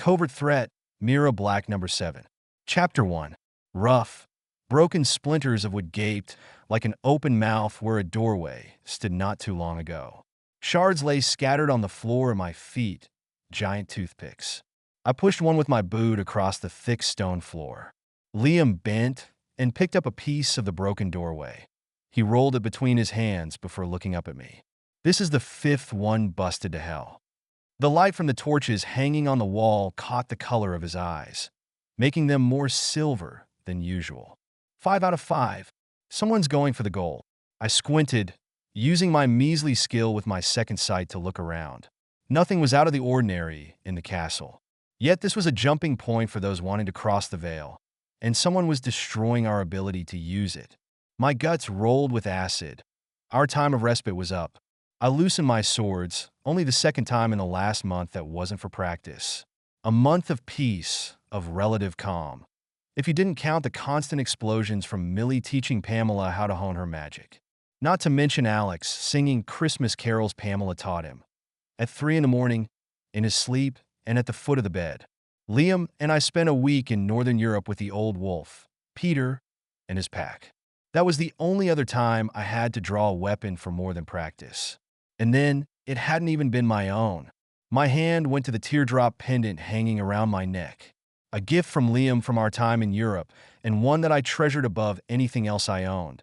Covert Threat, Mira Black number 7. Chapter 1. Rough, broken splinters of wood gaped like an open mouth where a doorway stood not too long ago. Shards lay scattered on the floor at my feet, giant toothpicks. I pushed one with my boot across the thick stone floor. Liam bent and picked up a piece of the broken doorway. He rolled it between his hands before looking up at me. This is the 5th one busted to hell. The light from the torches hanging on the wall caught the color of his eyes, making them more silver than usual. 5 out of 5. Someone's going for the goal. I squinted, using my measly skill with my second sight to look around. Nothing was out of the ordinary in the castle. Yet this was a jumping point for those wanting to cross the veil, and someone was destroying our ability to use it. My guts rolled with acid. Our time of respite was up. I loosened my swords, only the second time in the last month that wasn't for practice. A month of peace, of relative calm. If you didn't count the constant explosions from Millie teaching Pamela how to hone her magic. Not to mention Alex singing Christmas carols Pamela taught him. At 3 in the morning, in his sleep, and at the foot of the bed. Liam and I spent a week in Northern Europe with the old wolf, Peter, and his pack. That was the only other time I had to draw a weapon for more than practice. And then, it hadn't even been my own. My hand went to the teardrop pendant hanging around my neck. A gift from Liam from our time in Europe, and one that I treasured above anything else I owned.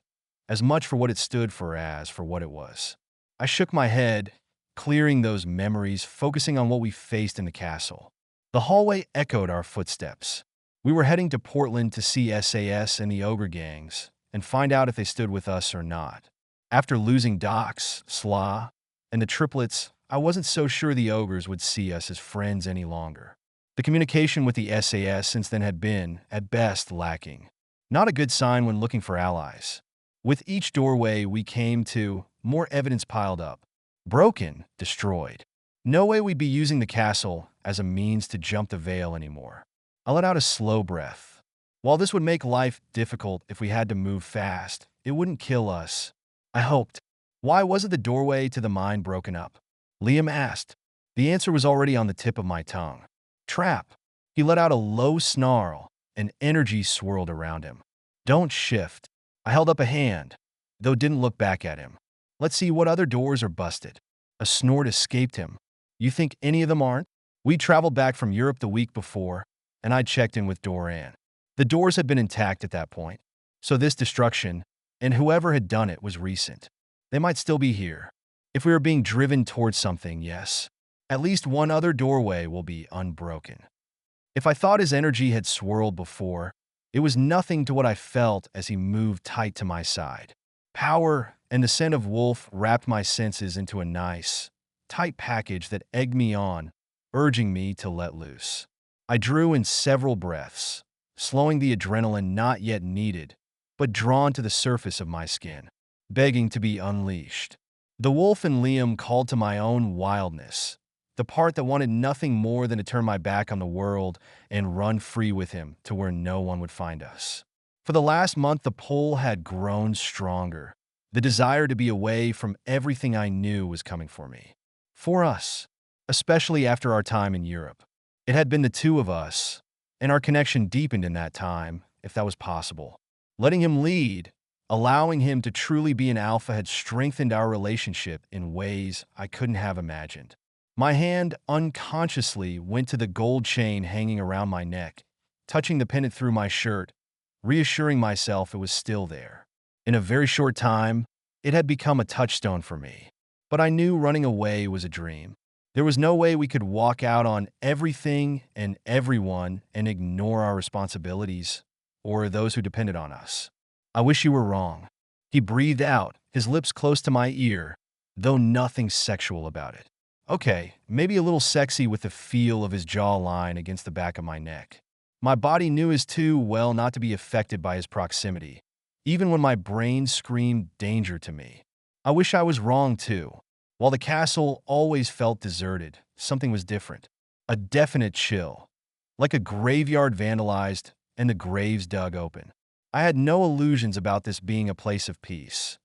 As much for what it stood for as for what it was. I shook my head, clearing those memories, focusing on what we faced in the castle. The hallway echoed our footsteps. We were heading to Portland to see SAS and the ogre gangs, and find out if they stood with us or not. After losing Dox, Slaw, and the triplets, I wasn't so sure the ogres would see us as friends any longer. The communication with the SAS since then had been, at best, lacking. Not a good sign when looking for allies. With each doorway we came to, more evidence piled up. Broken, destroyed. No way we'd be using the castle as a means to jump the veil anymore. I let out a slow breath. While this would make life difficult if we had to move fast, it wouldn't kill us. I hoped. Why wasn't the doorway to the mine broken up? Liam asked. The answer was already on the tip of my tongue. Trap. He let out a low snarl, and energy swirled around him. Don't shift. I held up a hand, though didn't look back at him. Let's see what other doors are busted. A snort escaped him. You think any of them aren't? We traveled back from Europe the week before, and I'd checked in with Doran. The doors had been intact at that point, so this destruction, and whoever had done it, was recent. They might still be here. If we are being driven towards something, yes. At least one other doorway will be unbroken. If I thought his energy had swirled before, it was nothing to what I felt as he moved tight to my side. Power and the scent of wolf wrapped my senses into a nice, tight package that egged me on, urging me to let loose. I drew in several breaths, slowing the adrenaline not yet needed, but drawn to the surface of my skin, begging to be unleashed. The wolf and Liam called to my own wildness, the part that wanted nothing more than to turn my back on the world and run free with him to where no one would find us. For the last month, the pull had grown stronger. The desire to be away from everything I knew was coming for me. For us, especially after our time in Europe. It had been the two of us, and our connection deepened in that time, if that was possible. Letting him lead, allowing him to truly be an alpha had strengthened our relationship in ways I couldn't have imagined. My hand unconsciously went to the gold chain hanging around my neck, touching the pendant through my shirt, reassuring myself it was still there. In a very short time, it had become a touchstone for me. But I knew running away was a dream. There was no way we could walk out on everything and everyone and ignore our responsibilities, or those who depended on us. I wish you were wrong. He breathed out, his lips close to my ear, though nothing sexual about it. Okay, maybe a little sexy with the feel of his jawline against the back of my neck. My body knew his too well not to be affected by his proximity, even when my brain screamed danger to me. I wish I was wrong too. While the castle always felt deserted, something was different. A definite chill. Like a graveyard vandalized and the graves dug open. I had no illusions about this being a place of peace.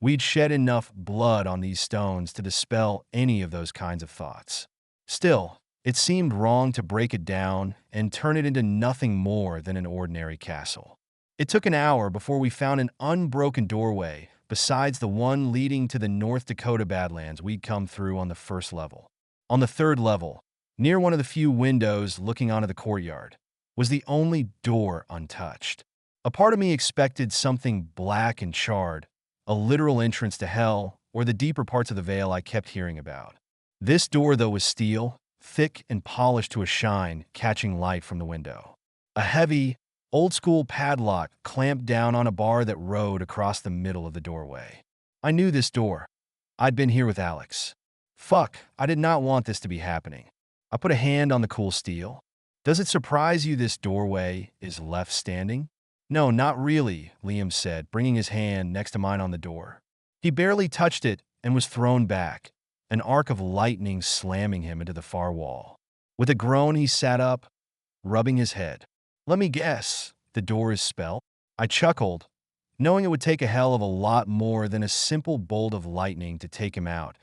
We'd shed enough blood on these stones to dispel any of those kinds of thoughts. Still, It seemed wrong to break it down and turn it into nothing more than an ordinary castle. It took an hour before we found an unbroken doorway besides the one leading to the North Dakota Badlands we'd come through on the first level. On the third level, near one of the few windows looking onto the courtyard, was the only door untouched. A part of me expected something black and charred, a literal entrance to hell, or the deeper parts of the veil I kept hearing about. This door, though, was steel, thick and polished to a shine, catching light from the window. A heavy, old-school padlock clamped down on a bar that rode across the middle of the doorway. I knew this door. I'd been here with Alex. Fuck, I did not want this to be happening. I put a hand on the cool steel. Does it surprise you this doorway is left standing? No, not really, Liam said, bringing his hand next to mine on the door. He barely touched it and was thrown back, an arc of lightning slamming him into the far wall. With a groan, he sat up, rubbing his head. Let me guess, the door is spelled? I chuckled, knowing it would take a hell of a lot more than a simple bolt of lightning to take him out,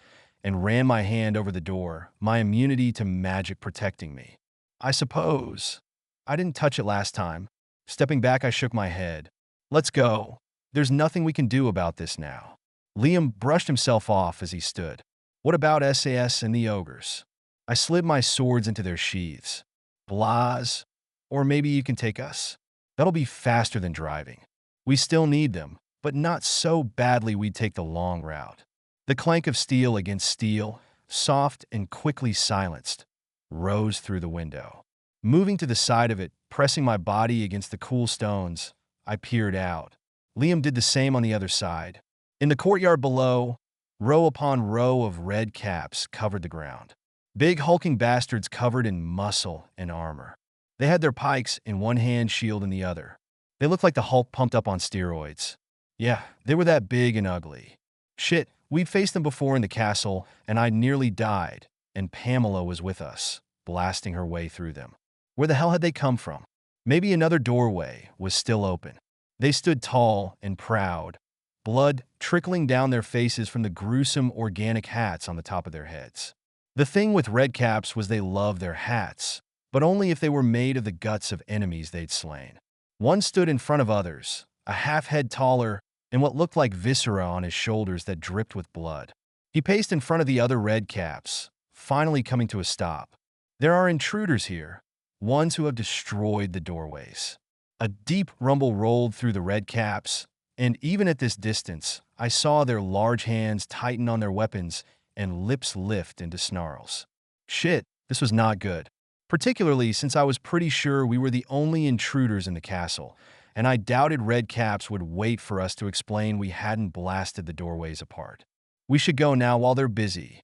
and ran my hand over the door, my immunity to magic protecting me. I suppose. I didn't touch it last time. Stepping back, I shook my head. Let's go. There's nothing we can do about this now. Liam brushed himself off as he stood. What about SAS and the ogres? I slid my swords into their sheaths. Blaz, or maybe you can take us. That'll be faster than driving. We still need them, but not so badly we'd take the long route. The clank of steel against steel, soft and quickly silenced, rose through the window. Moving to the side of it, pressing my body against the cool stones, I peered out. Liam did the same on the other side. In the courtyard below, row upon row of red caps covered the ground. Big hulking bastards covered in muscle and armor. They had their pikes in one hand, shield in the other. They looked like the Hulk pumped up on steroids. Yeah, they were that big and ugly. Shit, we'd faced them before in the castle, and I nearly died, and Pamela was with us, blasting her way through them. Where the hell had they come from? Maybe another doorway was still open. They stood tall and proud, blood trickling down their faces from the gruesome organic hats on the top of their heads. The thing with red caps was they loved their hats, but only if they were made of the guts of enemies they'd slain. One stood in front of others, a half-head taller, and what looked like viscera on his shoulders that dripped with blood. He paced in front of the other red caps, finally coming to a stop. There are intruders here, ones who have destroyed the doorways. A deep rumble rolled through the red caps, and even at this distance, I saw their large hands tighten on their weapons and lips lift into snarls. Shit, this was not good. Particularly since I was pretty sure we were the only intruders in the castle, and I doubted red caps would wait for us to explain we hadn't blasted the doorways apart. We should go now while they're busy.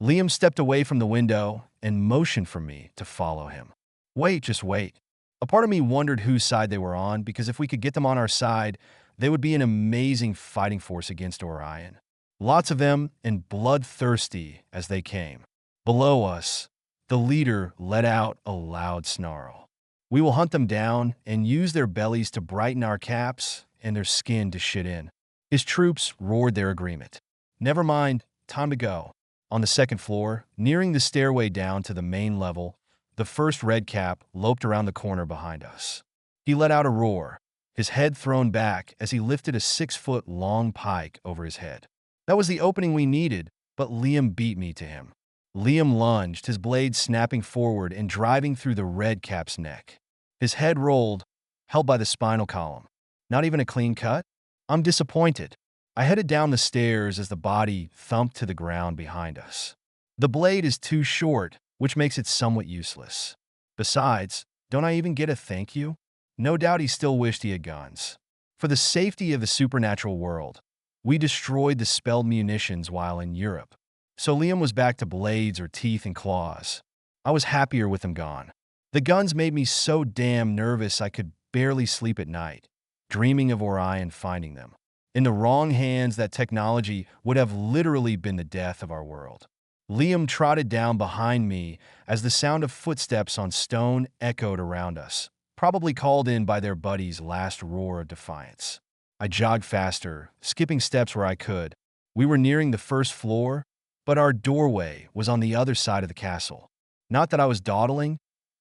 Liam stepped away from the window and motioned for me to follow him. Wait, just wait. A part of me wondered whose side they were on, because if we could get them on our side, they would be an amazing fighting force against Orion. Lots of them, and bloodthirsty as they came. Below us, the leader let out a loud snarl. We will hunt them down and use their bellies to brighten our caps and their skin to shit in. His troops roared their agreement. Never mind, time to go. On the second floor, nearing the stairway down to the main level, the first red cap loped around the corner behind us. He let out a roar, his head thrown back as he lifted a 6-foot-long pike over his head. That was the opening we needed, but Liam beat me to him. Liam lunged, his blade snapping forward and driving through the red cap's neck. His head rolled, held by the spinal column. Not even a clean cut? I'm disappointed. I headed down the stairs as the body thumped to the ground behind us. The blade is too short, which makes it somewhat useless. Besides, don't I even get a thank you? No doubt he still wished he had guns. For the safety of the supernatural world, we destroyed the spelled munitions while in Europe. So Liam was back to blades or teeth and claws. I was happier with them gone. The guns made me so damn nervous I could barely sleep at night, dreaming of Orion finding them. In the wrong hands, that technology would have literally been the death of our world. Liam trotted down behind me as the sound of footsteps on stone echoed around us, probably called in by their buddy's last roar of defiance. I jogged faster, skipping steps where I could. We were nearing the first floor, but our doorway was on the other side of the castle. Not that I was dawdling,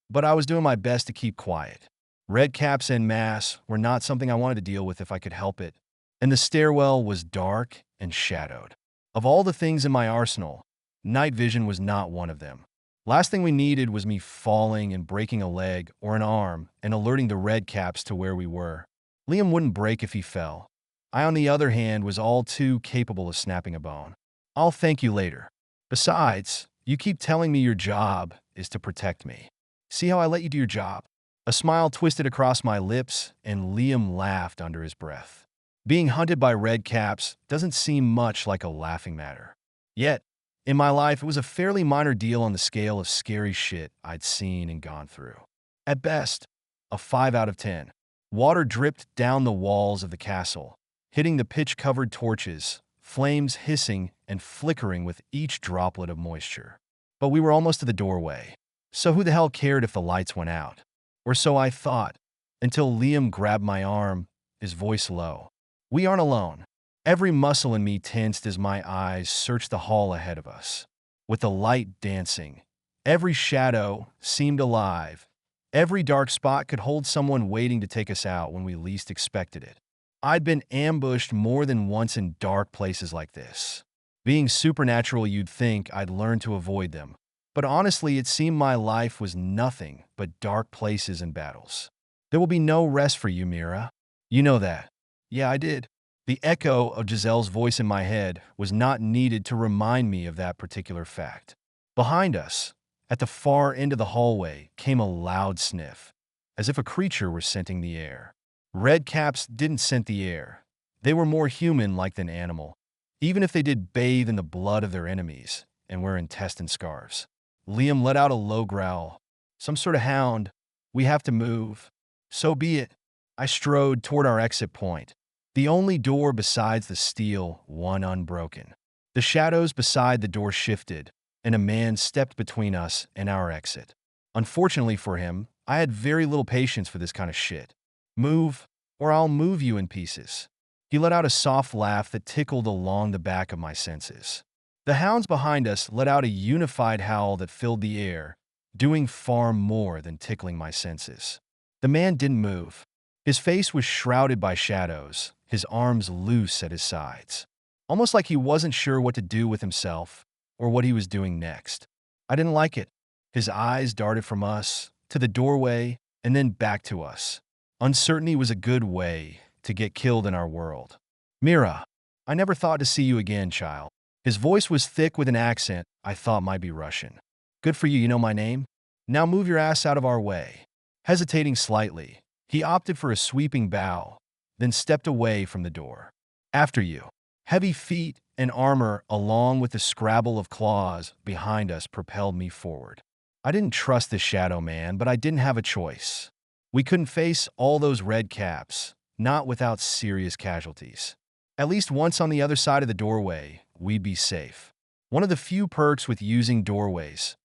but I was doing my best to keep quiet. Red caps en masse were not something I wanted to deal with if I could help it, and the stairwell was dark and shadowed. Of all the things in my arsenal, night vision was not one of them. Last thing we needed was me falling and breaking a leg or an arm and alerting the red caps to where we were. Liam wouldn't break if he fell. I, on the other hand, was all too capable of snapping a bone. I'll thank you later. Besides, you keep telling me your job is to protect me. See how I let you do your job? A smile twisted across my lips, and Liam laughed under his breath. Being hunted by red caps doesn't seem much like a laughing matter. Yet, in my life, it was a fairly minor deal on the scale of scary shit I'd seen and gone through. At best, a 5 out of 10. Water dripped down the walls of the castle, hitting the pitch-covered torches, flames hissing and flickering with each droplet of moisture. But we were almost to the doorway, so who the hell cared if the lights went out? Or so I thought, until Liam grabbed my arm, his voice low. We aren't alone. Every muscle in me tensed as my eyes searched the hall ahead of us. With the light dancing, every shadow seemed alive. Every dark spot could hold someone waiting to take us out when we least expected it. I'd been ambushed more than once in dark places like this. Being supernatural, you'd think I'd learned to avoid them. But honestly, it seemed my life was nothing but dark places and battles. There will be no rest for you, Mira. You know that. Yeah, I did. The echo of Giselle's voice in my head was not needed to remind me of that particular fact. Behind us, at the far end of the hallway, came a loud sniff, as if a creature were scenting the air. Red caps didn't scent the air. They were more human-like than animal, even if they did bathe in the blood of their enemies and wear intestine scarves. Liam let out a low growl. Some sort of hound. We have to move. So be it. I strode toward our exit point, the only door besides the steel, one unbroken. The shadows beside the door shifted, and a man stepped between us and our exit. Unfortunately for him, I had very little patience for this kind of shit. Move, or I'll move you in pieces. He let out a soft laugh that tickled along the back of my senses. The hounds behind us let out a unified howl that filled the air, doing far more than tickling my senses. The man didn't move. His face was shrouded by shadows, his arms loose at his sides, almost like he wasn't sure what to do with himself or what he was doing next. I didn't like it. His eyes darted from us to the doorway and then back to us. Uncertainty was a good way to get killed in our world. Mira, I never thought to see you again, child. His voice was thick with an accent I thought might be Russian. Good for you, you know my name? Now move your ass out of our way. Hesitating slightly, he opted for a sweeping bow, then stepped away from the door. After you. Heavy feet and armor, along with the scrabble of claws behind us, propelled me forward. I didn't trust this shadow man, but I didn't have a choice. We couldn't face all those red caps, not without serious casualties. At least once on the other side of the doorway, we'd be safe. One of the few perks with using doorways.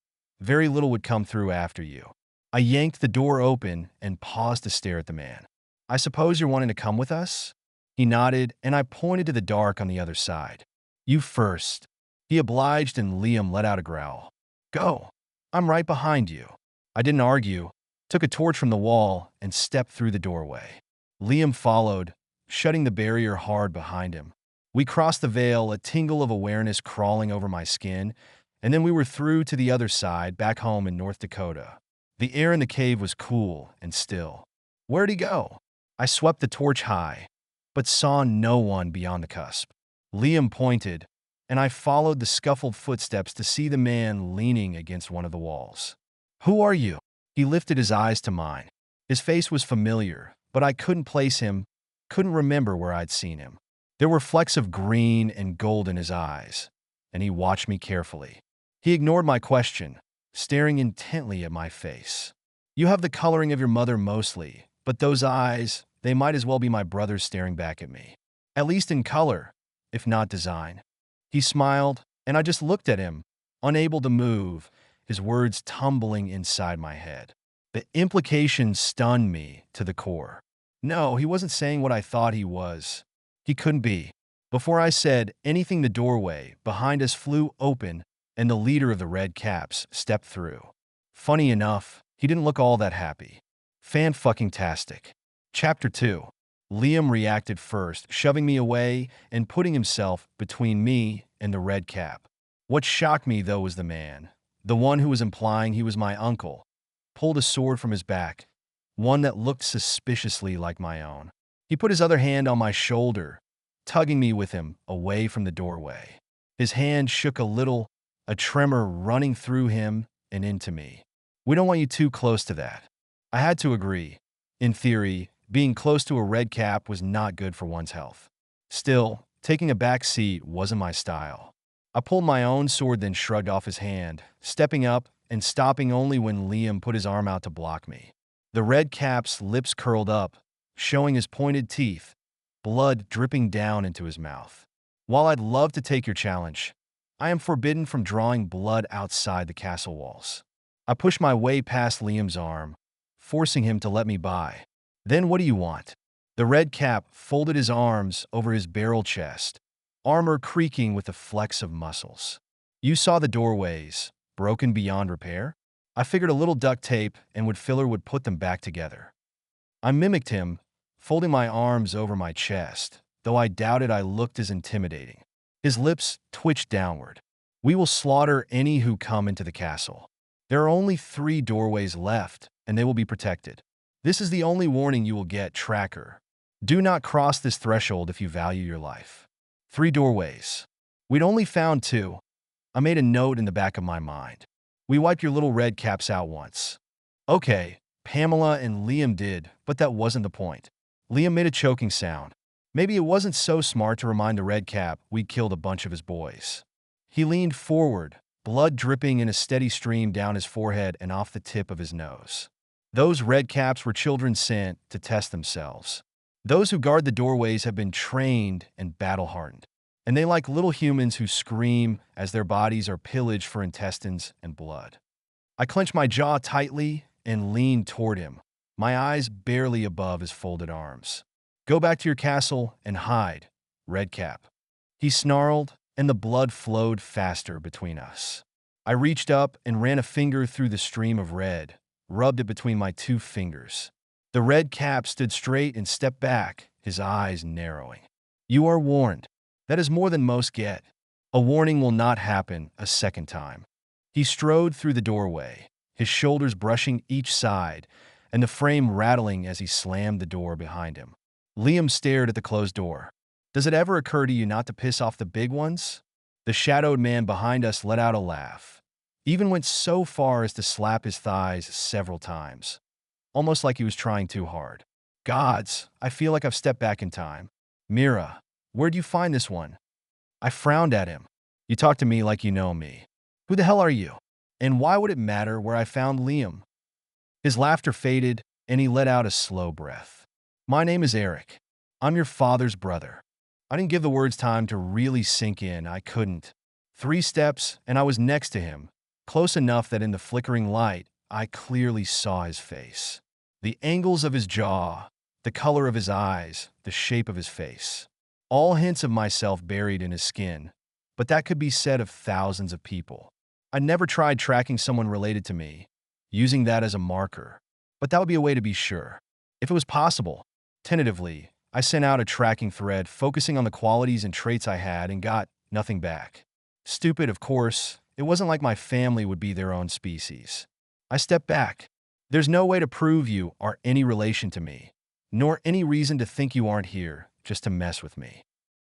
Very little would come through after you. I yanked the door open and paused to stare at the man. I suppose you're wanting to come with us? He nodded, and I pointed to the dark on the other side. You first. He obliged, and Liam let out a growl. Go. I'm right behind you. I didn't argue, took a torch from the wall, and stepped through the doorway. Liam followed, shutting the barrier hard behind him. We crossed the veil, a tingle of awareness crawling over my skin, and then we were through to the other side, back home in North Dakota. The air in the cave was cool and still. Where'd he go? I swept the torch high, but saw no one beyond the cusp. Liam pointed, and I followed the scuffled footsteps to see the man leaning against one of the walls. Who are you? He lifted his eyes to mine. His face was familiar, but I couldn't place him, couldn't remember where I'd seen him. There were flecks of green and gold in his eyes, and he watched me carefully. He ignored my question, staring intently at my face. You have the coloring of your mother mostly, but those eyes, they might as well be my brother's staring back at me. At least in color, if not design. He smiled, and I just looked at him, unable to move, his words tumbling inside my head. The implications stunned me to the core. No, he wasn't saying what I thought he was. He couldn't be. Before I said anything, the doorway behind us flew open, and the leader of the Red Caps stepped through. Funny enough, he didn't look all that happy. Fan-fucking-tastic. Chapter 2. Liam reacted first, shoving me away and putting himself between me and the red cap. What shocked me, though, was the man, the one who was implying he was my uncle, pulled a sword from his back, one that looked suspiciously like my own. He put his other hand on my shoulder, tugging me with him away from the doorway. His hand shook a little, a tremor running through him and into me. "We don't want you too close to that." I had to agree. In theory, being close to a red cap was not good for one's health. Still, taking a back seat wasn't my style. I pulled my own sword, then shrugged off his hand, stepping up and stopping only when Liam put his arm out to block me. The red cap's lips curled up, showing his pointed teeth, blood dripping down into his mouth. "While I'd love to take your challenge, I am forbidden from drawing blood outside the castle walls." I pushed my way past Liam's arm, forcing him to let me by. "Then what do you want?" The red cap folded his arms over his barrel chest, armor creaking with a flex of muscles. "You saw the doorways, broken beyond repair? I figured a little duct tape and filler would put them back together." I mimicked him, folding my arms over my chest, though I doubted I looked as intimidating. His lips twitched downward. "We will slaughter any who come into the castle. There are only 3 doorways left, and they will be protected. This is the only warning you will get, tracker. Do not cross this threshold if you value your life." 3 doorways. We'd only found 2. I made a note in the back of my mind. "We wiped your little red caps out once." Okay, Pamela and Liam did, but that wasn't the point. Liam made a choking sound. Maybe it wasn't so smart to remind the red cap we'd killed a bunch of his boys. He leaned forward, blood dripping in a steady stream down his forehead and off the tip of his nose. "Those red caps were children sent to test themselves. Those who guard the doorways have been trained and battle-hardened, and they like little humans who scream as their bodies are pillaged for intestines and blood." I clenched my jaw tightly and leaned toward him, my eyes barely above his folded arms. "Go back to your castle and hide, red cap." He snarled, and the blood flowed faster between us. I reached up and ran a finger through the stream of red, rubbed it between my 2 fingers. The red cap stood straight and stepped back, his eyes narrowing. "You are warned. That is more than most get. A warning will not happen a second time." He strode through the doorway, his shoulders brushing each side, and the frame rattling as he slammed the door behind him. Liam stared at the closed door. "Does it ever occur to you not to piss off the big ones?" The shadowed man behind us let out a laugh, even went so far as to slap his thighs several times, almost like he was trying too hard. "Gods, I feel like I've stepped back in time. Mira, where'd you find this one?" I frowned at him. "You talk to me like you know me. Who the hell are you? And why would it matter where I found Liam?" His laughter faded, and he let out a slow breath. "My name is Eric. I'm your father's brother." I didn't give the words time to really sink in. I couldn't. 3 steps, and I was next to him, close enough that in the flickering light, I clearly saw his face. The angles of his jaw, the color of his eyes, the shape of his face. All hints of myself buried in his skin, but that could be said of thousands of people. I never tried tracking someone related to me, using that as a marker, but that would be a way to be sure. If it was possible, tentatively, I sent out a tracking thread focusing on the qualities and traits I had and got nothing back. Stupid, of course. It wasn't like my family would be their own species. I stepped back. "There's no way to prove you are any relation to me, nor any reason to think you aren't here just to mess with me."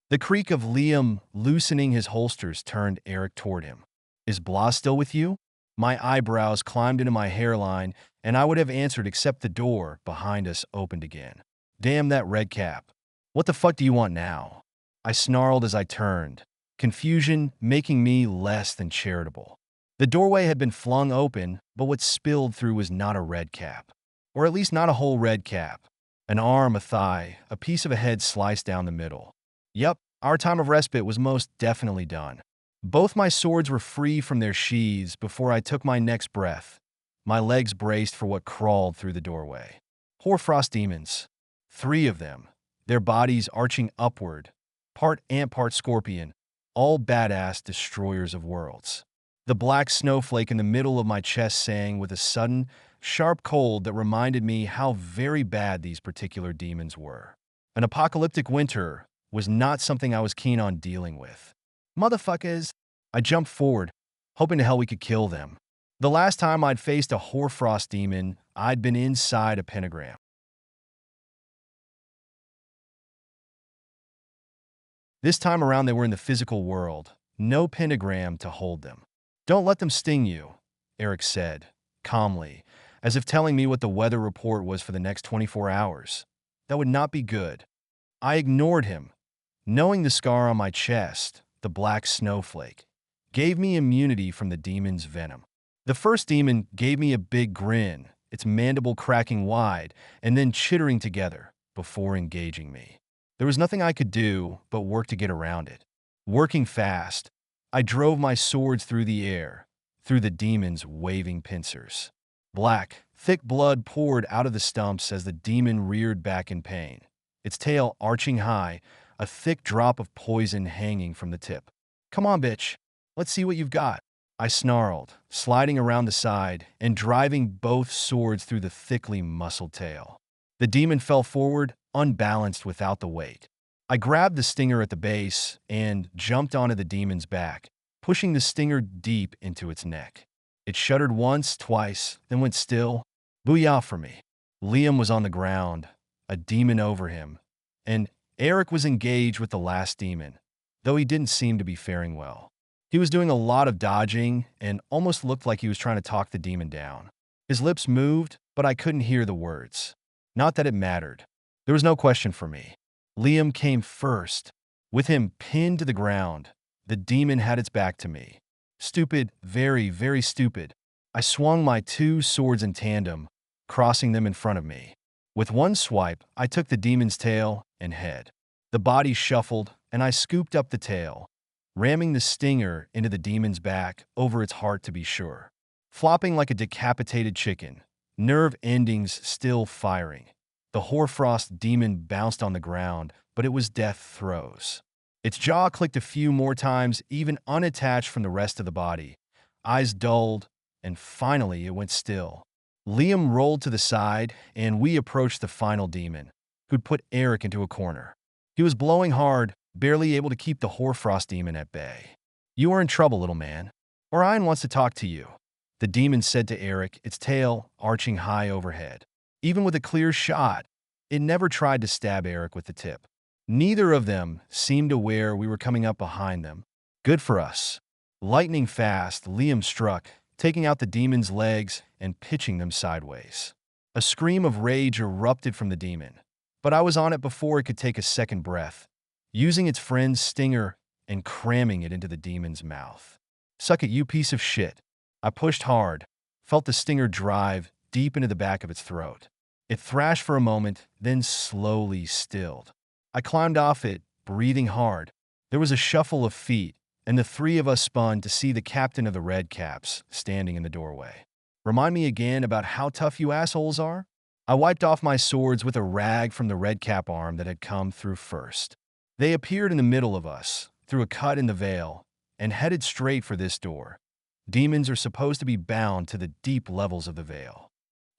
The creak of Liam loosening his holsters turned Eric toward him. "Is Blah still with you?" My eyebrows climbed into my hairline, and I would have answered except the door behind us opened again. "Damn that red cap. What the fuck do you want now?" I snarled as I turned, confusion making me less than charitable. The doorway had been flung open, but what spilled through was not a red cap. Or at least not a whole red cap. An arm, a thigh, a piece of a head sliced down the middle. Yep, our time of respite was most definitely done. Both my swords were free from their sheaths before I took my next breath. My legs braced for what crawled through the doorway. Hoarfrost demons. 3 of them, their bodies arching upward, part ant, part scorpion, all badass destroyers of worlds. the black snowflake in the middle of my chest sang with a sudden, sharp cold that reminded me how very bad these particular demons were. An apocalyptic winter was not something I was keen on dealing with. Motherfuckers! I jumped forward, hoping to hell we could kill them. The last time I'd faced a hoarfrost demon, I'd been inside a pentagram. This time around they were in the physical world, no pentagram to hold them. Don't let them sting you, Eric said, calmly, as if telling me what the weather report was for the next 24 hours. That would not be good. I ignored him, knowing the scar on my chest, the black snowflake, gave me immunity from the demon's venom. The first demon gave me a big grin, its mandible cracking wide and then chittering together before engaging me. There was nothing I could do but work to get around it. Working fast, I drove my swords through the air, through the demon's waving pincers. Black, thick blood poured out of the stumps as the demon reared back in pain, its tail arching high, a thick drop of poison hanging from the tip. "Come on, bitch. Let's see what you've got," I snarled, sliding around the side and driving both swords through the thickly muscled tail. The demon fell forward, unbalanced without the weight. I grabbed the stinger at the base and jumped onto the demon's back, pushing the stinger deep into its neck. It shuddered once, twice, then went still. Booyah for me. Liam was on the ground, a demon over him, and Eric was engaged with the last demon, though he didn't seem to be faring well. He was doing a lot of dodging and almost looked like he was trying to talk the demon down. His lips moved, but I couldn't hear the words. Not that it mattered. There was no question for me. Liam came first. With him pinned to the ground, the demon had its back to me. Stupid, very, very stupid. I swung my two swords in tandem, crossing them in front of me. With one swipe, I took the demon's tail and head. The body shuffled, and I scooped up the tail, ramming the stinger into the demon's back, over its heart to be sure. Flopping like a decapitated chicken, nerve endings still firing. The hoarfrost demon bounced on the ground, but it was death throes. Its jaw clicked a few more times, even unattached from the rest of the body. Eyes dulled, and finally it went still. Liam rolled to the side, and we approached the final demon, who'd put Eric into a corner. He was blowing hard, barely able to keep the hoarfrost demon at bay. "You are in trouble, little man. Orion wants to talk to you," the demon said to Eric, its tail arching high overhead. Even with a clear shot, it never tried to stab Eric with the tip. Neither of them seemed aware we were coming up behind them. Good for us. Lightning fast, Liam struck, taking out the demon's legs and pitching them sideways. A scream of rage erupted from the demon, but I was on it before it could take a second breath, using its friend's stinger and cramming it into the demon's mouth. "Suck it, you piece of shit." I pushed hard, felt the stinger drive deep into the back of its throat. It thrashed for a moment, then slowly stilled. I climbed off it, breathing hard. There was a shuffle of feet, and the three of us spun to see the captain of the Red Caps standing in the doorway. "Remind me again about how tough you assholes are?" I wiped off my swords with a rag from the Red Cap arm that had come through first. They appeared in the middle of us, through a cut in the veil, and headed straight for this door. Demons are supposed to be bound to the deep levels of the veil.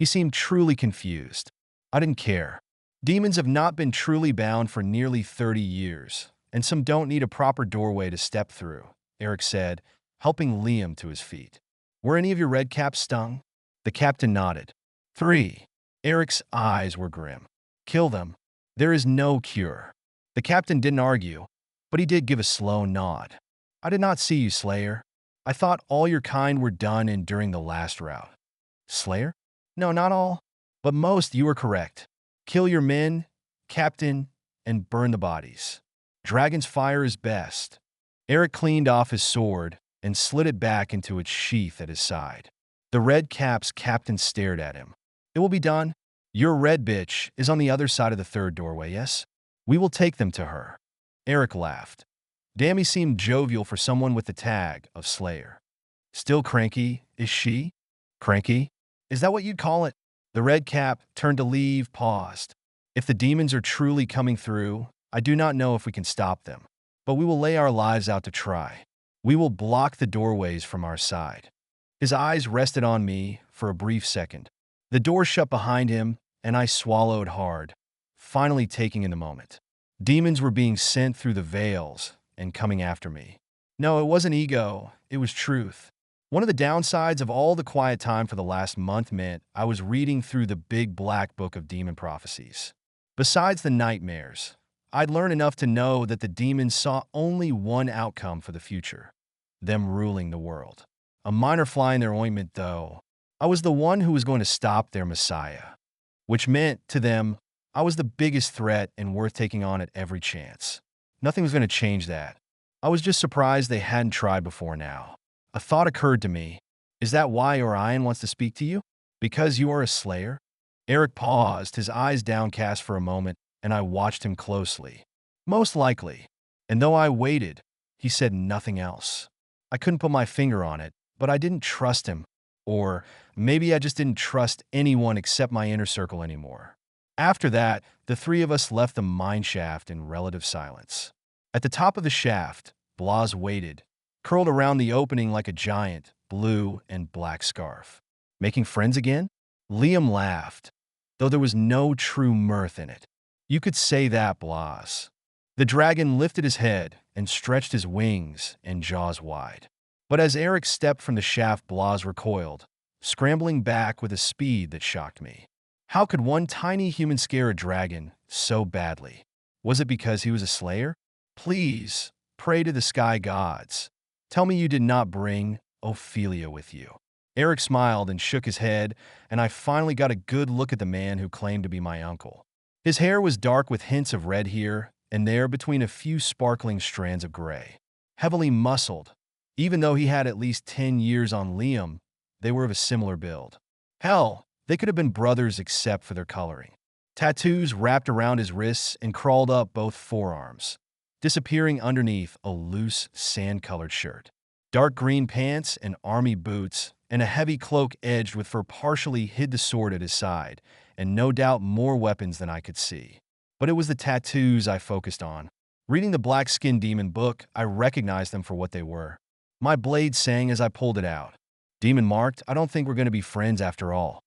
He seemed truly confused. I didn't care. Demons have not been truly bound for nearly 30 years, and some don't need a proper doorway to step through, Eric said, helping Liam to his feet. "Were any of your red caps stung?" The captain nodded. 3. Eric's eyes were grim. "Kill them. There is no cure." The captain didn't argue, but he did give a slow nod. "I did not see you, Slayer. I thought all your kind were done in during the last rout." "Slayer? No, not all. But most, you were correct. Kill your men, captain, and burn the bodies. Dragon's fire is best." Eric cleaned off his sword and slid it back into its sheath at his side. The Red Cap's captain stared at him. "It will be done. Your red bitch is on the other side of the third doorway, yes? We will take them to her." Eric laughed. Damn, he seemed jovial for someone with the tag of Slayer. "Still cranky, is she?" "Cranky? Is that what you'd call it?" The Red Cap turned to leave, paused. "If the demons are truly coming through, I do not know if we can stop them, but we will lay our lives out to try." We will block the doorways from our side. His eyes rested on me for a brief second. The door shut behind him, and I swallowed hard, finally taking in the moment. Demons were being sent through the veils and coming after me. No, it wasn't ego, it was truth. One of the downsides of all the quiet time for the last month meant I was reading through the big black book of demon prophecies. Besides the nightmares, I'd learned enough to know that the demons saw only one outcome for the future: them ruling the world. A minor fly in their ointment, though. I was the one who was going to stop their messiah, which meant, to them, I was the biggest threat and worth taking on at every chance. Nothing was going to change that. I was just surprised they hadn't tried before now. A thought occurred to me. Is that why Orion wants to speak to you? Because you are a slayer? Eric paused, his eyes downcast for a moment, and I watched him closely. Most likely. And though I waited, he said nothing else. I couldn't put my finger on it, but I didn't trust him. Or maybe I just didn't trust anyone except my inner circle anymore. After that, the three of us left the mine shaft in relative silence. At the top of the shaft, Blas waited, curled around the opening like a giant, blue and black scarf. Making friends again? Liam laughed, though there was no true mirth in it. You could say that, Blas. The dragon lifted his head and stretched his wings and jaws wide. But as Eric stepped from the shaft, Blas recoiled, scrambling back with a speed that shocked me. How could one tiny human scare a dragon so badly? Was it because he was a slayer? Please, pray to the sky gods. Tell me you did not bring Ophelia with you. Eric smiled and shook his head, and I finally got a good look at the man who claimed to be my uncle. His hair was dark with hints of red here and there between a few sparkling strands of gray. Heavily muscled, even though he had at least 10 years on Liam, they were of a similar build. Hell, they could have been brothers except for their coloring. Tattoos wrapped around his wrists and crawled up both forearms, disappearing underneath a loose, sand-colored shirt. Dark green pants and army boots, and a heavy cloak edged with fur partially hid the sword at his side, and no doubt more weapons than I could see. But it was the tattoos I focused on. Reading the Black Skin Demon book, I recognized them for what they were. My blade sang as I pulled it out. Demon marked, I don't think we're going to be friends after all.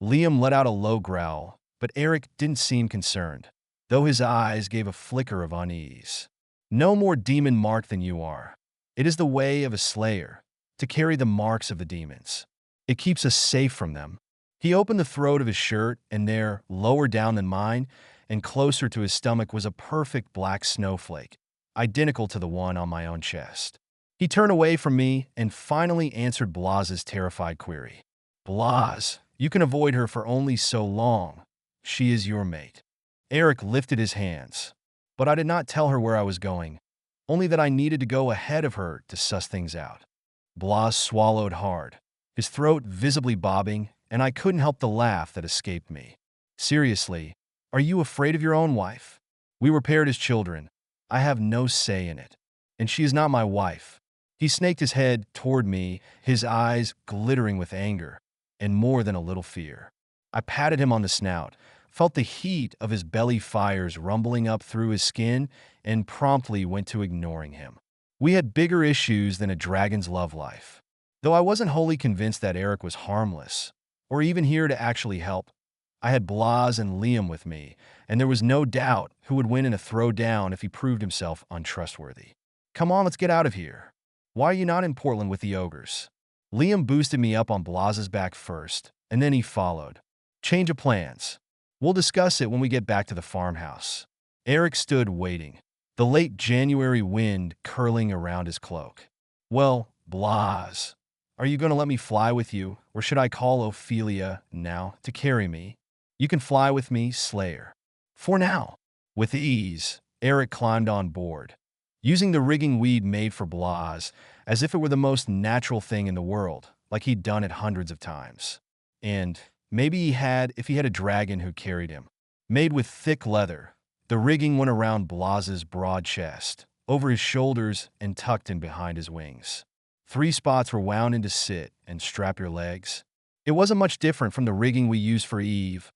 Liam let out a low growl, but Eric didn't seem concerned, though his eyes gave a flicker of unease. No more demon marked than you are. It is the way of a slayer, to carry the marks of the demons. It keeps us safe from them. He opened the throat of his shirt, and there, lower down than mine, and closer to his stomach, was a perfect black snowflake, identical to the one on my own chest. He turned away from me and finally answered Blas's terrified query. Blas, you can avoid her for only so long. She is your mate. Eric lifted his hands, but I did not tell her where I was going, only that I needed to go ahead of her to suss things out. Blas swallowed hard, his throat visibly bobbing, and I couldn't help the laugh that escaped me. Seriously, are you afraid of your own wife? We were paired as children. I have no say in it, and she is not my wife. He snaked his head toward me, his eyes glittering with anger, and more than a little fear. I patted him on the snout, felt the heat of his belly fires rumbling up through his skin, and promptly went to ignoring him. We had bigger issues than a dragon's love life. Though I wasn't wholly convinced that Eric was harmless, or even here to actually help, I had Blas and Liam with me, and there was no doubt who would win in a throwdown if he proved himself untrustworthy. Come on, let's get out of here. Why are you not in Portland with the ogres? Liam boosted me up on Blas's back first, and then he followed. Change of plans. We'll discuss it when we get back to the farmhouse. Eric stood waiting, the late January wind curling around his cloak. Well, Blas, are you going to let me fly with you, or should I call Ophelia now to carry me? You can fly with me, Slayer. For now. With ease, Eric climbed on board, using the rigging we'd made for Blas as if it were the most natural thing in the world, like he'd done it hundreds of times. And maybe he had if he had a dragon who carried him. Made with thick leather, the rigging went around Blas's broad chest, over his shoulders, and tucked in behind his wings. 3 spots were wound in to sit and strap your legs. It wasn't much different from the rigging we used for Eve,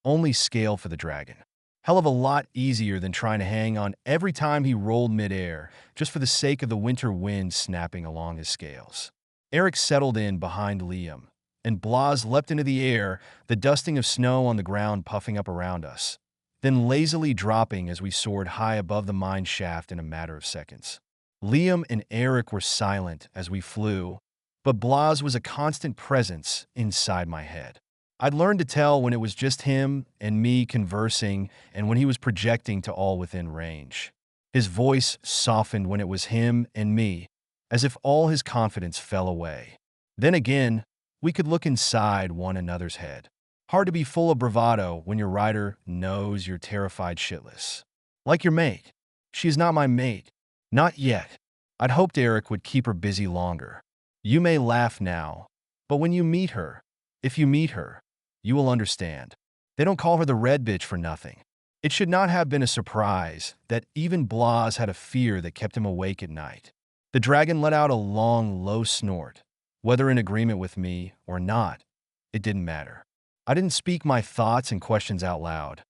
only scale for the dragon. Hell of a lot easier than trying to hang on every time he rolled midair, just for the sake of the winter wind snapping along his scales. Eric settled in behind Liam, and Blas leapt into the air, the dusting of snow on the ground puffing up around us, then lazily dropping as we soared high above the mine shaft in a matter of seconds. Liam and Eric were silent as we flew, but Blas was a constant presence inside my head. I'd learned to tell when it was just him and me conversing and when he was projecting to all within range. His voice softened when it was him and me, as if all his confidence fell away. Then again, we could look inside one another's head. Hard to be full of bravado when your rider knows you're terrified shitless. Like your mate. She is not my mate. Not yet. I'd hoped Eric would keep her busy longer. You may laugh now, but when you meet her, if you meet her, you will understand. They don't call her the red bitch for nothing. It should not have been a surprise that even Blas had a fear that kept him awake at night. The dragon let out a long, low snort. Whether in agreement with me or not, it didn't matter. I didn't speak my thoughts and questions out loud.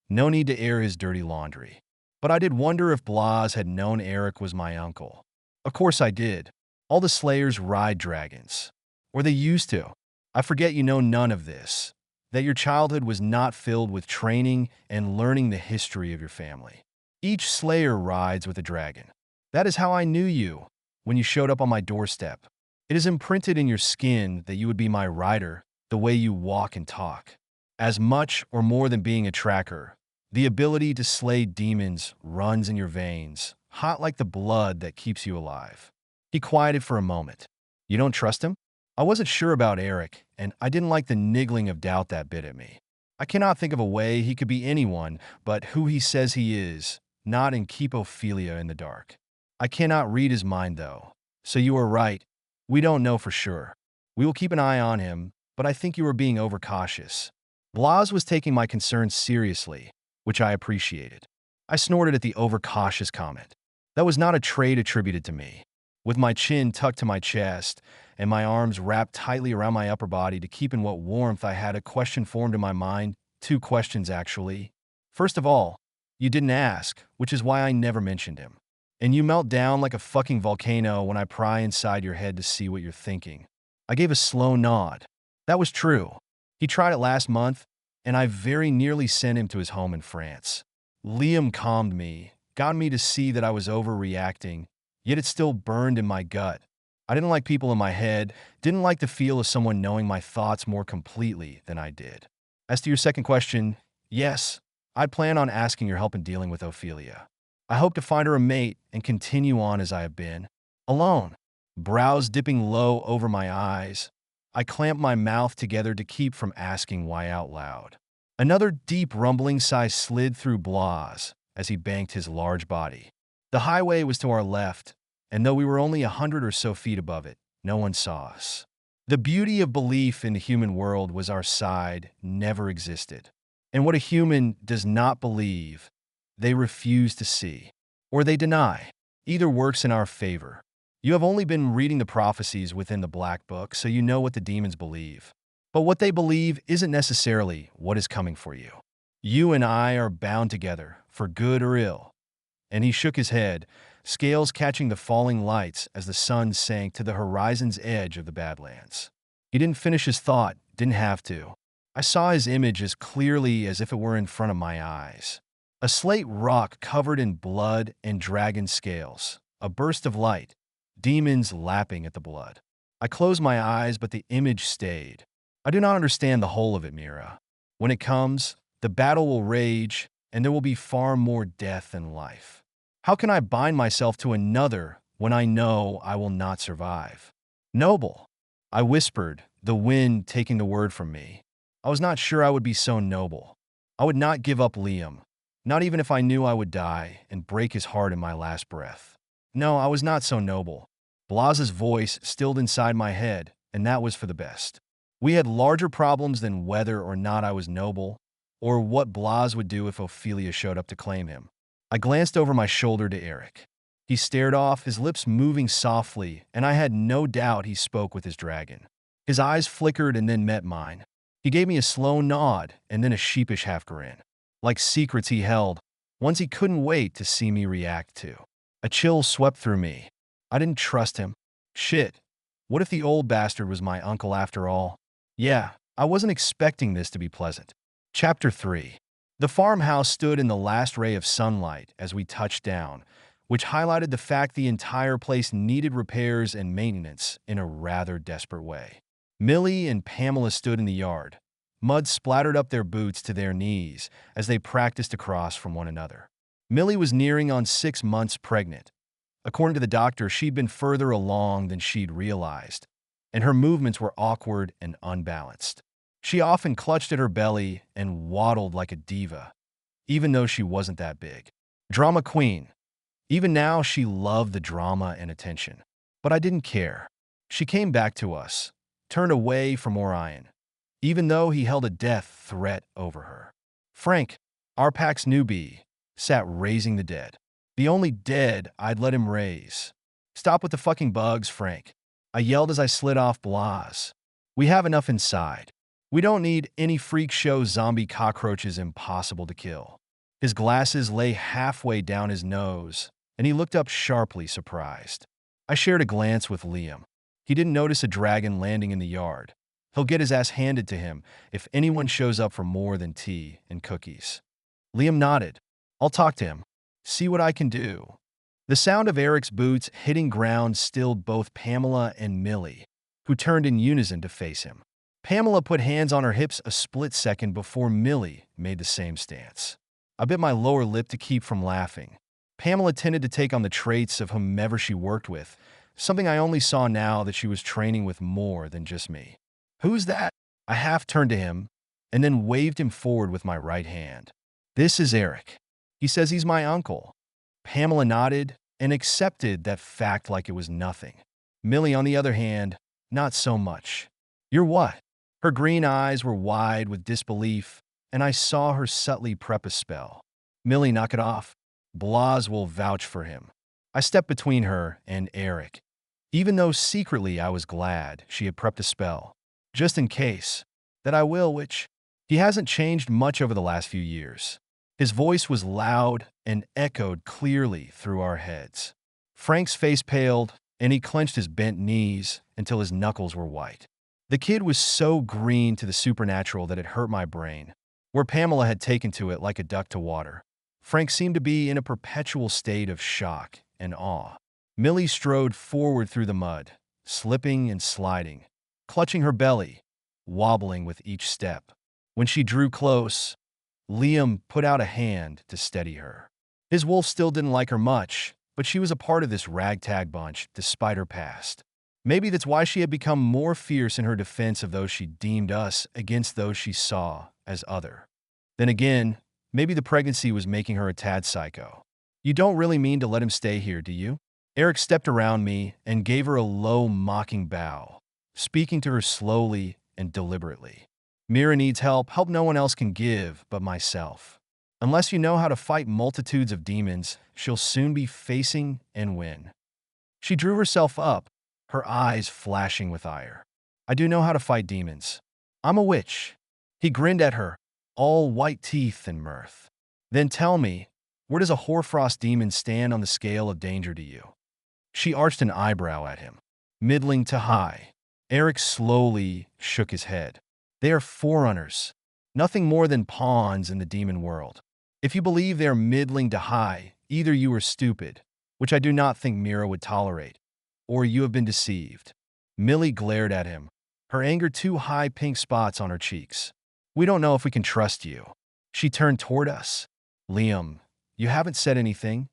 No need to air his dirty laundry. But I did wonder if Blas had known Eric was my uncle. Of course I did. All the slayers ride dragons. Or they used to. I forget you know none of this. That your childhood was not filled with training and learning the history of your family. Each slayer rides with a dragon. That is how I knew you when you showed up on my doorstep. It is imprinted in your skin that you would be my rider, the way you walk and talk. As much or more than being a tracker, the ability to slay demons runs in your veins, hot like the blood that keeps you alive. He quieted for a moment. You don't trust him? I wasn't sure about Eric, and I didn't like the niggling of doubt that bit at me. I cannot think of a way he could be anyone but who he says he is, not and keep Ophelia in the dark. I cannot read his mind, though. So you are right. We don't know for sure. We will keep an eye on him, but I think you are being overcautious. Blas was taking my concerns seriously, which I appreciated. I snorted at the overcautious comment. That was not a trait attributed to me. With my chin tucked to my chest and my arms wrapped tightly around my upper body to keep in what warmth I had, a question formed in my mind. 2 questions, actually. First of all, you didn't ask, which is why I never mentioned him. And you melt down like a fucking volcano when I pry inside your head to see what you're thinking. I gave a slow nod. That was true. He tried it last month, and I very nearly sent him to his home in France. Liam calmed me, got me to see that I was overreacting, yet it still burned in my gut. I didn't like people in my head, didn't like the feel of someone knowing my thoughts more completely than I did. As to your second question, yes, I plan on asking your help in dealing with Ophelia. I hope to find her a mate and continue on as I have been. Alone. Brows dipping low over my eyes, I clamped my mouth together to keep from asking why out loud. Another deep rumbling sigh slid through Blas as he banked his large body. The highway was to our left, and though we were only 100 or so feet above it, no one saw us. The beauty of belief in the human world was our side never existed. And what a human does not believe, they refuse to see, or they deny. Either works in our favor. You have only been reading the prophecies within the Black Book, so you know what the demons believe. But what they believe isn't necessarily what is coming for you. You and I are bound together, for good or ill. And he shook his head, scales catching the falling lights as the sun sank to the horizon's edge of the Badlands. He didn't finish his thought, didn't have to. I saw his image as clearly as if it were in front of my eyes. A slate rock covered in blood and dragon scales. A burst of light. Demons lapping at the blood. I closed my eyes, but the image stayed. I do not understand the whole of it, Mira. When it comes, the battle will rage, and there will be far more death than life. How can I bind myself to another when I know I will not survive? Noble, I whispered, the wind taking the word from me. I was not sure I would be so noble. I would not give up Liam, not even if I knew I would die and break his heart in my last breath. No, I was not so noble. Blas's voice stilled inside my head, and that was for the best. We had larger problems than whether or not I was noble, or what Blas would do if Ophelia showed up to claim him. I glanced over my shoulder to Eric. He stared off, his lips moving softly, and I had no doubt he spoke with his dragon. His eyes flickered and then met mine. He gave me a slow nod and then a sheepish half grin. like secrets he held, ones he couldn't wait to see me react to. A chill swept through me. I didn't trust him. Shit. What if the old bastard was my uncle after all? Yeah, I wasn't expecting this to be pleasant. Chapter 3. The farmhouse stood in the last ray of sunlight as we touched down, which highlighted the fact the entire place needed repairs and maintenance in a rather desperate way. Millie and Pamela stood in the yard. Mud splattered up their boots to their knees as they practiced across from one another. Millie was nearing on 6 months pregnant. According to the doctor, she'd been further along than she'd realized, and her movements were awkward and unbalanced. She often clutched at her belly and waddled like a diva, even though she wasn't that big. Drama queen. Even now, she loved the drama and attention. But I didn't care. She came back to us, turned away from Orion, even though he held a death threat over her. Frank, our pack's newbie, sat raising the dead. The only dead I'd let him raise. Stop with the fucking bugs, Frank. I yelled as I slid off Blaz. We have enough inside. We don't need any freak show zombie cockroaches impossible to kill. His glasses lay halfway down his nose, and he looked up sharply, surprised. I shared a glance with Liam. He didn't notice a dragon landing in the yard. He'll get his ass handed to him if anyone shows up for more than tea and cookies. Liam nodded. I'll talk to him. See what I can do. The sound of Eric's boots hitting ground stilled both Pamela and Millie, who turned in unison to face him. Pamela put hands on her hips a split second before Millie made the same stance. I bit my lower lip to keep from laughing. Pamela tended to take on the traits of whomever she worked with, something I only saw now that she was training with more than just me. Who's that? I half turned to him and then waved him forward with my right hand. This is Eric. He says he's my uncle. Pamela nodded and accepted that fact like it was nothing. Millie, on the other hand, not so much. You're what? Her green eyes were wide with disbelief, and I saw her subtly prep a spell. Millie, knock it off. Blaz will vouch for him. I stepped between her and Eric, even though secretly I was glad she had prepped a spell, just in case, that I will, which he hasn't changed much over the last few years. His voice was loud and echoed clearly through our heads. Frank's face paled, and he clenched his bent knees until his knuckles were white. The kid was so green to the supernatural that it hurt my brain, where Pamela had taken to it like a duck to water. Frank seemed to be in a perpetual state of shock and awe. Millie strode forward through the mud, slipping and sliding, clutching her belly, wobbling with each step. When she drew close, Liam put out a hand to steady her. His wolf still didn't like her much, but she was a part of this ragtag bunch despite her past. Maybe that's why she had become more fierce in her defense of those she deemed us against those she saw as other. Then again, maybe the pregnancy was making her a tad psycho. You don't really mean to let him stay here, do you? Eric stepped around me and gave her a low, mocking bow, speaking to her slowly and deliberately. Mira needs help no one else can give but myself. Unless you know how to fight multitudes of demons, she'll soon be facing and win. She drew herself up, her eyes flashing with ire. I do know how to fight demons. I'm a witch. He grinned at her, all white teeth and mirth. Then tell me, where does a hoarfrost demon stand on the scale of danger to you? She arched an eyebrow at him. Middling to high. Eric slowly shook his head. They are forerunners, nothing more than pawns in the demon world. If you believe they are middling to high, either you are stupid, which I do not think Mira would tolerate, or you have been deceived. Millie glared at him, her anger two high pink spots on her cheeks. We don't know if we can trust you. She turned toward us. Liam, you haven't said anything.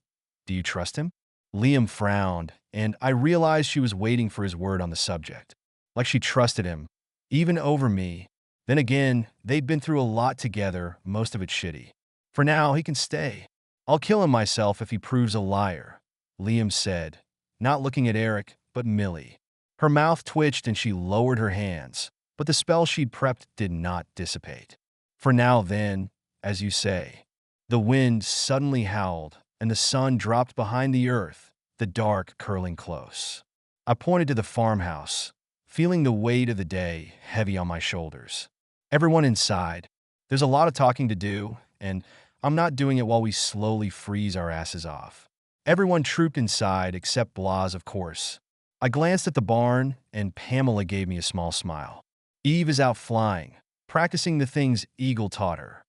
Do you trust him? Liam frowned, and I realized she was waiting for his word on the subject. Like she trusted him, even over me. Then again, they'd been through a lot together, most of it shitty. For now, he can stay. I'll kill him myself if he proves a liar, Liam said, not looking at Eric, but Millie. Her mouth twitched and she lowered her hands, but the spell she'd prepped did not dissipate. For now then, as you say. The wind suddenly howled, and the sun dropped behind the earth, the dark curling close. I pointed to the farmhouse, feeling the weight of the day heavy on my shoulders. Everyone inside. There's a lot of talking to do, and I'm not doing it while we slowly freeze our asses off. Everyone trooped inside except Blas, of course. I glanced at the barn, and Pamela gave me a small smile. Eve is out flying, practicing the things Eagle taught her.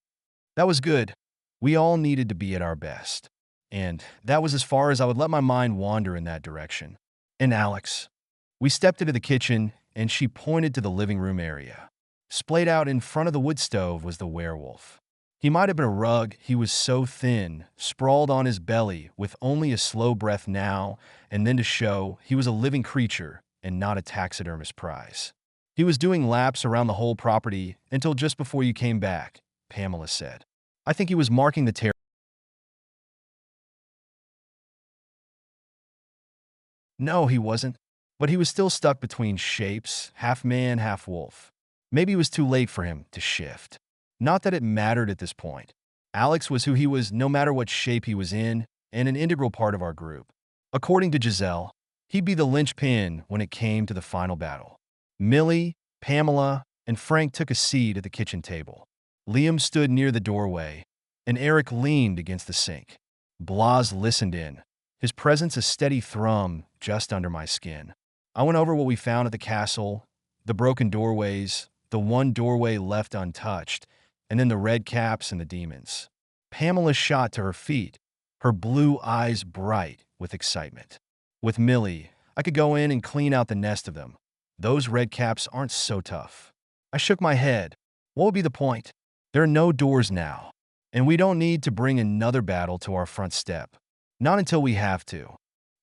That was good. We all needed to be at our best. And that was as far as I would let my mind wander in that direction. And Alex. We stepped into the kitchen, and she pointed to the living room area. Splayed out in front of the wood stove was the werewolf. He might have been a rug, he was so thin, sprawled on his belly, with only a slow breath now and then to show he was a living creature and not a taxidermist prize. He was doing laps around the whole property until just before you came back, Pamela said. I think he was marking the territory. No, he wasn't. But he was still stuck between shapes, half man, half wolf. Maybe it was too late for him to shift. Not that it mattered at this point. Alex was who he was no matter what shape he was in, and an integral part of our group. According to Giselle, he'd be the linchpin when it came to the final battle. Millie, Pamela, and Frank took a seat at the kitchen table. Liam stood near the doorway, and Eric leaned against the sink. Blas listened in, his presence a steady thrum just under my skin. I went over what we found at the castle, the broken doorways, the one doorway left untouched, and then the red caps and the demons. Pamela shot to her feet, her blue eyes bright with excitement. With Millie, I could go in and clean out the nest of them. Those red caps aren't so tough. I shook my head. What would be the point? There are no doors now, and we don't need to bring another battle to our front step. Not until we have to.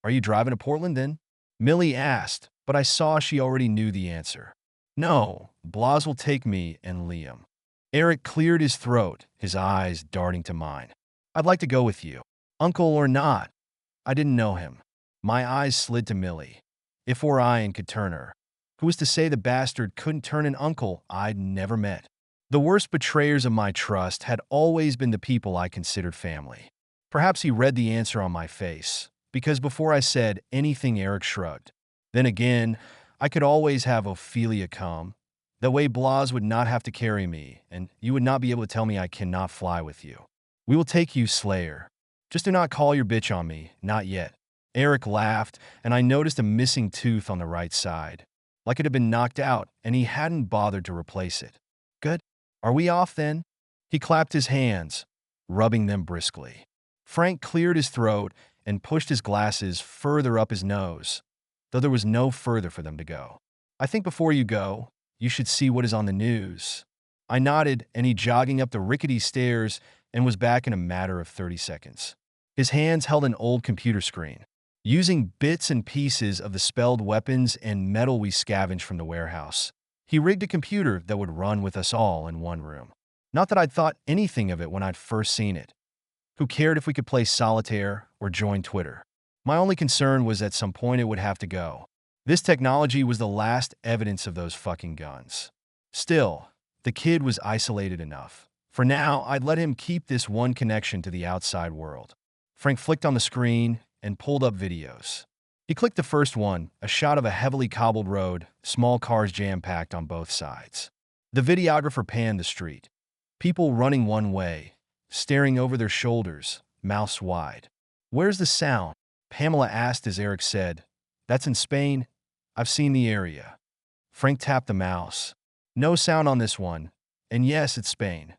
Are you driving to Portland then? Millie asked, but I saw she already knew the answer. No, Blas will take me and Liam. Eric cleared his throat, his eyes darting to mine. I'd like to go with you. Uncle or not. I didn't know him. My eyes slid to Millie. If Orion could turn her, who was to say the bastard couldn't turn an uncle I'd never met? The worst betrayers of my trust had always been the people I considered family. Perhaps he read the answer on my face, because before I said anything, Eric shrugged. Then again, I could always have Ophelia come. That way Blas would not have to carry me, and you would not be able to tell me I cannot fly with you. We will take you, Slayer. Just do not call your bitch on me, not yet. Eric laughed, and I noticed a missing tooth on the right side, like it had been knocked out, and he hadn't bothered to replace it. Good. Are we off then? He clapped his hands, rubbing them briskly. Frank cleared his throat and pushed his glasses further up his nose, though there was no further for them to go. I think before you go, you should see what is on the news. I nodded, and he jogging up the rickety stairs and was back in a matter of 30 seconds. His hands held an old computer screen. Using bits and pieces of the spelled weapons and metal we scavenged from the warehouse, he rigged a computer that would run with us all in one room. Not that I'd thought anything of it when I'd first seen it. Who cared if we could play solitaire or join Twitter? My only concern was at some point it would have to go. This technology was the last evidence of those fucking guns. Still, the kid was isolated enough. For now, I'd let him keep this one connection to the outside world. Frank flicked on the screen and pulled up videos. He clicked the first one, a shot of a heavily cobbled road, small cars jam-packed on both sides. The videographer panned the street. People running one way, staring over their shoulders, mouths wide. Where's the sound? Pamela asked as Eric said, That's in Spain. I've seen the area. Frank tapped the mouse. No sound on this one. And yes, it's Spain.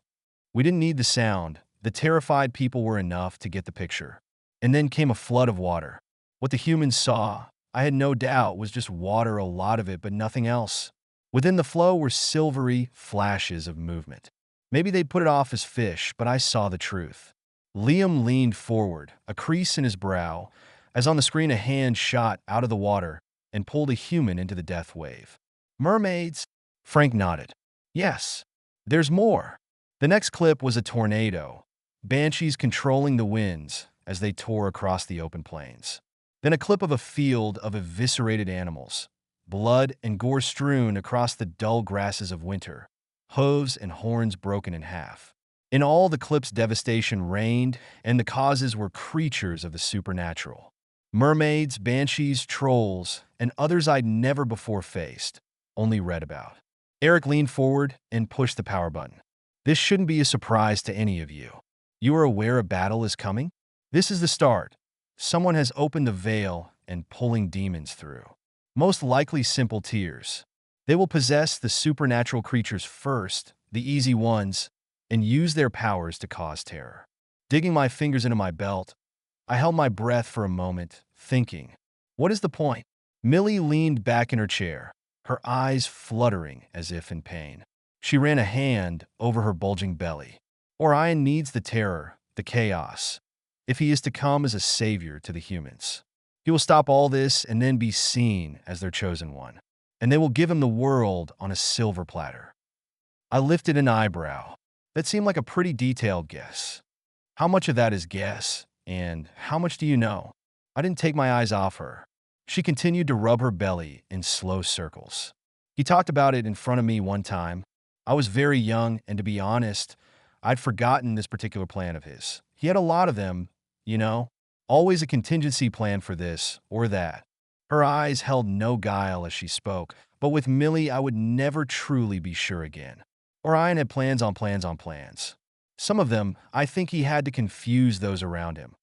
We didn't need the sound. The terrified people were enough to get the picture. And then came a flood of water. What the humans saw, I had no doubt, was just water, a lot of it, but nothing else. Within the flow were silvery flashes of movement. Maybe they'd put it off as fish, but I saw the truth. Liam leaned forward, a crease in his brow, as on the screen a hand shot out of the water and pulled a human into the death wave. Mermaids? Frank nodded. Yes. There's more. The next clip was a tornado, banshees controlling the winds as they tore across the open plains. Then a clip of a field of eviscerated animals, blood and gore strewn across the dull grasses of winter, hooves and horns broken in half. In all the clips, devastation reigned, and the causes were creatures of the supernatural. Mermaids, banshees, trolls, and others I'd never before faced, only read about. Eric leaned forward and pushed the power button. This shouldn't be a surprise to any of you. You are aware a battle is coming? This is the start. Someone has opened the veil and pulling demons through. Most likely simple tears. They will possess the supernatural creatures first, the easy ones, and use their powers to cause terror. Digging my fingers into my belt, I held my breath for a moment, thinking, what is the point? Millie leaned back in her chair, her eyes fluttering as if in pain. She ran a hand over her bulging belly. Orion needs the terror, the chaos, if he is to come as a savior to the humans. He will stop all this and then be seen as their chosen one. And they will give him the world on a silver platter. I lifted an eyebrow. That seemed like a pretty detailed guess. How much of that is guess? And how much do you know? I didn't take my eyes off her. She continued to rub her belly in slow circles. He talked about it in front of me one time. I was very young, and to be honest, I'd forgotten this particular plan of his. He had a lot of them, you know, always a contingency plan for this or that. Her eyes held no guile as she spoke, but with Millie I would never truly be sure again. Orion had plans on plans on plans. Some of them, I think he had to confuse those around him.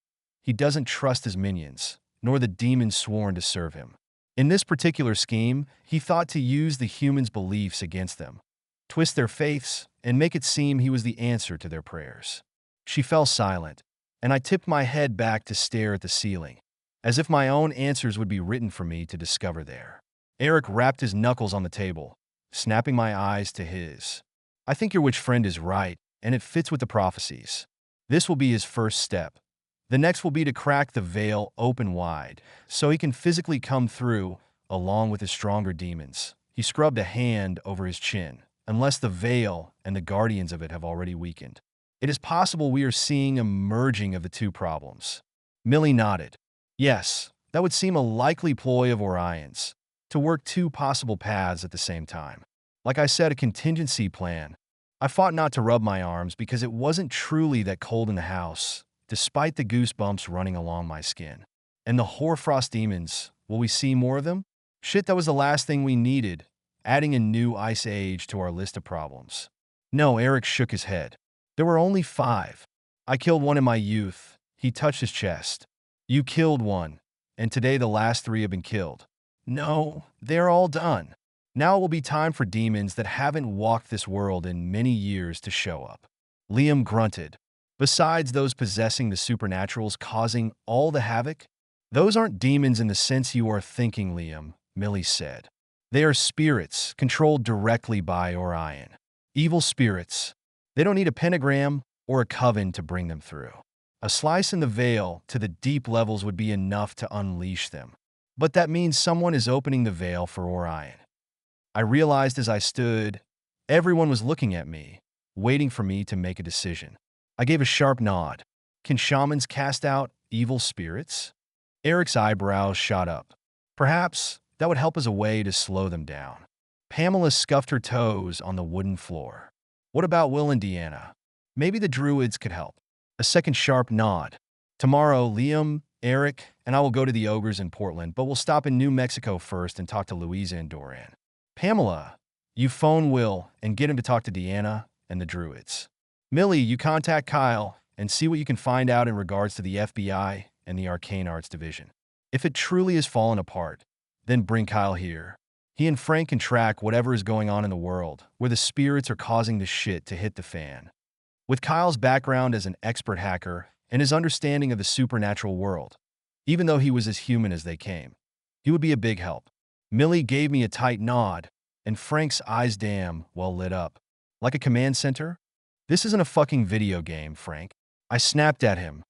He doesn't trust his minions, nor the demons sworn to serve him. In this particular scheme, he thought to use the humans' beliefs against them, twist their faiths, and make it seem he was the answer to their prayers. She fell silent, and I tipped my head back to stare at the ceiling, as if my own answers would be written for me to discover there. Eric rapped his knuckles on the table, snapping my eyes to his. I think your witch friend is right, and it fits with the prophecies. This will be his first step. The next will be to crack the veil open wide, so he can physically come through, along with his stronger demons. He scrubbed a hand over his chin, unless the veil and the guardians of it have already weakened. It is possible we are seeing a merging of the two problems. Millie nodded. Yes, that would seem a likely ploy of Orion's, to work two possible paths at the same time. Like I said, a contingency plan. I fought not to rub my arms because it wasn't truly that cold in the house, despite the goosebumps running along my skin. And the hoarfrost demons, will we see more of them? Shit, that was the last thing we needed, adding a new ice age to our list of problems. No, Eric shook his head. There were only 5. I killed one in my youth. He touched his chest. You killed one, and today the last 3 have been killed. No, they're all done. Now it will be time for demons that haven't walked this world in many years to show up. Liam grunted. Besides those possessing the supernaturals causing all the havoc, those aren't demons in the sense you are thinking, Liam, Millie said. They are spirits controlled directly by Orion. Evil spirits. They don't need a pentagram or a coven to bring them through. A slice in the veil to the deep levels would be enough to unleash them. But that means someone is opening the veil for Orion. I realized as I stood, everyone was looking at me, waiting for me to make a decision. I gave a sharp nod. Can shamans cast out evil spirits? Eric's eyebrows shot up. Perhaps that would help as a way to slow them down. Pamela scuffed her toes on the wooden floor. What about Will and Deanna? Maybe the druids could help. A second sharp nod. Tomorrow, Liam, Eric, and I will go to the ogres in Portland, but we'll stop in New Mexico first and talk to Louisa and Doran. Pamela, you phone Will and get him to talk to Deanna and the druids. Millie, you contact Kyle and see what you can find out in regards to the FBI and the Arcane Arts Division. If it truly has fallen apart, then bring Kyle here. He and Frank can track whatever is going on in the world, where the spirits are causing the shit to hit the fan. With Kyle's background as an expert hacker and his understanding of the supernatural world, even though he was as human as they came, he would be a big help. Millie gave me a tight nod, and Frank's eyes damn well lit up. Like a command center? This isn't a fucking video game, Frank. I snapped at him,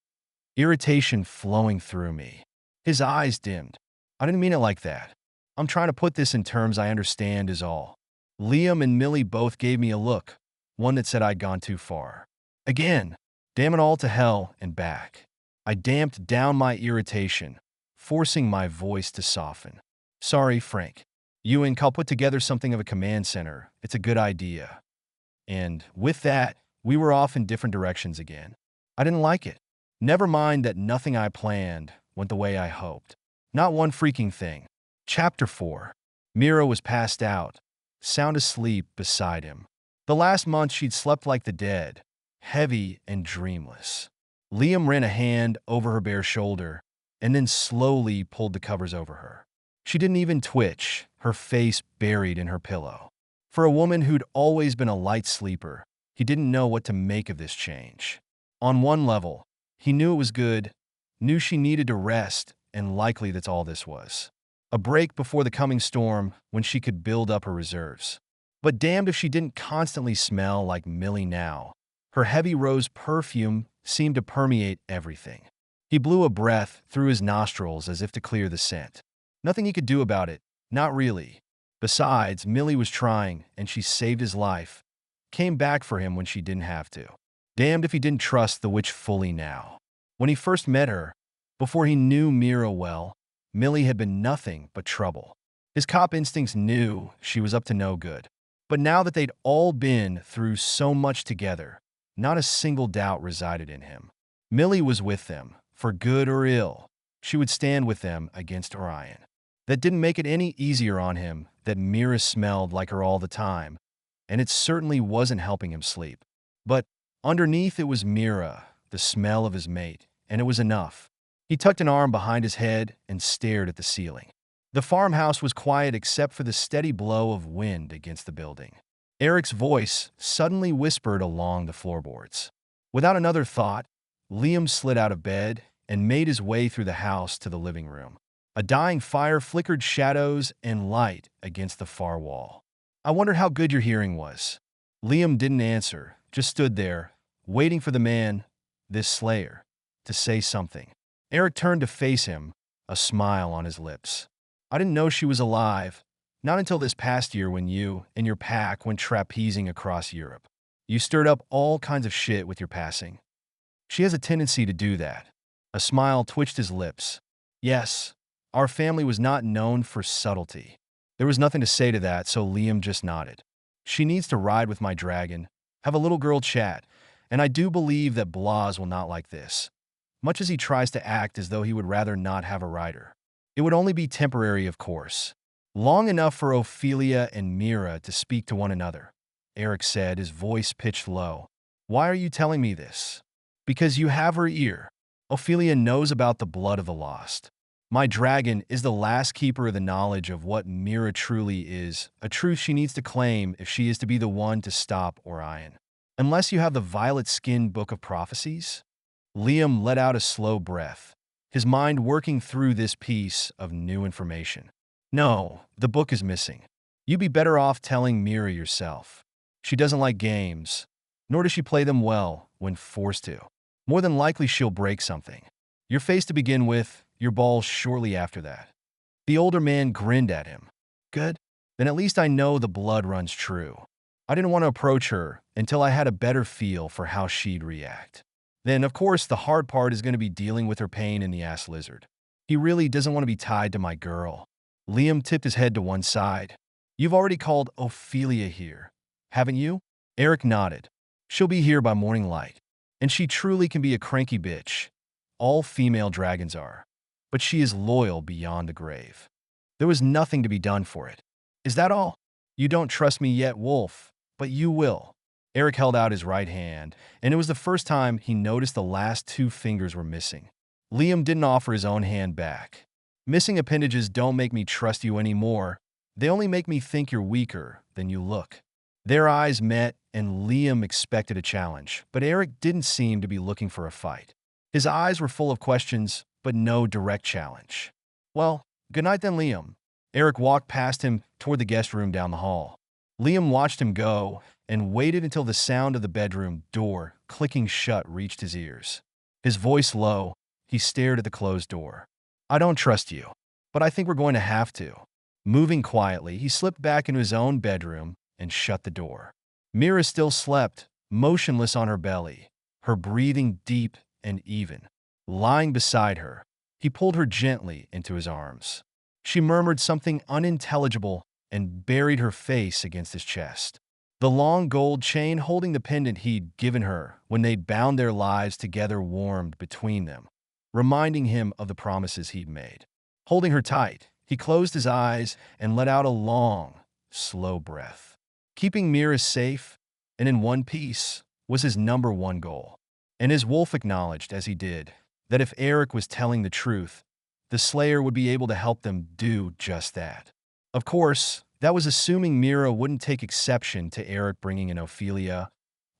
irritation flowing through me. His eyes dimmed. I didn't mean it like that. I'm trying to put this in terms I understand is all. Liam and Millie both gave me a look, one that said I'd gone too far. Again, damn it all to hell and back. I damped down my irritation, forcing my voice to soften. Sorry, Frank. You and Cal put together something of a command center. It's a good idea. And with that, we were off in different directions again. I didn't like it. Never mind that nothing I planned went the way I hoped. Not one freaking thing. Chapter 4. Mira was passed out, sound asleep beside him. The last month she'd slept like the dead, heavy and dreamless. Liam ran a hand over her bare shoulder and then slowly pulled the covers over her. She didn't even twitch, her face buried in her pillow. For a woman who'd always been a light sleeper, he didn't know what to make of this change. On one level, he knew it was good, knew she needed to rest, and likely that's all this was. A break before the coming storm when she could build up her reserves. But damned if she didn't constantly smell like Millie now. Her heavy rose perfume seemed to permeate everything. He blew a breath through his nostrils as if to clear the scent. Nothing he could do about it, not really. Besides, Millie was trying, and she saved his life. Came back for him when she didn't have to. Damned if he didn't trust the witch fully now. When he first met her, before he knew Mira well, Millie had been nothing but trouble. His cop instincts knew she was up to no good. But now that they'd all been through so much together, not a single doubt resided in him. Millie was with them, for good or ill. She would stand with them against Orion. That didn't make it any easier on him that Mira smelled like her all the time, and it certainly wasn't helping him sleep. But underneath it was Mira, the smell of his mate, and it was enough. He tucked an arm behind his head and stared at the ceiling. The farmhouse was quiet except for the steady blow of wind against the building. Eric's voice suddenly whispered along the floorboards. Without another thought, Liam slid out of bed and made his way through the house to the living room. A dying fire flickered shadows and light against the far wall. "I wonder how good your hearing was." Liam didn't answer, just stood there, waiting for the man, this slayer, to say something. Eric turned to face him, a smile on his lips. "I didn't know she was alive, not until this past year when you and your pack went trapezing across Europe. You stirred up all kinds of shit with your passing. She has a tendency to do that." A smile twitched his lips. "Yes, our family was not known for subtlety." There was nothing to say to that, so Liam just nodded. "She needs to ride with my dragon, have a little girl chat, and I do believe that Blas will not like this, much as he tries to act as though he would rather not have a rider. It would only be temporary, of course. Long enough for Ophelia and Mira to speak to one another," Eric said, his voice pitched low. "Why are you telling me this?" "Because you have her ear. Ophelia knows about the blood of the lost. My dragon is the last keeper of the knowledge of what Mira truly is, a truth she needs to claim if she is to be the one to stop Orion. Unless you have the violet-skinned book of prophecies?" Liam let out a slow breath, his mind working through this piece of new information. "No, the book is missing. You'd be better off telling Mira yourself. She doesn't like games, nor does she play them well when forced to. More than likely she'll break something. Your face to begin with, your balls shortly after that." The older man grinned at him. "Good. Then at least I know the blood runs true. I didn't want to approach her until I had a better feel for how she'd react. Then, of course, the hard part is going to be dealing with her pain in the ass lizard. He really doesn't want to be tied to my girl." Liam tipped his head to one side. "You've already called Ophelia here, haven't you?" Eric nodded. "She'll be here by morning light. And she truly can be a cranky bitch. All female dragons are. But she is loyal beyond the grave. There was nothing to be done for it. Is that all? You don't trust me yet, Wolf, but you will." Eric held out his right hand, and it was the first time he noticed the last two fingers were missing. Liam didn't offer his own hand back. "Missing appendages don't make me trust you anymore. They only make me think you're weaker than you look." Their eyes met, and Liam expected a challenge, but Eric didn't seem to be looking for a fight. His eyes were full of questions, but no direct challenge. "Well, good night then, Liam." Eric walked past him toward the guest room down the hall. Liam watched him go and waited until the sound of the bedroom door clicking shut reached his ears. His voice low, he stared at the closed door. "I don't trust you, but I think we're going to have to." Moving quietly, he slipped back into his own bedroom and shut the door. Mira still slept, motionless on her belly, her breathing deep and even. Lying beside her, he pulled her gently into his arms. She murmured something unintelligible and buried her face against his chest. The long gold chain holding the pendant he'd given her when they'd bound their lives together warmed between them, reminding him of the promises he'd made. Holding her tight, he closed his eyes and let out a long, slow breath. Keeping Mira safe and in one piece was his #1 goal. And his wolf acknowledged, as he did, that if Eric was telling the truth, the Slayer would be able to help them do just that. Of course, that was assuming Mira wouldn't take exception to Eric bringing in Ophelia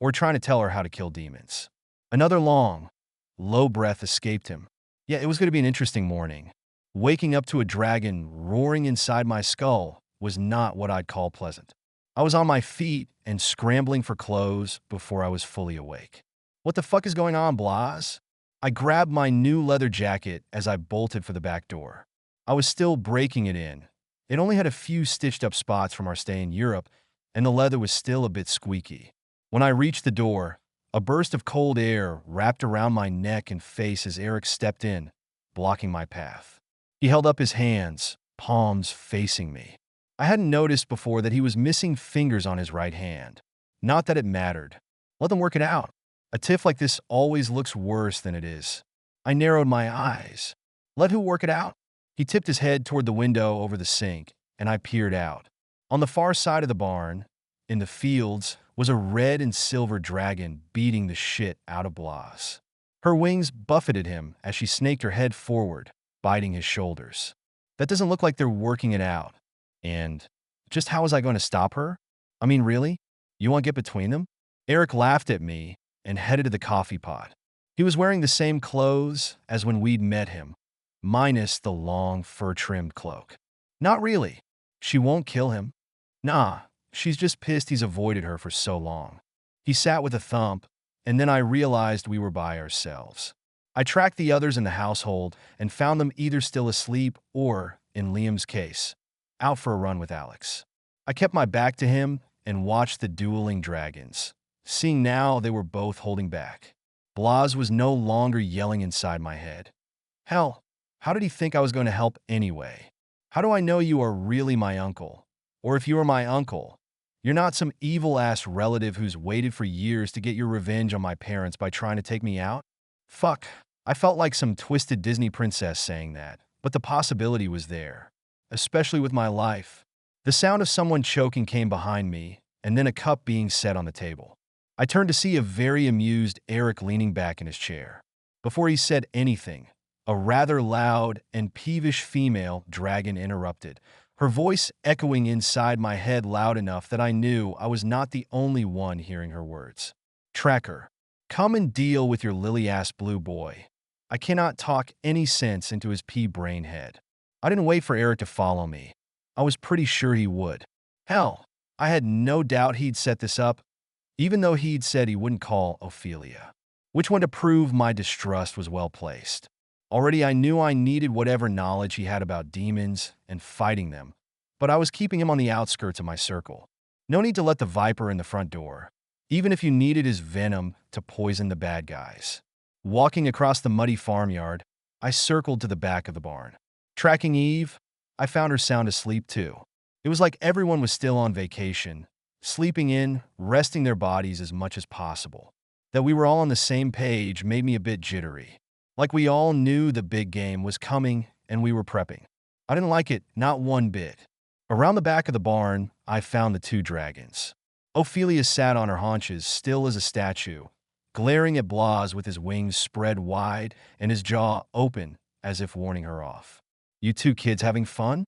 or trying to tell her how to kill demons. Another long, low breath escaped him. Yeah, it was going to be an interesting morning. Waking up to a dragon roaring inside my skull was not what I'd call pleasant. I was on my feet and scrambling for clothes before I was fully awake. What the fuck is going on, Blas? I grabbed my new leather jacket as I bolted for the back door. I was still breaking it in. It only had a few stitched up spots from our stay in Europe, and the leather was still a bit squeaky. When I reached the door, a burst of cold air wrapped around my neck and face as Eric stepped in, blocking my path. He held up his hands, palms facing me. I hadn't noticed before that he was missing fingers on his right hand. Not that it mattered. Let them work it out. A tiff like this always looks worse than it is. I narrowed my eyes. Let who work it out? He tipped his head toward the window over the sink, and I peered out. On the far side of the barn, in the fields, was a red and silver dragon beating the shit out of Blas. Her wings buffeted him as she snaked her head forward, biting his shoulders. That doesn't look like they're working it out. And just how was I going to stop her? I mean, really? You want to get between them? Eric laughed at me and headed to the coffee pot. He was wearing the same clothes as when we'd met him, minus the long fur-trimmed cloak. Not really. She won't kill him. Nah, she's just pissed he's avoided her for so long. He sat with a thump, and then I realized we were by ourselves. I tracked the others in the household and found them either still asleep or, in Liam's case, out for a run with Alex. I kept my back to him and watched the dueling dragons, seeing now they were both holding back. Blas was no longer yelling inside my head. Hell, how did he think I was going to help anyway? How do I know you are really my uncle? Or if you are my uncle, you're not some evil-ass relative who's waited for years to get your revenge on my parents by trying to take me out? Fuck, I felt like some twisted Disney princess saying that, but the possibility was there, especially with my life. The sound of someone choking came behind me, and then a cup being set on the table. I turned to see a very amused Eric leaning back in his chair. Before he said anything, a rather loud and peevish female dragon interrupted, her voice echoing inside my head loud enough that I knew I was not the only one hearing her words. Tracker, come and deal with your lily-ass blue boy. I cannot talk any sense into his pea-brain head. I didn't wait for Eric to follow me. I was pretty sure he would. Hell, I had no doubt he'd set this up, even though he'd said he wouldn't call Ophelia. Which went to prove my distrust was well placed. Already I knew I needed whatever knowledge he had about demons and fighting them, but I was keeping him on the outskirts of my circle. No need to let the viper in the front door, even if you needed his venom to poison the bad guys. Walking across the muddy farmyard, I circled to the back of the barn. Tracking Eve, I found her sound asleep too. It was like everyone was still on vacation, sleeping in, resting their bodies as much as possible. That we were all on the same page made me a bit jittery. Like we all knew the big game was coming and we were prepping. I didn't like it, not one bit. Around the back of the barn, I found the two dragons. Ophelia sat on her haunches, still as a statue, glaring at Blas with his wings spread wide and his jaw open as if warning her off. You two kids having fun?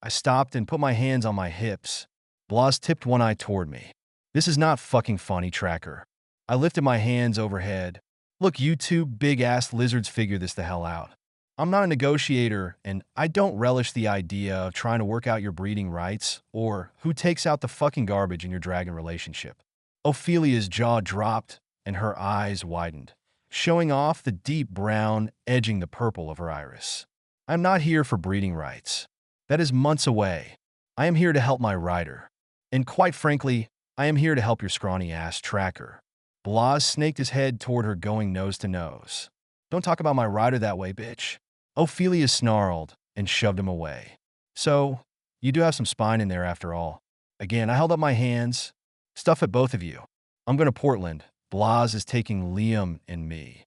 I stopped and put my hands on my hips. Blas tipped one eye toward me. This is not fucking funny, Tracker. I lifted my hands overhead. Look, you two big-ass lizards, figure this the hell out. I'm not a negotiator, and I don't relish the idea of trying to work out your breeding rights or who takes out the fucking garbage in your dragon relationship. Ophelia's jaw dropped and her eyes widened, showing off the deep brown edging the purple of her iris. I'm not here for breeding rights. That is months away. I am here to help my rider. And quite frankly, I am here to help your scrawny ass, Tracker. Blas snaked his head toward her, going nose to nose. Don't talk about my rider that way, bitch. Ophelia snarled and shoved him away. So, you do have some spine in there after all. Again, I held up my hands. Stuff at both of you. I'm going to Portland. Blas is taking Liam and me.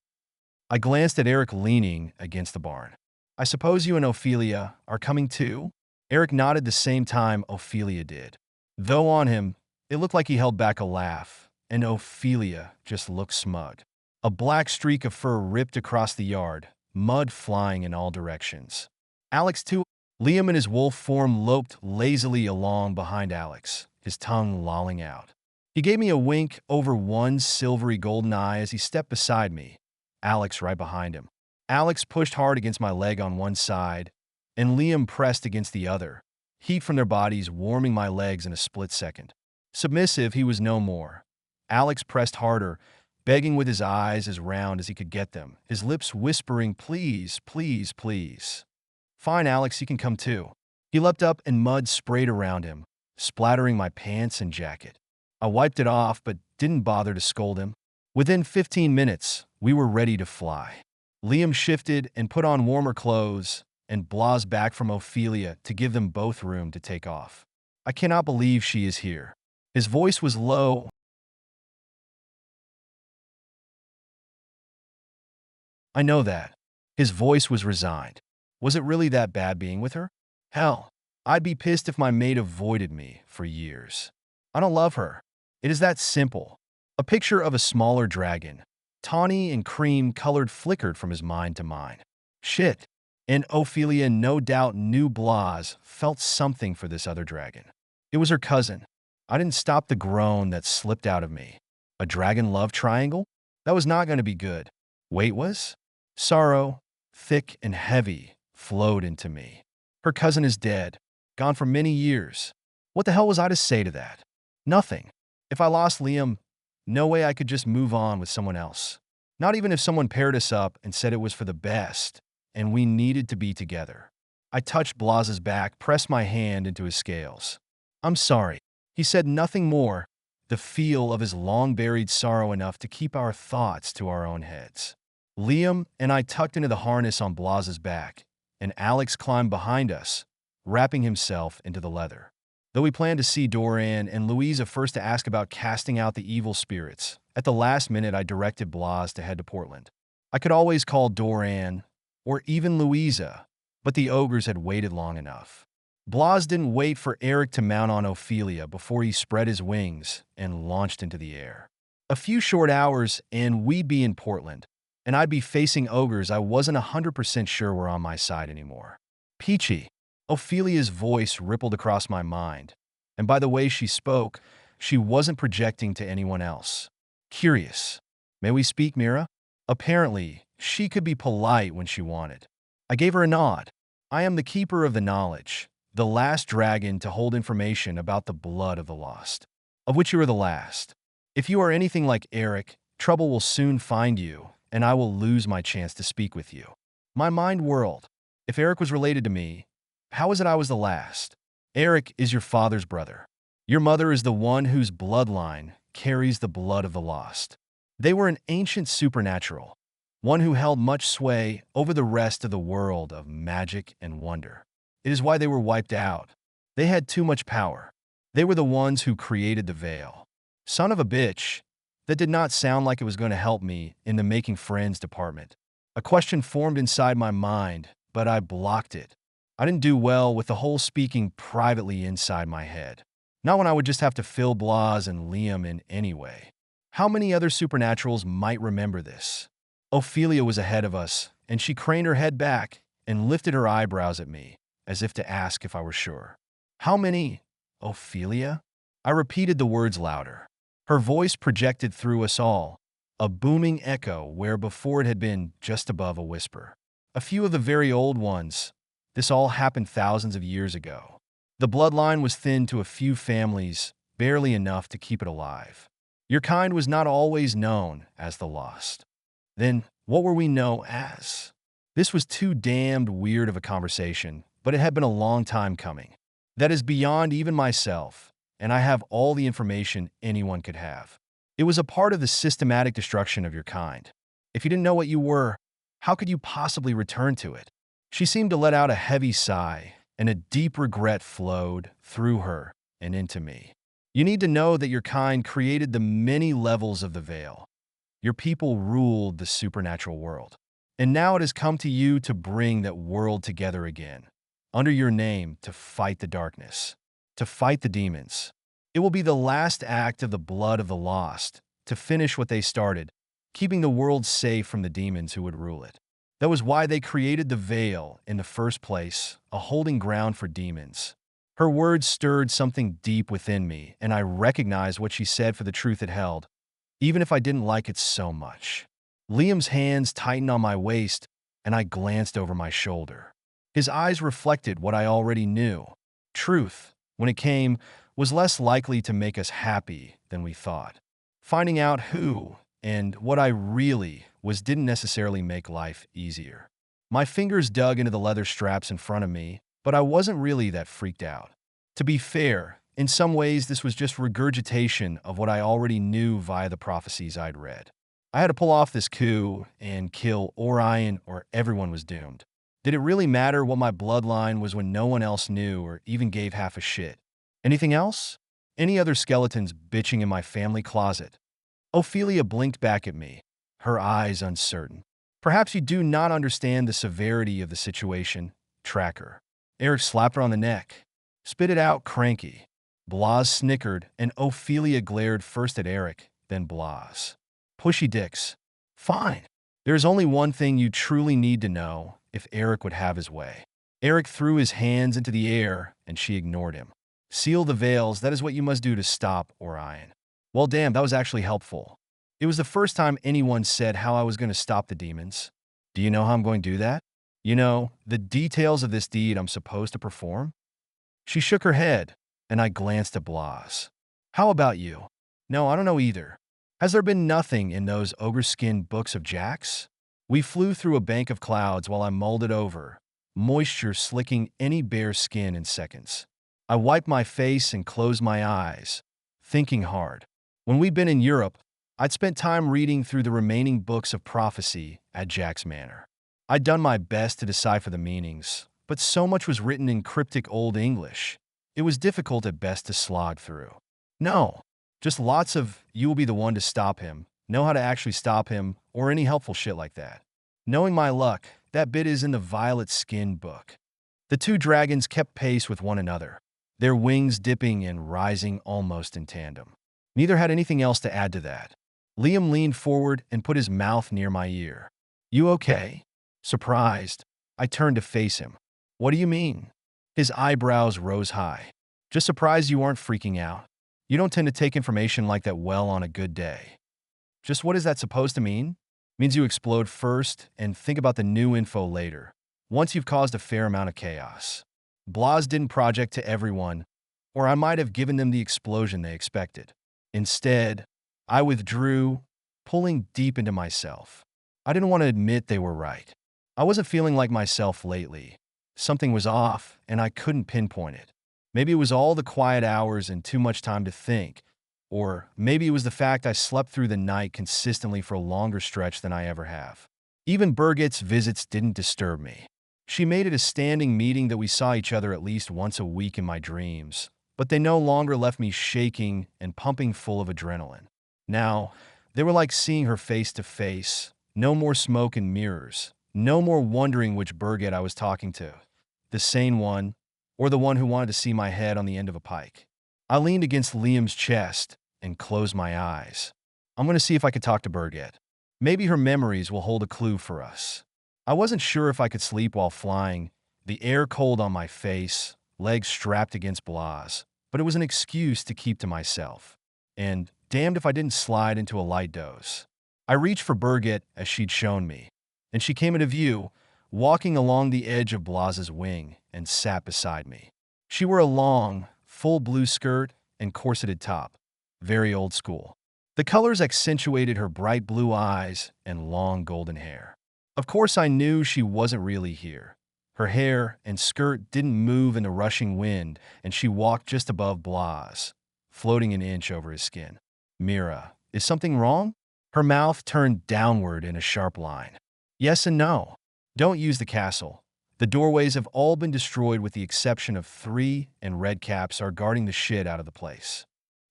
I glanced at Eric leaning against the barn. I suppose you and Ophelia are coming too? Eric nodded the same time Ophelia did. Though on him, it looked like he held back a laugh, and Ophelia just looked smug. A black streak of fur ripped across the yard, mud flying in all directions. Alex, too. Liam in his wolf form loped lazily along behind Alex, his tongue lolling out. He gave me a wink over one silvery golden eye as he stepped beside me, Alex right behind him. Alex pushed hard against my leg on one side, and Liam pressed against the other, heat from their bodies warming my legs in a split second. Submissive, he was no more. Alex pressed harder, begging with his eyes as round as he could get them, his lips whispering, "Please, please, please." "Fine, Alex, you can come too." He leapt up and mud sprayed around him, splattering my pants and jacket. I wiped it off but didn't bother to scold him. Within 15 minutes, we were ready to fly. Liam shifted and put on warmer clothes and blazed back from Ophelia to give them both room to take off. "I cannot believe she is here." His voice was low. I know that. His voice was resigned. Was it really that bad being with her? Hell, I'd be pissed if my mate avoided me for years. I don't love her. It is that simple. A picture of a smaller dragon, tawny and cream-colored, flickered from his mind to mine. Shit. And Ophelia no doubt knew Blas felt something for this other dragon. It was her cousin. I didn't stop the groan that slipped out of me. A dragon love triangle? That was not going to be good. Wait, was? Sorrow, thick and heavy, flowed into me. Her cousin is dead, gone for many years. What the hell was I to say to that? Nothing. If I lost Liam, no way I could just move on with someone else. Not even if someone paired us up and said it was for the best, and we needed to be together. I touched Blas's back, pressed my hand into his scales. "I'm sorry." He said nothing more, the feel of his long-buried sorrow enough to keep our thoughts to our own heads. Liam and I tucked into the harness on Blas's back, and Alex climbed behind us, wrapping himself into the leather. Though we planned to see Doran and Louisa first to ask about casting out the evil spirits, at the last minute I directed Blas to head to Portland. I could always call Doran, or even Louisa, but the ogres had waited long enough. Blas didn't wait for Eric to mount on Ophelia before he spread his wings and launched into the air. A few short hours and we'd be in Portland, and I'd be facing ogres I wasn't 100% sure were on my side anymore. Peachy. Ophelia's voice rippled across my mind, and by the way she spoke, she wasn't projecting to anyone else. Curious. "May we speak, Mira?" Apparently, she could be polite when she wanted. I gave her a nod. "I am the keeper of the knowledge, the last dragon to hold information about the blood of the lost, of which you are the last. If you are anything like Eric, trouble will soon find you, and I will lose my chance to speak with you." My mind whirled. If Eric was related to me, how is it I was the last? Eric is your father's brother. Your mother is the one whose bloodline carries the blood of the lost. They were an ancient supernatural, one who held much sway over the rest of the world of magic and wonder. It is why they were wiped out. They had too much power. They were the ones who created the veil. Son of a bitch. That did not sound like it was going to help me in the making friends department. A question formed inside my mind, but I blocked it. I didn't do well with the whole speaking privately inside my head. Not when I would just have to fill Blas and Liam in anyway. How many other supernaturals might remember this? Ophelia was ahead of us, and she craned her head back and lifted her eyebrows at me, as if to ask if I were sure. "How many, Ophelia?" I repeated the words louder. Her voice projected through us all, a booming echo where before it had been just above a whisper. "A few of the very old ones. This all happened thousands of years ago. The bloodline was thinned to a few families, barely enough to keep it alive. Your kind was not always known as the lost. Then, what were we known as?" This was too damned weird of a conversation, but it had been a long time coming. That is beyond even myself, and I have all the information anyone could have. It was a part of the systematic destruction of your kind. If you didn't know what you were, how could you possibly return to it? She seemed to let out a heavy sigh, and a deep regret flowed through her and into me. You need to know that your kind created the many levels of the veil. Your people ruled the supernatural world. And now it has come to you to bring that world together again, under your name, to fight the darkness, to fight the demons. It will be the last act of the blood of the lost, to finish what they started, keeping the world safe from the demons who would rule it. That was why they created the veil in the first place, a holding ground for demons. Her words stirred something deep within me, and I recognized what she said for the truth it held, even if I didn't like it so much. Liam's hands tightened on my waist, and I glanced over my shoulder. His eyes reflected what I already knew. Truth, when it came, was less likely to make us happy than we thought. Finding out who and what I really was didn't necessarily make life easier. My fingers dug into the leather straps in front of me, but I wasn't really that freaked out. To be fair, in some ways this was just regurgitation of what I already knew via the prophecies I'd read. I had to pull off this coup and kill Orion or everyone was doomed. Did it really matter what my bloodline was when no one else knew or even gave half a shit? Anything else? Any other skeletons bitching in my family closet? Ophelia blinked back at me, her eyes uncertain. Perhaps you do not understand the severity of the situation, Tracker. Eric slapped her on the neck. Spit it out, cranky. Blas snickered, and Ophelia glared first at Eric, then Blas. Pushy dicks. Fine. There's only one thing you truly need to know if Eric would have his way. Eric threw his hands into the air, and she ignored him. Seal the veils, that is what you must do to stop Orion. Well, damn, that was actually helpful. It was the first time anyone said how I was going to stop the demons. Do you know how I'm going to do that? You know, the details of this deed I'm supposed to perform? She shook her head, and I glanced at Blas. How about you? No, I don't know either. Has there been nothing in those ogre-skinned books of Jack's? We flew through a bank of clouds while I mulled it over, moisture slicking any bare skin in seconds. I wiped my face and closed my eyes, thinking hard. When we'd been in Europe, I'd spent time reading through the remaining books of prophecy at Jack's Manor. I'd done my best to decipher the meanings, but so much was written in cryptic Old English. It was difficult at best to slog through. No, just lots of, you will be the one to stop him, know how to actually stop him, or any helpful shit like that. Knowing my luck, that bit is in the violet skin book. The two dragons kept pace with one another, their wings dipping and rising almost in tandem. Neither had anything else to add to that. Liam leaned forward and put his mouth near my ear. You okay? Surprised, I turned to face him. What do you mean? His eyebrows rose high. Just surprised you aren't freaking out. You don't tend to take information like that well on a good day. Just what is that supposed to mean? Means you explode first and think about the new info later, once you've caused a fair amount of chaos. Blas didn't project to everyone, or I might have given them the explosion they expected. Instead, I withdrew, pulling deep into myself. I didn't want to admit they were right. I wasn't feeling like myself lately. Something was off, and I couldn't pinpoint it. Maybe it was all the quiet hours and too much time to think, or maybe it was the fact I slept through the night consistently for a longer stretch than I ever have. Even Berget's visits didn't disturb me. She made it a standing meeting that we saw each other at least once a week in my dreams, but they no longer left me shaking and pumping full of adrenaline. Now, they were like seeing her face to face, no more smoke and mirrors, no more wondering which Berget I was talking to, the sane one, or the one who wanted to see my head on the end of a pike. I leaned against Liam's chest and closed my eyes. I'm going to see if I could talk to Berget. Maybe her memories will hold a clue for us. I wasn't sure if I could sleep while flying, the air cold on my face, legs strapped against Blas, but it was an excuse to keep to myself. And damned if I didn't slide into a light doze. I reached for Berget as she'd shown me, and she came into view, walking along the edge of Blas's wing, and sat beside me. She wore a long, full blue skirt and corseted top, very old school. The colors accentuated her bright blue eyes and long golden hair. Of course, I knew she wasn't really here. Her hair and skirt didn't move in the rushing wind, and she walked just above Blas, floating an inch over his skin. Mira, is something wrong? Her mouth turned downward in a sharp line. Yes and no. Don't use the castle. The doorways have all been destroyed with the exception of 3, and red caps are guarding the shit out of the place.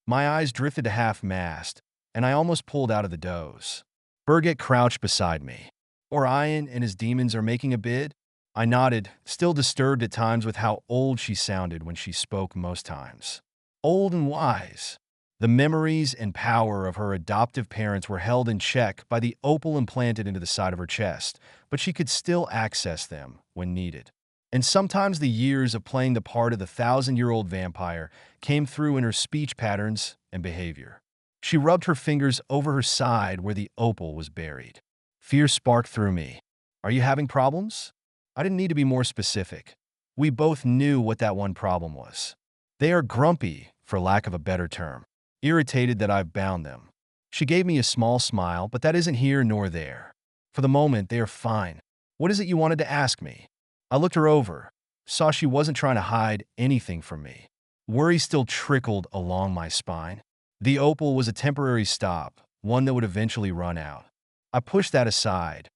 My eyes drifted to half-mast, and I almost pulled out of the doze. Berget crouched beside me. Orion and his demons are making a bid? I nodded, still disturbed at times with how old she sounded when she spoke most times. old and wise. The memories and power of her adoptive parents were held in check by the opal implanted into the side of her chest, but she could still access them when needed. And sometimes the years of playing the part of the thousand-year-old vampire came through in her speech patterns and behavior. She rubbed her fingers over her side where the opal was buried. Fear sparked through me. Are you having problems? I didn't need to be more specific. We both knew what that one problem was. They are grumpy, for lack of a better term, irritated that I've bound them. She gave me a small smile, but that isn't here nor there. For the moment, they are fine. What is it you wanted to ask me? I looked her over, saw she wasn't trying to hide anything from me. Worry still trickled along my spine. The opal was a temporary stop, one that would eventually run out. I pushed that aside.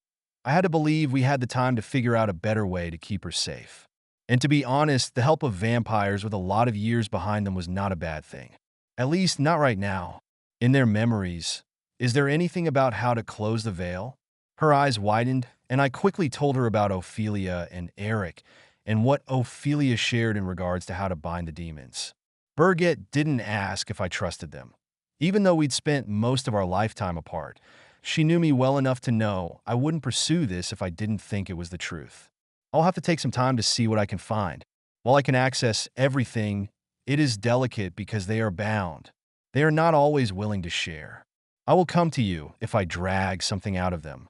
I had to believe we had the time to figure out a better way to keep her safe. And to be honest, the help of vampires with a lot of years behind them was not a bad thing. At least not right now. In their memories, is there anything about how to close the veil? Her eyes widened, and I quickly told her about Ophelia and Eric and what Ophelia shared in regards to how to bind the demons. Berget didn't ask if I trusted them. Even though we'd spent most of our lifetime apart, she knew me well enough to know I wouldn't pursue this if I didn't think it was the truth. I'll have to take some time to see what I can find. While I can access everything, it is delicate because they are bound. They are not always willing to share. I will come to you if I drag something out of them.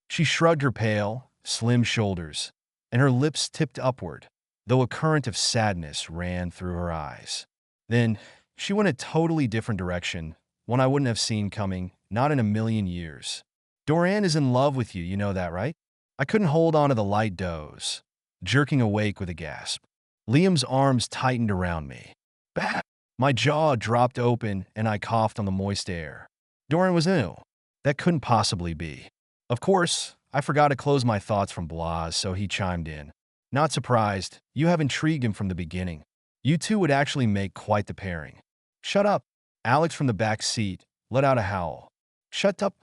She shrugged her pale, slim shoulders, and her lips tipped upward, though a current of sadness ran through her eyes. Then she went a totally different direction, one I wouldn't have seen coming, not in a million years. Doran is in love with you, you know that, right? I couldn't hold on to the light doze, jerking awake with a gasp. Liam's arms tightened around me. Bah! My jaw dropped open and I coughed on the moist air. Doran was ill. That couldn't possibly be. Of course, I forgot to close my thoughts from Blas, so he chimed in. Not surprised, you have intrigued him from the beginning. You two would actually make quite the pairing. Shut up. Alex from the back seat let out a howl. Shut up.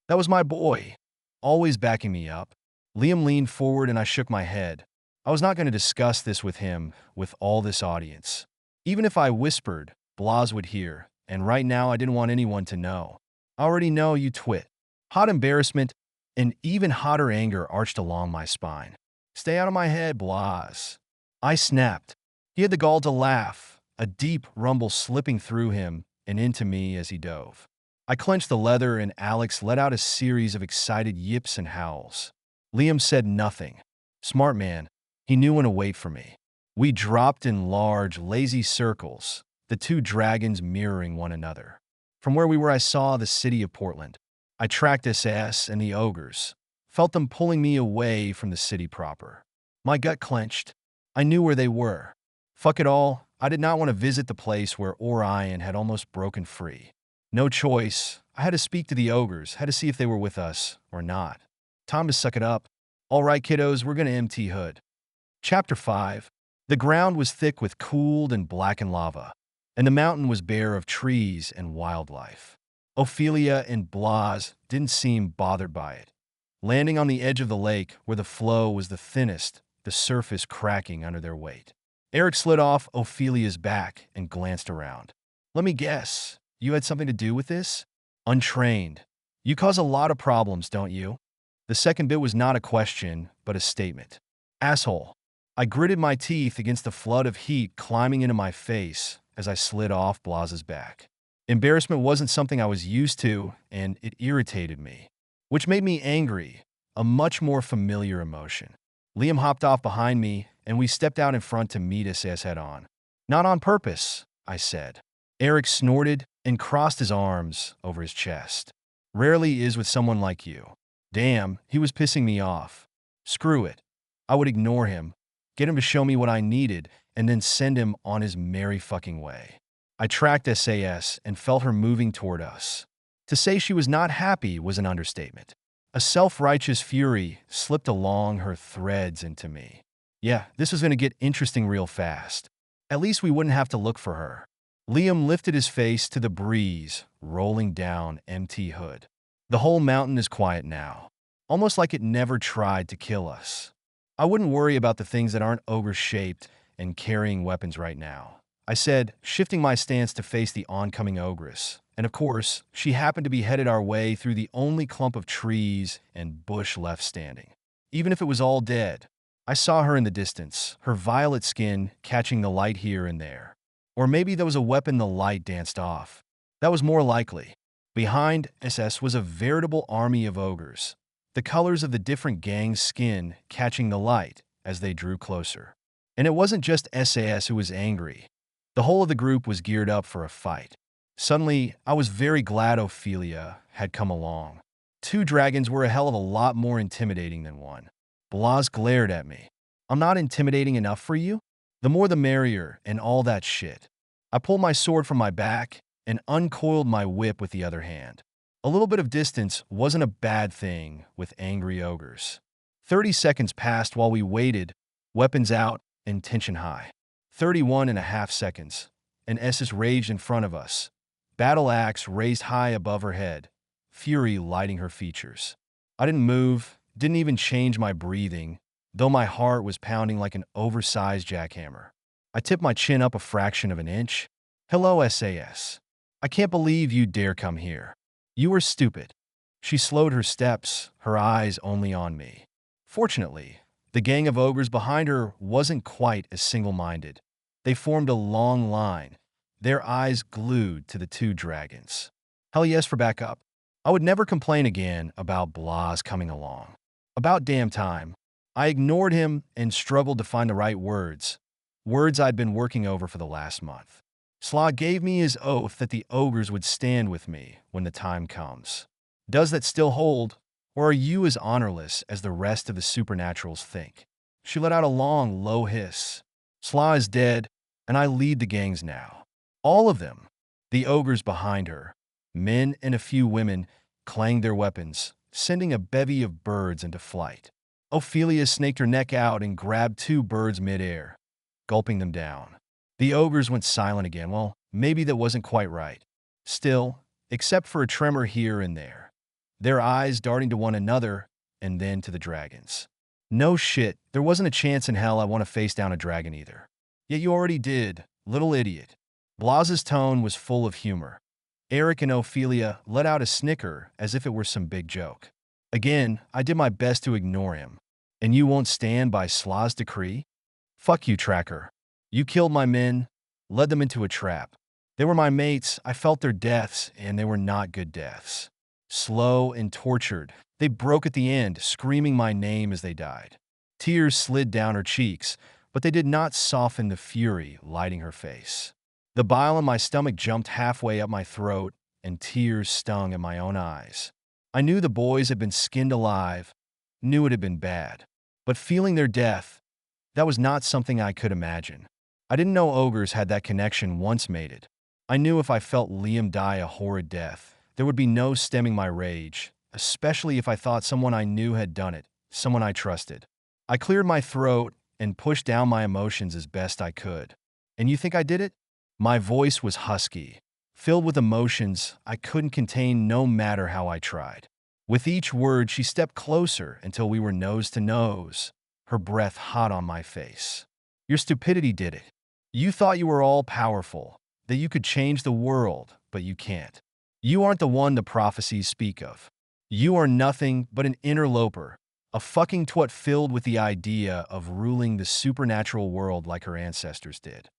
That was my boy. Always backing me up. Liam leaned forward and I shook my head. I was not going to discuss this with him, with all this audience. Even if I whispered, Blas would hear, and right now I didn't want anyone to know. I already know, you twit. Hot embarrassment and even hotter anger arched along my spine. Stay out of my head, Blas. I snapped. He had the gall to laugh, a deep rumble slipping through him and into me as he dove. I clenched the leather and Alex let out a series of excited yips and howls. Liam said nothing. Smart man. He knew when to wait for me. We dropped in large, lazy circles, the two dragons mirroring one another. From where we were, I saw the city of Portland. I tracked SS and the ogres, felt them pulling me away from the city proper. My gut clenched. I knew where they were. Fuck it all, I did not want to visit the place where Orion had almost broken free. No choice. I had to speak to the ogres, had to see if they were with us or not. Time to suck it up. All right, kiddos, we're going to empty hood. Chapter 5. The ground was thick with cooled and blackened lava, and the mountain was bare of trees and wildlife. Ophelia and Blas didn't seem bothered by it. Landing on the edge of the lake where the flow was the thinnest, the surface cracking under their weight. Eric slid off Ophelia's back and glanced around. Let me guess, you had something to do with this? Untrained. You cause a lot of problems, don't you? The second bit was not a question, but a statement. Asshole. I gritted my teeth against the flood of heat climbing into my face as I slid off Blas's back. Embarrassment wasn't something I was used to, and it irritated me, which made me angry, a much more familiar emotion. Liam hopped off behind me, and we stepped out in front to meet us as head-on. Not on purpose, I said. Eric snorted and crossed his arms over his chest. Rarely is with someone like you. Damn, he was pissing me off. Screw it. I would ignore him, get him to show me what I needed, and then send him on his merry fucking way. I tracked SAS and felt her moving toward us. To say she was not happy was an understatement. A self-righteous fury slipped along her threads into me. Yeah, this was going to get interesting real fast. At least we wouldn't have to look for her. Liam lifted his face to the breeze, rolling down empty hood. The whole mountain is quiet now, almost like it never tried to kill us. I wouldn't worry about the things that aren't ogre-shaped and carrying weapons right now. I said, shifting my stance to face the oncoming ogress. And of course, she happened to be headed our way through the only clump of trees and bush left standing. Even if it was all dead, I saw her in the distance, her violet skin catching the light here and there. Or maybe there was a weapon the light danced off. That was more likely. Behind SS was a veritable army of ogres, the colors of the different gangs' skin catching the light as they drew closer. And it wasn't just SAS who was angry. The whole of the group was geared up for a fight. Suddenly, I was very glad Ophelia had come along. 2 dragons were a hell of a lot more intimidating than one. Blas glared at me. I'm not intimidating enough for you? The more the merrier and all that shit. I pulled my sword from my back and uncoiled my whip with the other hand. A little bit of distance wasn't a bad thing with angry ogres. 30 seconds passed while we waited, weapons out and tension high. 31.5 seconds, and Esses raged in front of us. Battle axe raised high above her head, fury lighting her features. I didn't move, didn't even change my breathing, though my heart was pounding like an oversized jackhammer. I tipped my chin up a fraction of an inch. Hello, SAS. I can't believe you dare come here. You are stupid. She slowed her steps, her eyes only on me. Fortunately, the gang of ogres behind her wasn't quite as single-minded. They formed a long line, their eyes glued to the 2 dragons. Hell yes for backup. I would never complain again about Blas coming along. About damn time. I ignored him and struggled to find the right words I'd been working over for the last month. Sla gave me his oath that the ogres would stand with me when the time comes. Does that still hold, or are you as honorless as the rest of the supernaturals think? She let out a long, low hiss. Sla is dead, and I lead the gangs now. All of them. The ogres behind her, men and a few women, clanged their weapons, sending a bevy of birds into flight. Ophelia snaked her neck out and grabbed 2 birds midair, gulping them down. The ogres went silent again. Well, maybe that wasn't quite right. Still, except for a tremor here and there. Their eyes darting to one another and then to the dragons. No shit, there wasn't a chance in hell I want to face down a dragon either. Yet you already did, little idiot. Blas's tone was full of humor. Eric and Ophelia let out a snicker as if it were some big joke. Again, I did my best to ignore him. And you won't stand by Sla's decree? Fuck you, Tracker. You killed my men, led them into a trap. They were my mates, I felt their deaths, and they were not good deaths. Slow and tortured, they broke at the end, screaming my name as they died. Tears slid down her cheeks, but they did not soften the fury lighting her face. The bile in my stomach jumped halfway up my throat, and tears stung in my own eyes. I knew the boys had been skinned alive, knew it had been bad. But feeling their death, that was not something I could imagine. I didn't know ogres had that connection once mated. I knew if I felt Liam die a horrid death, there would be no stemming my rage, especially if I thought someone I knew had done it, someone I trusted. I cleared my throat and pushed down my emotions as best I could. And you think I did it? My voice was husky, filled with emotions I couldn't contain no matter how I tried. With each word, she stepped closer until we were nose to nose, her breath hot on my face. Your stupidity did it. You thought you were all-powerful, that you could change the world, but you can't. You aren't the one the prophecies speak of. You are nothing but an interloper, a fucking twat filled with the idea of ruling the supernatural world like her ancestors did.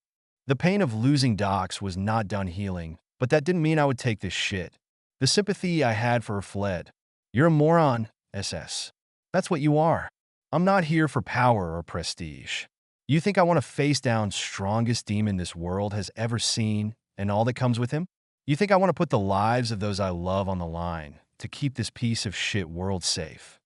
The pain of losing Docs was not done healing, but that didn't mean I would take this shit. The sympathy I had for her fled. You're a moron, SS. That's what you are. I'm not here for power or prestige. You think I want to face down strongest demon this world has ever seen and all that comes with him? You think I want to put the lives of those I love on the line to keep this piece of shit world safe?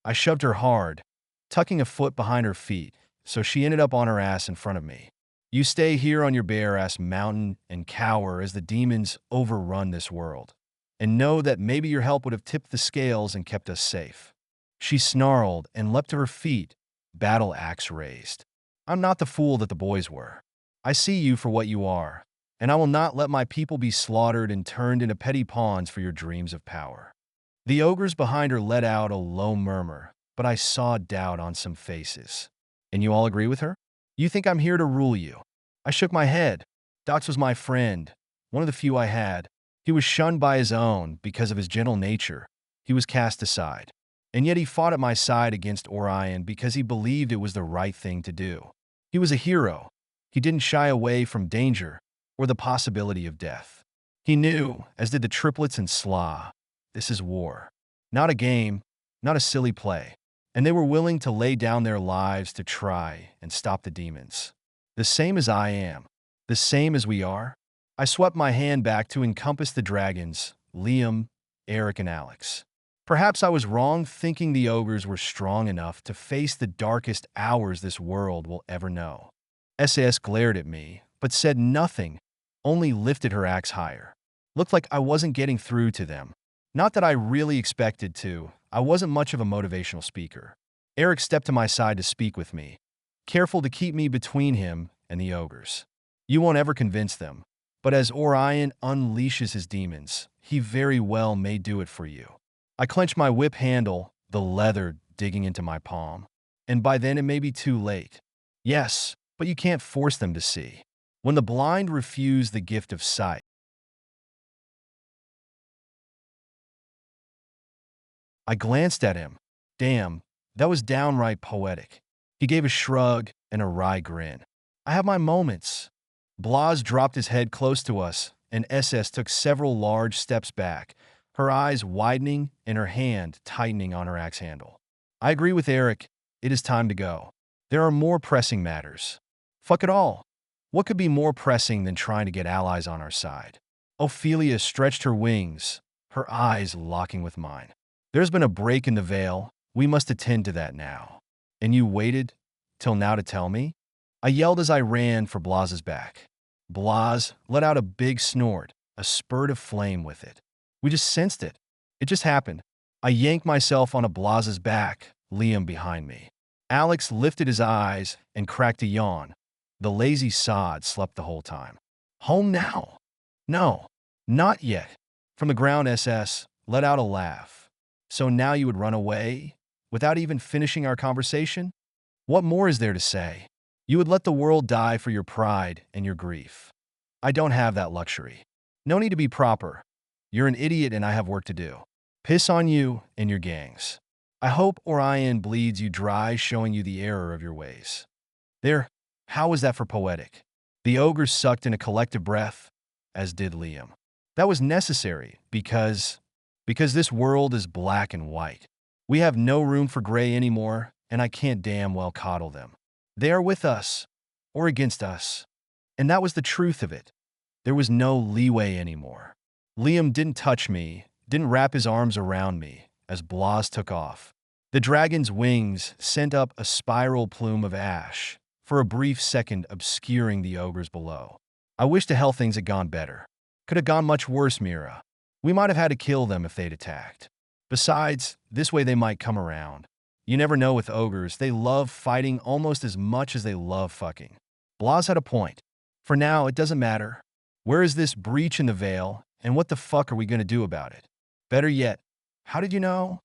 I shoved her hard, tucking a foot behind her feet, so she ended up on her ass in front of me. You stay here on your bare-ass mountain and cower as the demons overrun this world. And know that maybe your help would have tipped the scales and kept us safe. She snarled and leapt to her feet, battle axe raised. I'm not the fool that the boys were. I see you for what you are, and I will not let my people be slaughtered and turned into petty pawns for your dreams of power. The ogres behind her let out a low murmur, but I saw doubt on some faces. And you all agree with her? You think I'm here to rule you? I shook my head. Dox was my friend, one of the few I had. He was shunned by his own because of his gentle nature. He was cast aside. And yet he fought at my side against Orion because he believed it was the right thing to do. He was a hero. He didn't shy away from danger or the possibility of death. He knew, as did the triplets and Slaw, this is war. Not a game, not a silly play. And they were willing to lay down their lives to try and stop the demons. The same as I am. The same as we are. I swept my hand back to encompass the dragons, Liam, Eric, and Alex. Perhaps I was wrong thinking the ogres were strong enough to face the darkest hours this world will ever know. SAS glared at me, but said nothing, only lifted her axe higher. Looked like I wasn't getting through to them. Not that I really expected to. I wasn't much of a motivational speaker. Eric stepped to my side to speak with me, careful to keep me between him and the ogres. You won't ever convince them, but as Orion unleashes his demons, he very well may do it for you. I clench my whip handle, the leather digging into my palm. And by then it may be too late. Yes, but you can't force them to see. When the blind refuse the gift of sight. I glanced at him. Damn, that was downright poetic. He gave a shrug and a wry grin. I have my moments. Blas dropped his head close to us, and SS took several large steps back, her eyes widening and her hand tightening on her axe handle. I agree with Eric. It is time to go. There are more pressing matters. Fuck it all. What could be more pressing than trying to get allies on our side? Ophelia stretched her wings, her eyes locking with mine. There's been a break in the veil. We must attend to that now. And you waited till now to tell me? I yelled as I ran for Blas's back. Blas let out a big snort, a spurt of flame with it. We just sensed it. It just happened. I yanked myself onto Blas's back, Liam behind me. Alex lifted his eyes and cracked a yawn. The lazy sod slept the whole time. Home now? No, not yet. From the ground, SS let out a laugh. So now you would run away? Without even finishing our conversation? What more is there to say? You would let the world die for your pride and your grief. I don't have that luxury. No need to be proper. You're an idiot and I have work to do. Piss on you and your gangs. I hope Orion bleeds you dry, showing you the error of your ways. There, how was that for poetic? The ogres sucked in a collective breath, as did Liam. That was necessary because this world is black and white. We have no room for gray anymore, and I can't damn well coddle them. They are with us, or against us. And that was the truth of it. There was no leeway anymore. Liam didn't touch me, didn't wrap his arms around me, as Blas took off. The dragon's wings sent up a spiral plume of ash, for a brief second obscuring the ogres below. I wish to hell things had gone better. Could have gone much worse, Mira. We might have had to kill them if they'd attacked. Besides, this way they might come around. You never know with ogres, they love fighting almost as much as they love fucking. Blas had a point. For now, it doesn't matter. Where is this breach in the veil, and what the fuck are we going to do about it? Better yet, how did you know?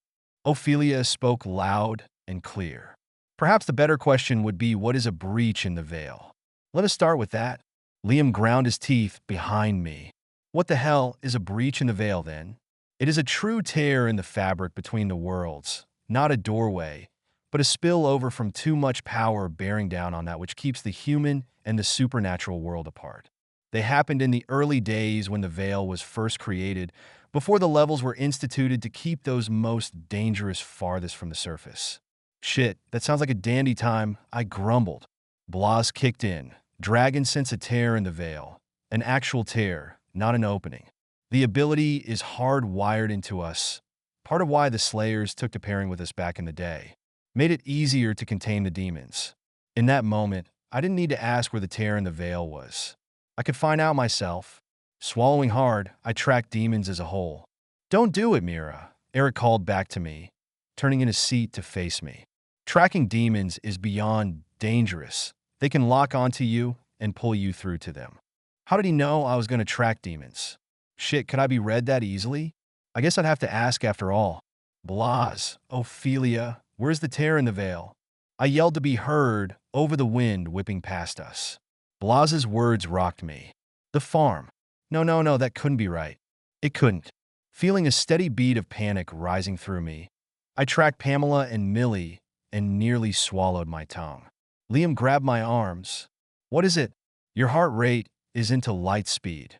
Ophelia spoke loud and clear. Perhaps the better question would be, what is a breach in the veil? Let us start with that. Liam ground his teeth behind me. What the hell is a breach in the veil, then? It is a true tear in the fabric between the worlds, not a doorway, but a spillover from too much power bearing down on that which keeps the human and the supernatural world apart. They happened in the early days when the veil was first created, before the levels were instituted to keep those most dangerous farthest from the surface. Shit, that sounds like a dandy time, I grumbled. Blas kicked in. Dragon sense a tear in the veil. An actual tear, not an opening. The ability is hardwired into us. Part of why the Slayers took to pairing with us back in the day. Made it easier to contain the demons. In that moment, I didn't need to ask where the tear in the veil was. I could find out myself. Swallowing hard, I tracked demons as a whole. Don't do it, Mira, Eric called back to me, turning in his seat to face me. Tracking demons is beyond dangerous. They can lock onto you and pull you through to them. How did he know I was going to track demons? Shit, could I be read that easily? I guess I'd have to ask after all. Blas, Ophelia, where's the tear in the veil? I yelled to be heard over the wind whipping past us. Blas's words rocked me. The farm. No, no, no, that couldn't be right. It couldn't. Feeling a steady beat of panic rising through me, I tracked Pamela and Millie and nearly swallowed my tongue. Liam grabbed my arms. What is it? Your heart rate is into light speed.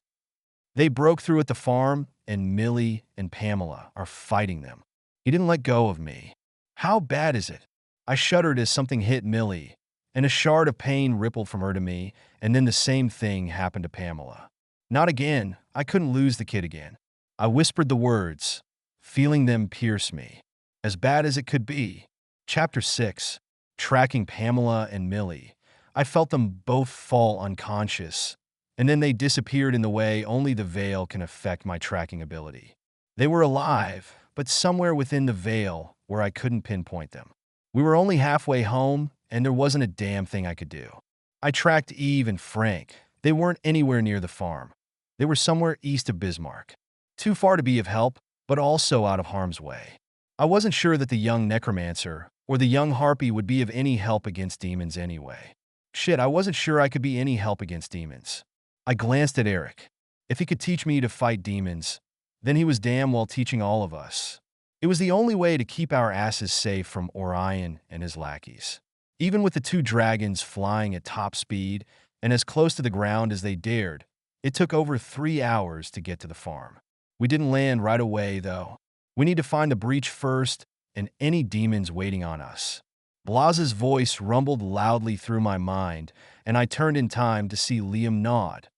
They broke through at the farm, and Millie and Pamela are fighting them. He didn't let go of me. How bad is it? I shuddered as something hit Millie, and a shard of pain rippled from her to me, and then the same thing happened to Pamela. Not again. I couldn't lose the kid again. I whispered the words, feeling them pierce me. As bad as it could be. Chapter 6. Tracking Pamela and Millie. I felt them both fall unconscious, and then they disappeared in the way only the veil can affect my tracking ability. They were alive, but somewhere within the veil where I couldn't pinpoint them. We were only halfway home, and there wasn't a damn thing I could do. I tracked Eve and Frank. They weren't anywhere near the farm. They were somewhere east of Bismarck. Too far to be of help, but also out of harm's way. I wasn't sure that the young necromancer or the young harpy would be of any help against demons anyway. Shit, I wasn't sure I could be any help against demons. I glanced at Eric. If he could teach me to fight demons, then he was damn well teaching all of us. It was the only way to keep our asses safe from Orion and his lackeys. Even with the two dragons flying at top speed and as close to the ground as they dared, it took over 3 hours to get to the farm. We didn't land right away, though. We need to find the breach first and any demons waiting on us. Blaz's voice rumbled loudly through my mind, and I turned in time to see Liam nod.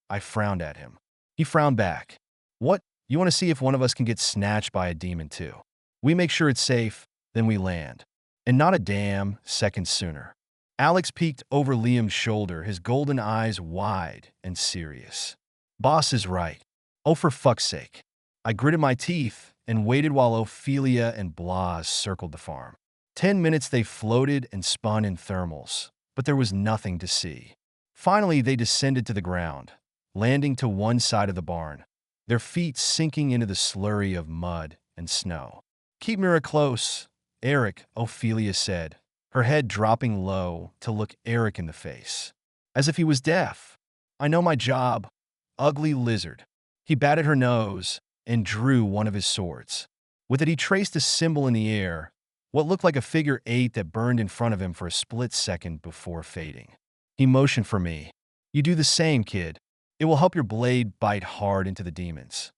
I frowned at him. He frowned back. What? You want to see if one of us can get snatched by a demon too? We make sure it's safe, then we land. And not a damn second sooner. Alex peeked over Liam's shoulder, his golden eyes wide and serious. Boss is right. Oh, for fuck's sake. I gritted my teeth and waited while Ophelia and Blaz circled the farm. 10 minutes they floated and spun in thermals, but there was nothing to see. Finally, they descended to the ground, landing to one side of the barn, their feet sinking into the slurry of mud and snow. Keep Mira close, Eric, Ophelia said, her head dropping low to look Eric in the face, as if he was deaf. I know my job, ugly lizard. He batted her nose and drew one of his swords. With it, he traced a symbol in the air, what looked like a figure 8 that burned in front of him for a split second before fading. He motioned for me. You do the same, kid. It will help your blade bite hard into the demons.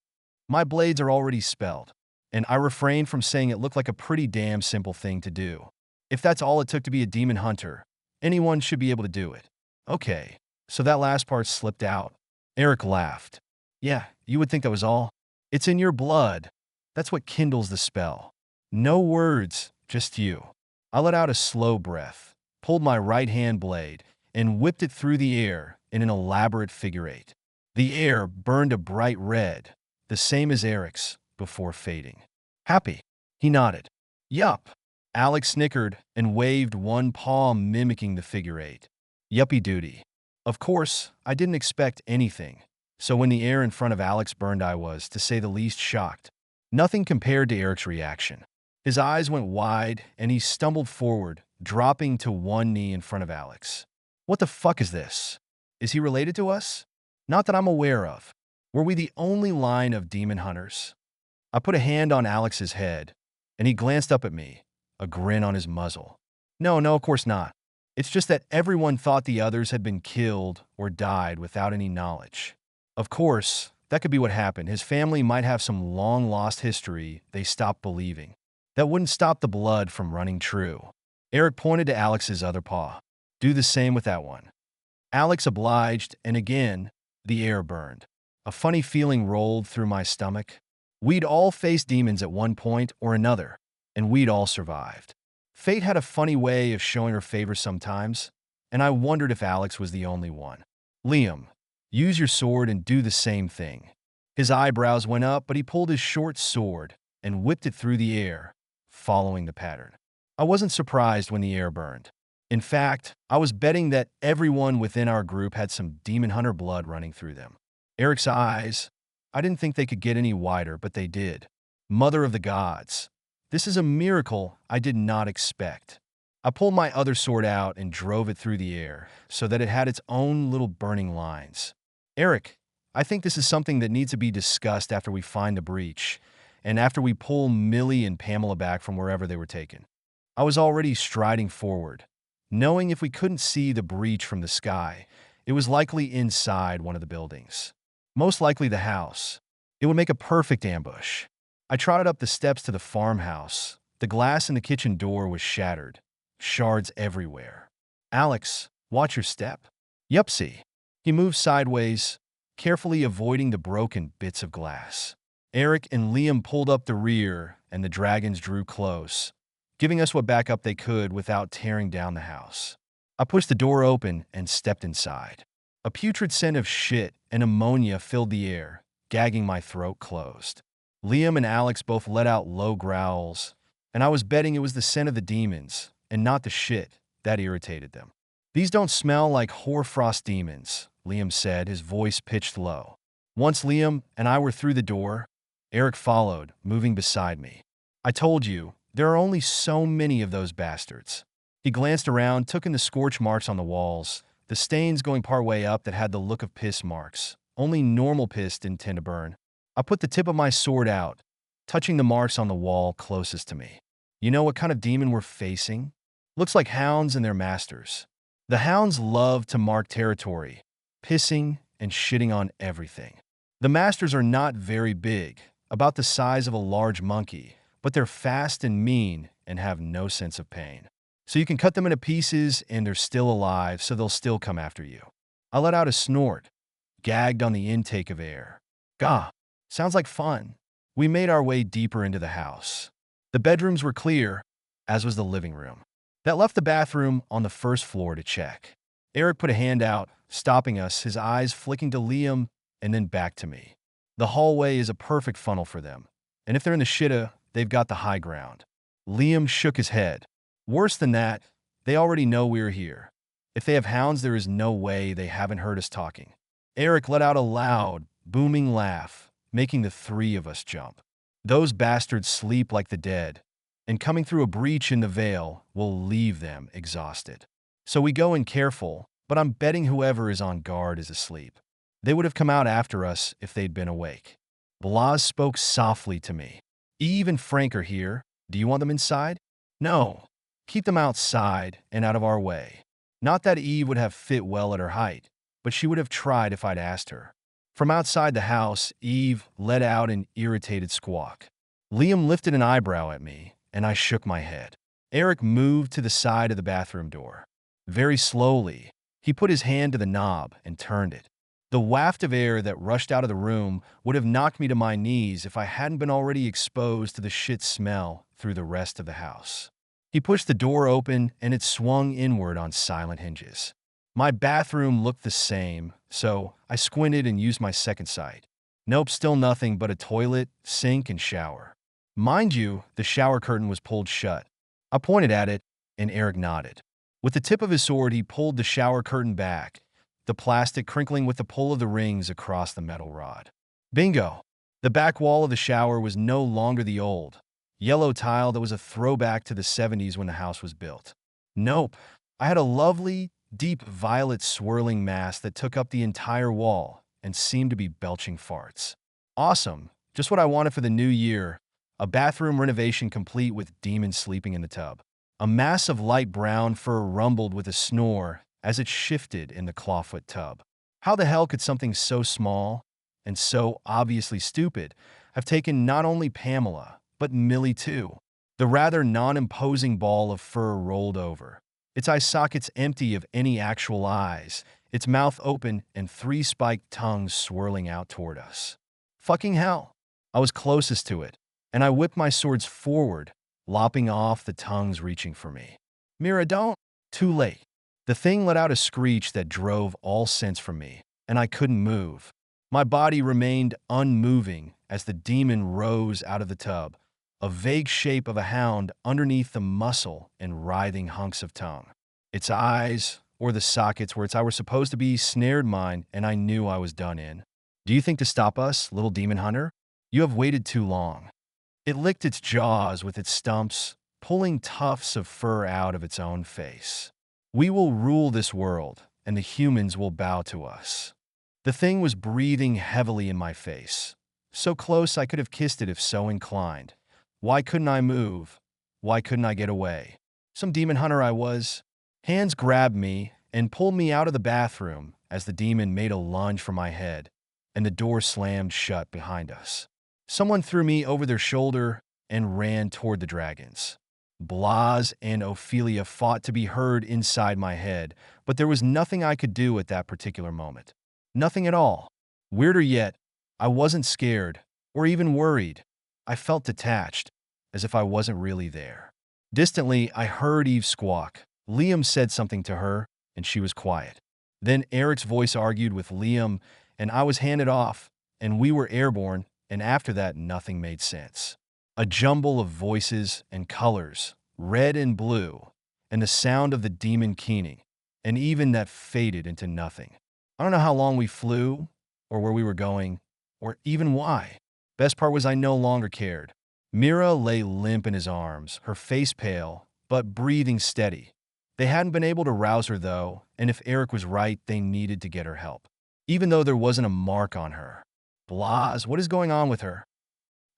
My blades are already spelled, and I refrained from saying it looked like a pretty damn simple thing to do. If that's all it took to be a demon hunter, anyone should be able to do it. Okay, so that last part slipped out. Eric laughed. Yeah, you would think that was all. It's in your blood. That's what kindles the spell. No words, just you. I let out a slow breath, pulled my right-hand blade, and whipped it through the air in an elaborate figure 8. The air burned a bright red, the same as Eric's, before fading. Happy? He nodded. Yup. Alex snickered and waved one paw mimicking the figure 8. Yuppie duty. Of course, I didn't expect anything, so when the air in front of Alex burned, I was, to say the least, shocked. Nothing compared to Eric's reaction. His eyes went wide, and he stumbled forward, dropping to one knee in front of Alex. What the fuck is this? Is he related to us? Not that I'm aware of. Were we the only line of demon hunters? I put a hand on Alex's head, and he glanced up at me, a grin on his muzzle. No, of course not. It's just that everyone thought the others had been killed or died without any knowledge. Of course, that could be what happened. His family might have some long-lost history they stopped believing. That wouldn't stop the blood from running true. Eric pointed to Alex's other paw. Do the same with that one. Alex obliged, and again, the air burned. A funny feeling rolled through my stomach. We'd all faced demons at one point or another, and we'd all survived. Fate had a funny way of showing her favor sometimes, and I wondered if Alex was the only one. Liam, use your sword and do the same thing. His eyebrows went up, but he pulled his short sword and whipped it through the air, following the pattern. I wasn't surprised when the air burned. In fact, I was betting that everyone within our group had some demon hunter blood running through them. Eric's eyes, I didn't think they could get any wider, but they did. Mother of the gods. This is a miracle I did not expect. I pulled my other sword out and drove it through the air so that it had its own little burning lines. Eric, I think this is something that needs to be discussed after we find the breach, and after we pull Millie and Pamela back from wherever they were taken. I was already striding forward, knowing if we couldn't see the breach from the sky, it was likely inside one of the buildings. Most likely the house. It would make a perfect ambush. I trotted up the steps to the farmhouse. The glass in the kitchen door was shattered. Shards everywhere. Alex, watch your step. Yupsy. He moved sideways, carefully avoiding the broken bits of glass. Eric and Liam pulled up the rear, and the dragons drew close, giving us what backup they could without tearing down the house. I pushed the door open and stepped inside. A putrid scent of shit and ammonia filled the air, gagging my throat closed. Liam and Alex both let out low growls, and I was betting it was the scent of the demons, and not the shit, that irritated them. "These don't smell like hoarfrost demons," Liam said, his voice pitched low. Once Liam and I were through the door, Eric followed, moving beside me. "I told you, there are only so many of those bastards." He glanced around, took in the scorch marks on the walls, the stains going partway up that had the look of piss marks. Only normal piss didn't tend to burn. I put the tip of my sword out, touching the marks on the wall closest to me. "You know what kind of demon we're facing? Looks like hounds and their masters. The hounds love to mark territory, pissing and shitting on everything. The masters are not very big, about the size of a large monkey, but they're fast and mean and have no sense of pain. So you can cut them into pieces and they're still alive, so they'll still come after you." I let out a snort, gagged on the intake of air. "Gah, sounds like fun." We made our way deeper into the house. The bedrooms were clear, as was the living room. That left the bathroom on the first floor to check. Eric put a hand out, stopping us, his eyes flicking to Liam and then back to me. The hallway is a perfect funnel for them, and if they're in the shitta, they've got the high ground. Liam shook his head. "Worse than that, they already know we're here. If they have hounds, there is no way they haven't heard us talking." Eric let out a loud, booming laugh, making the three of us jump. "Those bastards sleep like the dead, and coming through a breach in the veil will leave them exhausted. So we go in careful, but I'm betting whoever is on guard is asleep. They would have come out after us if they'd been awake." Blaz spoke softly to me. "Eve and Frank are here. Do you want them inside?" "No. Keep them outside and out of our way." Not that Eve would have fit well at her height, but she would have tried if I'd asked her. From outside the house, Eve let out an irritated squawk. Liam lifted an eyebrow at me, and I shook my head. Eric moved to the side of the bathroom door. Very slowly, he put his hand to the knob and turned it. The waft of air that rushed out of the room would have knocked me to my knees if I hadn't been already exposed to the shit smell through the rest of the house. He pushed the door open, and it swung inward on silent hinges. My bathroom looked the same, so I squinted and used my second sight. Nope, still nothing but a toilet, sink, and shower. Mind you, the shower curtain was pulled shut. I pointed at it, and Eric nodded. With the tip of his sword, he pulled the shower curtain back, the plastic crinkling with the pull of the rings across the metal rod. Bingo! The back wall of the shower was no longer the old, yellow tile that was a throwback to the 70s when the house was built. Nope, I had a lovely, deep violet swirling mass that took up the entire wall and seemed to be belching farts. Awesome, just what I wanted for the new year, a bathroom renovation complete with demons sleeping in the tub. A mass of light brown fur rumbled with a snore as it shifted in the clawfoot tub. How the hell could something so small and so obviously stupid have taken not only Pamela, but Millie too? The rather non-imposing ball of fur rolled over, its eye sockets empty of any actual eyes, its mouth open and three spiked tongues swirling out toward us. Fucking hell! I was closest to it, and I whipped my swords forward, lopping off the tongues reaching for me. "Mira, don't!" Too late. The thing let out a screech that drove all sense from me, and I couldn't move. My body remained unmoving as the demon rose out of the tub, a vague shape of a hound underneath the muscle and writhing hunks of tongue. Its eyes, or the sockets where its eye were supposed to be, snared mine, and I knew I was done in. "Do you think to stop us, little demon hunter? You have waited too long." It licked its jaws with its stumps, pulling tufts of fur out of its own face. "We will rule this world, and the humans will bow to us." The thing was breathing heavily in my face. So close I could have kissed it if so inclined. Why couldn't I move? Why couldn't I get away? Some demon hunter I was. Hands grabbed me and pulled me out of the bathroom as the demon made a lunge for my head, and the door slammed shut behind us. Someone threw me over their shoulder and ran toward the dragons. Blas and Ophelia fought to be heard inside my head, but there was nothing I could do at that particular moment. Nothing at all. Weirder yet, I wasn't scared or even worried. I felt detached, as if I wasn't really there. Distantly, I heard Eve squawk. Liam said something to her, and she was quiet. Then Eric's voice argued with Liam, and I was handed off, and we were airborne, and after that, nothing made sense. A jumble of voices and colors, red and blue, and the sound of the demon keening, and even that faded into nothing. I don't know how long we flew, or where we were going, or even why. Best part was I no longer cared. Mira lay limp in his arms, her face pale, but breathing steady. They hadn't been able to rouse her, though, and if Eric was right, they needed to get her help. Even though there wasn't a mark on her. Blas, what is going on with her?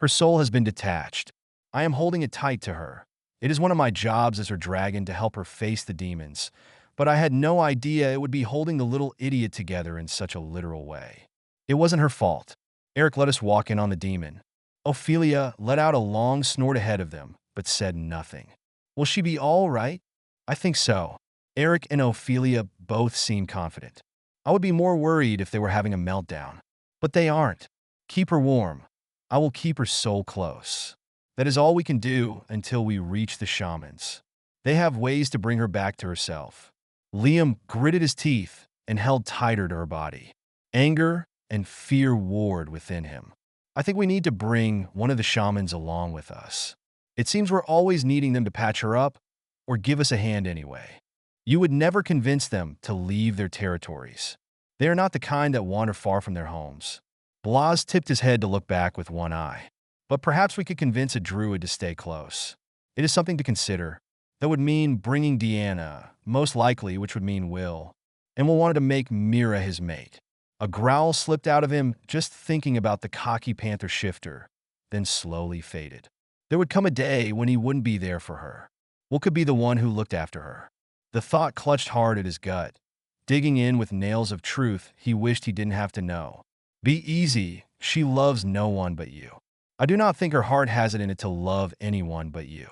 Her soul has been detached. I am holding it tight to her. It is one of my jobs as her dragon to help her face the demons, but I had no idea it would be holding the little idiot together in such a literal way. It wasn't her fault. Eric let us walk in on the demon. Ophelia let out a long snort ahead of them, but said nothing. Will she be all right? I think so. Eric and Ophelia both seemed confident. I would be more worried if they were having a meltdown. But they aren't. Keep her warm. I will keep her soul close. That is all we can do until we reach the shamans. They have ways to bring her back to herself. Liam gritted his teeth and held tighter to her body. Anger and fear warred within him. I think we need to bring one of the shamans along with us. It seems we're always needing them to patch her up or give us a hand anyway. You would never convince them to leave their territories. They are not the kind that wander far from their homes. Blas tipped his head to look back with one eye. But perhaps we could convince a druid to stay close. It is something to consider. That would mean bringing Deanna, most likely, which would mean Will. And we'll want to make Mira his mate. A growl slipped out of him just thinking about the cocky panther shifter, then slowly faded. There would come a day when he wouldn't be there for her. Will could be the one who looked after her. The thought clutched hard at his gut, digging in with nails of truth he wished he didn't have to know. Be easy, she loves no one but you. I do not think her heart has it in it to love anyone but you.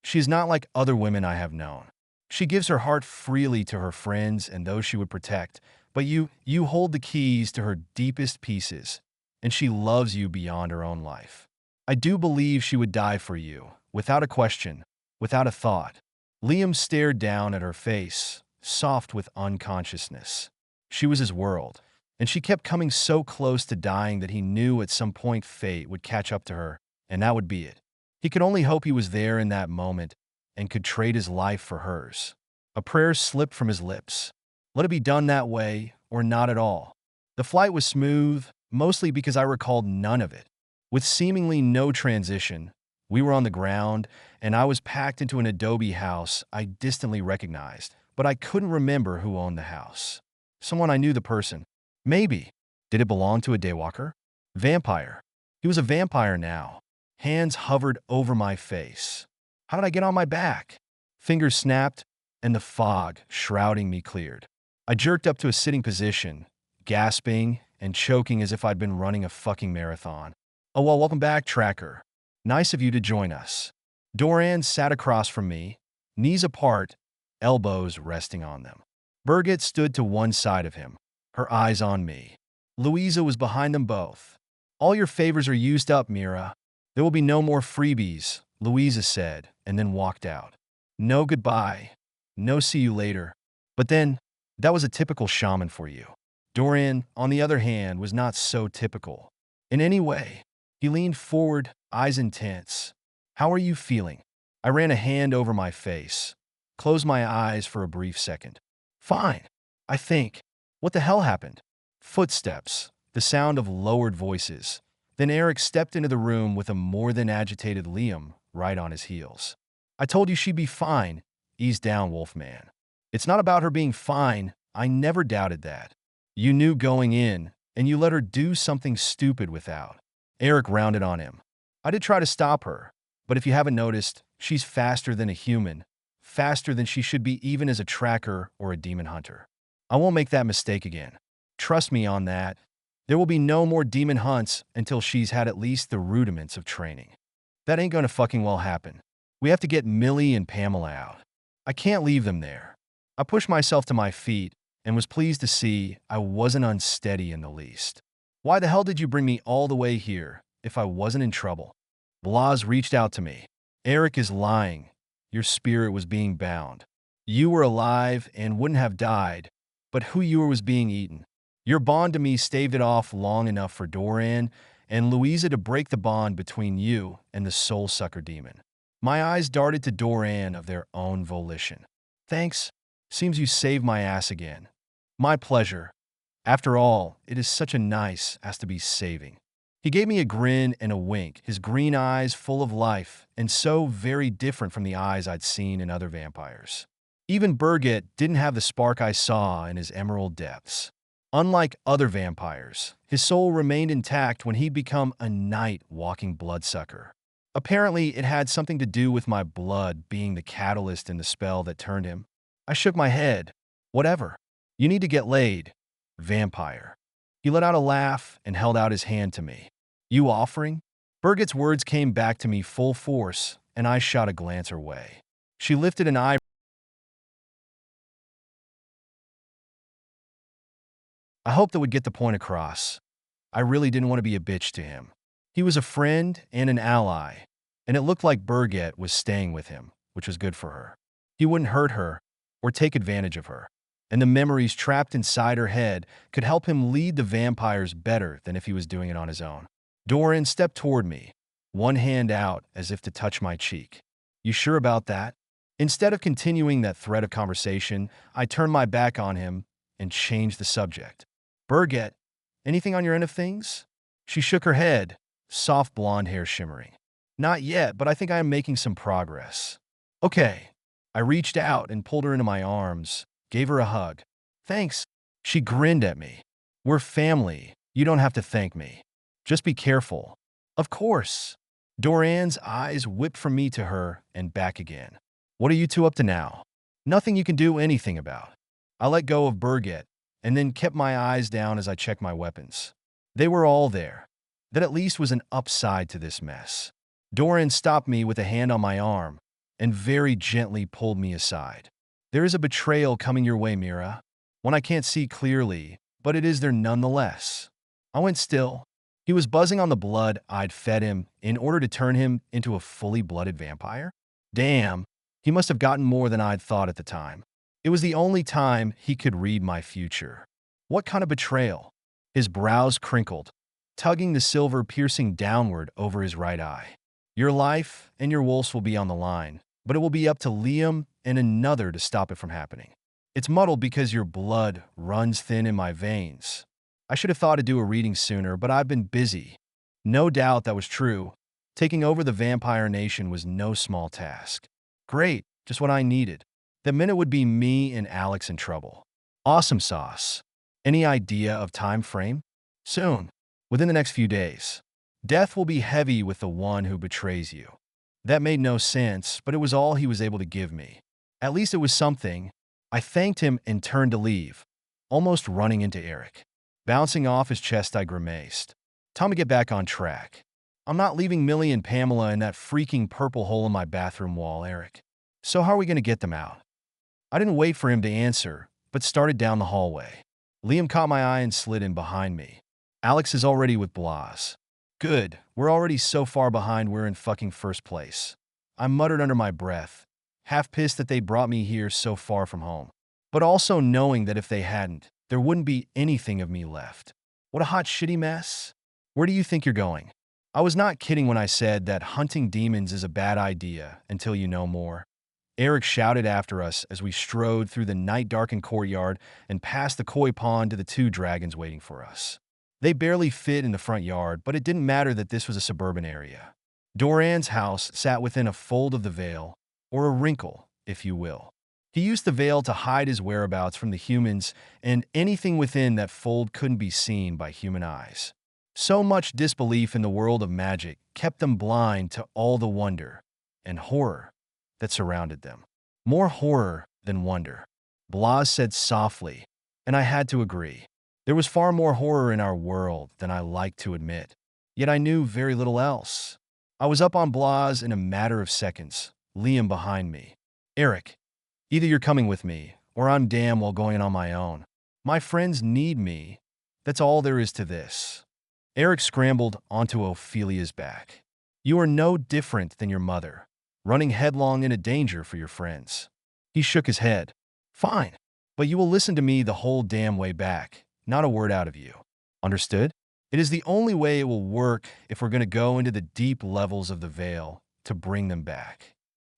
She is not like other women I have known. She gives her heart freely to her friends and those she would protect, but you hold the keys to her deepest pieces, and she loves you beyond her own life. I do believe she would die for you, without a question, without a thought. Liam stared down at her face, soft with unconsciousness. She was his world, and she kept coming so close to dying that he knew at some point fate would catch up to her, and that would be it. He could only hope he was there in that moment and could trade his life for hers. A prayer slipped from his lips. Let it be done that way, or not at all. The flight was smooth, mostly because I recalled none of it. With seemingly no transition, we were on the ground, and I was packed into an adobe house I distantly recognized, but I couldn't remember who owned the house. Someone I knew the person. Maybe. Did it belong to a daywalker? Vampire. He was a vampire now. Hands hovered over my face. How did I get on my back? Fingers snapped, and the fog shrouding me cleared. I jerked up to a sitting position, gasping and choking as if I'd been running a fucking marathon. Oh, well, welcome back, Tracker. Nice of you to join us. Doran sat across from me, knees apart, elbows resting on them. Berget stood to one side of him, her eyes on me. Louisa was behind them both. All your favors are used up, Mira. There will be no more freebies, Louisa said, and then walked out. No goodbye. No see you later. But then, that was a typical shaman for you. Doran, on the other hand, was not so typical. In any way. He leaned forward, eyes intense. How are you feeling? I ran a hand over my face, closed my eyes for a brief second. Fine, I think. What the hell happened? Footsteps, the sound of lowered voices. Then Eric stepped into the room with a more than agitated Liam right on his heels. I told you she'd be fine. Ease down, Wolfman. It's not about her being fine. I never doubted that. You knew going in, and you let her do something stupid without. Eric rounded on him. I did try to stop her, but if you haven't noticed, she's faster than a human, faster than she should be even as a tracker or a demon hunter. I won't make that mistake again. Trust me on that. There will be no more demon hunts until she's had at least the rudiments of training. That ain't gonna fucking well happen. We have to get Millie and Pamela out. I can't leave them there. I pushed myself to my feet and was pleased to see I wasn't unsteady in the least. Why the hell did you bring me all the way here if I wasn't in trouble? Blas reached out to me. Eric is lying. Your spirit was being bound. You were alive and wouldn't have died, but who you were was being eaten. Your bond to me staved it off long enough for Doran and Louisa to break the bond between you and the soul-sucker demon. My eyes darted to Doran of their own volition. Thanks. Seems you saved my ass again. My pleasure. After all, it is such a nice as to be saving. He gave me a grin and a wink, his green eyes full of life and so very different from the eyes I'd seen in other vampires. Even Berget didn't have the spark I saw in his emerald depths. Unlike other vampires, his soul remained intact when he'd become a night-walking bloodsucker. Apparently, it had something to do with my blood being the catalyst in the spell that turned him. I shook my head. Whatever. You need to get laid, vampire. He let out a laugh and held out his hand to me. You offering? Berget's words came back to me full force, and I shot a glance her way. She lifted an eyebrow. I hoped that would get the point across. I really didn't want to be a bitch to him. He was a friend and an ally, and it looked like Berget was staying with him, which was good for her. He wouldn't hurt her or take advantage of her, and the memories trapped inside her head could help him lead the vampires better than if he was doing it on his own. Doran stepped toward me, one hand out as if to touch my cheek. You sure about that? Instead of continuing that thread of conversation, I turned my back on him and changed the subject. Berget, anything on your end of things? She shook her head, soft blonde hair shimmering. Not yet, but I think I am making some progress. Okay. I reached out and pulled her into my arms, gave her a hug. Thanks. She grinned at me. We're family. You don't have to thank me. Just be careful. Of course. Doran's eyes whipped from me to her and back again. What are you two up to now? Nothing you can do anything about. I let go of Berget and then kept my eyes down as I checked my weapons. They were all there. That at least was an upside to this mess. Doran stopped me with a hand on my arm and very gently pulled me aside. There is a betrayal coming your way, Mira. One I can't see clearly, but it is there nonetheless. I went still. He was buzzing on the blood I'd fed him in order to turn him into a fully blooded vampire? Damn, he must have gotten more than I'd thought at the time. It was the only time he could read my future. What kind of betrayal? His brows crinkled, tugging the silver piercing downward over his right eye. Your life and your wolf's will be on the line, but it will be up to Liam and another to stop it from happening. It's muddled because your blood runs thin in my veins. I should have thought to do a reading sooner, but I've been busy. No doubt that was true. Taking over the vampire nation was no small task. Great, just what I needed. The minute would be me and Alex in trouble. Awesome sauce. Any idea of time frame? Soon, within the next few days. Death will be heavy with the one who betrays you. That made no sense, but it was all he was able to give me. At least it was something. I thanked him and turned to leave, almost running into Eric. Bouncing off his chest, I grimaced. Time to get back on track. I'm not leaving Millie and Pamela in that freaking purple hole in my bathroom wall, Eric. So how are we going to get them out? I didn't wait for him to answer, but started down the hallway. Liam caught my eye and slid in behind me. Alex is already with Blas. Good, we're already so far behind we're in fucking first place. I muttered under my breath, half pissed that they brought me here so far from home, but also knowing that if they hadn't, there wouldn't be anything of me left. What a hot shitty mess. Where do you think you're going? I was not kidding when I said that hunting demons is a bad idea until you know more. Eric shouted after us as we strode through the night-darkened courtyard and past the koi pond to the two dragons waiting for us. They barely fit in the front yard, but it didn't matter that this was a suburban area. Doran's house sat within a fold of the veil, or a wrinkle, if you will. He used the veil to hide his whereabouts from the humans, and anything within that fold couldn't be seen by human eyes. So much disbelief in the world of magic kept them blind to all the wonder and horror that surrounded them. More horror than wonder, Blas said softly, and I had to agree. There was far more horror in our world than I liked to admit, yet I knew very little else. I was up on Blas in a matter of seconds, Liam behind me. Eric, either you're coming with me, or I'm damn well going on my own. My friends need me. That's all there is to this. Eric scrambled onto Ophelia's back. You are no different than your mother, running headlong into danger for your friends. He shook his head. Fine, but you will listen to me the whole damn way back, not a word out of you. Understood? It is the only way it will work if we're going to go into the deep levels of the veil to bring them back.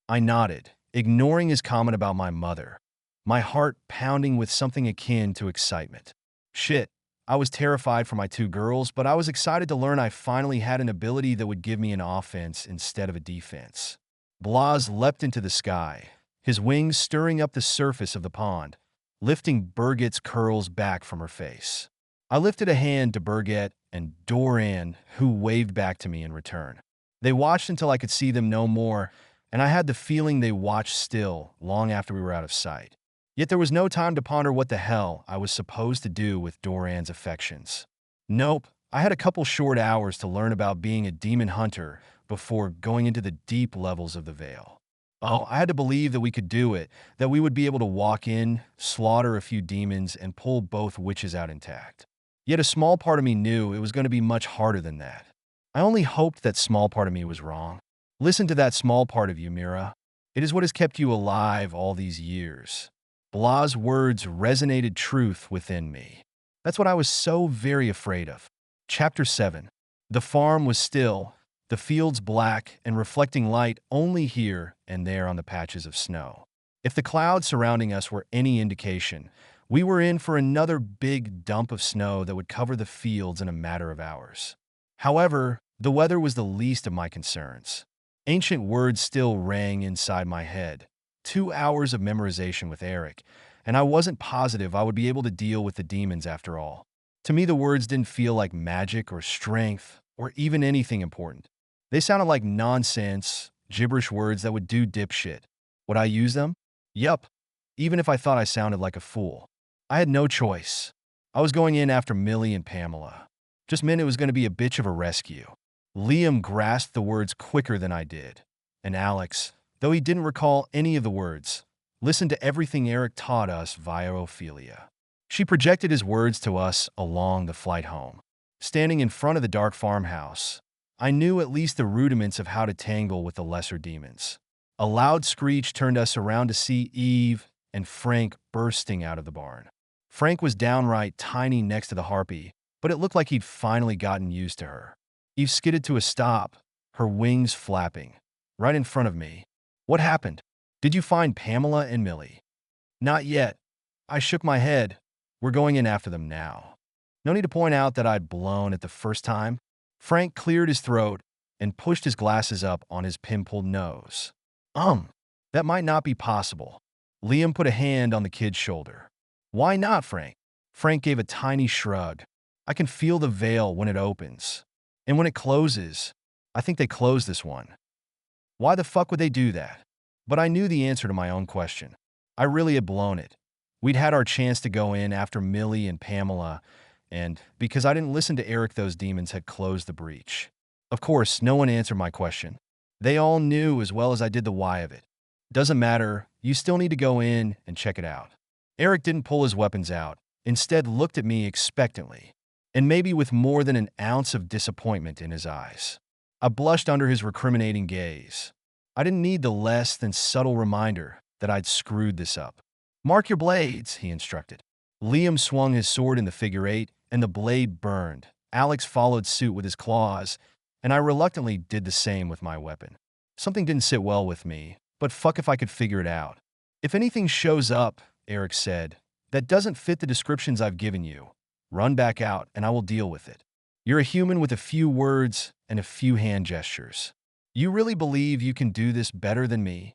I nodded, ignoring his comment about my mother, my heart pounding with something akin to excitement. Shit, I was terrified for my two girls, but I was excited to learn I finally had an ability that would give me an offense instead of a defense. Blas leapt into the sky, his wings stirring up the surface of the pond, lifting Berget's curls back from her face. I lifted a hand to Berget and Doran, who waved back to me in return. They watched until I could see them no more, and I had the feeling they watched still long after we were out of sight. Yet there was no time to ponder what the hell I was supposed to do with Doran's affections. Nope, I had a couple short hours to learn about being a demon hunter before going into the deep levels of the veil. Oh, I had to believe that we could do it, that we would be able to walk in, slaughter a few demons, and pull both witches out intact. Yet a small part of me knew it was going to be much harder than that. I only hoped that small part of me was wrong. Listen to that small part of you, Mira. It is what has kept you alive all these years. Blas' words resonated truth within me. That's what I was so very afraid of. Chapter 7. The farm was still, the fields black and reflecting light only here and there on the patches of snow. If the clouds surrounding us were any indication, we were in for another big dump of snow that would cover the fields in a matter of hours. However, the weather was the least of my concerns. Ancient words still rang inside my head. 2 hours of memorization with Eric, and I wasn't positive I would be able to deal with the demons after all. To me, the words didn't feel like magic or strength or even anything important. They sounded like nonsense, gibberish words that would do dipshit. Would I use them? Yup, even if I thought I sounded like a fool. I had no choice. I was going in after Millie and Pamela. Just meant it was going to be a bitch of a rescue. Liam grasped the words quicker than I did, and Alex, though he didn't recall any of the words, listened to everything Eric taught us via Ophelia. She projected his words to us along the flight home. Standing in front of the dark farmhouse, I knew at least the rudiments of how to tangle with the lesser demons. A loud screech turned us around to see Eve and Frank bursting out of the barn. Frank was downright tiny next to the harpy, but it looked like he'd finally gotten used to her. Eve skidded to a stop, her wings flapping, right in front of me. What happened? Did you find Pamela and Millie? Not yet. I shook my head. We're going in after them now. No need to point out that I'd blown it the first time. Frank cleared his throat and pushed his glasses up on his pimpled nose. That might not be possible. Liam put a hand on the kid's shoulder. Why not, Frank? Frank gave a tiny shrug. I can feel the veil when it opens. And when it closes, I think they closed this one. Why the fuck would they do that? But I knew the answer to my own question. I really had blown it. We'd had our chance to go in after Millie and Pamela, and because I didn't listen to Eric, those demons had closed the breach. Of course, no one answered my question. They all knew as well as I did the why of it. Doesn't matter, you still need to go in and check it out. Eric didn't pull his weapons out, instead looked at me expectantly, and maybe with more than an ounce of disappointment in his eyes. I blushed under his recriminating gaze. I didn't need the less than subtle reminder that I'd screwed this up. Mark your blades, he instructed. Liam swung his sword in the figure eight, and the blade burned. Alex followed suit with his claws, and I reluctantly did the same with my weapon. Something didn't sit well with me, but fuck if I could figure it out. If anything shows up, Eric said, that doesn't fit the descriptions I've given you, run back out and I will deal with it. You're a human with a few words and a few hand gestures. You really believe you can do this better than me?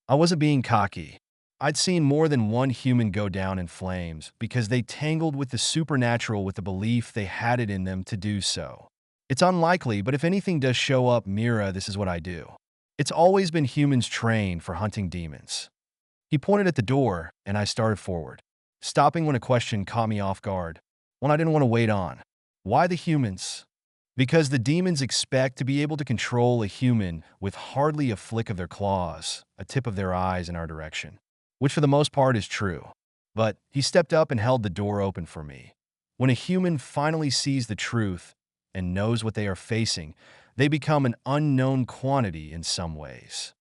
I wasn't being cocky. I'd seen more than one human go down in flames because they tangled with the supernatural with the belief they had it in them to do so. It's unlikely, but if anything does show up, Mira, this is what I do. It's always been humans trained for hunting demons. He pointed at the door, and I started forward, stopping when a question caught me off guard, one I didn't want to wait on. Why the humans? Because the demons expect to be able to control a human with hardly a flick of their claws, a tip of their eyes in our direction, which for the most part is true. But he stepped up and held the door open for me. When a human finally sees the truth and knows what they are facing, they become an unknown quantity in some ways.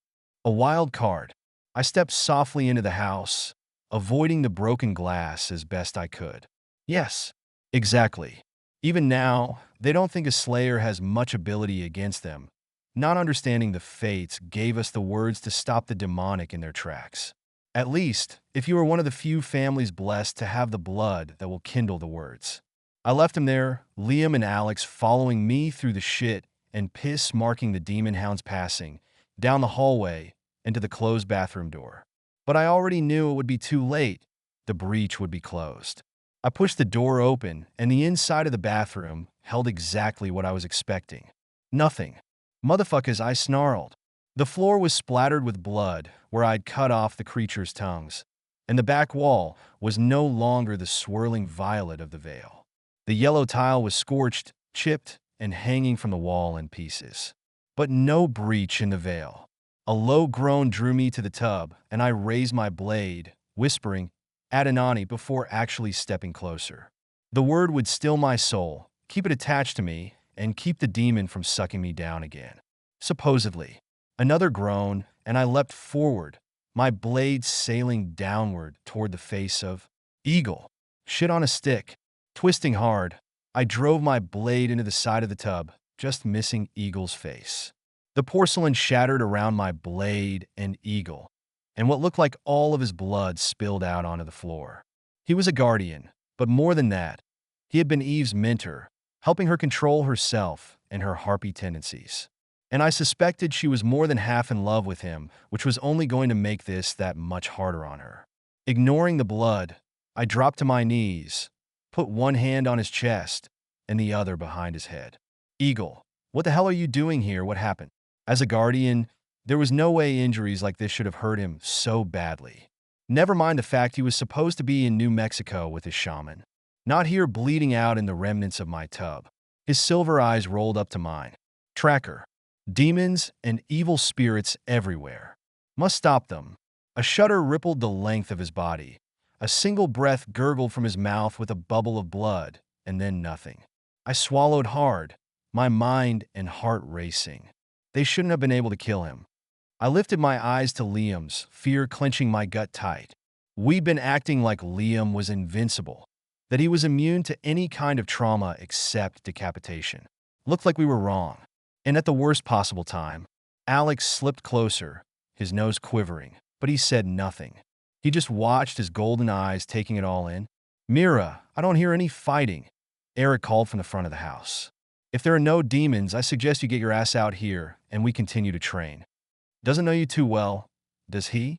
A wild card. I stepped softly into the house, avoiding the broken glass as best I could. Yes, exactly. Even now, they don't think a slayer has much ability against them. Not understanding the fates gave us the words to stop the demonic in their tracks. At least, if you are one of the few families blessed to have the blood that will kindle the words. I left him there, Liam and Alex following me through the shit and piss marking the demon hounds passing, down the hallway, into the closed bathroom door. But I already knew it would be too late. The breach would be closed. I pushed the door open, and the inside of the bathroom held exactly what I was expecting. Nothing. Motherfuckers, I snarled. The floor was splattered with blood where I'd cut off the creature's tongues, and the back wall was no longer the swirling violet of the veil. The yellow tile was scorched, chipped, and hanging from the wall in pieces. But no breach in the veil. A low groan drew me to the tub, and I raised my blade, whispering, Adonani, before actually stepping closer. The word would still my soul, keep it attached to me, and keep the demon from sucking me down again. Supposedly. Another groan, and I leapt forward, my blade sailing downward toward the face of Eagle. Shit on a stick. Twisting hard, I drove my blade into the side of the tub, just missing Eagle's face. The porcelain shattered around my blade and Eagle, and what looked like all of his blood spilled out onto the floor. He was a guardian, but more than that, he had been Eve's mentor, helping her control herself and her harpy tendencies. And I suspected she was more than half in love with him, which was only going to make this that much harder on her. Ignoring the blood, I dropped to my knees, put one hand on his chest and the other behind his head. Eagle, what the hell are you doing here? What happened? As a guardian, there was no way injuries like this should have hurt him so badly. Never mind the fact he was supposed to be in New Mexico with his shaman. Not here bleeding out in the remnants of my tub. His silver eyes rolled up to mine. Tracker. Demons and evil spirits everywhere. Must stop them. A shudder rippled the length of his body. A single breath gurgled from his mouth with a bubble of blood, and then nothing. I swallowed hard, my mind and heart racing. They shouldn't have been able to kill him. I lifted my eyes to Liam's, fear clenching my gut tight. We'd been acting like Liam was invincible, that he was immune to any kind of trauma except decapitation. Looked like we were wrong. And at the worst possible time, Alex slipped closer, his nose quivering, but he said nothing. He just watched, his golden eyes taking it all in. Mira, I don't hear any fighting, Eric called from the front of the house. If there are no demons, I suggest you get your ass out here and we continue to train. Doesn't know you too well, does he?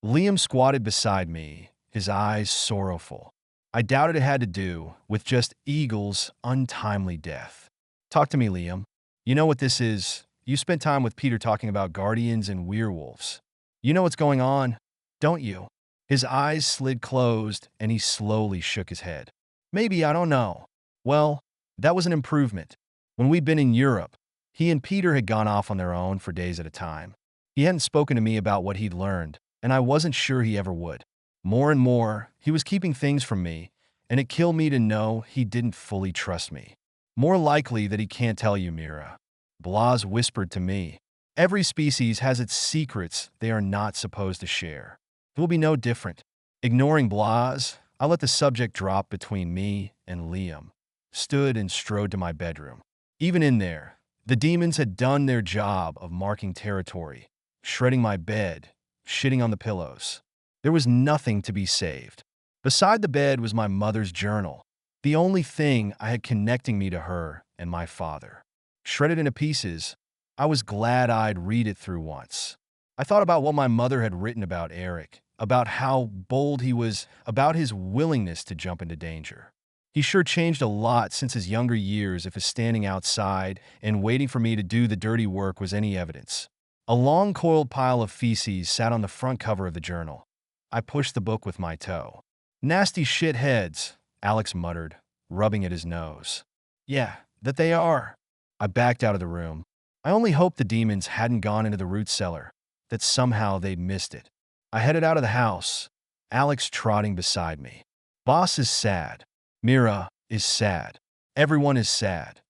Liam squatted beside me, his eyes sorrowful. I doubted it had to do with just Eagle's untimely death. Talk to me, Liam. You know what this is. You spent time with Peter talking about guardians and werewolves. You know what's going on, don't you? His eyes slid closed, and he slowly shook his head. Maybe, I don't know. Well, that was an improvement. When we'd been in Europe, he and Peter had gone off on their own for days at a time. He hadn't spoken to me about what he'd learned, and I wasn't sure he ever would. More and more, he was keeping things from me, and it killed me to know he didn't fully trust me. More likely that he can't tell you, Mira. Blas whispered to me. Every species has its secrets they are not supposed to share. It will be no different. Ignoring Blas, I let the subject drop between me and Liam, stood and strode to my bedroom. Even in there, the demons had done their job of marking territory, shredding my bed, shitting on the pillows. There was nothing to be saved. Beside the bed was my mother's journal, the only thing I had connecting me to her and my father. Shredded into pieces, I was glad I'd read it through once. I thought about what my mother had written about Eric, about how bold he was, about his willingness to jump into danger. He sure changed a lot since his younger years if his standing outside and waiting for me to do the dirty work was any evidence. A long coiled pile of feces sat on the front cover of the journal. I pushed the book with my toe. "Nasty shitheads," Alex muttered, rubbing at his nose. "Yeah, that they are." I backed out of the room. I only hoped the demons hadn't gone into the root cellar, that somehow they'd missed it. I headed out of the house, Alex trotting beside me. Boss is sad. Mira is sad. Everyone is sad.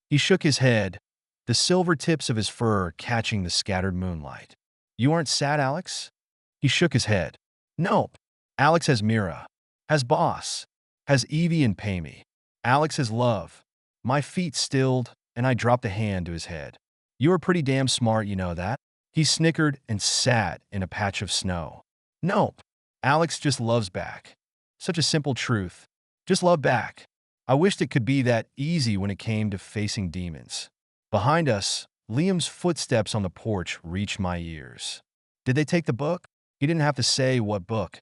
He shook his head, the silver tips of his fur catching the scattered moonlight. "You aren't sad, Alex?" He shook his head. "Nope. Alex has Mira, has Boss, has Evie and Pammy. Alex has love." My feet stilled, and I dropped a hand to his head. "You are pretty damn smart, you know that?" He snickered and sat in a patch of snow. "Nope. Alex just loves back. Such a simple truth. Just love back." I wished it could be that easy when it came to facing demons. Behind us, Liam's footsteps on the porch reached my ears. Did they take the book? He didn't have to say what book.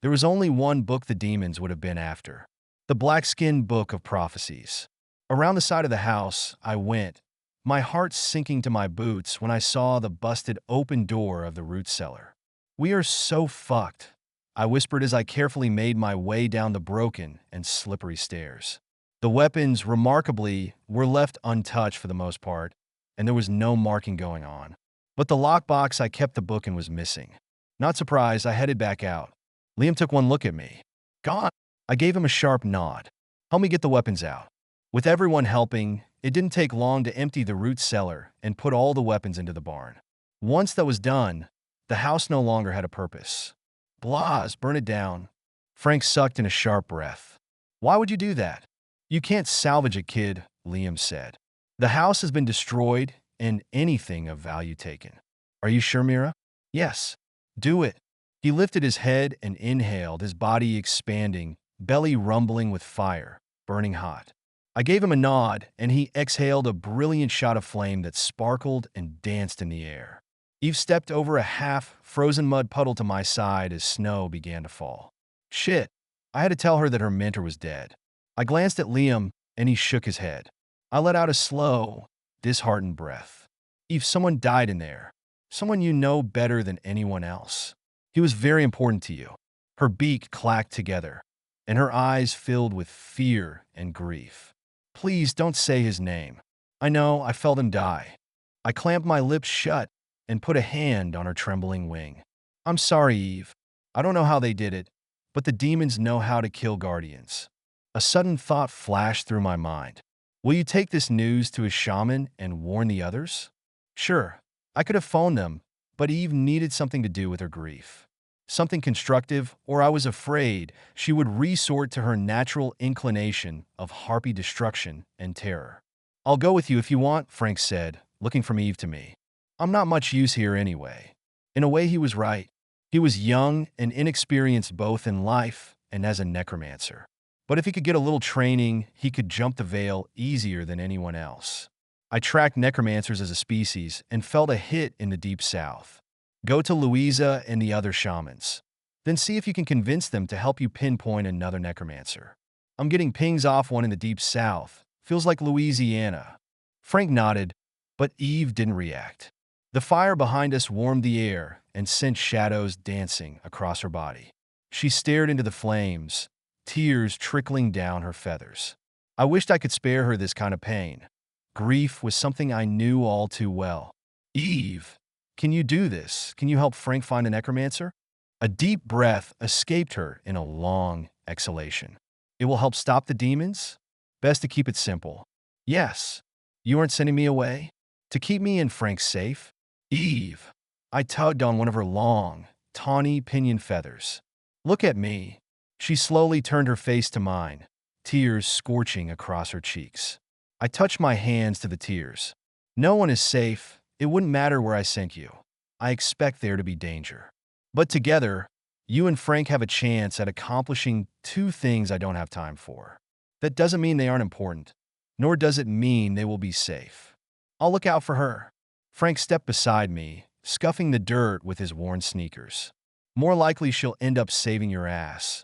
There was only one book the demons would have been after. The black-skinned book of prophecies. Around the side of the house, I went, my heart sinking to my boots when I saw the busted open door of the root cellar. "We are so fucked," I whispered as I carefully made my way down the broken and slippery stairs. The weapons, remarkably, were left untouched for the most part, and there was no marking going on. But the lockbox I kept the book in was missing. Not surprised, I headed back out. Liam took one look at me. "Gone." I gave him a sharp nod. "Help me get the weapons out." With everyone helping, it didn't take long to empty the root cellar and put all the weapons into the barn. Once that was done, the house no longer had a purpose. "Blahs, burn it down." Frank sucked in a sharp breath. "Why would you do that?" "You can't salvage a kid," Liam said. "The house has been destroyed and anything of value taken." "Are you sure, Mira?" "Yes. Do it." He lifted his head and inhaled, his body expanding, belly rumbling with fire, burning hot. I gave him a nod, and he exhaled a brilliant shot of flame that sparkled and danced in the air. Eve stepped over a half-frozen mud puddle to my side as snow began to fall. "Shit." I had to tell her that her mentor was dead. I glanced at Liam, and he shook his head. I let out a slow, disheartened breath. "Eve, someone died in there. Someone you know better than anyone else. He was very important to you." Her beak clacked together, and her eyes filled with fear and grief. "Please don't say his name. I know, I felt him die." I clamped my lips shut and put a hand on her trembling wing. "I'm sorry, Eve. I don't know how they did it, but the demons know how to kill guardians." A sudden thought flashed through my mind. "Will you take this news to a shaman and warn the others?" Sure, I could have phoned them, but Eve needed something to do with her grief. Something constructive, or I was afraid she would resort to her natural inclination of harpy destruction and terror. "I'll go with you if you want," Frank said, looking from Eve to me. "I'm not much use here anyway." In a way, he was right. He was young and inexperienced both in life and as a necromancer. But if he could get a little training, he could jump the veil easier than anyone else. I tracked necromancers as a species and felt a hit in the Deep South. Go to Louisa and the other shamans. Then see if you can convince them to help you pinpoint another necromancer. "I'm getting pings off one in the Deep South. Feels like Louisiana." Frank nodded, but Eve didn't react. The fire behind us warmed the air and sent shadows dancing across her body. She stared into the flames, tears trickling down her feathers. I wished I could spare her this kind of pain. Grief was something I knew all too well. "Eve, can you do this? Can you help Frank find a necromancer?" A deep breath escaped her in a long exhalation. "It will help stop the demons? Best to keep it simple." "Yes." "You aren't sending me away?" "To keep me and Frank safe." "Eve." I tugged on one of her long, tawny pinion feathers. "Look at me." She slowly turned her face to mine, tears scorching across her cheeks. I touched my hands to the tears. "No one is safe. It wouldn't matter where I sent you. I expect there to be danger. But together, you and Frank have a chance at accomplishing two things I don't have time for. That doesn't mean they aren't important, nor does it mean they will be safe. I'll look out for her." Frank stepped beside me, scuffing the dirt with his worn sneakers. more likely she'll end up saving your ass.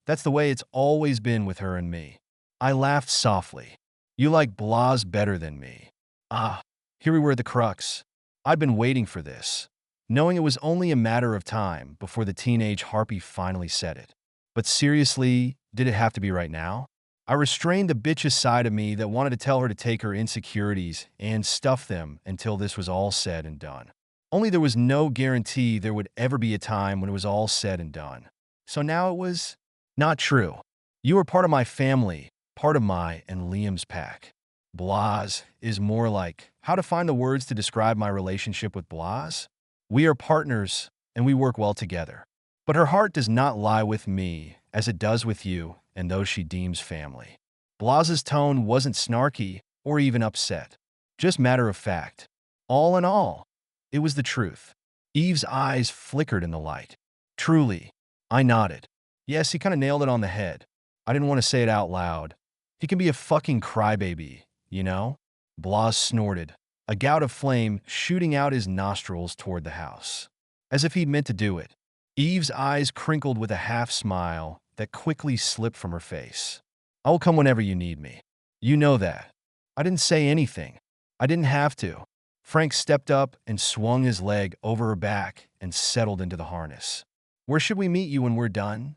That's the way it's always been with her and me. I laughed softly. You like Blas better than me. Ah, here we were at the crux. I'd been waiting for this, knowing it was only a matter of time before the teenage harpy finally said it. But seriously, did it have to be right now? I restrained the bitch's side of me that wanted to tell her to take her insecurities and stuff them until this was all said and done. Only there was no guarantee there would ever be a time when it was all said and done. So now it was not true. You were part of my family, part of my and Liam's pack. Blas is more like how to find the words to describe my relationship with Blas. We are partners and we work well together. But her heart does not lie with me as it does with you and those she deems family. Blas's tone wasn't snarky or even upset, just matter of fact. All in all, it was the truth. Eve's eyes flickered in the light. Truly, I nodded. Yes, he kind of nailed it on the head. I didn't want to say it out loud. He can be a fucking crybaby, you know? Blas snorted, a gout of flame shooting out his nostrils toward the house. As if he'd meant to do it. Eve's eyes crinkled with a half smile that quickly slipped from her face. I will come whenever you need me. You know that. I didn't say anything. I didn't have to. Frank stepped up and swung his leg over her back and settled into the harness. Where should we meet you when we're done?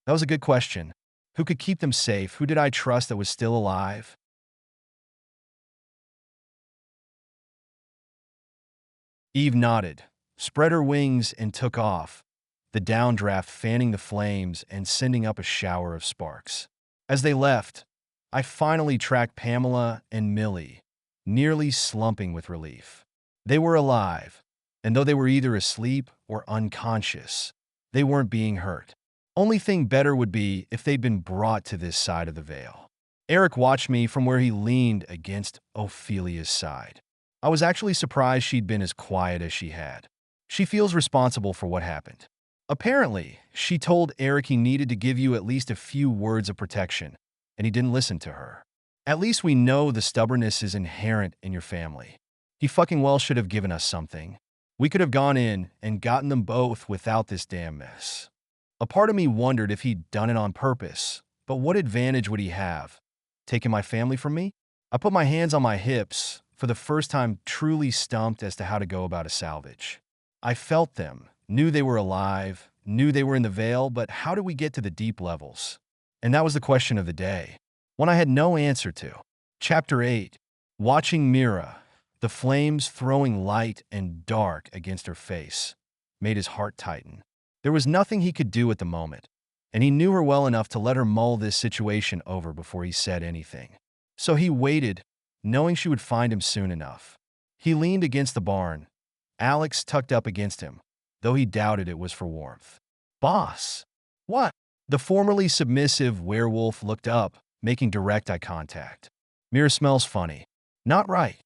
That was a good question. Who could keep them safe? Who did I trust that was still alive? Eve nodded, spread her wings, and took off, the downdraft fanning the flames and sending up a shower of sparks. As they left, I finally tracked Pamela and Millie, nearly slumping with relief. They were alive, and though they were either asleep or unconscious, they weren't being hurt. Only thing better would be if they'd been brought to this side of the veil. Eric watched me from where he leaned against Ophelia's side. I was actually surprised she'd been as quiet as she had. She feels responsible for what happened. Apparently, she told Eric he needed to give you at least a few words of protection, and he didn't listen to her. At least we know the stubbornness is inherent in your family. He fucking well should have given us something. We could have gone in and gotten them both without this damn mess. A part of me wondered if he'd done it on purpose, but what advantage would he have? Taking my family from me? I put my hands on my hips, for the first time truly stumped as to how to go about a salvage. I felt them, knew they were alive, knew they were in the veil, but how did we get to the deep levels? And that was the question of the day, one I had no answer to. Chapter 8. Watching Mira, the flames throwing light and dark against her face, made his heart tighten. There was nothing he could do at the moment, and he knew her well enough to let her mull this situation over before he said anything. So he waited, knowing she would find him soon enough. He leaned against the barn, Alex tucked up against him, though he doubted it was for warmth. Boss. What? The formerly submissive werewolf looked up, making direct eye contact. Mira smells funny. Not right.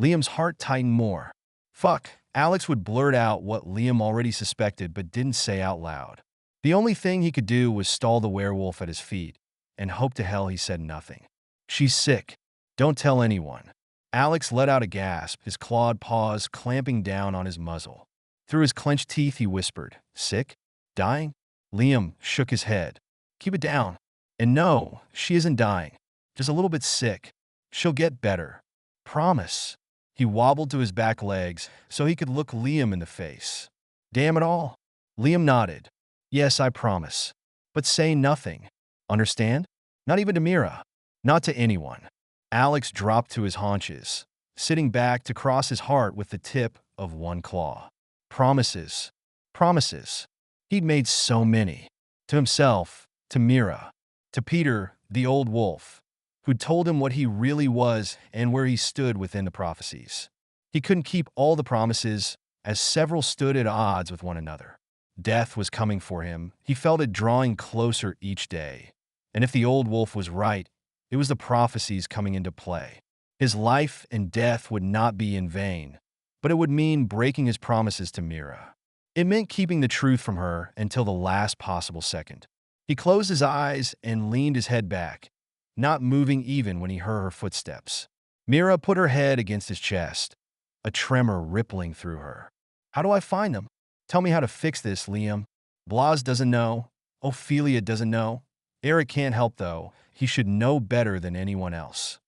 Liam's heart tightened more. Fuck. Alex would blurt out what Liam already suspected but didn't say out loud. The only thing he could do was stall the werewolf at his feet, and hope to hell he said nothing. She's sick. Don't tell anyone. Alex let out a gasp, his clawed paws clamping down on his muzzle. Through his clenched teeth he whispered, Sick? Dying? Liam shook his head. Keep it down. And no, she isn't dying. Just a little bit sick. She'll get better. Promise. He wobbled to his back legs so he could look Liam in the face. Damn it all. Liam nodded. Yes, I promise. But say nothing. Understand? Not even to Mira. Not to anyone. Alex dropped to his haunches, sitting back to cross his heart with the tip of one claw. Promises. Promises. He'd made so many. To himself, to Mira, to Peter, the old wolf, who'd told him what he really was and where he stood within the prophecies. He couldn't keep all the promises, as several stood at odds with one another. Death was coming for him. He felt it drawing closer each day. And if the old wolf was right, it was the prophecies coming into play. His life and death would not be in vain, but it would mean breaking his promises to Mira. It meant keeping the truth from her until the last possible second. He closed his eyes and leaned his head back, not moving even when he heard her footsteps. Mira put her head against his chest, a tremor rippling through her. How do I find them? Tell me how to fix this, Liam. Blas doesn't know. Ophelia doesn't know. Eric can't help, though. He should know better than anyone else.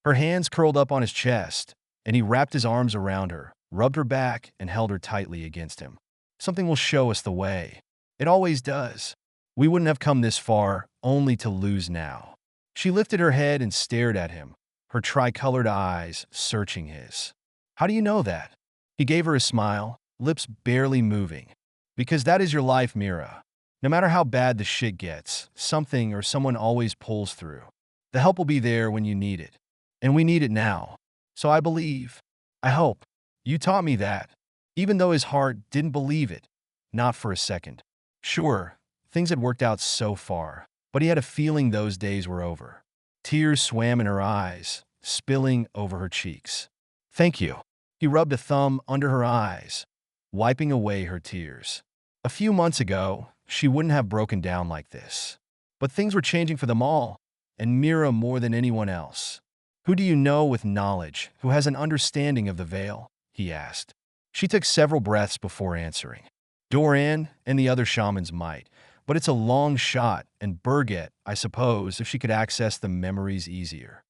Her hands curled up on his chest, and he wrapped his arms around her, rubbed her back, and held her tightly against him. Something will show us the way. It always does. We wouldn't have come this far, only to lose now. She lifted her head and stared at him, her tricolored eyes searching his. How do you know that? He gave her a smile, lips barely moving. Because that is your life, Mira. No matter how bad the shit gets, something or someone always pulls through. The help will be there when you need it. And we need it now. So I believe. I hope. You taught me that. Even though his heart didn't believe it. Not for a second. Sure, things had worked out so far, but he had a feeling those days were over. Tears swam in her eyes, spilling over her cheeks. Thank you. He rubbed a thumb under her eyes, wiping away her tears. A few months ago, she wouldn't have broken down like this. But things were changing for them all, and Mira more than anyone else. Who do you know with knowledge, who has an understanding of the veil? He asked. She took several breaths before answering. Doran and the other shamans might, but it's a long shot, and Berget, I suppose, if she could access the memories easier.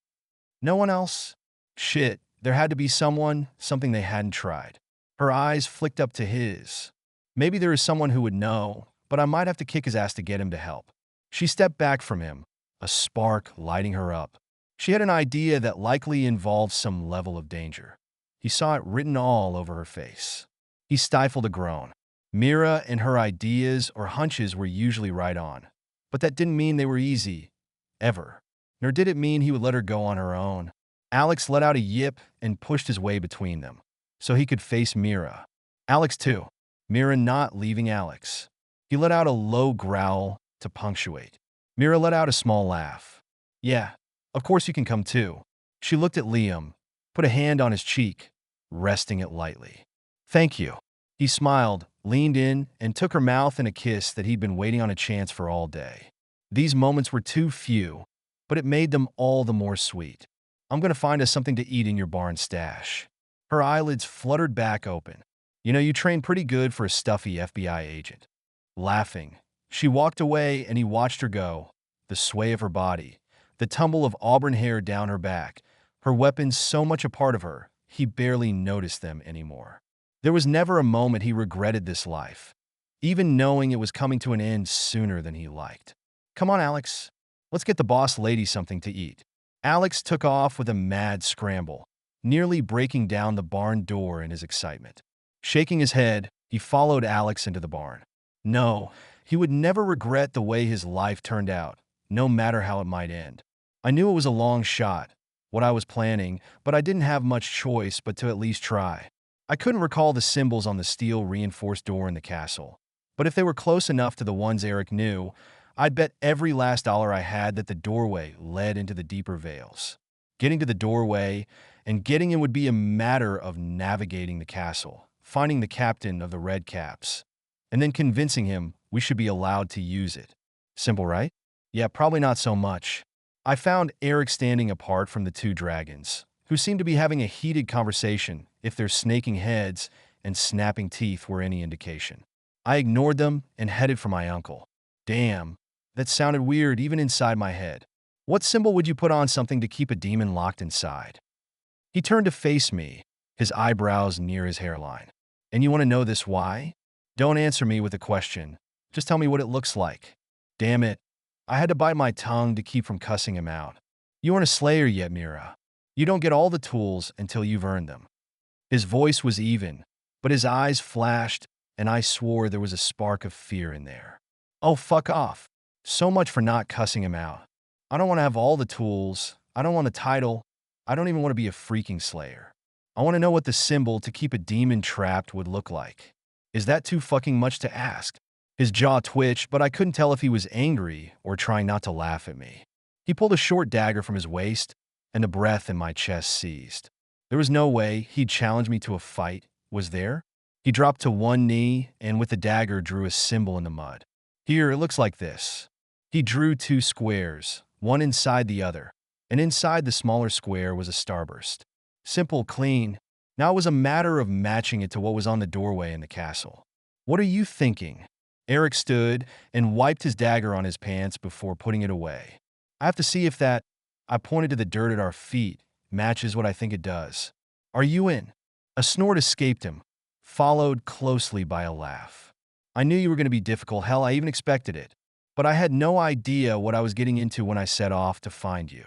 No one else? Shit, there had to be someone, something they hadn't tried. Her eyes flicked up to his. Maybe there is someone who would know, but I might have to kick his ass to get him to help. She stepped back from him, a spark lighting her up. She had an idea that likely involved some level of danger. He saw it written all over her face. He stifled a groan. Mira and her ideas or hunches were usually right on, but that didn't mean they were easy, ever. Nor did it mean he would let her go on her own. Alex let out a yip and pushed his way between them, so he could face Mira. Alex too. Mira not leaving Alex. He let out a low growl to punctuate. Mira let out a small laugh. Yeah, of course you can come too. She looked at Liam, put a hand on his cheek, resting it lightly. Thank you. He smiled, leaned in, and took her mouth in a kiss that he'd been waiting on a chance for all day. These moments were too few, but it made them all the more sweet. I'm going to find us something to eat in your barn stash. Her eyelids fluttered back open. You know, you trained pretty good for a stuffy FBI agent. Laughing, she walked away and he watched her go, the sway of her body, the tumble of auburn hair down her back, her weapons so much a part of her, he barely noticed them anymore. There was never a moment he regretted this life, even knowing it was coming to an end sooner than he liked. Come on, Alex. Let's get the boss lady something to eat. Alex took off with a mad scramble, nearly breaking down the barn door in his excitement. Shaking his head, he followed Alex into the barn. No, he would never regret the way his life turned out, no matter how it might end. I knew it was a long shot, what I was planning, but I didn't have much choice but to at least try. I couldn't recall the symbols on the steel reinforced door in the castle, but if they were close enough to the ones Eric knew, I'd bet every last dollar I had that the doorway led into the deeper veils. Getting to the doorway and getting in would be a matter of navigating the castle, finding the captain of the Red Caps, and then convincing him we should be allowed to use it. Simple, right? Yeah, probably not so much. I found Eric standing apart from the two dragons, who seemed to be having a heated conversation, if their snaking heads and snapping teeth were any indication. I ignored them and headed for my uncle. Damn, that sounded weird even inside my head. What symbol would you put on something to keep a demon locked inside? He turned to face me, his eyebrows near his hairline. And you want to know this why? Don't answer me with a question. Just tell me what it looks like. Damn it. I had to bite my tongue to keep from cussing him out. You aren't a slayer yet, Mira. You don't get all the tools until you've earned them. His voice was even, but his eyes flashed, and I swore there was a spark of fear in there. Oh, fuck off. So much for not cussing him out. I don't want to have all the tools. I don't want a title. I don't even want to be a freaking slayer. I want to know what the symbol to keep a demon trapped would look like. Is that too fucking much to ask? His jaw twitched, but I couldn't tell if he was angry or trying not to laugh at me. He pulled a short dagger from his waist, and the breath in my chest seized. There was no way he'd challenge me to a fight, was there? He dropped to one knee and with the dagger drew a symbol in the mud. Here, it looks like this. He drew two squares, one inside the other, and inside the smaller square was a starburst. Simple, clean. Now it was a matter of matching it to what was on the doorway in the castle. What are you thinking? Eric stood and wiped his dagger on his pants before putting it away. I have to see if that, I pointed to the dirt at our feet, matches what I think it does. Are you in? A snort escaped him, followed closely by a laugh. I knew you were going to be difficult. Hell, I even expected it. But I had no idea what I was getting into when I set off to find you.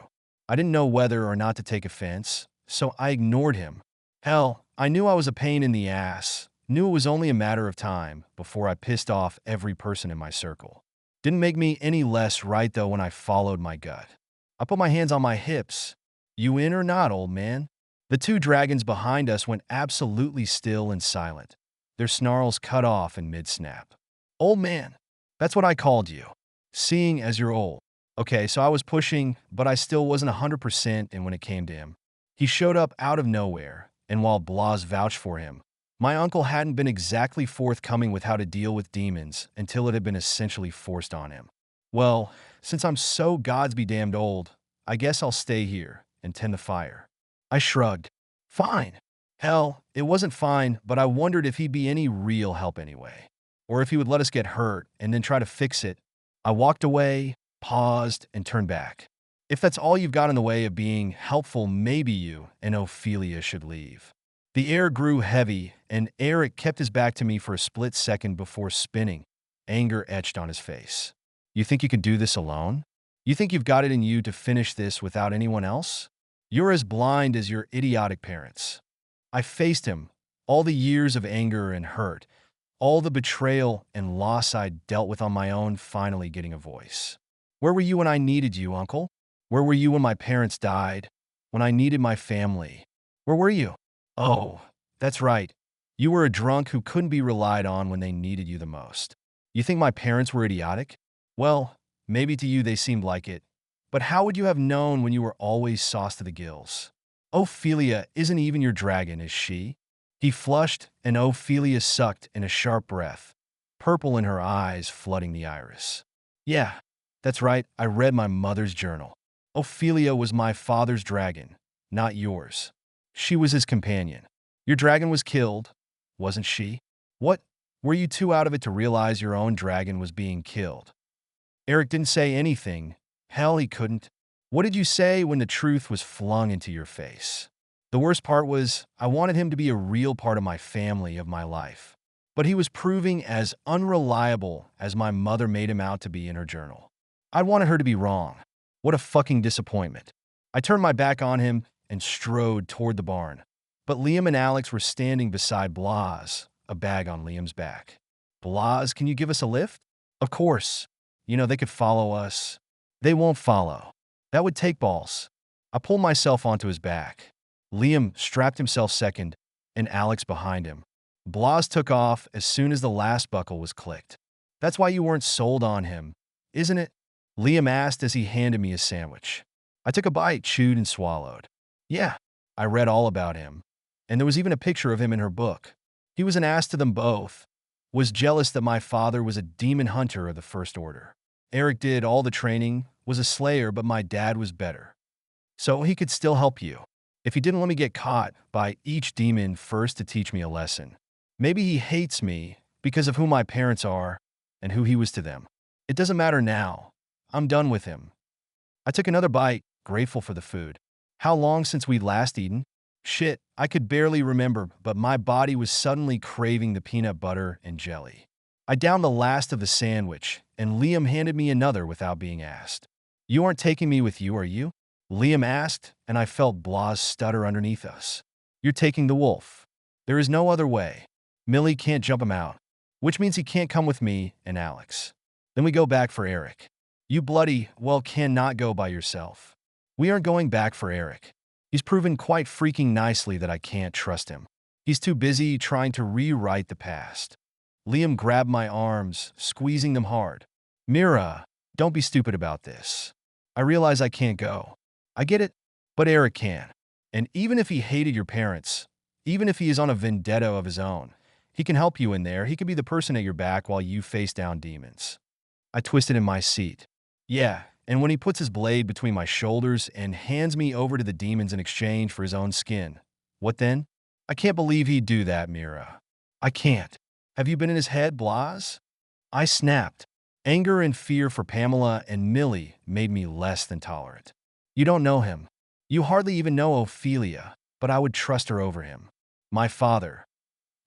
I didn't know whether or not to take offense, so I ignored him. Hell, I knew I was a pain in the ass, knew it was only a matter of time before I pissed off every person in my circle. Didn't make me any less right, though, when I followed my gut. I put my hands on my hips. You in or not, old man? The two dragons behind us went absolutely still and silent, their snarls cut off in mid-snap. Old man, that's what I called you, seeing as you're old. Okay, so I was pushing, but I still wasn't 100% in when it came to him. He showed up out of nowhere, and while Blas vouched for him, my uncle hadn't been exactly forthcoming with how to deal with demons until it had been essentially forced on him. Well, since I'm so gods be damned old, I guess I'll stay here and tend the fire. I shrugged. Fine. Hell, it wasn't fine, but I wondered if he'd be any real help anyway, or if he would let us get hurt and then try to fix it. I walked away, paused, and turned back. If that's all you've got in the way of being helpful, maybe you and Ophelia should leave. The air grew heavy, and Eric kept his back to me for a split second before spinning, anger etched on his face. You think you can do this alone? You think you've got it in you to finish this without anyone else? You're as blind as your idiotic parents. I faced him, all the years of anger and hurt, all the betrayal and loss I'd dealt with on my own, finally getting a voice. Where were you when I needed you, Uncle? Where were you when my parents died? When I needed my family? Where were you? Oh, that's right. You were a drunk who couldn't be relied on when they needed you the most. You think my parents were idiotic? Well, maybe to you they seemed like it. But how would you have known when you were always sauced to the gills? Ophelia isn't even your dragon, is she? He flushed, and Ophelia sucked in a sharp breath, purple in her eyes flooding the iris. Yeah, that's right, I read my mother's journal. Ophelia was my father's dragon, not yours. She was his companion. Your dragon was killed, wasn't she? What? Were you too out of it to realize your own dragon was being killed? Eric didn't say anything. Hell, he couldn't. What did you say when the truth was flung into your face? The worst part was, I wanted him to be a real part of my family, of my life. But he was proving as unreliable as my mother made him out to be in her journal. I wanted her to be wrong. What a fucking disappointment. I turned my back on him and strode toward the barn. But Liam and Alex were standing beside Blas, a bag on Liam's back. Blas, can you give us a lift? Of course. You know, they could follow us. They won't follow. That would take balls. I pulled myself onto his back. Liam strapped himself second, and Alex behind him. Blas took off as soon as the last buckle was clicked. That's why you weren't sold on him, isn't it? Liam asked as he handed me a sandwich. I took a bite, chewed and swallowed. Yeah, I read all about him. And there was even a picture of him in her book. He was an ass to them both. Was jealous that my father was a demon hunter of the First Order. Eric did all the training, was a slayer, but my dad was better. So he could still help you. If he didn't let me get caught by each demon first to teach me a lesson. Maybe he hates me because of who my parents are and who he was to them. It doesn't matter now. I'm done with him. I took another bite, grateful for the food. How long since we'd last eaten? Shit, I could barely remember, but my body was suddenly craving the peanut butter and jelly. I downed the last of the sandwich, and Liam handed me another without being asked. You aren't taking me with you, are you? Liam asked, and I felt Blas stutter underneath us. You're taking the wolf. There is no other way. Millie can't jump him out, which means he can't come with me and Alex. Then we go back for Eric. You bloody, well, cannot go by yourself. We aren't going back for Eric. He's proven quite freaking nicely that I can't trust him. He's too busy trying to rewrite the past. Liam grabbed my arms, squeezing them hard. Mira, don't be stupid about this. I realize I can't go. I get it, but Eric can. And even if he hated your parents, even if he is on a vendetta of his own, he can help you in there. He can be the person at your back while you face down demons. I twisted in my seat. Yeah, and when he puts his blade between my shoulders and hands me over to the demons in exchange for his own skin, what then? I can't believe he'd do that, Mira. I can't. Have you been in his head, Blas? I snapped. Anger and fear for Pamela and Millie made me less than tolerant. You don't know him. You hardly even know Ophelia, but I would trust her over him. My father.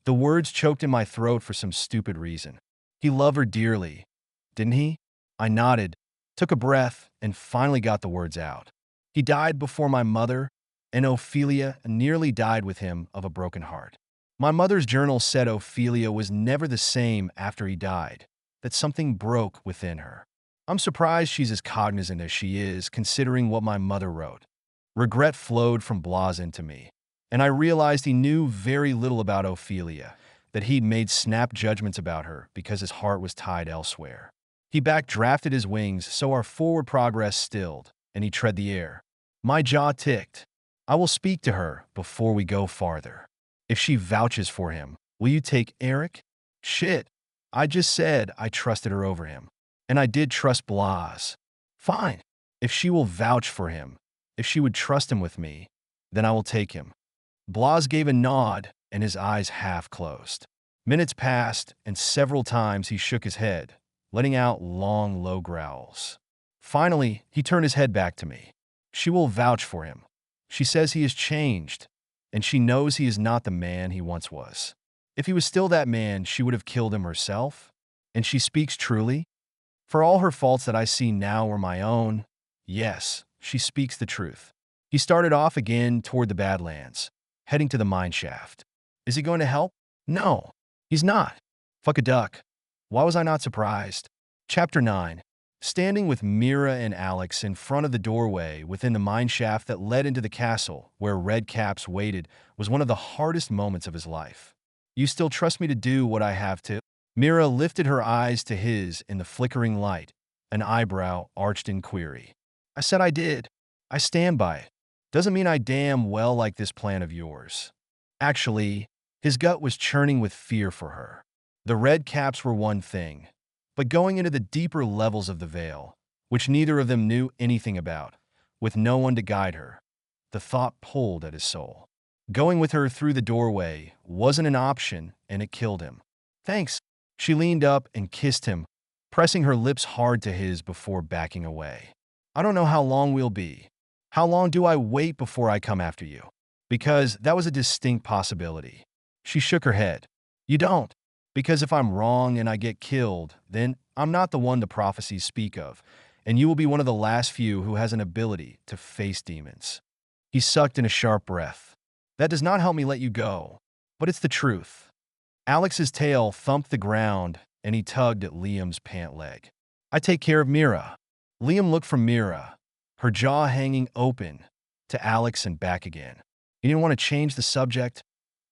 The words choked in my throat for some stupid reason. He loved her dearly, didn't he? I nodded, took a breath, and finally got the words out. He died before my mother, and Ophelia nearly died with him of a broken heart. My mother's journal said Ophelia was never the same after he died, that something broke within her. I'm surprised she's as cognizant as she is, considering what my mother wrote. Regret flowed from Blas into me, and I realized he knew very little about Ophelia, that he'd made snap judgments about her because his heart was tied elsewhere. He backdrafted his wings so our forward progress stilled, and he tread the air. My jaw ticked. I will speak to her before we go farther. If she vouches for him, will you take Eric? Shit. I just said I trusted her over him. And I did trust Blas. Fine. If she will vouch for him, if she would trust him with me, then I will take him. Blas gave a nod, and his eyes half closed. Minutes passed, and several times he shook his head, letting out long, low growls. Finally, he turned his head back to me. She will vouch for him. She says he has changed, and she knows he is not the man he once was. If he was still that man, she would have killed him herself. And she speaks truly? For all her faults that I see now were my own, yes, she speaks the truth. He started off again toward the Badlands, heading to the mine shaft. Is he going to help? No, he's not. Fuck a duck. Why was I not surprised? Chapter 9. Standing with Mira and Alex in front of the doorway within the mine shaft that led into the castle where Red Caps waited was one of the hardest moments of his life. You still trust me to do what I have to? Mira lifted her eyes to his in the flickering light, an eyebrow arched in query. I said I did. I stand by it. Doesn't mean I damn well like this plan of yours. Actually, his gut was churning with fear for her. The Red Caps were one thing, but going into the deeper levels of the Veil, which neither of them knew anything about, with no one to guide her, the thought pulled at his soul. Going with her through the doorway wasn't an option, and it killed him. Thanks. She leaned up and kissed him, pressing her lips hard to his before backing away. I don't know how long we'll be. How long do I wait before I come after you? Because that was a distinct possibility. She shook her head. You don't. Because if I'm wrong and I get killed, then I'm not the one the prophecies speak of, and you will be one of the last few who has an ability to face demons. He sucked in a sharp breath. That does not help me let you go, but it's the truth. Alex's tail thumped the ground, and he tugged at Liam's pant leg. I take care of Mira. Liam looked from Mira, her jaw hanging open, to Alex and back again. He didn't want to change the subject,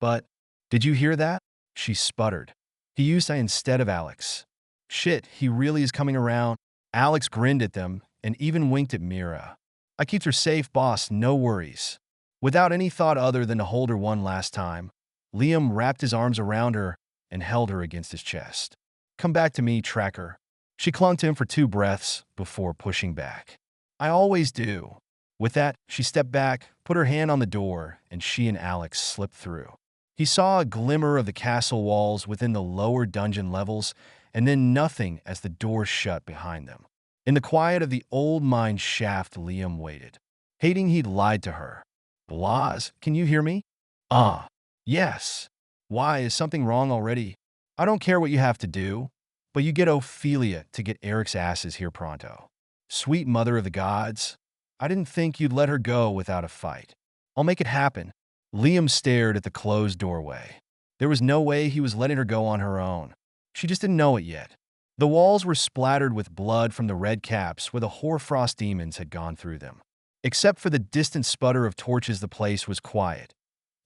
but, did you hear that? She sputtered. He used I instead of Alex. Shit, he really is coming around. Alex grinned at them and even winked at Mira. I keeps her safe, boss, no worries. Without any thought other than to hold her one last time, Liam wrapped his arms around her and held her against his chest. Come back to me, tracker. She clung to him for 2 breaths before pushing back. I always do. With that, she stepped back, put her hand on the door, and she and Alex slipped through. He saw a glimmer of the castle walls within the lower dungeon levels, and then nothing as the door shut behind them. In the quiet of the old mine shaft, Liam waited, hating he'd lied to her. Blas, can you hear me? Yes. Why, is something wrong already? I don't care what you have to do, but you get Ophelia to get Eric's asses here pronto. Sweet mother of the gods, I didn't think you'd let her go without a fight. I'll make it happen. Liam stared at the closed doorway. There was no way he was letting her go on her own. She just didn't know it yet. The walls were splattered with blood from the Red Caps where the hoarfrost demons had gone through them. Except for the distant sputter of torches, the place was quiet.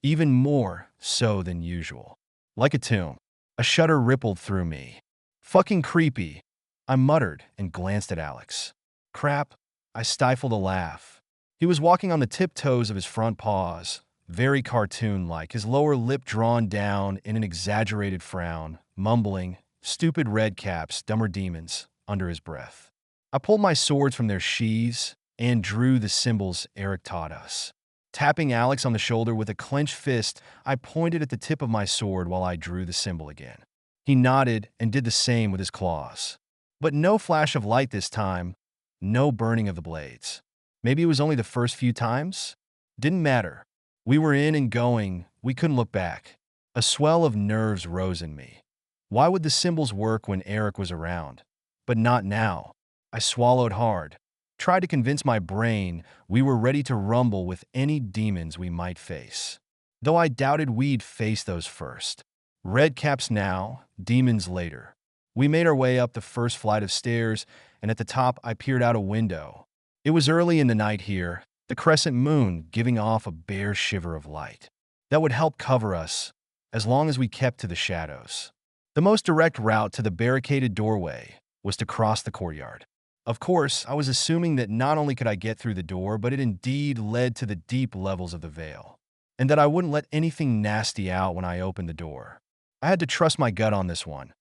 Even more so than usual. Like a tomb. A shudder rippled through me. Fucking creepy, I muttered and glanced at Alex. Crap, I stifled a laugh. He was walking on the tiptoes of his front paws, very cartoon-like, his lower lip drawn down in an exaggerated frown, mumbling, stupid Red Caps, dumber demons, under his breath. I pulled my swords from their sheaths and drew the symbols Eric taught us. Tapping Alex on the shoulder with a clenched fist, I pointed at the tip of my sword while I drew the symbol again. He nodded and did the same with his claws. But no flash of light this time, no burning of the blades. Maybe it was only the first few times? Didn't matter. We were in and going, we couldn't look back. A swell of nerves rose in me. Why would the symbols work when Eric was around? But not now. I swallowed hard. Tried to convince my brain we were ready to rumble with any demons we might face. Though I doubted we'd face those first. Red caps now, demons later. We made our way up the first flight of stairs, and at the top I peered out a window. It was early in the night here, the crescent moon giving off a bare shiver of light. That would help cover us, as long as we kept to the shadows. The most direct route to the barricaded doorway was to cross the courtyard. Of course, I was assuming that not only could I get through the door, but it indeed led to the deep levels of the veil, and that I wouldn't let anything nasty out when I opened the door. I had to trust my gut on this one.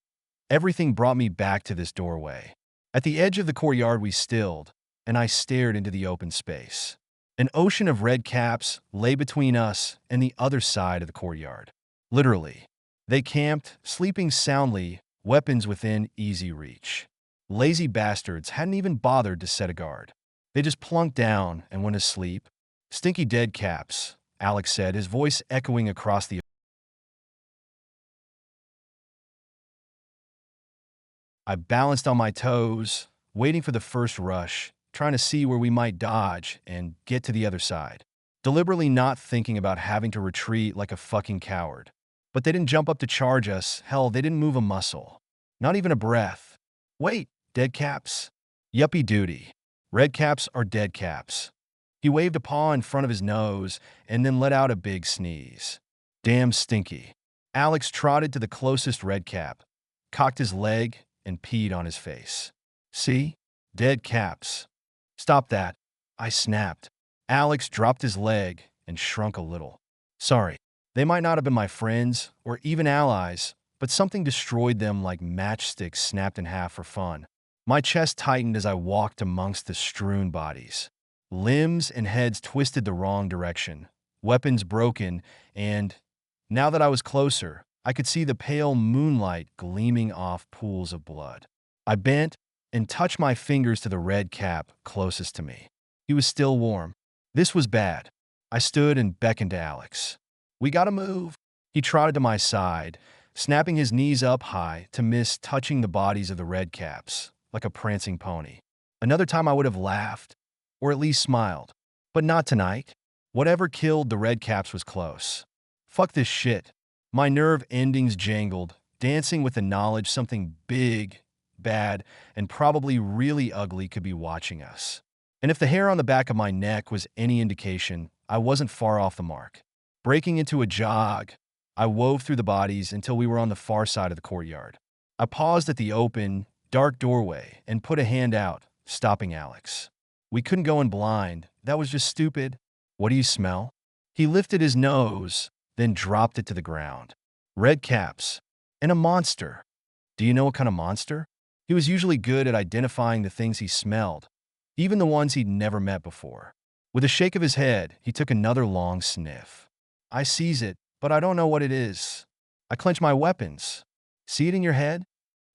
Everything brought me back to this doorway. At the edge of the courtyard we stilled, and I stared into the open space. An ocean of red caps lay between us and the other side of the courtyard. Literally. They camped, sleeping soundly, weapons within easy reach. Lazy bastards hadn't even bothered to set a guard. They just plunked down and went to sleep. Stinky dead caps, Alex said, his voice echoing across the... I balanced on my toes, waiting for the first rush, trying to see where we might dodge and get to the other side. Deliberately not thinking about having to retreat like a fucking coward. But they didn't jump up to charge us. Hell, they didn't move a muscle. Not even a breath. Wait, dead caps? Yuppie duty. Red caps are dead caps. He waved a paw in front of his nose and then let out a big sneeze. Damn stinky. Alex trotted to the closest red cap, cocked his leg, and peed on his face. See? Dead caps. Stop that. I snapped. Alex dropped his leg and shrunk a little. Sorry. They might not have been my friends or even allies, but something destroyed them like matchsticks snapped in half for fun. My chest tightened as I walked amongst the strewn bodies. Limbs and heads twisted the wrong direction, weapons broken, and, now that I was closer, I could see the pale moonlight gleaming off pools of blood. I bent and touched my fingers to the red cap closest to me. He was still warm. This was bad. I stood and beckoned to Alex. We gotta move. He trotted to my side, snapping his knees up high to miss touching the bodies of the red caps, like a prancing pony. Another time I would have laughed, or at least smiled. But not tonight. Whatever killed the red caps was close. Fuck this shit. My nerve endings jangled, dancing with the knowledge something big, bad, and probably really ugly could be watching us. And if the hair on the back of my neck was any indication, I wasn't far off the mark. Breaking into a jog, I wove through the bodies until we were on the far side of the courtyard. I paused at the open, dark doorway and put a hand out, stopping Alex. We couldn't go in blind. That was just stupid. What do you smell? He lifted his nose, then dropped it to the ground. Red caps. And a monster. Do you know what kind of monster? He was usually good at identifying the things he smelled, even the ones he'd never met before. With a shake of his head, he took another long sniff. I seize it, but I don't know what it is. I clench my weapons. See it in your head?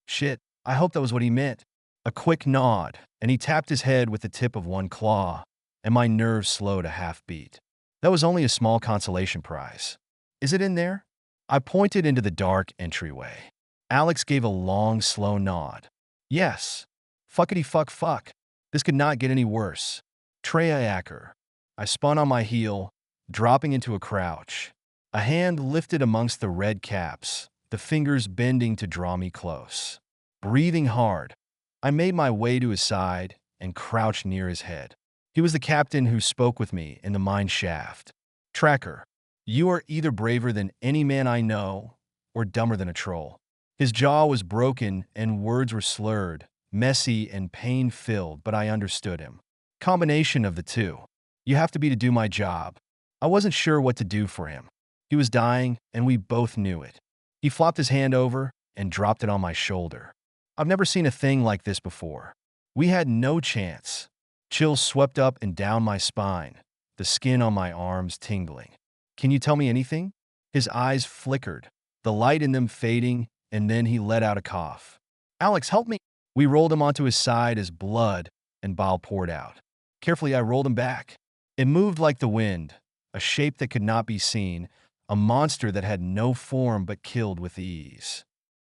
Shit, I hope that was what he meant. A quick nod, and he tapped his head with the tip of one claw, and my nerves slowed a half beat. That was only a small consolation prize. Is it in there? I pointed into the dark entryway. Alex gave a long, slow nod. Yes. Fuckity fuck fuck. This could not get any worse. Treya Acker. I spun on my heel, dropping into a crouch. A hand lifted amongst the red caps, the fingers bending to draw me close. Breathing hard, I made my way to his side and crouched near his head. He was the captain who spoke with me in the mine shaft. Tracker, you are either braver than any man I know or dumber than a troll. His jaw was broken and words were slurred, messy and pain-filled, but I understood him. Combination of the two. You have to be to do my job. I wasn't sure what to do for him. He was dying, and we both knew it. He flopped his hand over and dropped it on my shoulder. I've never seen a thing like this before. We had no chance. Chills swept up and down my spine, the skin on my arms tingling. Can you tell me anything? His eyes flickered, the light in them fading and then he let out a cough. Alex, help me. We rolled him onto his side as blood and bile poured out. Carefully, I rolled him back. It moved like the wind, a shape that could not be seen, a monster that had no form but killed with ease.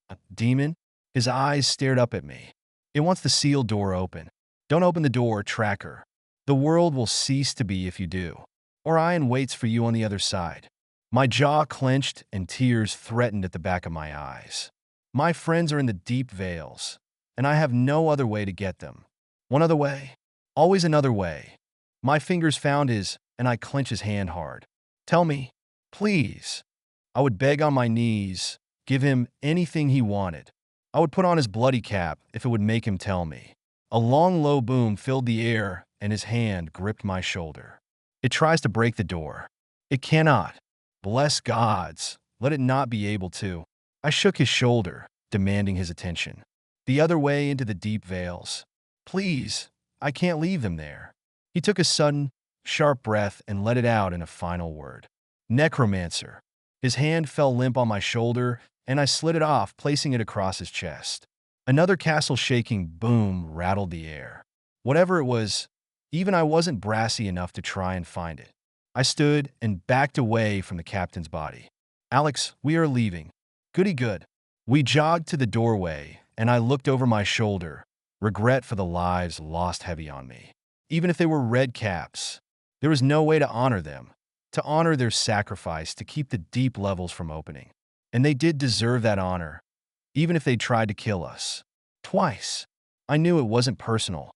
A demon? His eyes stared up at me. It wants the sealed door open. Don't open the door, tracker. The world will cease to be if you do. Orion waits for you on the other side. My jaw clenched and tears threatened at the back of my eyes. My friends are in the deep vales, and I have no other way to get them. One other way? Always another way. My fingers found his, and I clench his hand hard. Tell me, please. I would beg on my knees, give him anything he wanted. I would put on his bloody cap if it would make him tell me. A long, low boom filled the air, and his hand gripped my shoulder. It tries to break the door. It cannot. Bless gods, let it not be able to. I shook his shoulder, demanding his attention. The other way into the deep vales. Please, I can't leave them there. He took a sudden, sharp breath and let it out in a final word. Necromancer. His hand fell limp on my shoulder, and I slid it off, placing it across his chest. Another castle-shaking boom rattled the air. Whatever it was, even I wasn't brassy enough to try and find it. I stood and backed away from the captain's body. Alex, we are leaving. Goody good. We jogged to the doorway, and I looked over my shoulder, regret for the lives lost heavy on me. Even if they were red caps, there was no way to honor them, to honor their sacrifice to keep the deep levels from opening. And they did deserve that honor, even if they tried to kill us. Twice. I knew it wasn't personal.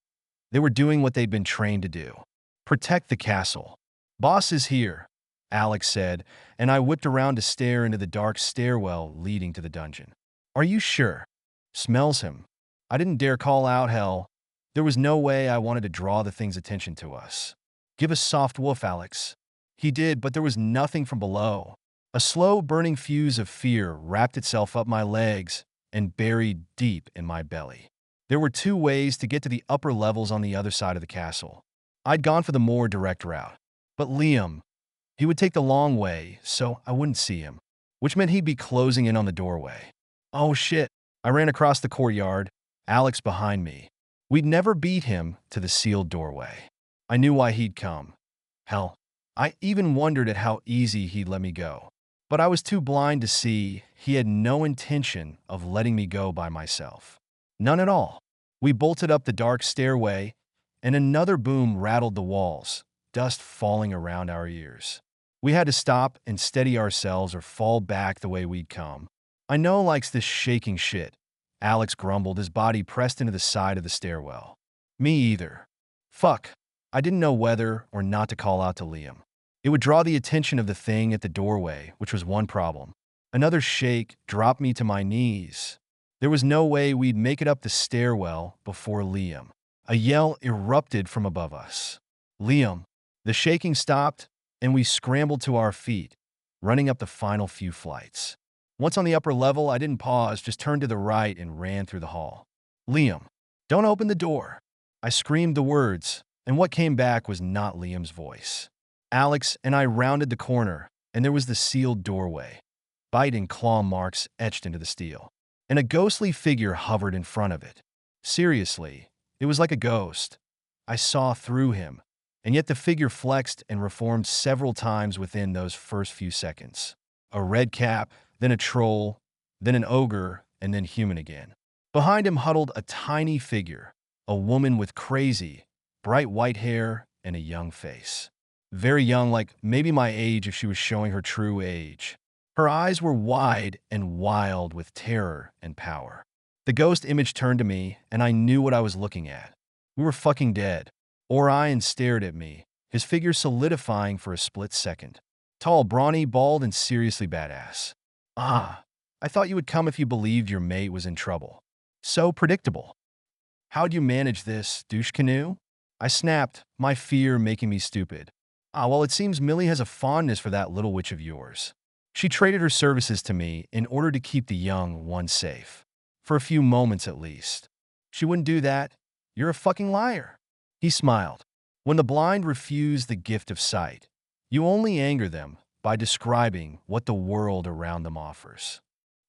They were doing what they'd been trained to do. Protect the castle. Boss is here, Alex said, and I whipped around to stare into the dark stairwell leading to the dungeon. Are you sure? Smells him. I didn't dare call out hell. There was no way I wanted to draw the thing's attention to us. Give a soft woof, Alex. He did, but there was nothing from below. A slow burning fuse of fear wrapped itself up my legs and buried deep in my belly. There were two ways to get to the upper levels on the other side of the castle. I'd gone for the more direct route. But Liam, he would take the long way, so I wouldn't see him, which meant he'd be closing in on the doorway. Oh shit. I ran across the courtyard, Alex behind me. We'd never beat him to the sealed doorway. I knew why he'd come. Hell, I even wondered at how easy he'd let me go. But I was too blind to see he had no intention of letting me go by myself. None at all. We bolted up the dark stairway, and another boom rattled the walls, dust falling around our ears. We had to stop and steady ourselves or fall back the way we'd come. I know likes this shaking shit, Alex grumbled, his body pressed into the side of the stairwell. Me either. Fuck. I didn't know whether or not to call out to Liam. It would draw the attention of the thing at the doorway, which was one problem. Another shake dropped me to my knees. There was no way we'd make it up the stairwell before Liam. A yell erupted from above us. Liam. The shaking stopped, and we scrambled to our feet, running up the final few flights. Once on the upper level, I didn't pause, just turned to the right and ran through the hall. Liam, don't open the door. I screamed the words, and what came back was not Liam's voice. Alex and I rounded the corner, and there was the sealed doorway, bite and claw marks etched into the steel, and a ghostly figure hovered in front of it. Seriously, it was like a ghost. I saw through him, and yet the figure flexed and reformed several times within those first few seconds. A red cap, then a troll, then an ogre, and then human again. Behind him huddled a tiny figure, a woman with crazy, bright white hair and a young face. Very young, like maybe my age if she was showing her true age. Her eyes were wide and wild with terror and power. The ghost image turned to me, and I knew what I was looking at. We were fucking dead. Orion stared at me, his figure solidifying for a split second. Tall, brawny, bald, and seriously badass. Ah, I thought you would come if you believed your mate was in trouble. So predictable. How'd you manage this, douche canoe? I snapped, my fear making me stupid. Ah, well, it seems Millie has a fondness for that little witch of yours. She traded her services to me in order to keep the young one safe. For a few moments at least. She wouldn't do that. You're a fucking liar. He smiled. When the blind refuse the gift of sight, you only anger them by describing what the world around them offers.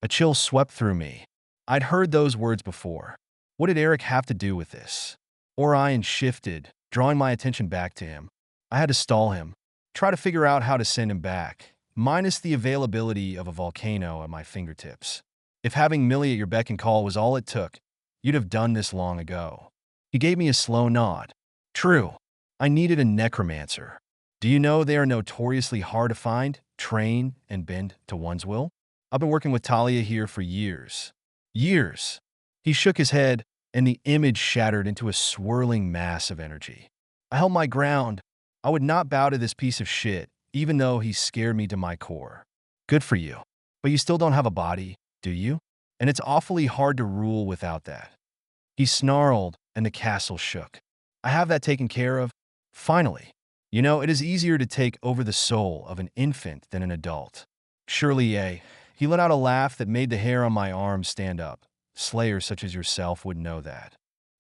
A chill swept through me. I'd heard those words before. What did Eric have to do with this? Orion shifted, drawing my attention back to him. I had to stall him, try to figure out how to send him back, minus the availability of a volcano at my fingertips. If having Millie at your beck and call was all it took, you'd have done this long ago. He gave me a slow nod. True. I needed a necromancer. Do you know they are notoriously hard to find, train, and bend to one's will? I've been working with Talia here for years. Years. He shook his head, and the image shattered into a swirling mass of energy. I held my ground. I would not bow to this piece of shit, even though he scared me to my core. Good for you. But you still don't have a body, do you? And it's awfully hard to rule without that. He snarled, and the castle shook. I have that taken care of. Finally. You know, it is easier to take over the soul of an infant than an adult. Surely, eh? He let out a laugh that made the hair on my arms stand up. Slayers such as yourself would know that.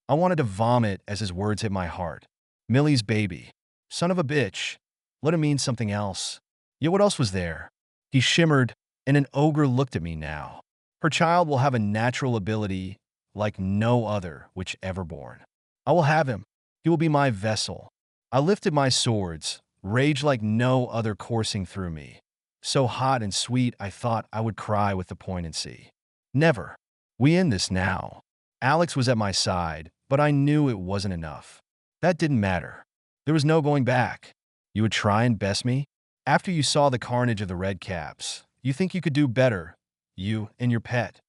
I wanted to vomit as his words hit my heart. Millie's baby. Son of a bitch. Let him mean something else. Yet what else was there? He shimmered, and an ogre looked at me now. Her child will have a natural ability like no other which ever born. I will have him. He will be my vessel. I lifted my swords, rage like no other coursing through me. So hot and sweet I thought I would cry with the poignancy. Never. We end this now. Alex was at my side, but I knew it wasn't enough. That didn't matter. There was no going back. You would try and best me? After you saw the carnage of the red caps, you think you could do better, you and your pet.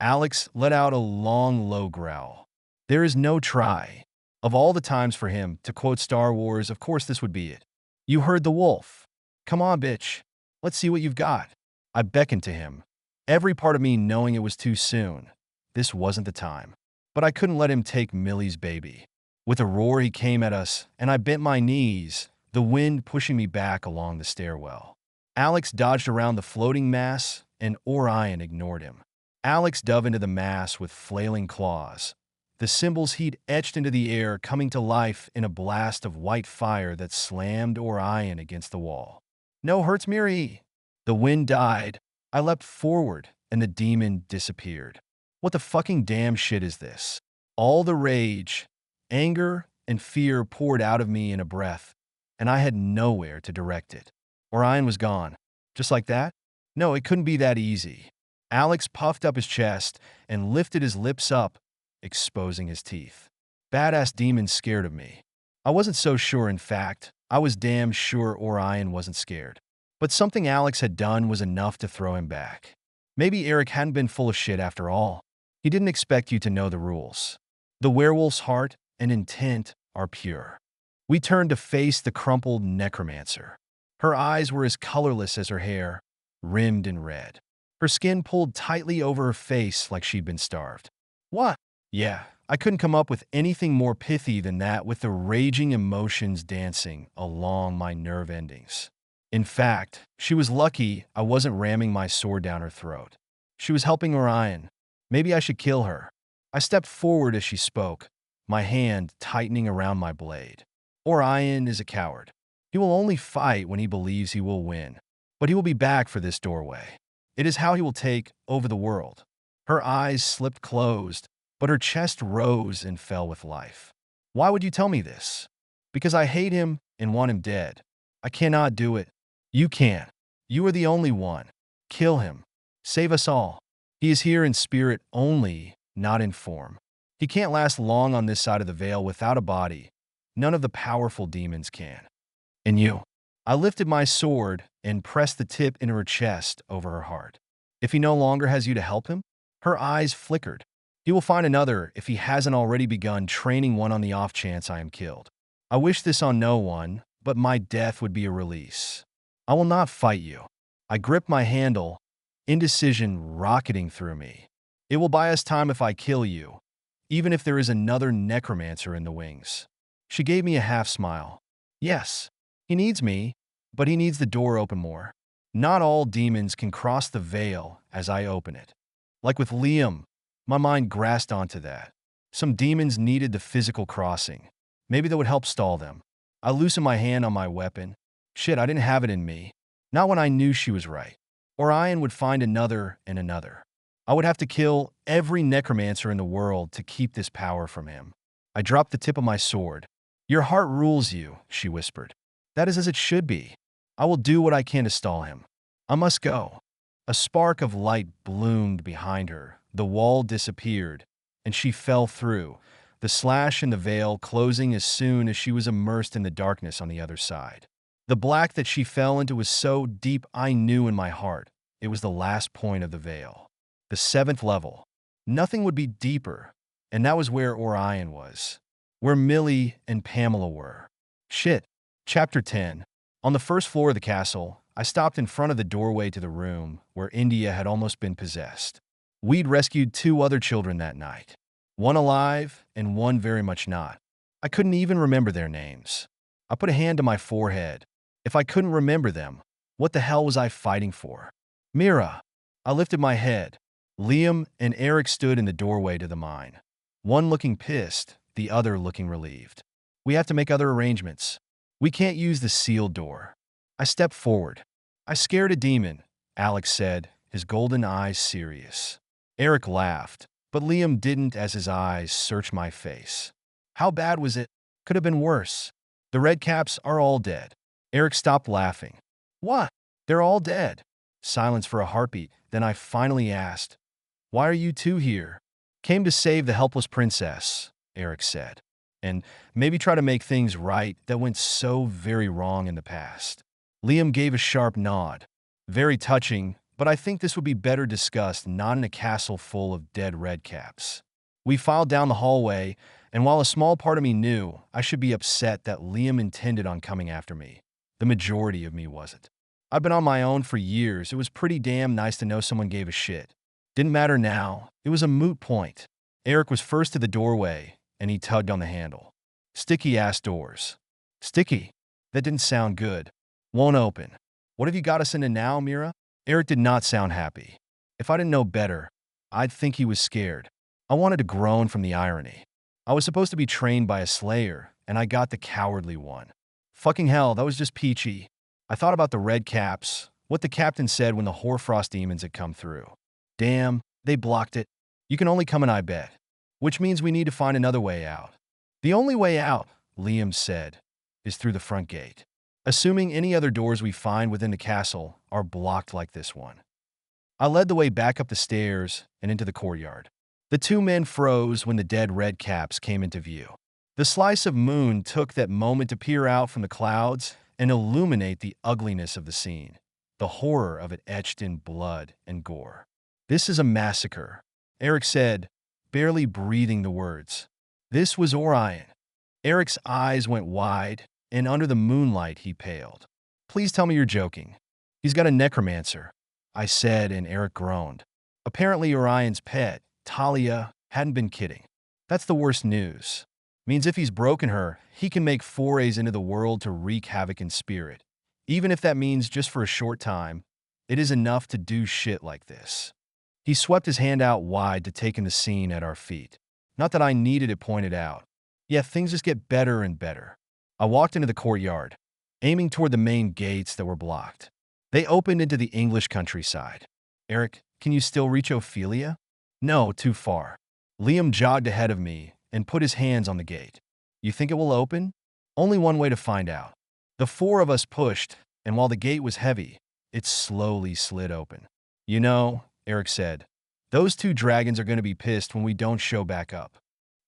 Alex let out a long, low growl. There is no try. Of all the times for him to quote Star Wars, of course this would be it. You heard the wolf. Come on, bitch. Let's see what you've got. I beckoned to him, every part of me knowing it was too soon. This wasn't the time. But I couldn't let him take Millie's baby. With a roar he came at us, and I bent my knees, the wind pushing me back along the stairwell. Alex dodged around the floating mass, and Orion ignored him. Alex dove into the mass with flailing claws. The symbols he'd etched into the air coming to life in a blast of white fire that slammed Orion against the wall. No hurts, Miri. The wind died. I leapt forward, and the demon disappeared. What the fucking damn shit is this? All the rage, anger, and fear poured out of me in a breath, and I had nowhere to direct it. Orion was gone. Just like that? No, it couldn't be that easy. Alex puffed up his chest and lifted his lips up, exposing his teeth. Badass demon scared of me. I wasn't so sure, in fact. I was damn sure Orion wasn't scared. But something Alex had done was enough to throw him back. Maybe Eric hadn't been full of shit after all. He didn't expect you to know the rules. The werewolf's heart and intent are pure. We turned to face the crumpled necromancer. Her eyes were as colorless as her hair, rimmed in red. Her skin pulled tightly over her face like she'd been starved. What? Yeah, I couldn't come up with anything more pithy than that, with the raging emotions dancing along my nerve endings. In fact, she was lucky I wasn't ramming my sword down her throat. She was helping Orion. Maybe I should kill her. I stepped forward as she spoke, my hand tightening around my blade. Orion is a coward. He will only fight when he believes he will win. But he will be back for this doorway. It is how he will take over the world. Her eyes slipped closed, but her chest rose and fell with life. Why would you tell me this? Because I hate him and want him dead. I cannot do it. You can. You are the only one. Kill him. Save us all. He is here in spirit only, not in form. He can't last long on this side of the veil without a body. None of the powerful demons can. And you. I lifted my sword and pressed the tip into her chest over her heart. If he no longer has you to help him? Her eyes flickered. He will find another if he hasn't already begun training one on the off chance I am killed. I wish this on no one, but my death would be a release. I will not fight you. I gripped my handle, indecision rocketing through me. It will buy us time if I kill you, even if there is another necromancer in the wings. She gave me a half smile. Yes, he needs me, but he needs the door open more. Not all demons can cross the veil as I open it. Like with Liam, my mind grasped onto that. Some demons needed the physical crossing. Maybe that would help stall them. I loosened my hand on my weapon. Shit, I didn't have it in me. Not when I knew she was right. Orion would find another and another. I would have to kill every necromancer in the world to keep this power from him. I dropped the tip of my sword. Your heart rules you, she whispered. That is as it should be. I will do what I can to stall him. I must go. A spark of light bloomed behind her. The wall disappeared, and she fell through, the slash in the veil closing as soon as she was immersed in the darkness on the other side. The black that she fell into was so deep I knew in my heart it was the last point of the veil. The 7th level. Nothing would be deeper, and that was where Orion was, where Millie and Pamela were. Shit. Chapter 10. On the first floor of the castle, I stopped in front of the doorway to the room where India had almost been possessed. We'd rescued 2 other children that night. One alive and one very much not. I couldn't even remember their names. I put a hand to my forehead. If I couldn't remember them, what the hell was I fighting for? Mira. I lifted my head. Liam and Eric stood in the doorway to the mine. One looking pissed, the other looking relieved. We have to make other arrangements. We can't use the sealed door. I stepped forward. I scared a demon, Alex said, his golden eyes serious. Eric laughed, but Liam didn't as his eyes searched my face. How bad was it? Could have been worse. The Redcaps are all dead. Eric stopped laughing. What? They're all dead. Silence for a heartbeat. Then I finally asked, why are you 2 here? Came to save the helpless princess, Eric said, and maybe try to make things right that went so very wrong in the past. Liam gave a sharp nod. Very touching, but I think this would be better discussed not in a castle full of dead redcaps. We filed down the hallway, and while a small part of me knew I should be upset that Liam intended on coming after me, the majority of me wasn't. I've been on my own for years. It was pretty damn nice to know someone gave a shit. Didn't matter now. It was a moot point. Eric was first to the doorway, and he tugged on the handle. Sticky-ass doors. Sticky? That didn't sound good. Won't open. What have you got us into now, Mira? Eric did not sound happy. If I didn't know better, I'd think he was scared. I wanted to groan from the irony. I was supposed to be trained by a slayer, and I got the cowardly one. Fucking hell, that was just peachy. I thought about the red caps, what the captain said when the hoarfrost demons had come through. Damn, they blocked it. You can only come in, I bet. Which means we need to find another way out. The only way out, Liam said, is through the front gate. Assuming any other doors we find within the castle are blocked like this one. I led the way back up the stairs and into the courtyard. The 2 men froze when the dead red caps came into view. The slice of moon took that moment to peer out from the clouds and illuminate the ugliness of the scene, the horror of it etched in blood and gore. This is a massacre, Eric said, barely breathing the words. This was Orion. Eric's eyes went wide, and under the moonlight he paled. Please tell me you're joking. He's got a necromancer, I said, and Eric groaned. Apparently Orion's pet, Talia, hadn't been kidding. That's the worst news. Means if he's broken her, he can make forays into the world to wreak havoc in spirit. Even if that means just for a short time, it is enough to do shit like this. He swept his hand out wide to take in the scene at our feet. Not that I needed it pointed out. Yeah, things just get better and better. I walked into the courtyard, aiming toward the main gates that were blocked. They opened into the English countryside. Eric, can you still reach Ophelia? No, too far. Liam jogged ahead of me and put his hands on the gate. You think it will open? Only one way to find out. The 4 of us pushed, and while the gate was heavy, it slowly slid open. You know, Eric said, those 2 dragons are going to be pissed when we don't show back up.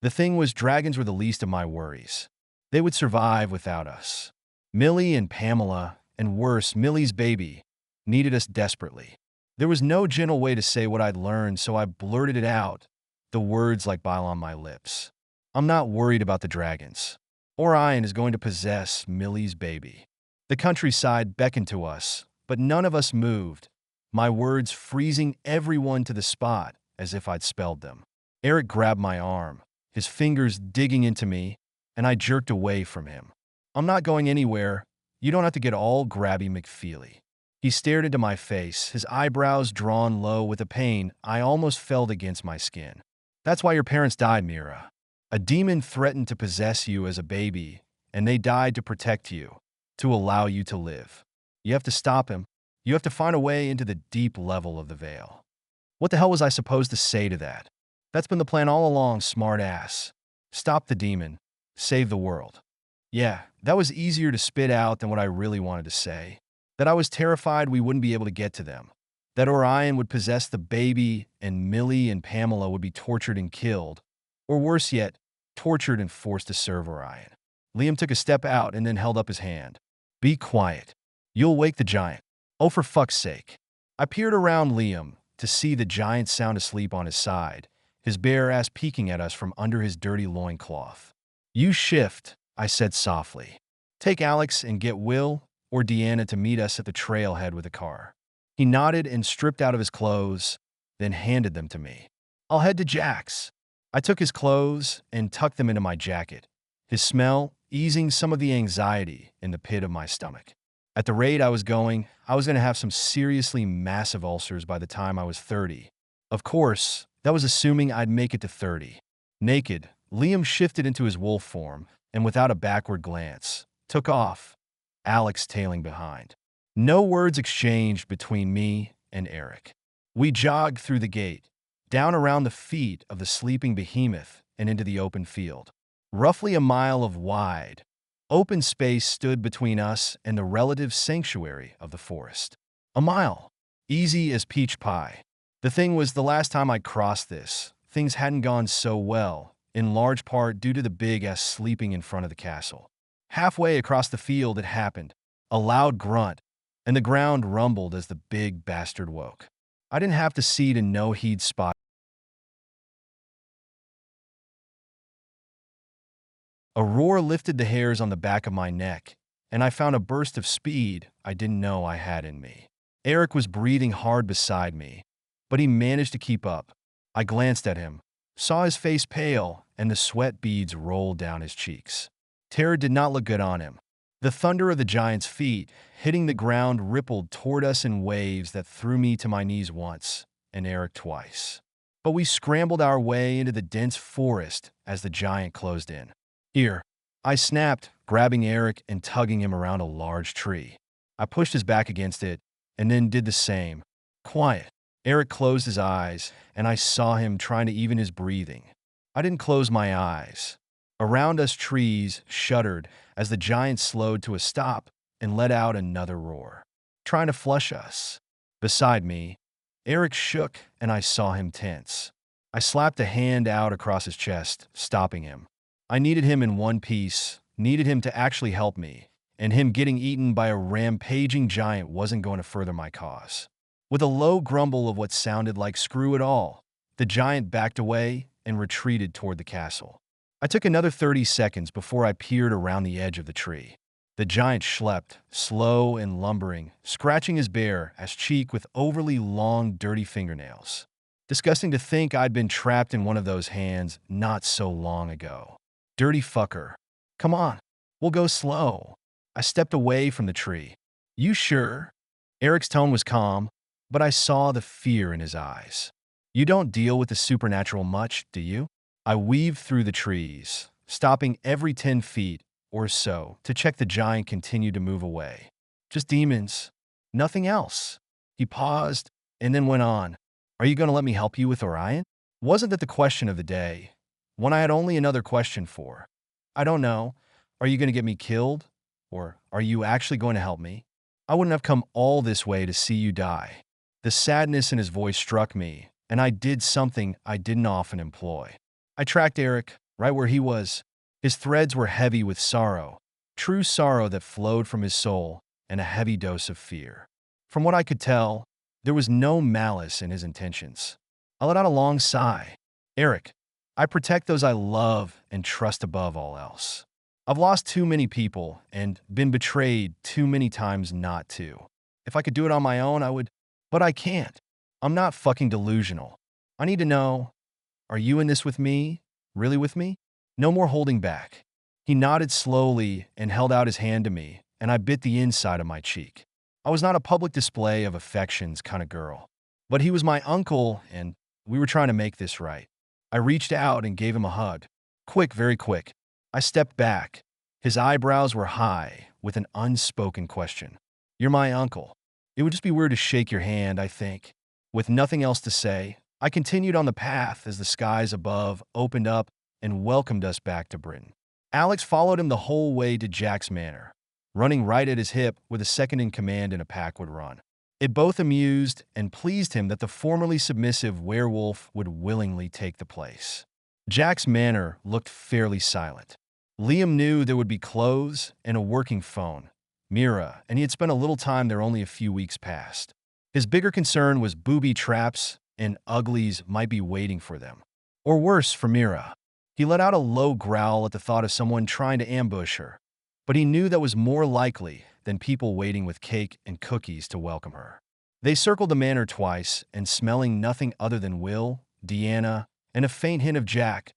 The thing was, dragons were the least of my worries. They would survive without us. Millie and Pamela, and worse, Millie's baby, needed us desperately. There was no gentle way to say what I'd learned, so I blurted it out, the words like bile on my lips. I'm not worried about the dragons. Orion is going to possess Millie's baby. The countryside beckoned to us, but none of us moved, my words freezing everyone to the spot as if I'd spelled them. Eric grabbed my arm, his fingers digging into me, and I jerked away from him. I'm not going anywhere. You don't have to get all grabby McFeely. He stared into my face, his eyebrows drawn low with a pain I almost felt against my skin. That's why your parents died, Mira. A demon threatened to possess you as a baby, and they died to protect you, to allow you to live. You have to stop him. You have to find a way into the deep level of the veil. What the hell was I supposed to say to that? That's been the plan all along, smart ass. Stop the demon. Save the world. Yeah, that was easier to spit out than what I really wanted to say. That I was terrified we wouldn't be able to get to them. That Orion would possess the baby and Millie and Pamela would be tortured and killed. Or worse yet, tortured and forced to serve Orion. Liam took a step out and then held up his hand. Be quiet. You'll wake the giant. Oh, for fuck's sake. I peered around Liam to see the giant sound asleep on his side, his bare ass peeking at us from under his dirty loincloth. You shift, I said softly. Take Alex and get Will or Deanna to meet us at the trailhead with a car. He nodded and stripped out of his clothes, then handed them to me. I'll head to Jack's. I took his clothes and tucked them into my jacket, his smell easing some of the anxiety in the pit of my stomach. At the rate I was going to have some seriously massive ulcers by the time I was 30. Of course, that was assuming I'd make it to 30. Naked, Liam shifted into his wolf form and without a backward glance, took off, Alex tailing behind. No words exchanged between me and Eric. We jogged through the gate, down around the feet of the sleeping behemoth and into the open field. Roughly a mile of wide, open space stood between us and the relative sanctuary of the forest. A mile. Easy as peach pie. The thing was, the last time I crossed this, things hadn't gone so well, in large part due to the big ass sleeping in front of the castle. Halfway across the field it happened. A loud grunt, and the ground rumbled as the big bastard woke. I didn't have to see to know he'd spot. A roar lifted the hairs on the back of my neck, and I found a burst of speed I didn't know I had in me. Eric was breathing hard beside me, but he managed to keep up. I glanced at him, saw his face pale, and the sweat beads rolled down his cheeks. Terror did not look good on him. The thunder of the giant's feet hitting the ground rippled toward us in waves that threw me to my knees once, and Eric twice. But we scrambled our way into the dense forest as the giant closed in. Here, I snapped, grabbing Eric and tugging him around a large tree. I pushed his back against it, and then did the same. Quiet. Eric closed his eyes, and I saw him trying to even his breathing. I didn't close my eyes. Around us, trees shuddered as the giant slowed to a stop and let out another roar, trying to flush us. Beside me, Eric shook, and I saw him tense. I slapped a hand out across his chest, stopping him. I needed him in one piece, needed him to actually help me, and him getting eaten by a rampaging giant wasn't going to further my cause. With a low grumble of what sounded like screw it all, the giant backed away and retreated toward the castle. I took another 30 seconds before I peered around the edge of the tree. The giant schlepped, slow and lumbering, scratching his bare ass cheek with overly long, dirty fingernails. Disgusting to think I'd been trapped in one of those hands not so long ago. Dirty fucker. Come on, we'll go slow. I stepped away from the tree. You sure? Eric's tone was calm, but I saw the fear in his eyes. You don't deal with the supernatural much, do you? I weaved through the trees, stopping every 10 feet or so to check the giant continued to move away. Just demons. Nothing else. He paused and then went on. Are you going to let me help you with Orion? Wasn't that the question of the day? One I had only another question for. I don't know. Are you going to get me killed? Or are you actually going to help me? I wouldn't have come all this way to see you die. The sadness in his voice struck me, and I did something I didn't often employ. I tracked Eric right where he was. His threads were heavy with sorrow, true sorrow that flowed from his soul, and a heavy dose of fear. From what I could tell, there was no malice in his intentions. I let out a long sigh. Eric, I protect those I love and trust above all else. I've lost too many people and been betrayed too many times not to. If I could do it on my own, I would, but I can't. I'm not fucking delusional. I need to know, are you in this with me? Really with me? No more holding back. He nodded slowly and held out his hand to me, and I bit the inside of my cheek. I was not a public display of affections kind of girl, but he was my uncle, and we were trying to make this right. I reached out and gave him a hug. Quick, very quick. I stepped back. His eyebrows were high, with an unspoken question. You're my uncle. It would just be weird to shake your hand, I think. With nothing else to say, I continued on the path as the skies above opened up and welcomed us back to Britain. Alex followed him the whole way to Jack's manor, running right at his hip where the second-in-command in a pack would run. It both amused and pleased him that the formerly submissive werewolf would willingly take the place. Jack's manor looked fairly silent. Liam knew there would be clothes and a working phone, Mira, and he had spent a little time there only a few weeks past. His bigger concern was booby traps and uglies might be waiting for them. Or worse, for Mira. He let out a low growl at the thought of someone trying to ambush her, but he knew that was more likely than people waiting with cake and cookies to welcome her. They circled the manor twice, and smelling nothing other than Will, Deanna, and a faint hint of Jack,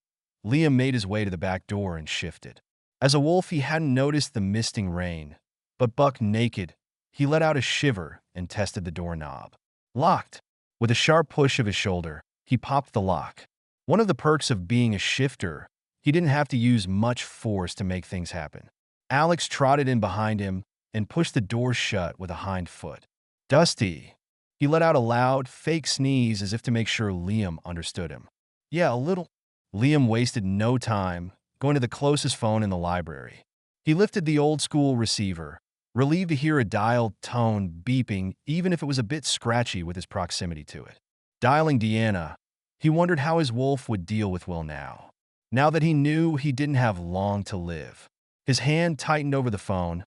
Liam made his way to the back door and shifted. As a wolf, he hadn't noticed the misting rain, but buck naked, he let out a shiver and tested the doorknob. Locked. With a sharp push of his shoulder, he popped the lock. One of the perks of being a shifter, he didn't have to use much force to make things happen. Alex trotted in behind him and pushed the door shut with a hind foot. Dusty. He let out a loud, fake sneeze as if to make sure Liam understood him. Yeah, a little. Liam wasted no time, going to the closest phone in the library. He lifted the old-school receiver, relieved to hear a dialed tone beeping even if it was a bit scratchy with his proximity to it. Dialing Deanna, he wondered how his wolf would deal with Will now that he knew he didn't have long to live. His hand tightened over the phone,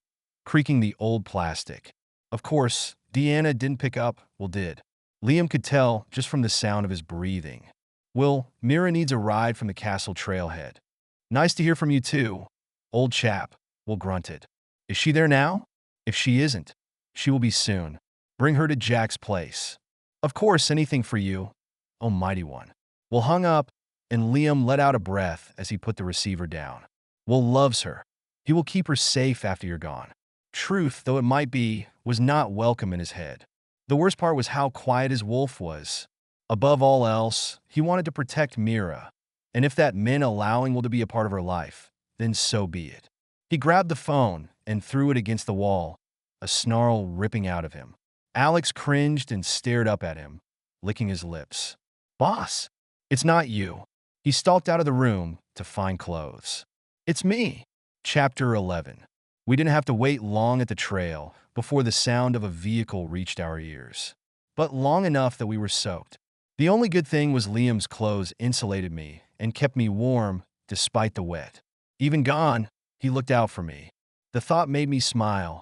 creaking the old plastic. Of course, Deanna didn't pick up, Will did. Liam could tell just from the sound of his breathing. Will, Mira needs a ride from the castle trailhead. Nice to hear from you too, old chap, Will grunted. Is she there now? If she isn't, she will be soon. Bring her to Jack's place. Of course, anything for you, oh mighty one. Will hung up, and Liam let out a breath as he put the receiver down. Will loves her. He will keep her safe after you're gone. Truth, though it might be, was not welcome in his head. The worst part was how quiet his wolf was. Above all else, he wanted to protect Mira, and if that meant allowing Will to be a part of her life, then so be it. He grabbed the phone and threw it against the wall, a snarl ripping out of him. Alex cringed and stared up at him, licking his lips. Boss, it's not you. He stalked out of the room to find clothes. It's me. Chapter 11. We didn't have to wait long at the trail before the sound of a vehicle reached our ears, but long enough that we were soaked. The only good thing was Liam's clothes insulated me and kept me warm despite the wet. Even gone, he looked out for me. The thought made me smile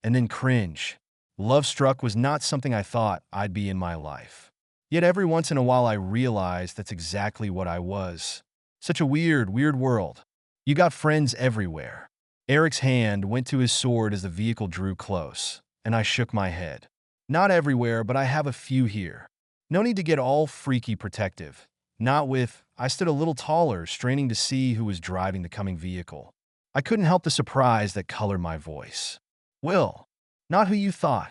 and then cringe. Love struck was not something I thought I'd be in my life. Yet every once in a while I realized that's exactly what I was. Such a weird world. You got friends everywhere. Eric's hand went to his sword as the vehicle drew close, and I shook my head. Not everywhere, but I have a few here. No need to get all freaky protective. Not with, I stood a little taller, straining to see who was driving the coming vehicle. I couldn't help the surprise that colored my voice. Will, not who you thought.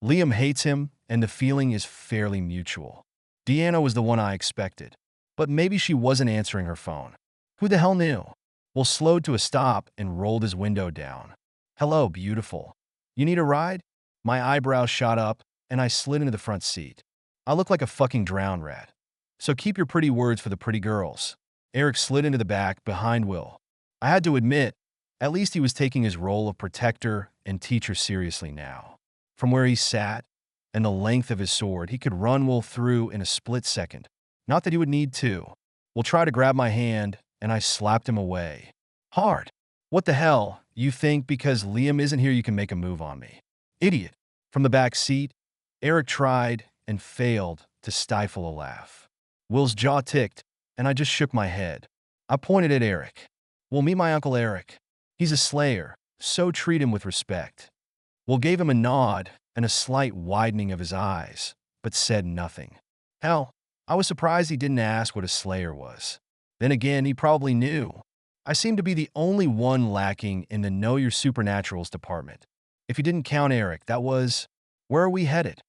Liam hates him, and the feeling is fairly mutual. Deanna was the one I expected, but maybe she wasn't answering her phone. Who the hell knew? Will slowed to a stop and rolled his window down. Hello, beautiful. You need a ride? My eyebrows shot up, and I slid into the front seat. I look like a fucking drowned rat. So keep your pretty words for the pretty girls. Eric slid into the back behind Will. I had to admit, at least he was taking his role of protector and teacher seriously now. From where he sat, and the length of his sword, he could run Will through in a split second. Not that he would need to. Will tried to grab my hand, and I slapped him away. Hard. What the hell? You think because Liam isn't here you can make a move on me? Idiot. From the back seat, Eric tried and failed to stifle a laugh. Will's jaw ticked, and I just shook my head. I pointed at Eric. We'll meet my Uncle Eric. He's a slayer, so treat him with respect. Will gave him a nod and a slight widening of his eyes, but said nothing. Hell, I was surprised he didn't ask what a slayer was. Then again, he probably knew. I seemed to be the only one lacking in the Know Your Supernaturals department. If you didn't count Eric, that was, where are we headed?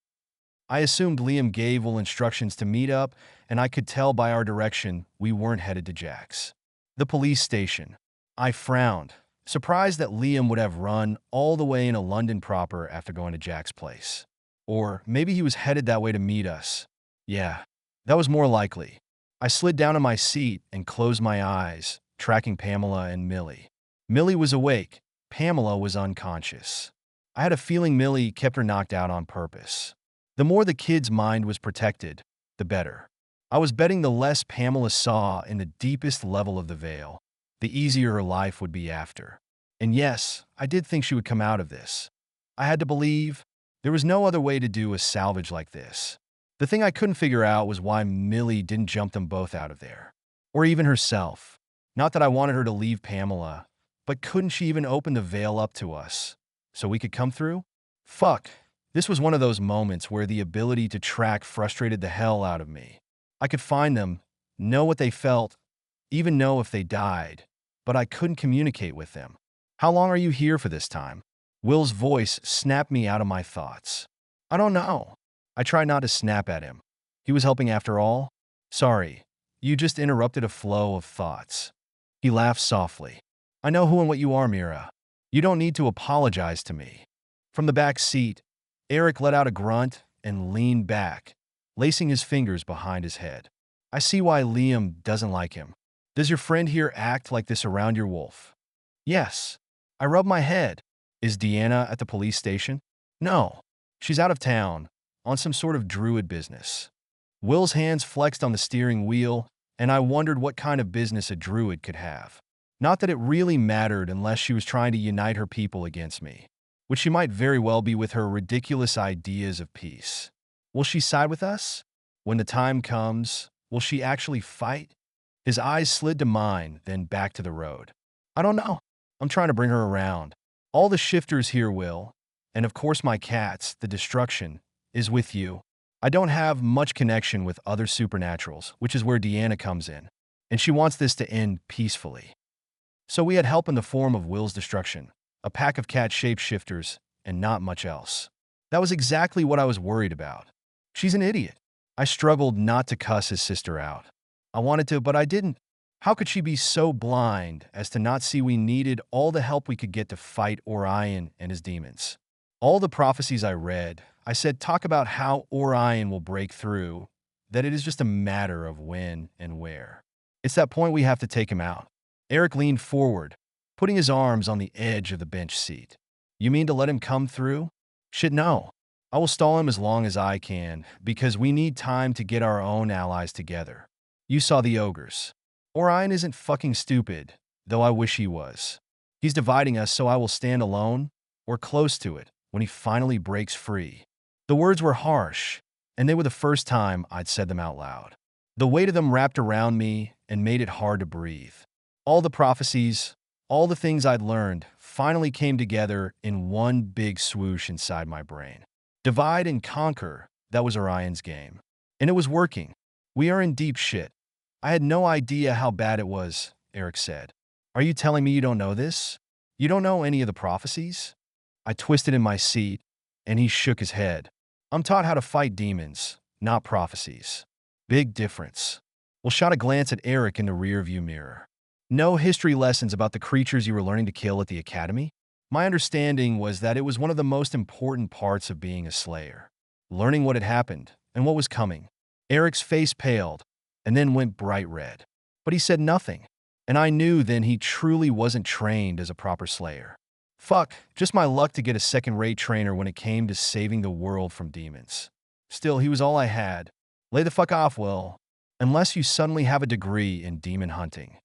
I assumed Liam gave Will instructions to meet up, and I could tell by our direction we weren't headed to Jack's. The police station. I frowned, surprised that Liam would have run all the way into London proper after going to Jack's place. Or maybe he was headed that way to meet us, Yeah, that was more likely. I slid down in my seat and closed my eyes, tracking Pamela and Millie. Millie was awake. Pamela was unconscious. I had a feeling Millie kept her knocked out on purpose. The more the kid's mind was protected, the better. I was betting the less Pamela saw in the deepest level of the veil, the easier her life would be after. And yes, I did think she would come out of this. I had to believe there was no other way to do a salvage like this. The thing I couldn't figure out was why Millie didn't jump them both out of there. Or even herself. Not that I wanted her to leave Pamela, but couldn't she even open the veil up to us so we could come through? Fuck. This was one of those moments where the ability to track frustrated the hell out of me. I could find them, know what they felt, even know if they died, but I couldn't communicate with them. How long are you here for this time? Will's voice snapped me out of my thoughts. I don't know. I tried not to snap at him. He was helping after all. Sorry, you just interrupted a flow of thoughts. He laughed softly. I know who and what you are, Mira. You don't need to apologize to me. From the back seat, Eric let out a grunt and leaned back, lacing his fingers behind his head. I see why Liam doesn't like him. Does your friend here act like this around your wolf? Yes. I rubbed my head. Is Deanna at the police station? No. She's out of town, on some sort of druid business. Will's hands flexed on the steering wheel, and I wondered what kind of business a druid could have. Not that it really mattered unless she was trying to unite her people against me, which she might very well be with her ridiculous ideas of peace. Will she side with us? When the time comes, will she actually fight? His eyes slid to mine, then back to the road. I don't know. I'm trying to bring her around. All the shifters here will, and of course my cats, the destruction, is with you. I don't have much connection with other supernaturals, which is where Deanna comes in, and she wants this to end peacefully. So we had help in the form of Will's destruction, a pack of cat shapeshifters, and not much else. That was exactly what I was worried about. She's an idiot. I struggled not to cuss his sister out. I wanted to, but I didn't. How could she be so blind as to not see we needed all the help we could get to fight Orion and his demons? All the prophecies I read, I said talk about how Orion will break through, that it is just a matter of when and where. It's that point we have to take him out. Eric leaned forward, putting his arms on the edge of the bench seat. You mean to let him come through? Shit, no. I will stall him as long as I can, because we need time to get our own allies together. You saw the ogres. Orion isn't fucking stupid, though I wish he was. He's dividing us so I will stand alone, or close to it, when he finally breaks free. The words were harsh, and they were the first time I'd said them out loud. The weight of them wrapped around me and made it hard to breathe. All the prophecies, all the things I'd learned, finally came together in one big swoosh inside my brain. Divide and conquer, that was Orion's game. And it was working. We are in deep shit. I had no idea how bad it was, Eric said. Are you telling me you don't know this? You don't know any of the prophecies? I twisted in my seat, and he shook his head. I'm taught how to fight demons, not prophecies. Big difference. Will shot a glance at Eric in the rearview mirror. No history lessons about the creatures you were learning to kill at the academy? My understanding was that it was one of the most important parts of being a slayer. Learning what had happened and what was coming. Eric's face paled and then went bright red. But he said nothing, and I knew then he truly wasn't trained as a proper slayer. Fuck, just my luck to get a second-rate trainer when it came to saving the world from demons. Still, he was all I had. Lay the fuck off, Will, unless you suddenly have a degree in demon hunting.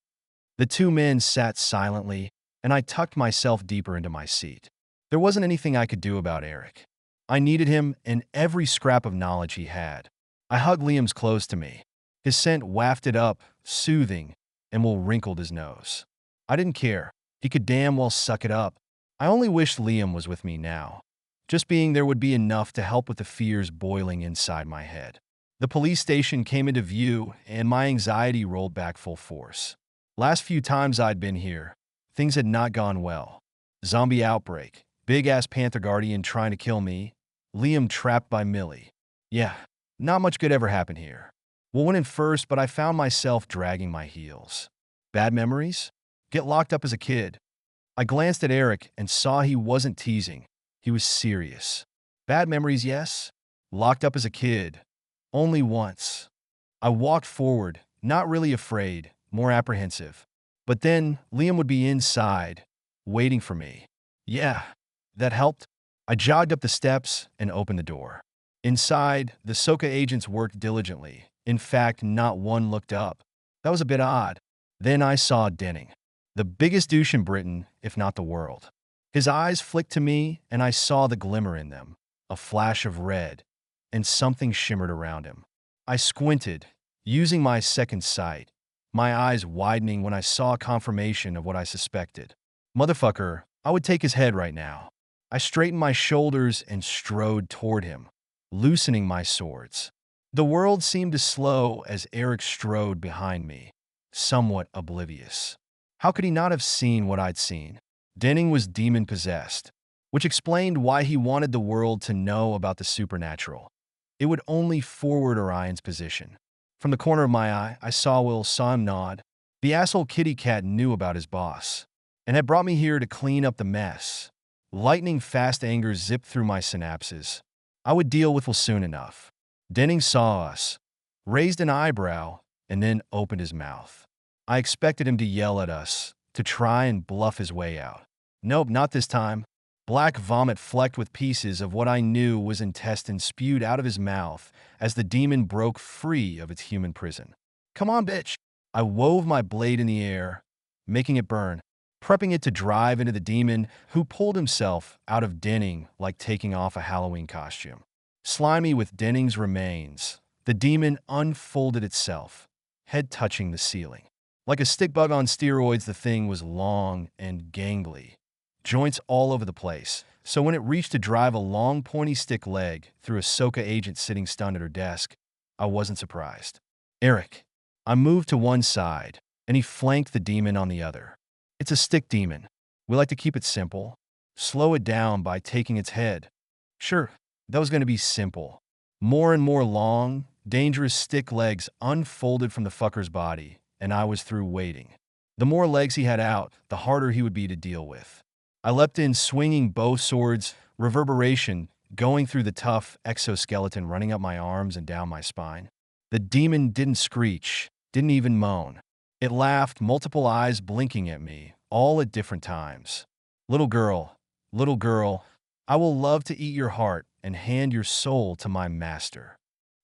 The two men sat silently, and I tucked myself deeper into my seat. There wasn't anything I could do about Eric. I needed him and every scrap of knowledge he had. I hugged Liam's close to me. His scent wafted up, soothing, and Will wrinkled his nose. I didn't care. He could damn well suck it up. I only wished Liam was with me now. Just being there would be enough to help with the fears boiling inside my head. The police station came into view, and my anxiety rolled back full force. Last few times I'd been here, things had not gone well. Zombie outbreak, big-ass panther guardian trying to kill me, Liam trapped by Millie. Yeah, not much good ever happened here. Will went in first, but I found myself dragging my heels. Bad memories? Get locked up as a kid. I glanced at Eric and saw he wasn't teasing. He was serious. Bad memories, yes. Locked up as a kid. Only once. I walked forward, not really afraid, more apprehensive. But then Liam would be inside, waiting for me. Yeah, that helped. I jogged up the steps and opened the door. Inside, the Soka agents worked diligently. In fact, not one looked up. That was a bit odd. Then I saw Denning, the biggest douche in Britain, if not the world. His eyes flicked to me, and I saw the glimmer in them, a flash of red, and something shimmered around him. I squinted, using my second sight, my eyes widening when I saw confirmation of what I suspected. Motherfucker, I would take his head right now. I straightened my shoulders and strode toward him, loosening my swords. The world seemed to slow as Eric strode behind me, somewhat oblivious. How could he not have seen what I'd seen? Denning was demon-possessed, which explained why he wanted the world to know about the supernatural. It would only forward Orion's position. From the corner of my eye, I saw him nod. The asshole kitty cat knew about his boss, and had brought me here to clean up the mess. Lightning-fast anger zipped through my synapses. I would deal with Will soon enough. Denning saw us, raised an eyebrow, and then opened his mouth. I expected him to yell at us, to try and bluff his way out. Nope, not this time. Black vomit flecked with pieces of what I knew was intestine spewed out of his mouth as the demon broke free of its human prison. Come on, bitch! I wove my blade in the air, making it burn, prepping it to drive into the demon, who pulled himself out of Denning like taking off a Halloween costume. Slimy with Denning's remains, the demon unfolded itself, head touching the ceiling. Like a stick bug on steroids, the thing was long and gangly, joints all over the place, so when it reached to drive a long pointy stick leg through a Soka agent sitting stunned at her desk, I wasn't surprised. Eric. I moved to one side, and he flanked the demon on the other. It's a stick demon. We like to keep it simple. Slow it down by taking its head. Sure, that was going to be simple. More and more long, dangerous stick legs unfolded from the fucker's body, and I was through waiting. The more legs he had out, the harder he would be to deal with. I leapt in swinging bow swords, reverberation going through the tough exoskeleton running up my arms and down my spine. The demon didn't screech, didn't even moan. It laughed, multiple eyes blinking at me, all at different times. Little girl, I will love to eat your heart and hand your soul to my master.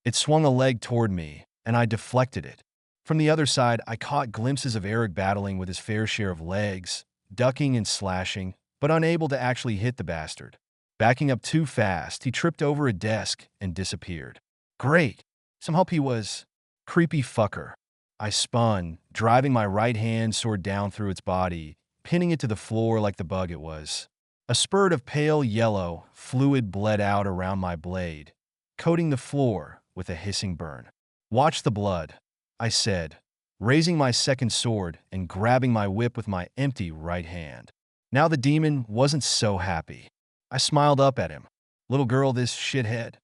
It swung a leg toward me, and I deflected it. From the other side, I caught glimpses of Eric battling with his fair share of legs, ducking and slashing, but unable to actually hit the bastard. Backing up too fast, he tripped over a desk and disappeared. Great! Some help he was. Creepy fucker. I spun, driving my right hand sword down through its body, pinning it to the floor like the bug it was. A spurt of pale yellow fluid bled out around my blade, coating the floor with a hissing burn. Watch the blood, I said, raising my second sword and grabbing my whip with my empty right hand. Now the demon wasn't so happy. I smiled up at him. Little girl, this shithead.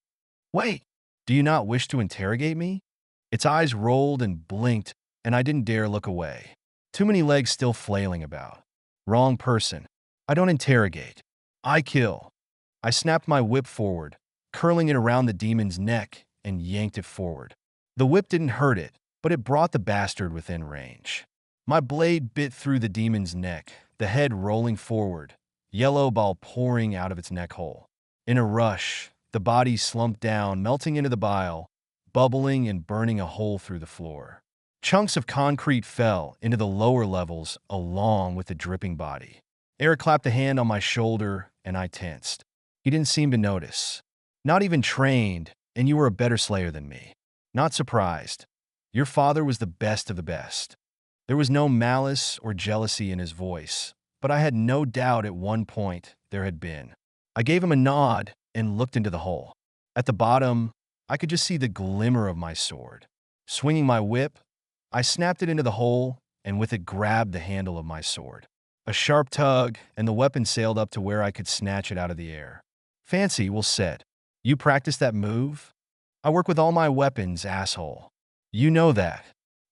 Wait, do you not wish to interrogate me? Its eyes rolled and blinked, and I didn't dare look away. Too many legs still flailing about. Wrong person. I don't interrogate. I kill. I snapped my whip forward, curling it around the demon's neck, and yanked it forward. The whip didn't hurt it, but it brought the bastard within range. My blade bit through the demon's neck, the head rolling forward, yellow ball pouring out of its neck hole. In a rush, the body slumped down, melting into the bile, bubbling and burning a hole through the floor. Chunks of concrete fell into the lower levels along with the dripping body. Eric clapped a hand on my shoulder, and I tensed. He didn't seem to notice. Not even trained, and you were a better slayer than me. Not surprised. Your father was the best of the best. There was no malice or jealousy in his voice, but I had no doubt at one point there had been. I gave him a nod and looked into the hole. At the bottom, I could just see the glimmer of my sword. Swinging my whip, I snapped it into the hole and with it grabbed the handle of my sword. A sharp tug, and the weapon sailed up to where I could snatch it out of the air. Fancy, Will said. You practiced that move? I work with all my weapons, asshole. You know that.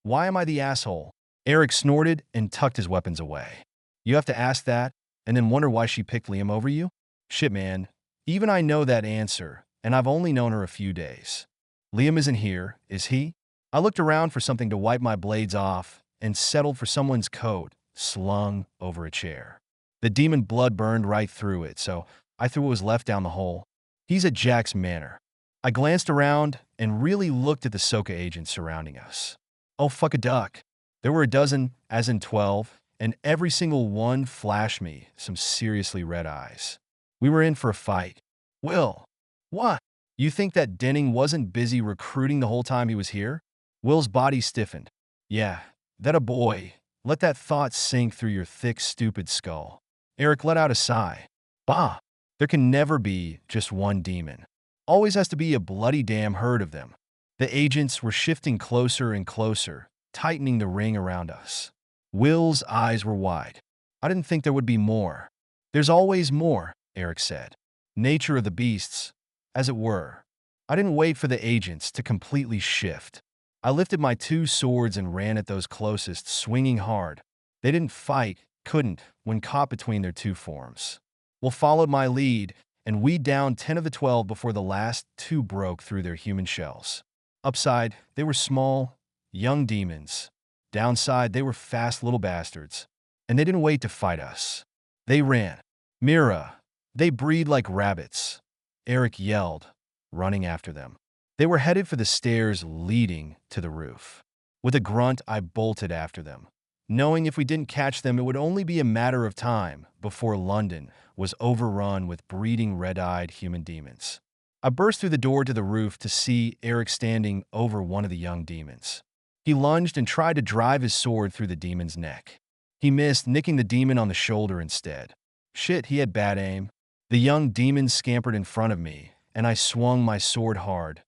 Why am I the asshole? Eric snorted and tucked his weapons away. You have to ask that, and then wonder why she picked Liam over you? Shit, man. Even I know that answer, and I've only known her a few days. Liam isn't here, is he? I looked around for something to wipe my blades off and settled for someone's coat slung over a chair. The demon blood burned right through it, so I threw what was left down the hole. He's at Jack's manor. I glanced around and really looked at the Soka agents surrounding us. Oh, fuck a duck. There were a dozen, as in 12, and every single one flashed me some seriously red eyes. We were in for a fight. Will. What? You think that Denning wasn't busy recruiting the whole time he was here? Will's body stiffened. Yeah, that a boy. Let that thought sink through your thick, stupid skull. Eric let out a sigh. Bah! There can never be just one demon. Always has to be a bloody damn herd of them. The agents were shifting closer and closer, tightening the ring around us. Will's eyes were wide. I didn't think there would be more. There's always more, Eric said. Nature of the beasts, as it were. I didn't wait for the agents to completely shift. I lifted my 2 swords and ran at those closest, swinging hard. They didn't fight, couldn't, when caught between their 2 forms. Will followed my lead, and we downed 10 of the 12 before the last 2 broke through their human shells. Upside, they were small, young demons. Downside, they were fast little bastards. And they didn't wait to fight us. They ran. Mira. They breed like rabbits. Eric yelled, running after them. They were headed for the stairs leading to the roof. With a grunt, I bolted after them, knowing if we didn't catch them, it would only be a matter of time before London was overrun with breeding red-eyed human demons. I burst through the door to the roof to see Eric standing over one of the young demons. He lunged and tried to drive his sword through the demon's neck. He missed, nicking the demon on the shoulder instead. Shit, he had bad aim. The young demon scampered in front of me, and I swung my sword hard.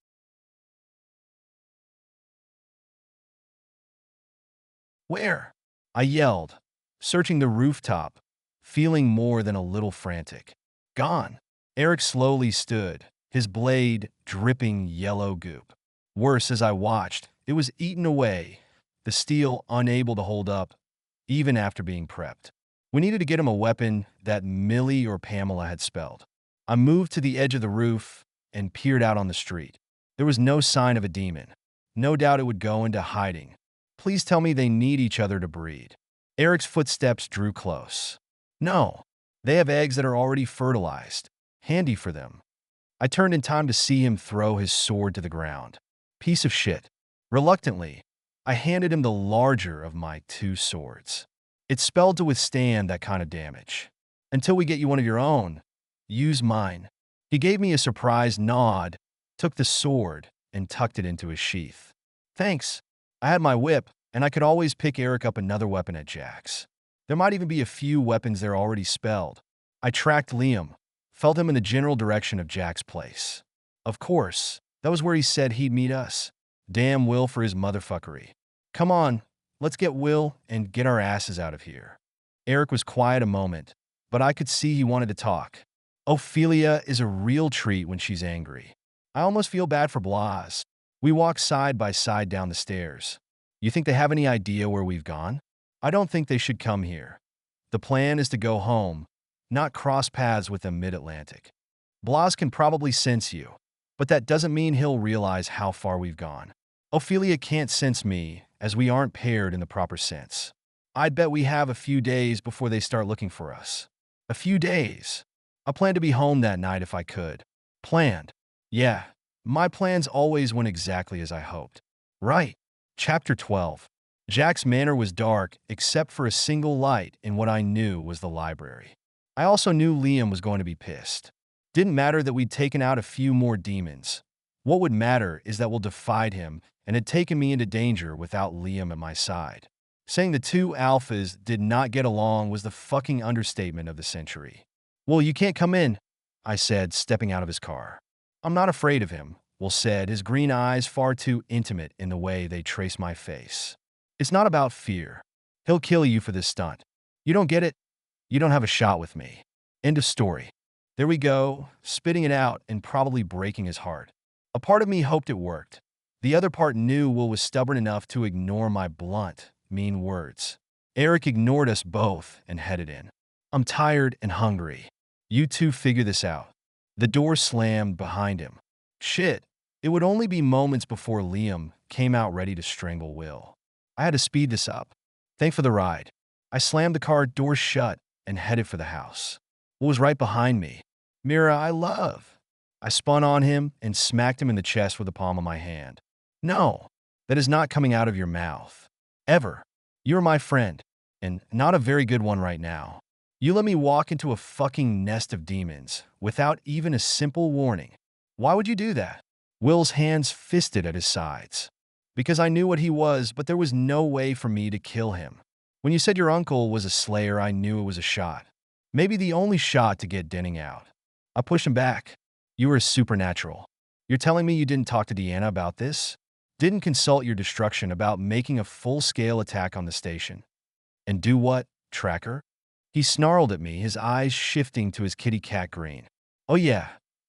Where? I yelled, searching the rooftop, feeling more than a little frantic. Gone. Eric slowly stood, his blade dripping yellow goop. Worse, as I watched, it was eaten away, the steel unable to hold up, even after being prepped. We needed to get him a weapon that Millie or Pamela had spelled. I moved to the edge of the roof and peered out on the street. There was no sign of a demon. No doubt it would go into hiding. Please tell me they need each other to breed. Eric's footsteps drew close. No, they have eggs that are already fertilized. Handy for them. I turned in time to see him throw his sword to the ground. Piece of shit. Reluctantly, I handed him the larger of my 2 swords. It's spelled to withstand that kind of damage. Until we get you one of your own, use mine. He gave me a surprised nod, took the sword, and tucked it into his sheath. Thanks. I had my whip, and I could always pick Eric up another weapon at Jack's. There might even be a few weapons there already spelled. I tracked Liam, felt him in the general direction of Jack's place. Of course, that was where he said he'd meet us. Damn Will for his motherfuckery. Come on, let's get Will and get our asses out of here. Eric was quiet a moment, but I could see he wanted to talk. Ophelia is a real treat when she's angry. I almost feel bad for Blas. We walk side by side down the stairs. You think they have any idea where we've gone? I don't think they should come here. The plan is to go home, not cross paths with them mid-Atlantic. Blas can probably sense you, but that doesn't mean he'll realize how far we've gone. Ophelia can't sense me, as we aren't paired in the proper sense. I'd bet we have a few days before they start looking for us. A few days. I planned to be home that night if I could. Planned. Yeah, my plans always went exactly as I hoped. Right. Chapter 12. Jack's manor was dark except for a single light in what I knew was the library. I also knew Liam was going to be pissed. Didn't matter that we'd taken out a few more demons. What would matter is that we'll defied him and had taken me into danger without Liam at my side. Saying the 2 alphas did not get along was the fucking understatement of the century. Well, you can't come in, I said, stepping out of his car. I'm not afraid of him, Will said, his green eyes far too intimate in the way they traced my face. It's not about fear. He'll kill you for this stunt. You don't get it? You don't have a shot with me. End of story. There we go, spitting it out and probably breaking his heart. A part of me hoped it worked. The other part knew Will was stubborn enough to ignore my blunt, mean words. Eric ignored us both and headed in. I'm tired and hungry. You two figure this out. The door slammed behind him. Shit, It would only be moments before Liam came out ready to strangle Will. I had to speed this up. Thanks for the ride. I slammed the car door shut and headed for the house. Will was right behind me. Mira, I love. I spun on him and smacked him in the chest with the palm of my hand. No, that is not coming out of your mouth. Ever. You're my friend, and not a very good one right now. You let me walk into a fucking nest of demons without even a simple warning. Why would you do that? Will's hands fisted at his sides. Because I knew what he was, but there was no way for me to kill him. When you said your uncle was a slayer, I knew it was a shot. Maybe the only shot to get Denning out. I pushed him back. You were supernatural. You're telling me you didn't talk to Deanna about this? Didn't consult your destruction about making a full-scale attack on the station? And do what, Tracker? He snarled at me, his eyes shifting to his kitty cat green. Oh yeah.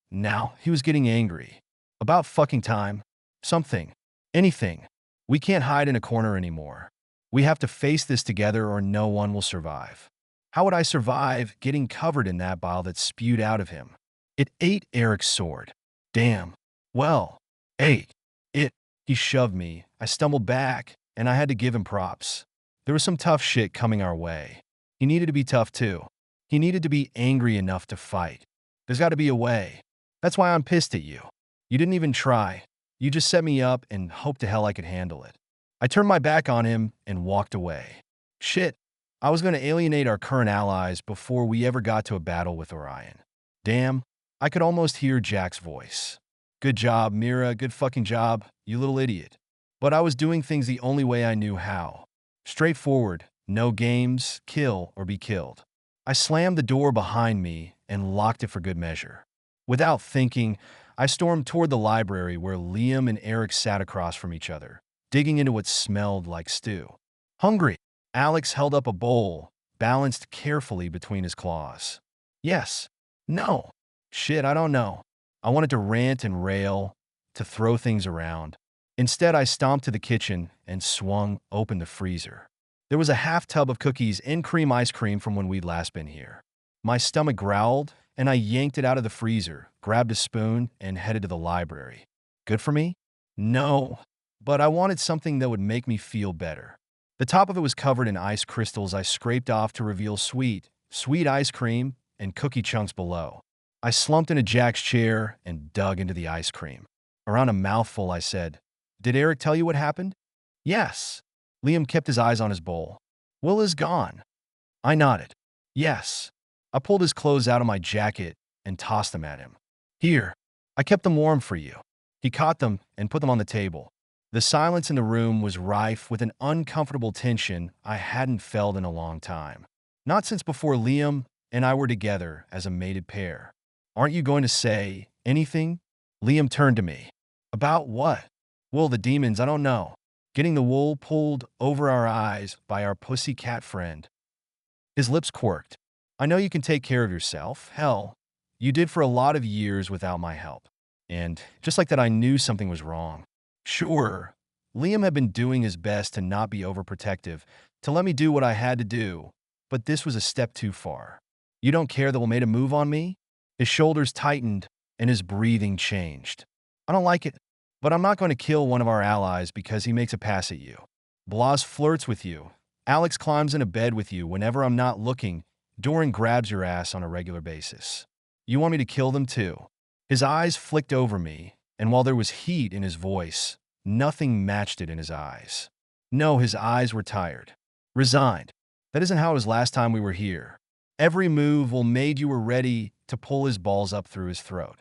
Now, he was getting angry. About fucking time. Something. Anything. We can't hide in a corner anymore. We have to face this together or no one will survive. How would I survive getting covered in that bile that spewed out of him? It ate Eric's sword. Damn. Well, ate. He shoved me. I stumbled back, and I had to give him props. There was some tough shit coming our way. He needed to be tough too. He needed to be angry enough to fight. There's got to be a way. That's why I'm pissed at you. You didn't even try. You just set me up and hoped to hell I could handle it. I turned my back on him and walked away. Shit. I was going to alienate our current allies before we ever got to a battle with Orion. Damn. I could almost hear Jack's voice. Good job, Mira. Good fucking job, you little idiot. But I was doing things the only way I knew how. Straightforward. No games, kill or be killed. I slammed the door behind me and locked it for good measure. Without thinking, I stormed toward the library where Liam and Eric sat across from each other, digging into what smelled like stew. Hungry. Alex held up a bowl, balanced carefully between his claws. Yes. No. Shit, I don't know. I wanted to rant and rail, to throw things around. Instead, I stomped to the kitchen and swung open the freezer. There was a half tub of cookies and cream ice cream from when we'd last been here. My stomach growled, and I yanked it out of the freezer, grabbed a spoon, and headed to the library. Good for me? No. But I wanted something that would make me feel better. The top of it was covered in ice crystals I scraped off to reveal sweet ice cream, and cookie chunks below. I slumped into Jack's chair and dug into the ice cream. Around a mouthful, I said, "Did Eric tell you what happened?" "Yes." Liam kept his eyes on his bowl. "Will is gone." I nodded. "Yes." I pulled his clothes out of my jacket and tossed them at him. "Here. I kept them warm for you." He caught them and put them on the table. The silence in the room was rife with an uncomfortable tension I hadn't felt in a long time. Not since before Liam and I were together as a mated pair. "Aren't you going to say anything?" Liam turned to me. "About what?" "Well, the demons, I don't know. Getting the wool pulled over our eyes by our pussy cat friend." His lips quirked. "I know you can take care of yourself. Hell, you did for a lot of years without my help." And just like that, I knew something was wrong. Sure, Liam had been doing his best to not be overprotective, to let me do what I had to do, but this was a step too far. "You don't care that Will made a move on me?" His shoulders tightened and his breathing changed. "I don't like it, but I'm not going to kill one of our allies because he makes a pass at you. Blas flirts with you. Alex climbs into bed with you whenever I'm not looking. Doran grabs your ass on a regular basis. You want me to kill them too?" His eyes flicked over me, and while there was heat in his voice, nothing matched it in his eyes. No, his eyes were tired. Resigned. That isn't how it was last time we were here. Every move Will made you were ready to pull his balls up through his throat.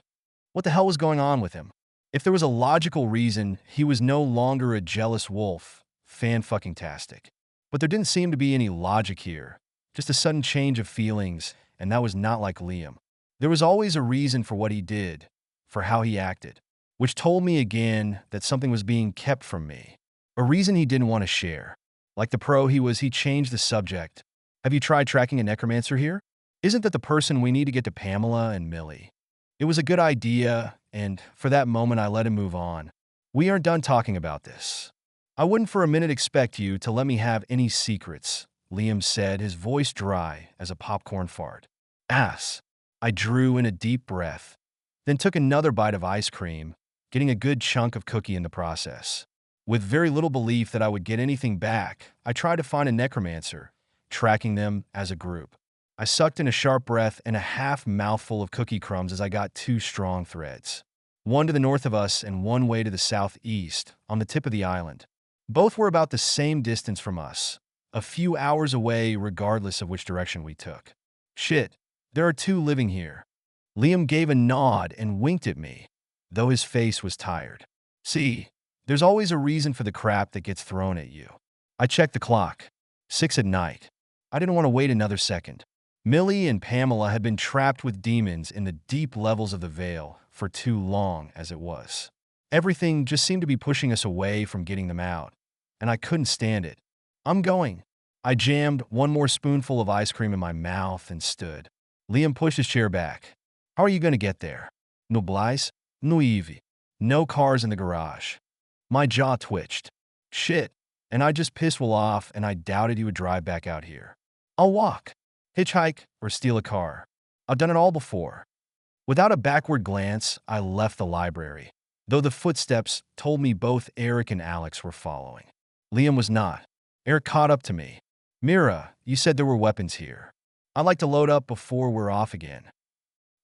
What the hell was going on with him? If there was a logical reason, he was no longer a jealous wolf. Fan-fucking-tastic. But there didn't seem to be any logic here. Just a sudden change of feelings, and that was not like Liam. There was always a reason for what he did, for how he acted, which told me again that something was being kept from me. A reason he didn't want to share. Like the pro he was, he changed the subject. "Have you tried tracking a necromancer here? Isn't that the person we need to get to Pamela and Millie?" It was a good idea, and for that moment I let him move on. "We aren't done talking about this. I wouldn't for a minute expect you to let me have any secrets," Liam said, his voice dry as a popcorn fart. "Ass." I drew in a deep breath, then took another bite of ice cream, getting a good chunk of cookie in the process. With very little belief that I would get anything back, I tried to find a necromancer, tracking them as a group. I sucked in a sharp breath and a half mouthful of cookie crumbs as I got two strong threads. One to the north of us and one way to the southeast, on the tip of the island. Both were about the same distance from us, a few hours away regardless of which direction we took. Shit, there are two living here. Liam gave a nod and winked at me, though his face was tired. See, there's always a reason for the crap that gets thrown at you. I checked the clock. 6 at night. I didn't want to wait another second. Millie and Pamela had been trapped with demons in the deep levels of the Vale for too long as it was. Everything just seemed to be pushing us away from getting them out, and I couldn't stand it. I'm going. I jammed one more spoonful of ice cream in my mouth and stood. Liam pushed his chair back. How are you going to get there? No Blais? No Evie. No cars in the garage. My jaw twitched. Shit. And I just pissed Will off and I doubted he would drive back out here. I'll walk, hitchhike, or steal a car. I've done it all before. Without a backward glance, I left the library, though the footsteps told me both Eric and Alex were following. Liam was not. Eric caught up to me. Mira, you said there were weapons here. I'd like to load up before we're off again.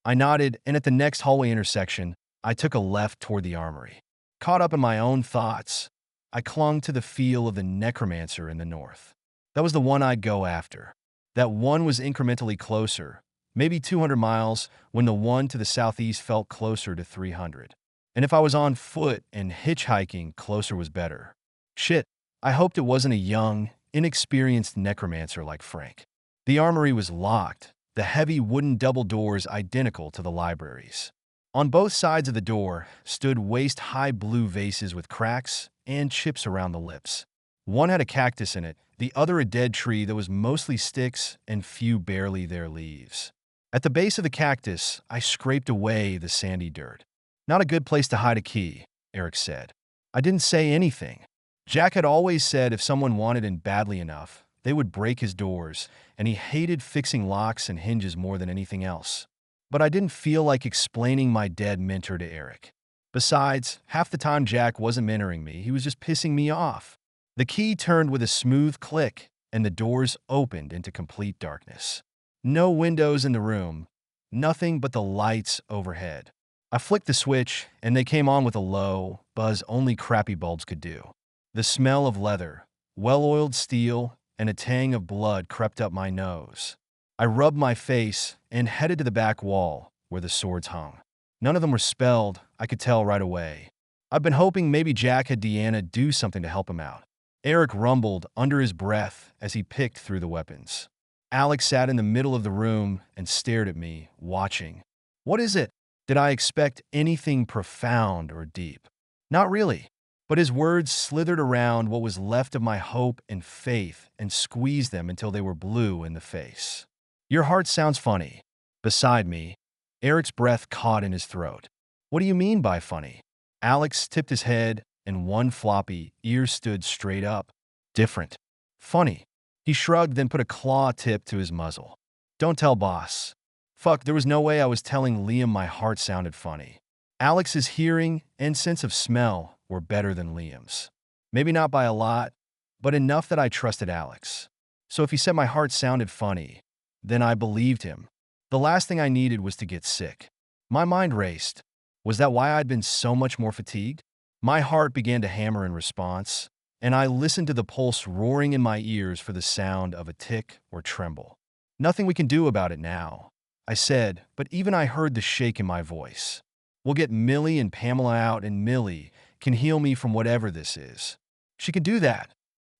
I nodded, and at the next hallway intersection, I took a left toward the armory. Caught up in my own thoughts, I clung to the feel of the necromancer in the north. That was the one I'd go after. That one was incrementally closer, maybe 200 miles, when the one to the southeast felt closer to 300. And if I was on foot and hitchhiking, closer was better. Shit, I hoped it wasn't a young, inexperienced necromancer like Frank. The armory was locked, the heavy wooden double doors identical to the library's. On both sides of the door stood waist-high blue vases with cracks and chips around the lips. One had a cactus in it, the other a dead tree that was mostly sticks and few barely there leaves. At the base of the cactus, I scraped away the sandy dirt. Not a good place to hide a key, Eric said. I didn't say anything. Jack had always said if someone wanted in badly enough, they would break his doors, and he hated fixing locks and hinges more than anything else. But I didn't feel like explaining my dead mentor to Eric. Besides, half the time Jack wasn't mentoring me, he was just pissing me off. The key turned with a smooth click, and the doors opened into complete darkness. No windows in the room, nothing but the lights overhead. I flicked the switch, and they came on with a low buzz only crappy bulbs could do. The smell of leather, well-oiled steel, and a tang of blood crept up my nose. I rubbed my face and headed to the back wall, where the swords hung. None of them were spelled, I could tell right away. I've been hoping maybe Jack had Deanna do something to help him out. Eric rumbled under his breath as he picked through the weapons. Alex sat in the middle of the room and stared at me, watching. What is it? Did I expect anything profound or deep? Not really. But his words slithered around what was left of my hope and faith and squeezed them until they were blue in the face. Your heart sounds funny. Beside me, Eric's breath caught in his throat. What do you mean by funny? Alex tipped his head, and one floppy ear stood straight up. Different. Funny. He shrugged, then put a claw tip to his muzzle. Don't tell boss. Fuck, there was no way I was telling Liam my heart sounded funny. Alex's hearing and sense of smell were better than Liam's. Maybe not by a lot, but enough that I trusted Alex. So if he said my heart sounded funny, then I believed him. The last thing I needed was to get sick. My mind raced. Was that why I'd been so much more fatigued? My heart began to hammer in response, and I listened to the pulse roaring in my ears for the sound of a tick or tremble. Nothing we can do about it now, I said, but even I heard the shake in my voice. We'll get Millie and Pamela out, and Millie can heal me from whatever this is. She can do that.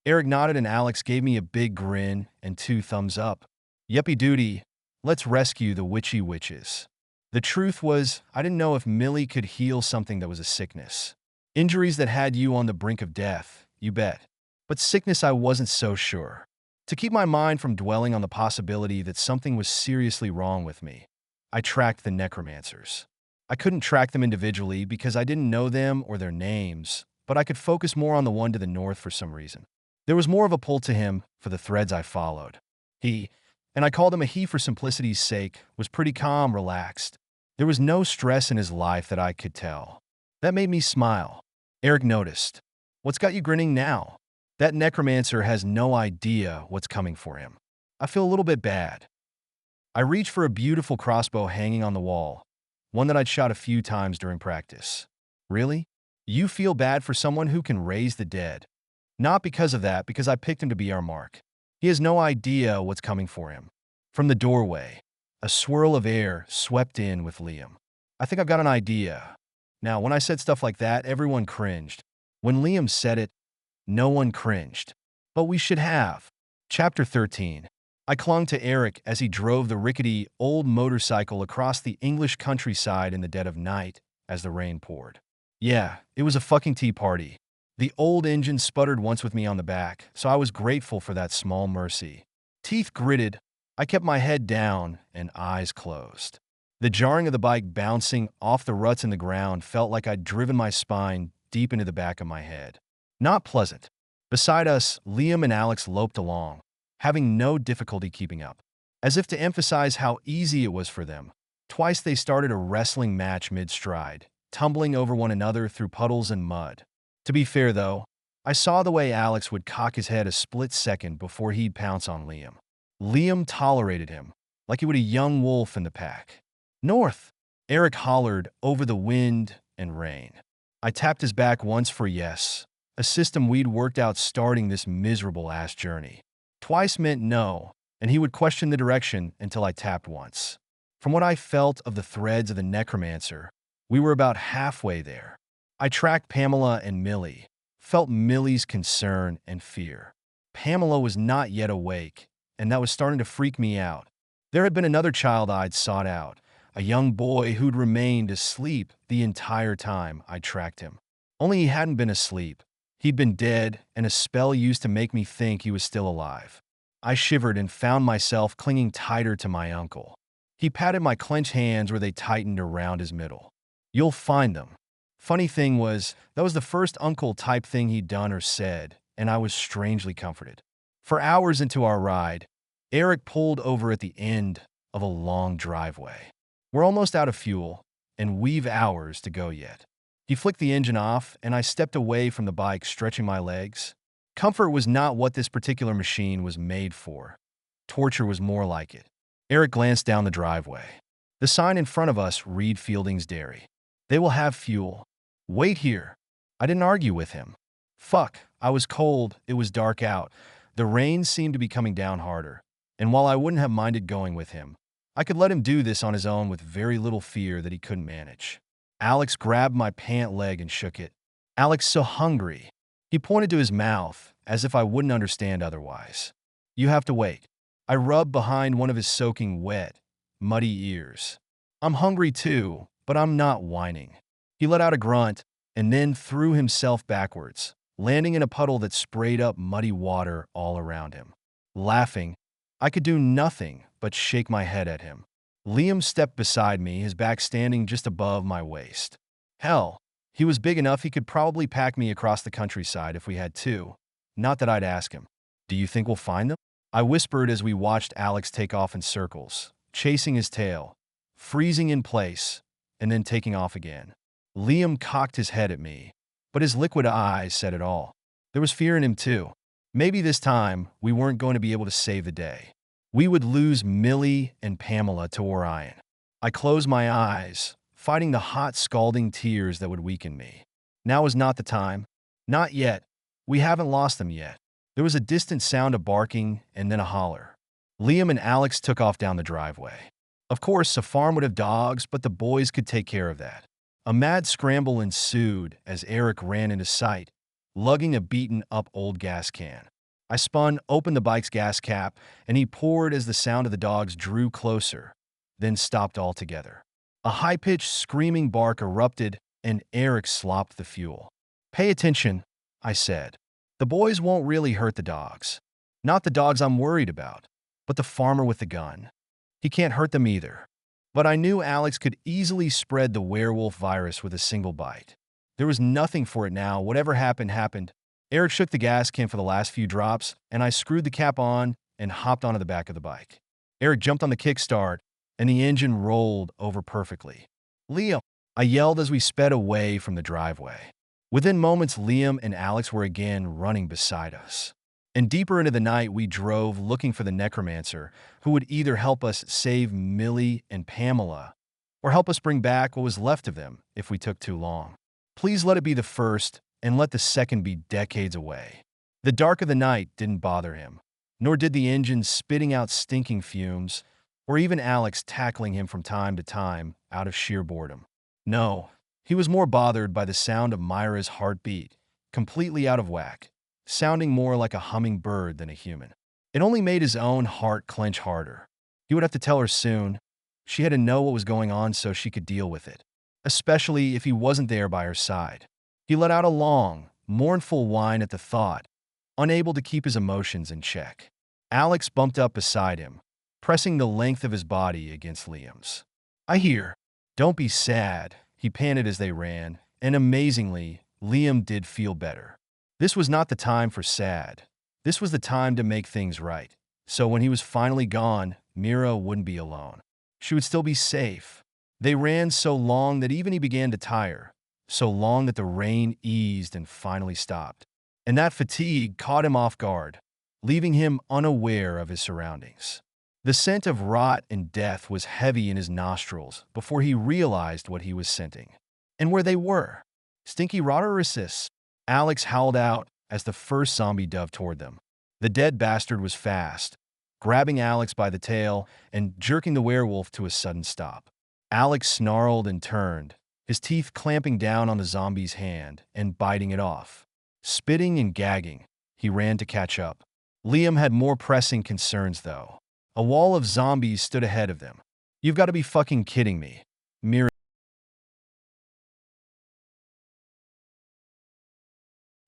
Eric nodded, and Alex gave me a big grin and 2 thumbs up. Yuppie duty, let's rescue the witchy witches. The truth was, I didn't know if Millie could heal something that was a sickness. Injuries that had you on the brink of death, you bet. But sickness, I wasn't so sure. To keep my mind from dwelling on the possibility that something was seriously wrong with me, I tracked the necromancers. I couldn't track them individually because I didn't know them or their names, but I could focus more on the one to the north for some reason. There was more of a pull to him for the threads I followed. He, and I called him a he for simplicity's sake, was pretty calm, relaxed. There was no stress in his life that I could tell. That made me smile. Eric noticed. What's got you grinning now? That necromancer has no idea what's coming for him. I feel a little bit bad. I reach for a beautiful crossbow hanging on the wall, one that I'd shot a few times during practice. Really? You feel bad for someone who can raise the dead? Not because of that, because I picked him to be our mark. He has no idea what's coming for him. From the doorway, a swirl of air swept in with Liam. I think I've got an idea. Now, when I said stuff like that, everyone cringed. When Liam said it, no one cringed. But we should have. Chapter 13. I clung to Eric as he drove the rickety, old motorcycle across the English countryside in the dead of night as the rain poured. Yeah, it was a fucking tea party. The old engine sputtered once with me on the back, so I was grateful for that small mercy. Teeth gritted, I kept my head down and eyes closed. The jarring of the bike bouncing off the ruts in the ground felt like I'd driven my spine deep into the back of my head. Not pleasant. Beside us, Liam and Alex loped along, having no difficulty keeping up. As if to emphasize how easy it was for them, twice they started a wrestling match mid-stride, tumbling over one another through puddles and mud. To be fair, though, I saw the way Alex would cock his head a split second before he'd pounce on Liam. Liam tolerated him, like he would a young wolf in the pack. North! Eric hollered over the wind and rain. I tapped his back once for yes, a system we'd worked out starting this miserable-ass journey. Twice meant no, and he would question the direction until I tapped once. From what I felt of the threads of the necromancer, we were about halfway there. I tracked Pamela and Millie, felt Millie's concern and fear. Pamela was not yet awake, and that was starting to freak me out. There had been another child I'd sought out, a young boy who'd remained asleep the entire time I tracked him. Only he hadn't been asleep. He'd been dead, and a spell used to make me think he was still alive. I shivered and found myself clinging tighter to my uncle. He patted my clenched hands where they tightened around his middle. You'll find them. Funny thing was, that was the first uncle-type thing he'd done or said, and I was strangely comforted. For hours into our ride, Eric pulled over at the end of a long driveway. We're almost out of fuel, and we've hours to go yet. He flicked the engine off, and I stepped away from the bike, stretching my legs. Comfort was not what this particular machine was made for. Torture was more like it. Eric glanced down the driveway. The sign in front of us read Fielding's Dairy. They will have fuel. Wait here. I didn't argue with him. Fuck, I was cold, it was dark out. The rain seemed to be coming down harder, and while I wouldn't have minded going with him, I could let him do this on his own with very little fear that he couldn't manage. Alex grabbed my pant leg and shook it. Alex, so hungry. He pointed to his mouth, as if I wouldn't understand otherwise. You have to wait. I rubbed behind one of his soaking wet, muddy ears. I'm hungry too, but I'm not whining. He let out a grunt and then threw himself backwards, landing in a puddle that sprayed up muddy water all around him. Laughing, I could do nothing but shake my head at him. Liam stepped beside me, his back standing just above my waist. Hell, he was big enough he could probably pack me across the countryside if we had to. Not that I'd ask him. Do you think we'll find them? I whispered as we watched Alex take off in circles, chasing his tail, freezing in place, and then taking off again. Liam cocked his head at me, but his liquid eyes said it all. There was fear in him too. Maybe this time we weren't going to be able to save the day. We would lose Millie and Pamela to Orion. I closed my eyes, fighting the hot, scalding tears that would weaken me. Now is not the time. Not yet. We haven't lost them yet. There was a distant sound of barking and then a holler. Liam and Alex took off down the driveway. Of course, a farm would have dogs, but the boys could take care of that. A mad scramble ensued as Eric ran into sight, lugging a beaten-up old gas can. I spun, opened the bike's gas cap, and he poured as the sound of the dogs drew closer, then stopped altogether. A high-pitched screaming bark erupted, and Eric slopped the fuel. Pay attention, I said. The boys won't really hurt the dogs. Not the dogs I'm worried about, but the farmer with the gun. He can't hurt them either. But I knew Alex could easily spread the werewolf virus with a single bite. There was nothing for it now. Whatever happened, happened. Eric shook the gas can for the last few drops, and I screwed the cap on and hopped onto the back of the bike. Eric jumped on the kickstart, and the engine rolled over perfectly. Liam, I yelled as we sped away from the driveway. Within moments, Liam and Alex were again running beside us. And deeper into the night, we drove looking for the necromancer who would either help us save Millie and Pamela or help us bring back what was left of them if we took too long. Please let it be the first and let the second be decades away. The dark of the night didn't bother him, nor did the engine spitting out stinking fumes, or even Alex tackling him from time to time out of sheer boredom. No, he was more bothered by the sound of Myra's heartbeat, completely out of whack, sounding more like a hummingbird than a human. It only made his own heart clench harder. He would have to tell her soon. She had to know what was going on so she could deal with it, especially if he wasn't there by her side. He let out a long, mournful whine at the thought, unable to keep his emotions in check. Alex bumped up beside him, pressing the length of his body against Liam's. "I hear. Don't be sad," he panted as they ran, and amazingly, Liam did feel better. This was not the time for sad. This was the time to make things right. So when he was finally gone, Mira wouldn't be alone. She would still be safe. They ran so long that even he began to tire, so long that the rain eased and finally stopped. And that fatigue caught him off guard, leaving him unaware of his surroundings. The scent of rot and death was heavy in his nostrils before he realized what he was scenting. And where they were. Stinky Rotteracists. Alex howled out as the first zombie dove toward them. The dead bastard was fast, grabbing Alex by the tail and jerking the werewolf to a sudden stop. Alex snarled and turned, his teeth clamping down on the zombie's hand and biting it off. Spitting and gagging, he ran to catch up. Liam had more pressing concerns, though. A wall of zombies stood ahead of them. "You've got to be fucking kidding me," Mira.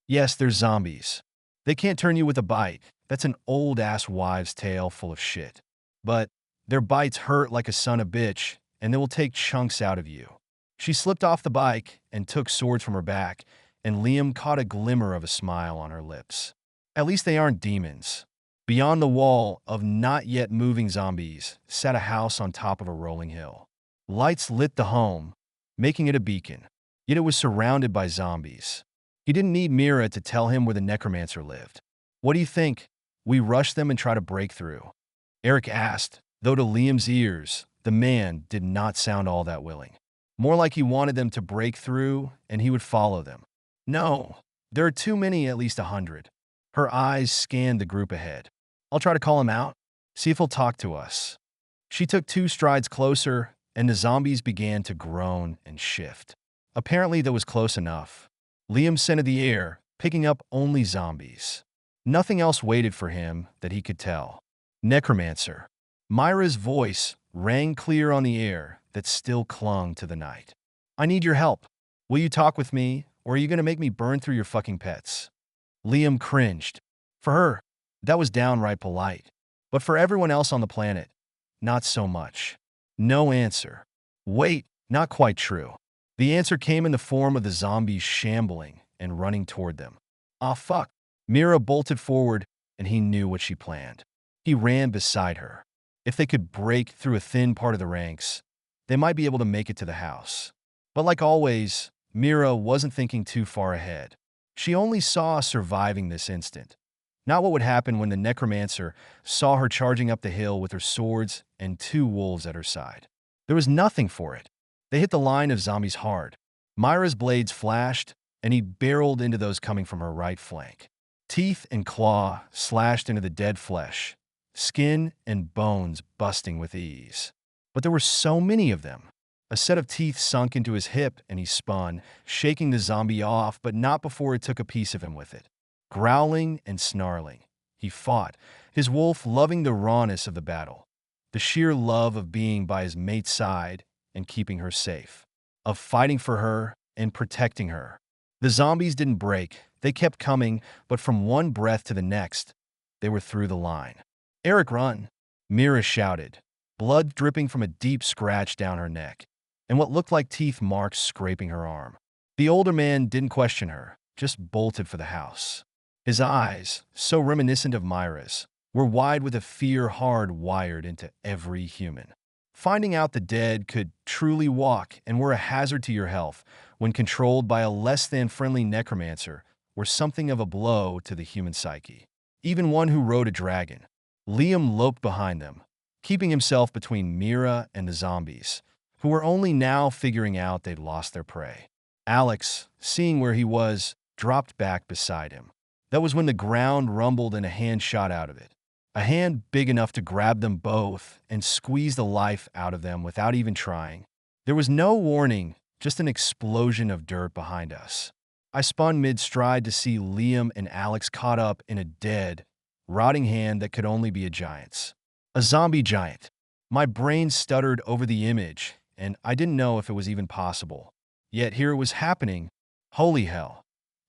"Yes, there's zombies. They can't turn you with a bite. That's an old-ass wives' tale full of shit. But their bites hurt like a son of a bitch, and they will take chunks out of you." She slipped off the bike and took swords from her back, and Liam caught a glimmer of a smile on her lips. At least they aren't demons. Beyond the wall of not yet moving zombies sat a house on top of a rolling hill. Lights lit the home, making it a beacon, yet it was surrounded by zombies. He didn't need Mira to tell him where the necromancer lived. "What do you think? We rush them and try to break through?" Eric asked, though to Liam's ears, the man did not sound all that willing. More like he wanted them to break through and he would follow them. "No, there are too many, at least 100. Her eyes scanned the group ahead. "I'll try to call him out, see if he'll talk to us." She took 2 strides closer, and the zombies began to groan and shift. Apparently that was close enough. Liam scented the air, picking up only zombies. Nothing else waited for him that he could tell. "Necromancer." Myra's voice rang clear on the air that still clung to the night. "I need your help. Will you talk with me, or are you going to make me burn through your fucking pets?" Liam cringed. For her, that was downright polite. But for everyone else on the planet, not so much. No answer. Wait, not quite true. The answer came in the form of the zombies shambling and running toward them. "Ah, fuck." Mira bolted forward, and he knew what she planned. He ran beside her. If they could break through a thin part of the ranks, they might be able to make it to the house. But like always, Mira wasn't thinking too far ahead. She only saw surviving this instant, not what would happen when the necromancer saw her charging up the hill with her swords and 2 wolves at her side. There was nothing for it. They hit the line of zombies hard. Myra's blades flashed, and he barreled into those coming from her right flank. Teeth and claw slashed into the dead flesh, skin and bones busting with ease. But there were so many of them. A set of teeth sunk into his hip, and he spun, shaking the zombie off, but not before it took a piece of him with it. Growling and snarling, he fought, his wolf loving the rawness of the battle, the sheer love of being by his mate's side and keeping her safe, of fighting for her and protecting her. The zombies didn't break. They kept coming, but from one breath to the next, they were through the line. "Eric, run!" Mira shouted, blood dripping from a deep scratch down her neck, and what looked like teeth marks scraping her arm. The older man didn't question her, just bolted for the house. His eyes, so reminiscent of Myra's, were wide with a fear hard-wired into every human. Finding out the dead could truly walk and were a hazard to your health when controlled by a less-than-friendly necromancer were something of a blow to the human psyche. Even one who rode a dragon. Liam loped behind them, keeping himself between Mira and the zombies, who were only now figuring out they'd lost their prey. Alex, seeing where he was, dropped back beside him. That was when the ground rumbled and a hand shot out of it. A hand big enough to grab them both and squeeze the life out of them without even trying. There was no warning, just an explosion of dirt behind us. I spun mid-stride to see Liam and Alex caught up in a dead, rotting hand that could only be a giant's. A zombie giant. My brain stuttered over the image, and I didn't know if it was even possible. Yet here it was happening. Holy hell.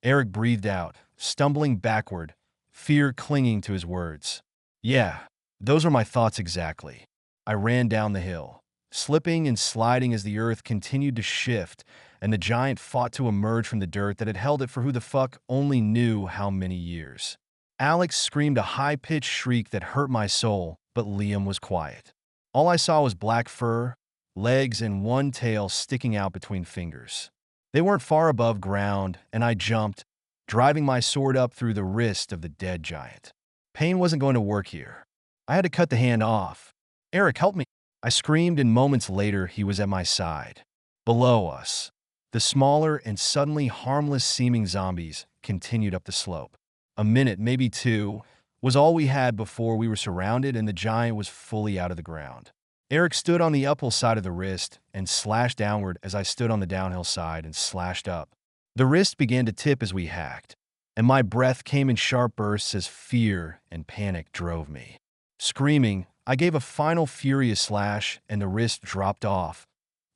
Eric breathed out, stumbling backward, fear clinging to his words. Yeah, those were my thoughts exactly. I ran down the hill, slipping and sliding as the earth continued to shift, and the giant fought to emerge from the dirt that had held it for who the fuck only knew how many years. Alex screamed a high-pitched shriek that hurt my soul, but Liam was quiet. All I saw was black fur, legs, and one tail sticking out between fingers. They weren't far above ground, and I jumped, driving my sword up through the wrist of the dead giant. Pain wasn't going to work here. I had to cut the hand off. Eric, help me. I screamed, and moments later he was at my side. Below us, the smaller and suddenly harmless-seeming zombies continued up the slope. A minute, maybe two, was all we had before we were surrounded and the giant was fully out of the ground. Eric stood on the uphill side of the wrist and slashed downward as I stood on the downhill side and slashed up. The wrist began to tip as we hacked, and my breath came in sharp bursts as fear and panic drove me. Screaming, I gave a final furious slash and the wrist dropped off,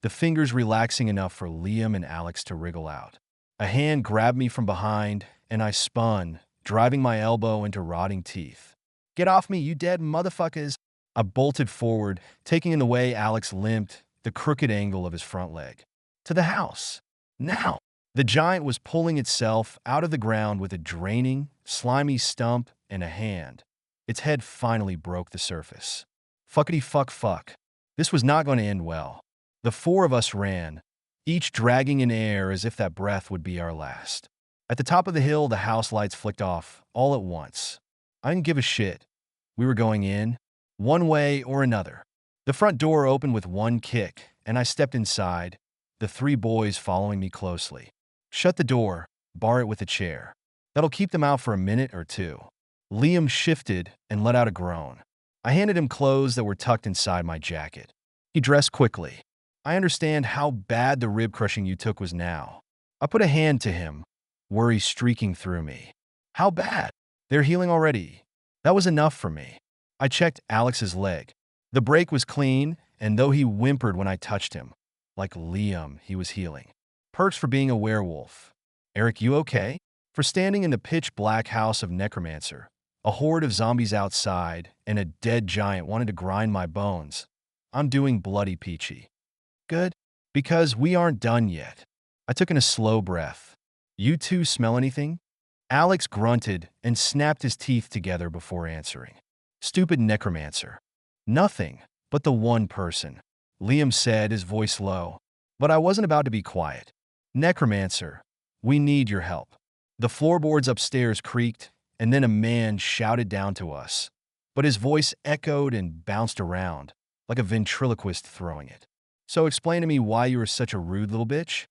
the fingers relaxing enough for Liam and Alex to wriggle out. A hand grabbed me from behind, and I spun, driving my elbow into rotting teeth. Get off me, you dead motherfuckers! I bolted forward, taking in the way Alex limped, the crooked angle of his front leg. To the house. Now! The giant was pulling itself out of the ground with a draining, slimy stump and a hand. Its head finally broke the surface. Fuckity fuck. This was not going to end well. The four of us ran, each dragging in air as if that breath would be our last. At the top of the hill, the house lights flicked off, all at once. I didn't give a shit. We were going in, one way or another. The front door opened with one kick, and I stepped inside, the three boys following me closely. Shut the door, bar it with a chair. That'll keep them out for a minute or two. Liam shifted and let out a groan. I handed him clothes that were tucked inside my jacket. He dressed quickly. I understand how bad the rib crushing you took was now. I put a hand to him, worry streaking through me. How bad? They're healing already. That was enough for me. I checked Alex's leg. The break was clean, and though he whimpered when I touched him, like Liam, he was healing. Perks for being a werewolf. Eric, you okay? For standing in the pitch-black house of Necromancer, a horde of zombies outside, and a dead giant wanted to grind my bones. I'm doing bloody peachy. Good? Because we aren't done yet. I took in a slow breath. You two smell anything? Alex grunted and snapped his teeth together before answering. Stupid Necromancer. Nothing, but the one person. Liam said, his voice low. But I wasn't about to be quiet. Necromancer, we need your help. The floorboards upstairs creaked, and then a man shouted down to us. But his voice echoed and bounced around, like a ventriloquist throwing it. So explain to me why you were such a rude little bitch?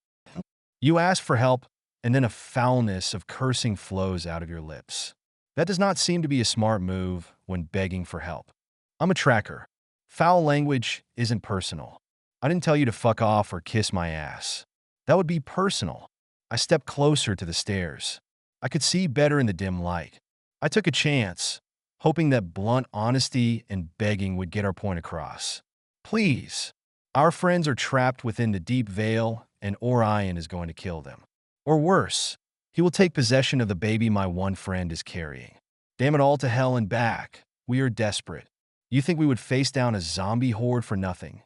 You asked for help, and then a foulness of cursing flows out of your lips. That does not seem to be a smart move when begging for help. I'm a tracker. Foul language isn't personal. I didn't tell you to fuck off or kiss my ass. That would be personal. I stepped closer to the stairs. I could see better in the dim light. I took a chance, hoping that blunt honesty and begging would get our point across. Please. Our friends are trapped within the deep veil, and Orion is going to kill them. Or worse, he will take possession of the baby my one friend is carrying. Damn it all to hell and back. We are desperate. You think we would face down a zombie horde for nothing?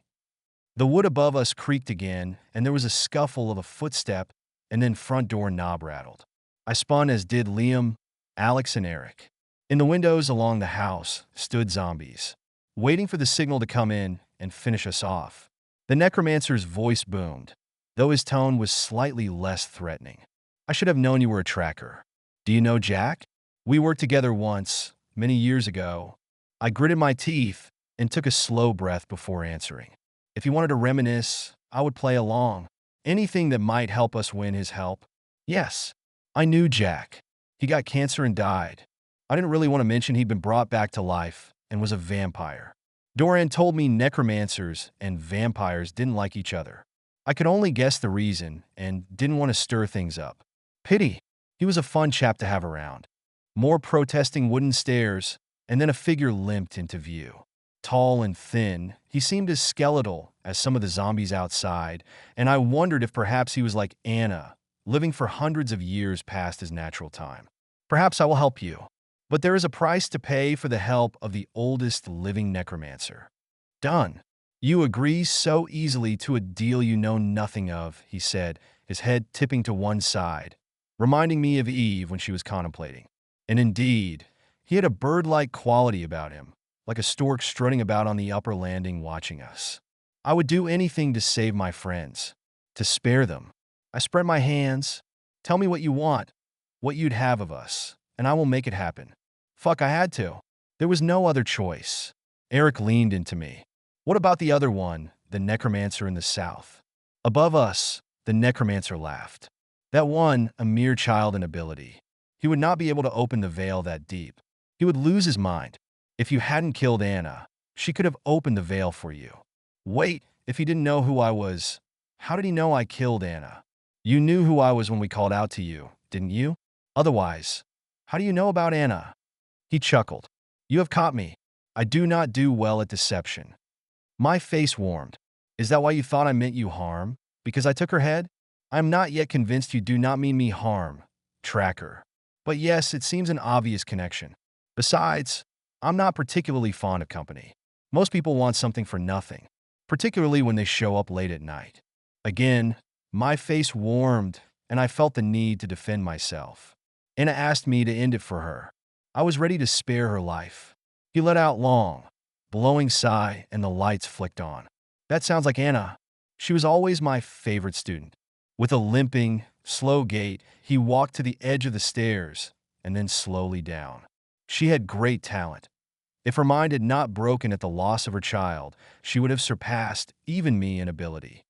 The wood above us creaked again, and there was a scuffle of a footstep, and then front door knob rattled. I spun as did Liam, Alex, and Eric. In the windows along the house stood zombies, waiting for the signal to come in and finish us off. The necromancer's voice boomed, though his tone was slightly less threatening. I should have known you were a tracker. Do you know Jack? We worked together once, many years ago. I gritted my teeth and took a slow breath before answering. If he wanted to reminisce, I would play along. Anything that might help us win his help. Yes, I knew Jack. He got cancer and died. I didn't really want to mention he'd been brought back to life and was a vampire. Doran told me necromancers and vampires didn't like each other. I could only guess the reason and didn't want to stir things up. Pity. He was a fun chap to have around. More protesting wooden stairs, and then a figure limped into view. Tall and thin, he seemed as skeletal as some of the zombies outside, and I wondered if perhaps he was like Anna, living for hundreds of years past his natural time. Perhaps I will help you, but there is a price to pay for the help of the oldest living necromancer. Done. You agree so easily to a deal you know nothing of, he said, his head tipping to one side, reminding me of Eve when she was contemplating. And indeed, he had a bird-like quality about him, like a stork strutting about on the upper landing watching us. I would do anything to save my friends, to spare them. I spread my hands. Tell me what you want, what you'd have of us, and I will make it happen. Fuck, I had to. There was no other choice. Eric leaned into me. What about the other one, the necromancer in the south? Above us, the necromancer laughed. That one, a mere child in ability. He would not be able to open the veil that deep. He would lose his mind. If you hadn't killed Anna, she could have opened the veil for you. Wait, if he didn't know who I was, how did he know I killed Anna? You knew who I was when we called out to you, didn't you? Otherwise, how do you know about Anna? He chuckled. You have caught me. I do not do well at deception. My face warmed. Is that why you thought I meant you harm? Because I took her head? I am not yet convinced you do not mean me harm, tracker. But yes, it seems an obvious connection. Besides, I'm not particularly fond of company. Most people want something for nothing, particularly when they show up late at night. Again, my face warmed, and I felt the need to defend myself. Anna asked me to end it for her. I was ready to spare her life. He let out long, blowing sigh, and the lights flicked on. That sounds like Anna. She was always my favorite student. With a limping, slow gait, he walked to the edge of the stairs and then slowly down. She had great talent. If her mind had not broken at the loss of her child, she would have surpassed even me in ability.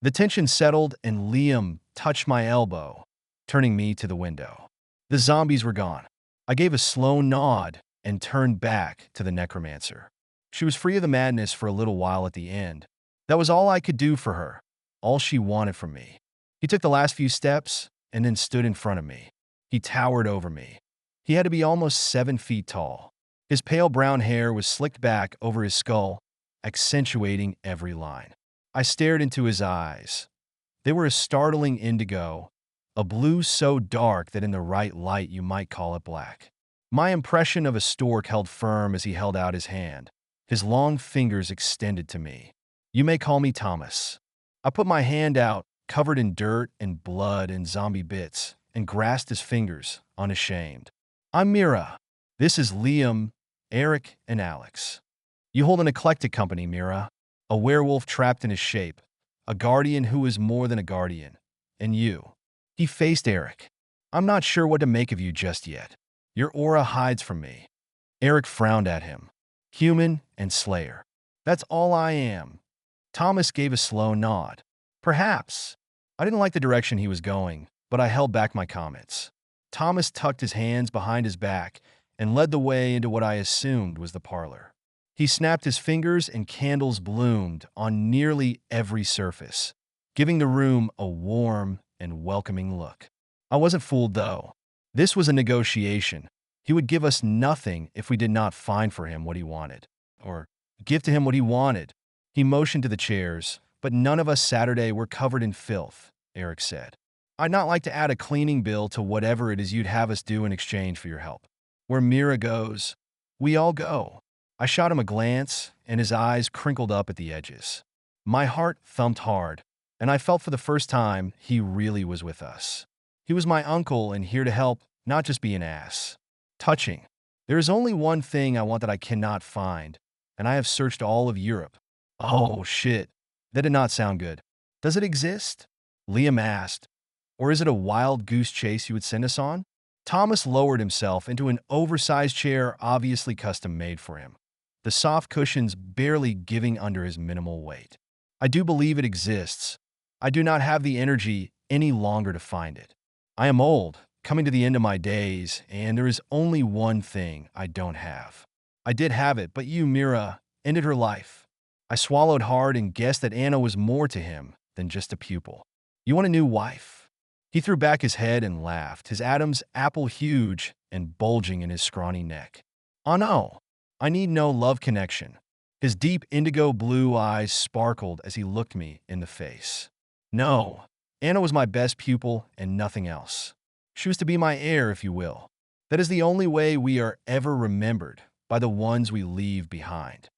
The tension settled and Liam touched my elbow, turning me to the window. The zombies were gone. I gave a slow nod and turned back to the necromancer. She was free of the madness for a little while at the end. That was all I could do for her, all she wanted from me. He took the last few steps and then stood in front of me. He towered over me. He had to be almost 7 feet tall. His pale brown hair was slicked back over his skull, accentuating every line. I stared into his eyes. They were a startling indigo, a blue so dark that in the right light you might call it black. My impression of a stork held firm as he held out his hand, his long fingers extended to me. You may call me Thomas. I put my hand out, covered in dirt and blood and zombie bits, and grasped his fingers, unashamed. I'm Mira. This is Liam, Eric, and Alex. You hold an eclectic company, Mira. A werewolf trapped in his shape, a guardian who is more than a guardian, and you. He faced Eric. I'm not sure what to make of you just yet. Your aura hides from me. Eric frowned at him. Human and slayer. That's all I am. Thomas gave a slow nod. Perhaps. I didn't like the direction he was going, but I held back my comments. Thomas tucked his hands behind his back and led the way into what I assumed was the parlor. He snapped his fingers and candles bloomed on nearly every surface, giving the room a warm and welcoming look. I wasn't fooled, though. This was a negotiation. He would give us nothing if we did not find for him what he wanted, or give to him what he wanted. He motioned to the chairs, but none of us Saturday were covered in filth, Eric said. I'd not like to add a cleaning bill to whatever it is you'd have us do in exchange for your help. Where Mira goes, we all go. I shot him a glance, and his eyes crinkled up at the edges. My heart thumped hard, and I felt for the first time he really was with us. He was my uncle and here to help, not just be an ass. Touching. There is only one thing I want that I cannot find, and I have searched all of Europe. Oh, shit. That did not sound good. Does it exist? Liam asked. Or is it a wild goose chase you would send us on? Thomas lowered himself into an oversized chair obviously custom made for him, the soft cushions barely giving under his minimal weight. I do believe it exists. I do not have the energy any longer to find it. I am old, coming to the end of my days, and there is only one thing I don't have. I did have it, but you, Mira, ended her life. I swallowed hard and guessed that Anna was more to him than just a pupil. You want a new wife? He threw back his head and laughed, his Adam's apple huge and bulging in his scrawny neck. Oh no, I need no love connection. His deep indigo blue eyes sparkled as he looked me in the face. No, Anna was my best pupil and nothing else. She was to be my heir, if you will. That is the only way we are ever remembered, by the ones we leave behind.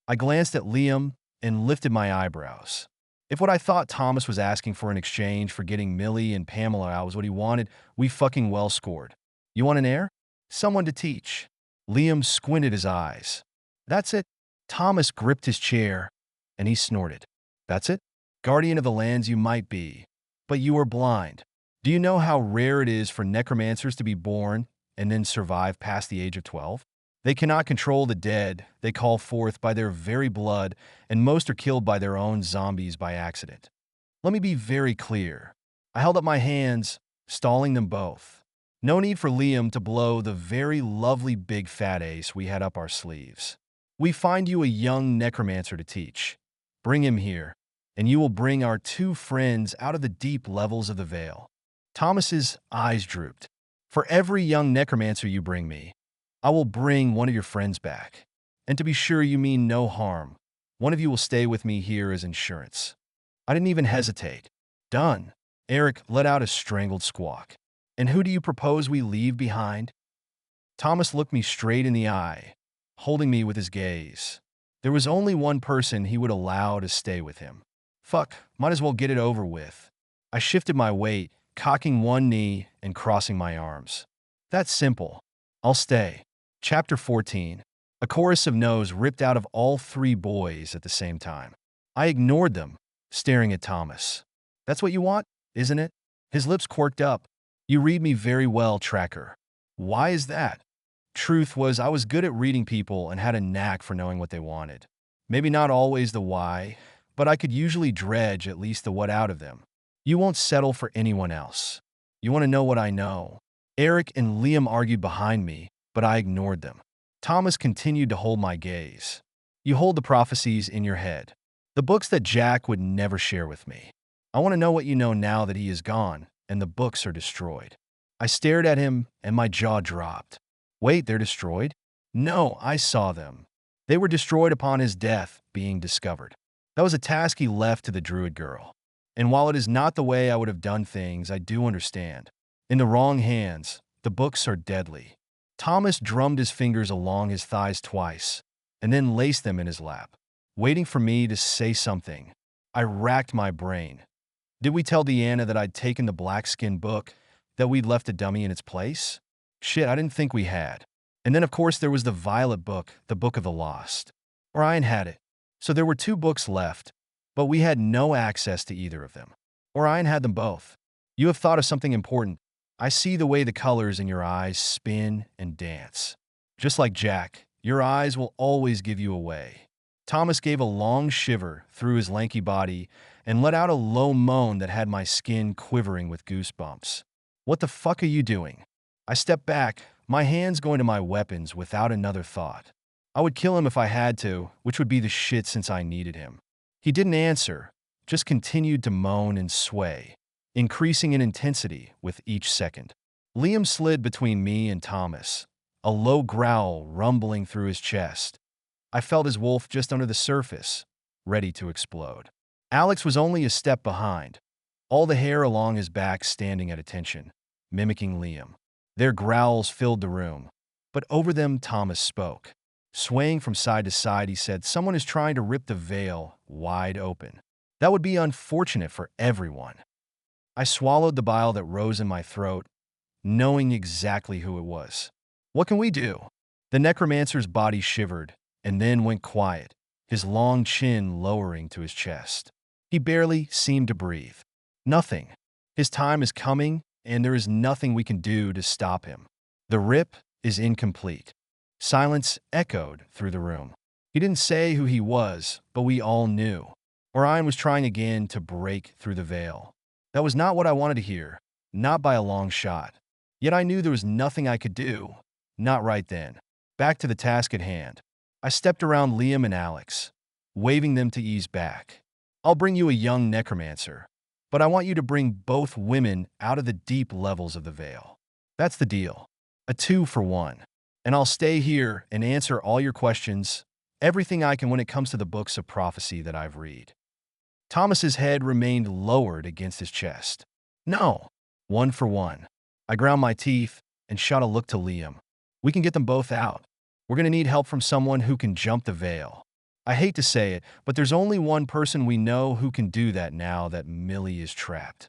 I glanced at Liam and lifted my eyebrows. If what I thought Thomas was asking for in exchange for getting Millie and Pamela out was what he wanted, we fucking well scored. You want an heir? Someone to teach. Liam squinted his eyes. That's it. Thomas gripped his chair, and he snorted. That's it? Guardian of the lands you might be, but you are blind. Do you know how rare it is for necromancers to be born and then survive past the age of 12? They cannot control the dead they call forth by their very blood, and most are killed by their own zombies by accident. Let me be very clear. I held up my hands, stalling them both. No need for Liam to blow the very lovely big fat ace we had up our sleeves. We find you a young necromancer to teach. Bring him here, and you will bring our two friends out of the deep levels of the veil. Thomas's eyes drooped. For every young necromancer you bring me, I will bring one of your friends back. And to be sure you mean no harm, one of you will stay with me here as insurance. I didn't even hesitate. Done. Eric let out a strangled squawk. And who do you propose we leave behind? Thomas looked me straight in the eye, holding me with his gaze. There was only one person he would allow to stay with him. Fuck, might as well get it over with. I shifted my weight, cocking one knee and crossing my arms. That's simple. I'll stay. Chapter 14. A chorus of no's ripped out of all three boys at the same time. I ignored them, staring at Thomas. That's what you want, isn't it? His lips quirked up. You read me very well, Tracker. Why is that? Truth was, I was good at reading people and had a knack for knowing what they wanted. Maybe not always the why, but I could usually dredge at least the what out of them. You won't settle for anyone else. You want to know what I know. Eric and Liam argued behind me, but I ignored them. Thomas continued to hold my gaze. You hold the prophecies in your head. The books that Jack would never share with me. I want to know what you know now that he is gone and the books are destroyed. I stared at him and my jaw dropped. Wait, they're destroyed? No, I saw them. They were destroyed upon his death being discovered. That was a task he left to the druid girl. And while it is not the way I would have done things, I do understand. In the wrong hands, the books are deadly. Thomas drummed his fingers along his thighs twice, and then laced them in his lap, waiting for me to say something. I racked my brain. Did we tell Deanna that I'd taken the black-skin book, that we'd left a dummy in its place? Shit, I didn't think we had. And then, of course, there was the violet book, the Book of the Lost. Orion had it. So there were two books left, but we had no access to either of them. Orion had them both. You have thought of something important. I see the way the colors in your eyes spin and dance. Just like Jack, your eyes will always give you away. Thomas gave a long shiver through his lanky body and let out a low moan that had my skin quivering with goosebumps. What the fuck are you doing? I stepped back, my hands going to my weapons without another thought. I would kill him if I had to, which would be the shit since I needed him. He didn't answer, just continued to moan and sway, increasing in intensity with each second. Liam slid between me and Thomas, a low growl rumbling through his chest. I felt his wolf just under the surface, ready to explode. Alex was only a step behind, all the hair along his back standing at attention, mimicking Liam. Their growls filled the room, but over them Thomas spoke. Swaying from side to side, he said, "Someone is trying to rip the veil wide open. That would be unfortunate for everyone." I swallowed the bile that rose in my throat, knowing exactly who it was. What can we do? The necromancer's body shivered and then went quiet, his long chin lowering to his chest. He barely seemed to breathe. Nothing. His time is coming, and there is nothing we can do to stop him. The rip is incomplete. Silence echoed through the room. He didn't say who he was, but we all knew. Orion was trying again to break through the veil. That was not what I wanted to hear, not by a long shot. Yet I knew there was nothing I could do. Not right then. Back to the task at hand. I stepped around Liam and Alex, waving them to ease back. I'll bring you a young necromancer, but I want you to bring both women out of the deep levels of the veil. That's the deal. A 2-for-1. And I'll stay here and answer all your questions, everything I can when it comes to the books of prophecy that I've read. Thomas's head remained lowered against his chest. No. 1-for-1. I ground my teeth and shot a look to Liam. We can get them both out. We're going to need help from someone who can jump the veil. I hate to say it, but there's only one person we know who can do that now that Millie is trapped.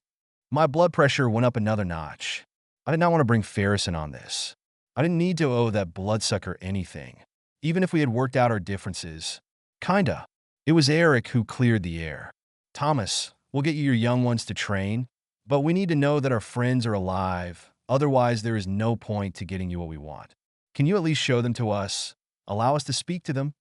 My blood pressure went up another notch. I did not want to bring Ferris in on this. I didn't need to owe that bloodsucker anything, even if we had worked out our differences. Kinda. It was Eric who cleared the air. Thomas, we'll get you your young ones to train, but we need to know that our friends are alive. Otherwise, there is no point to getting you what we want. Can you at least show them to us? Allow us to speak to them?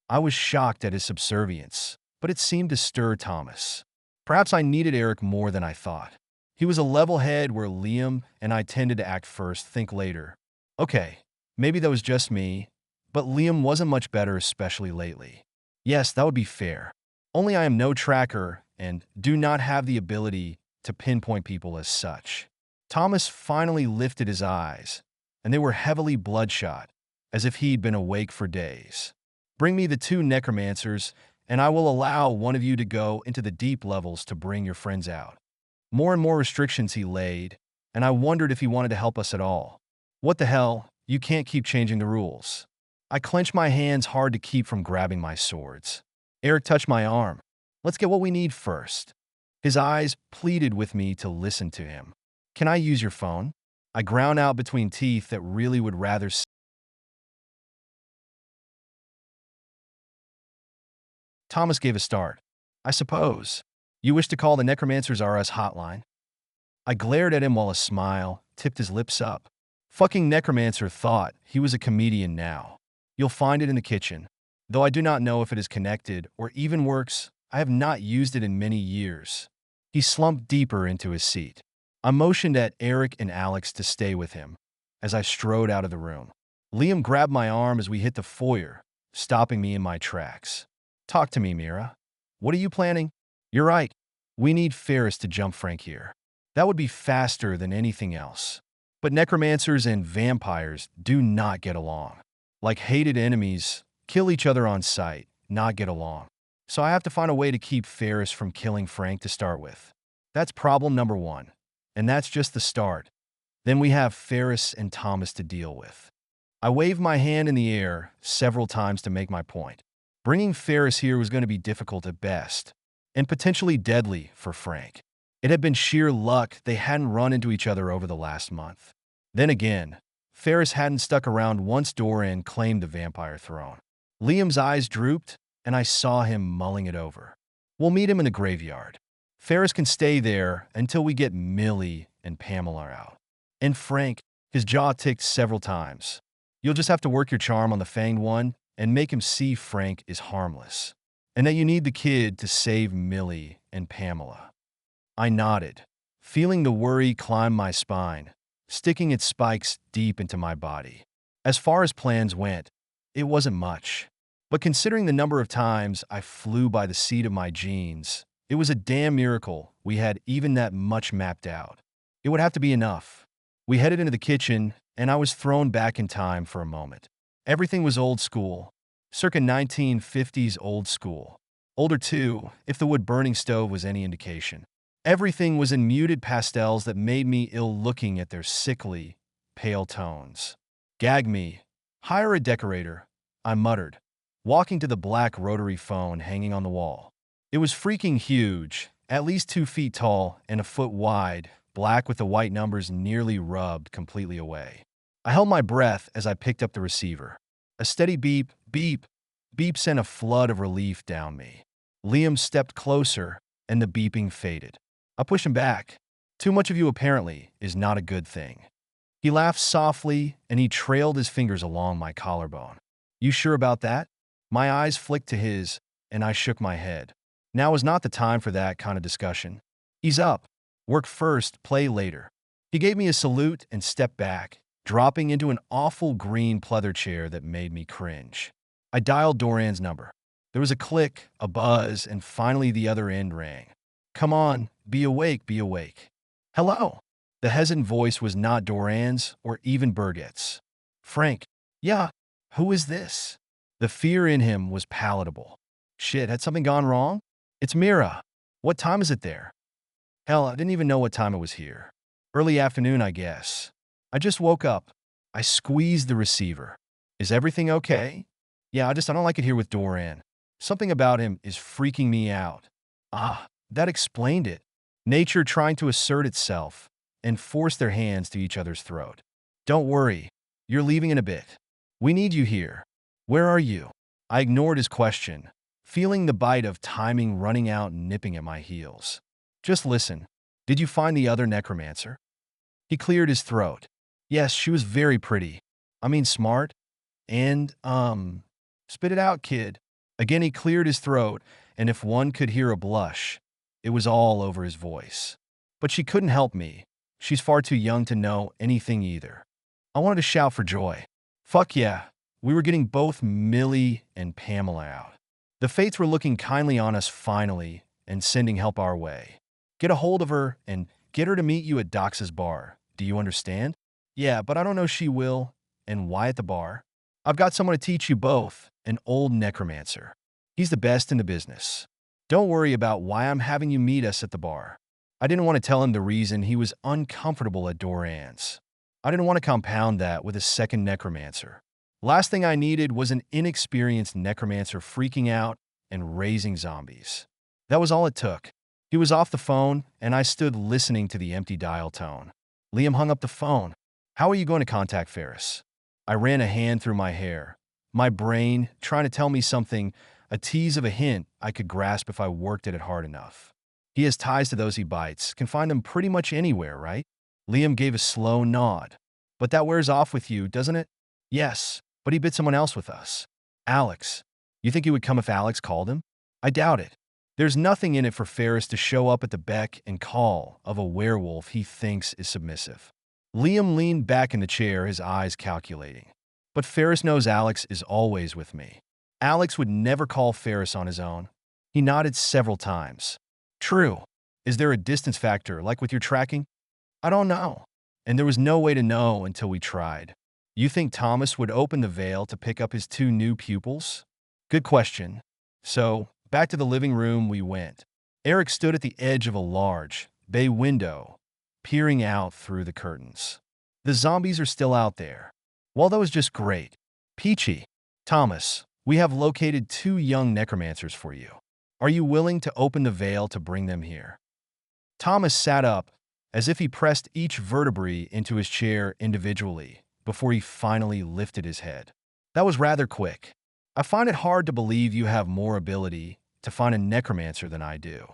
I was shocked at his subservience, but it seemed to stir Thomas. Perhaps I needed Eric more than I thought. He was a level head where Liam and I tended to act first, think later. Okay, maybe that was just me, but Liam wasn't much better, especially lately. Yes, that would be fair. Only I am no tracker and do not have the ability to pinpoint people as such. Thomas finally lifted his eyes, and they were heavily bloodshot, as if he'd been awake for days. Bring me the 2 necromancers, and I will allow one of you to go into the deep levels to bring your friends out. More and more restrictions he laid, and I wondered if he wanted to help us at all. What the hell? You can't keep changing the rules. I clenched my hands hard to keep from grabbing my swords. Eric touched my arm. Let's get what we need first. His eyes pleaded with me to listen to him. Can I use your phone? I ground out between teeth that really would rather. Thomas gave a start. I suppose. You wish to call the Necromancer's RS hotline? I glared at him while a smile tipped his lips up. Fucking Necromancer thought he was a comedian now. You'll find it in the kitchen. Though I do not know if it is connected or even works, I have not used it in many years. He slumped deeper into his seat. I motioned at Eric and Alex to stay with him as I strode out of the room. Liam grabbed my arm as we hit the foyer, stopping me in my tracks. Talk to me, Mira. What are you planning? You're right. We need Ferris to jump Frank here. That would be faster than anything else. But necromancers and vampires do not get along. Like hated enemies, kill each other on sight, not get along. So I have to find a way to keep Ferris from killing Frank to start with. That's problem number 1. And that's just the start. Then we have Ferris and Thomas to deal with. I waved my hand in the air several times to make my point. Bringing Ferris here was going to be difficult at best, and potentially deadly for Frank. It had been sheer luck they hadn't run into each other over the last month. Then again, Ferris hadn't stuck around once Doran claimed the vampire throne. Liam's eyes drooped, and I saw him mulling it over. We'll meet him in the graveyard. Ferris can stay there until we get Millie and Pamela out. And Frank, his jaw ticked several times. You'll just have to work your charm on the fanged one and make him see Frank is harmless, and that you need the kid to save Millie and Pamela. I nodded, feeling the worry climb my spine, sticking its spikes deep into my body. As far as plans went, it wasn't much. But considering the number of times I flew by the seat of my jeans, it was a damn miracle we had even that much mapped out. It would have to be enough. We headed into the kitchen, and I was thrown back in time for a moment. Everything was old school, circa 1950s old school. Older too, if the wood-burning stove was any indication. Everything was in muted pastels that made me ill looking at their sickly, pale tones. Gag me. Hire a decorator, I muttered, walking to the black rotary phone hanging on the wall. It was freaking huge, at least 2 feet tall and a foot wide, black with the white numbers nearly rubbed completely away. I held my breath as I picked up the receiver. A steady beep, beep, Beep sent a flood of relief down me. Liam stepped closer, and the beeping faded. I pushed him back. Too much of you, apparently, is not a good thing. He laughed softly, and he trailed his fingers along my collarbone. You sure about that? My eyes flicked to his, and I shook my head. Now is not the time for that kind of discussion. Ease up. Work first, play later. He gave me a salute and stepped back, dropping into an awful green pleather chair that made me cringe. I dialed Doran's number. There was a click, a buzz, and finally the other end rang. Come on, be awake, be awake. Hello. The hesitant voice was not Doran's or even Berget's. Frank. Yeah, who is this? The fear in him was palatable. Shit, had something gone wrong? It's Mira. What time is it there? Hell, I didn't even know what time it was here. Early afternoon, I guess. I just woke up. I squeezed the receiver. Is everything okay? Yeah, I don't like it here with Doran. Something about him is freaking me out. Ah, that explained it. Nature trying to assert itself and force their hands to each other's throat. Don't worry, you're leaving in a bit. We need you here. Where are you? I ignored his question, feeling the bite of timing running out and nipping at my heels. Just listen. Did you find the other necromancer? He cleared his throat. Yes, she was very pretty. I mean smart. And, spit it out, kid. Again he cleared his throat, and if one could hear a blush, it was all over his voice. But she couldn't help me. She's far too young to know anything either. I wanted to shout for joy. Fuck yeah. We were getting both Millie and Pamela out. The fates were looking kindly on us finally and sending help our way. Get a hold of her and get her to meet you at Dox's bar. Do you understand? Yeah, but I don't know she will. And why at the bar? I've got someone to teach you both, an old necromancer. He's the best in the business. Don't worry about why I'm having you meet us at the bar. I didn't want to tell him the reason he was uncomfortable at Doran's. I didn't want to compound that with a second necromancer. Last thing I needed was an inexperienced necromancer freaking out and raising zombies. That was all it took. He was off the phone, and I stood listening to the empty dial tone. Liam hung up the phone. How are you going to contact Ferris? I ran a hand through my hair, my brain trying to tell me something, a tease of a hint I could grasp if I worked at it hard enough. He has ties to those he bites, can find them pretty much anywhere, right? Liam gave a slow nod. But that wears off with you, doesn't it? Yes, but he bit someone else with us. Alex. You think he would come if Alex called him? I doubt it. There's nothing in it for Ferris to show up at the beck and call of a werewolf he thinks is submissive. Liam leaned back in the chair, his eyes calculating. But Ferris knows Alex is always with me. Alex would never call Ferris on his own. He nodded several times. True. Is there a distance factor, like with your tracking? I don't know. And there was no way to know until we tried. You think Thomas would open the veil to pick up his two new pupils? Good question. So, back to the living room we went. Eric stood at the edge of a large bay window, peering out through the curtains. The zombies are still out there. Well, that was just great. Peachy. Thomas, we have located 2 young necromancers for you. Are you willing to open the veil to bring them here? Thomas sat up, as if he pressed each vertebrae into his chair individually before he finally lifted his head. That was rather quick. I find it hard to believe you have more ability to find a necromancer than I do.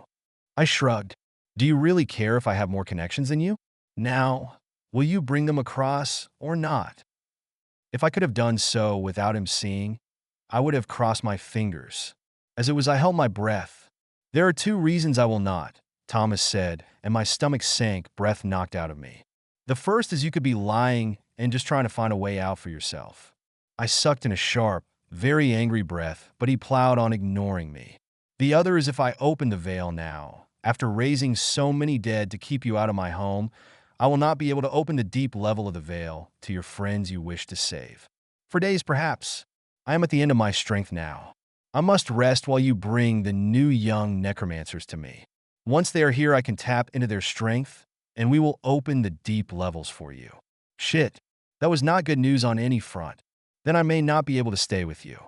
I shrugged. Do you really care if I have more connections than you? Now, will you bring them across or not? If I could have done so without him seeing, I would have crossed my fingers. As it was, I held my breath. There are 2 reasons I will not, Thomas said, and my stomach sank, breath knocked out of me. The first is you could be lying and just trying to find a way out for yourself. I sucked in a sharp, very angry breath, but he plowed on, ignoring me. The other is if I open the veil now, after raising so many dead to keep you out of my home, I will not be able to open the deep level of the veil to your friends you wish to save. For days, perhaps. I am at the end of my strength now. I must rest while you bring the new young necromancers to me. Once they are here, I can tap into their strength, and we will open the deep levels for you. Shit, that was not good news on any front. Then I may not be able to stay with you.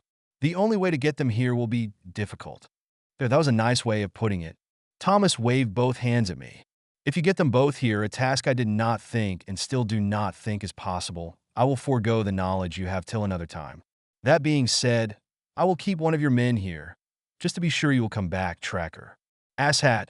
The only way to get them here will be difficult. There, that was a nice way of putting it. Thomas waved both hands at me. If you get them both here, a task I did not think and still do not think is possible, I will forego the knowledge you have till another time. That being said, I will keep one of your men here, just to be sure you will come back, Tracker. Asshat.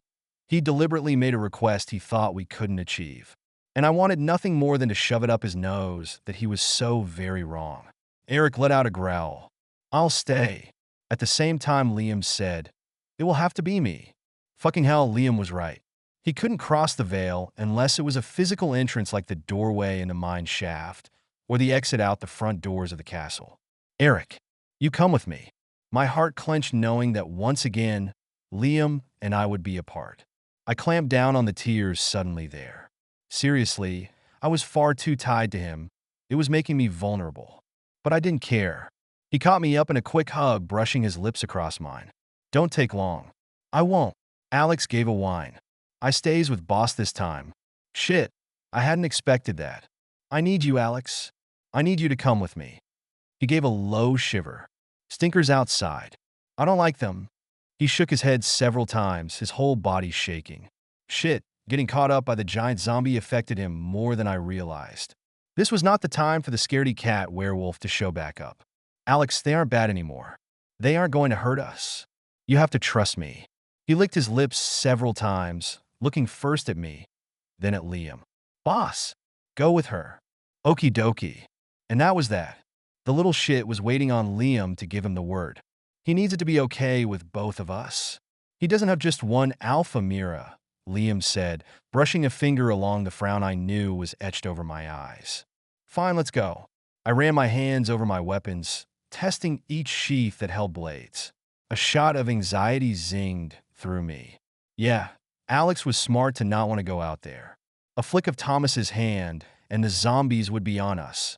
He deliberately made a request he thought we couldn't achieve. And I wanted nothing more than to shove it up his nose that he was so very wrong. Eric let out a growl. I'll stay. At the same time, Liam said, it will have to be me. Fucking hell, Liam was right. He couldn't cross the veil unless it was a physical entrance like the doorway in the mine shaft or the exit out the front doors of the castle. Eric, you come with me. My heart clenched knowing that once again, Liam and I would be apart. I clamped down on the tears suddenly there. Seriously, I was far too tied to him. It was making me vulnerable. But I didn't care. He caught me up in a quick hug, brushing his lips across mine. Don't take long. I won't. Alex gave a whine. I stays with boss this time. Shit, I hadn't expected that. I need you, Alex. I need you to come with me. He gave a low shiver. Stinkers outside. I don't like them. He shook his head several times, his whole body shaking. Shit, getting caught up by the giant zombie affected him more than I realized. This was not the time for the scaredy cat werewolf to show back up. Alex, they aren't bad anymore. They aren't going to hurt us. You have to trust me. He licked his lips several times, looking first at me, then at Liam. Boss, go with her. Okie dokie. And that was that. The little shit was waiting on Liam to give him the word. He needs it to be okay with both of us. He doesn't have just one alpha, Mira, Liam said, brushing a finger along the frown I knew was etched over my eyes. Fine, let's go. I ran my hands over my weapons, testing each sheath that held blades. A shot of anxiety zinged through me. Yeah, Alex was smart to not want to go out there. A flick of Thomas's hand, and the zombies would be on us.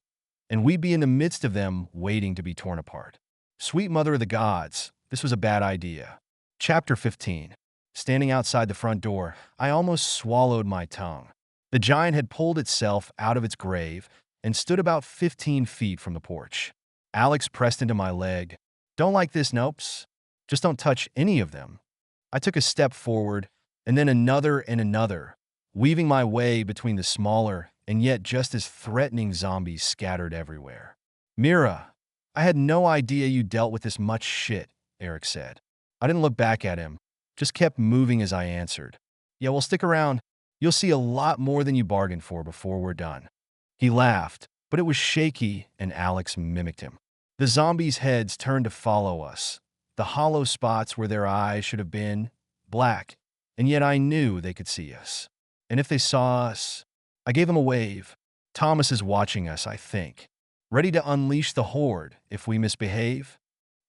And we'd be in the midst of them waiting to be torn apart. Sweet mother of the gods, this was a bad idea. Chapter 15. Standing outside the front door, I almost swallowed my tongue. The giant had pulled itself out of its grave and stood about 15 feet from the porch. Alex pressed into my leg. Don't like this, nopes. Just don't touch any of them. I took a step forward, and then another and another, weaving my way between the smaller and yet just as threatening zombies scattered everywhere. Mira, I had no idea you dealt with this much shit, Eric said. I didn't look back at him, just kept moving as I answered. Yeah, well, stick around. You'll see a lot more than you bargained for before we're done. He laughed, but it was shaky, and Alex mimicked him. The zombies' heads turned to follow us, the hollow spots where their eyes should have been, black, and yet I knew they could see us. And if they saw us, I gave them a wave. Thomas is watching us, I think, ready to unleash the horde if we misbehave.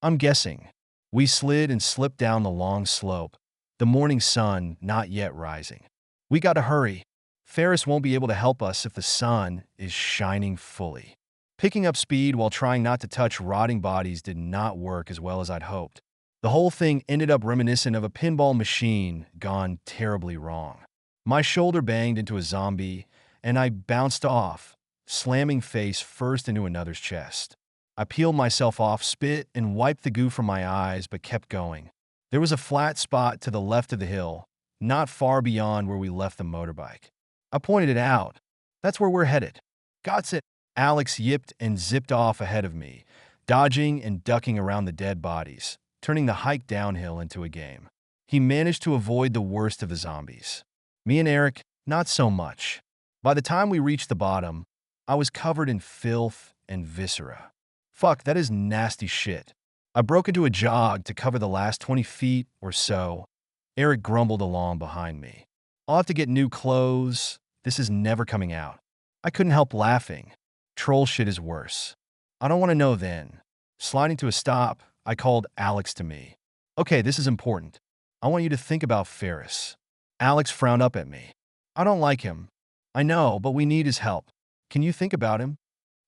I'm guessing. We slid and slipped down the long slope, the morning sun not yet rising. We got to hurry. Ferris won't be able to help us if the sun is shining fully. Picking up speed while trying not to touch rotting bodies did not work as well as I'd hoped. The whole thing ended up reminiscent of a pinball machine gone terribly wrong. My shoulder banged into a zombie, and I bounced off, slamming face first into another's chest. I peeled myself off, spit, and wiped the goo from my eyes, but kept going. There was a flat spot to the left of the hill, not far beyond where we left the motorbike. I pointed it out. That's where we're headed. Got it. Alex yipped and zipped off ahead of me, dodging and ducking around the dead bodies, turning the hike downhill into a game. He managed to avoid the worst of the zombies. Me and Eric, not so much. By the time we reached the bottom, I was covered in filth and viscera. Fuck, that is nasty shit. I broke into a jog to cover the last 20 feet or so. Eric grumbled along behind me. I'll have to get new clothes. This is never coming out. I couldn't help laughing. Troll shit is worse. I don't want to know then. Sliding to a stop, I called Alex to me. Okay, this is important. I want you to think about Ferris. Alex frowned up at me. I don't like him. I know, but we need his help. Can you think about him?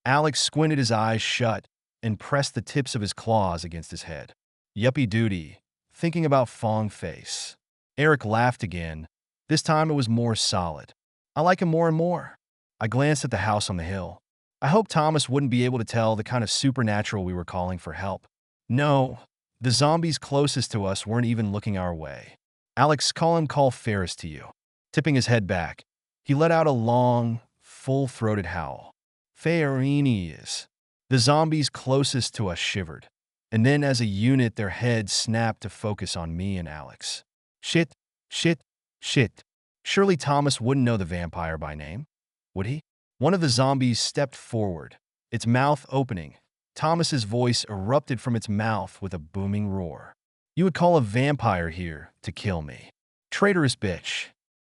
Alex squinted his eyes shut and pressed the tips of his claws against his head. Yuppie duty. Thinking about Fong face. Eric laughed again. This time it was more solid. I like him more and more. I glanced at the house on the hill. I hoped Thomas wouldn't be able to tell the kind of supernatural we were calling for help. No, the zombies closest to us weren't even looking our way. Alex, call Ferris to you. Tipping his head back, he let out a long, full-throated howl. Ferrini is. The zombies closest to us shivered. And then as a unit, their heads snapped to focus on me and Alex. Shit, shit, shit. Surely Thomas wouldn't know the vampire by name, would he? One of the zombies stepped forward, its mouth opening. Thomas's voice erupted from its mouth with a booming roar. You would call a vampire here to kill me. Traitorous bitch.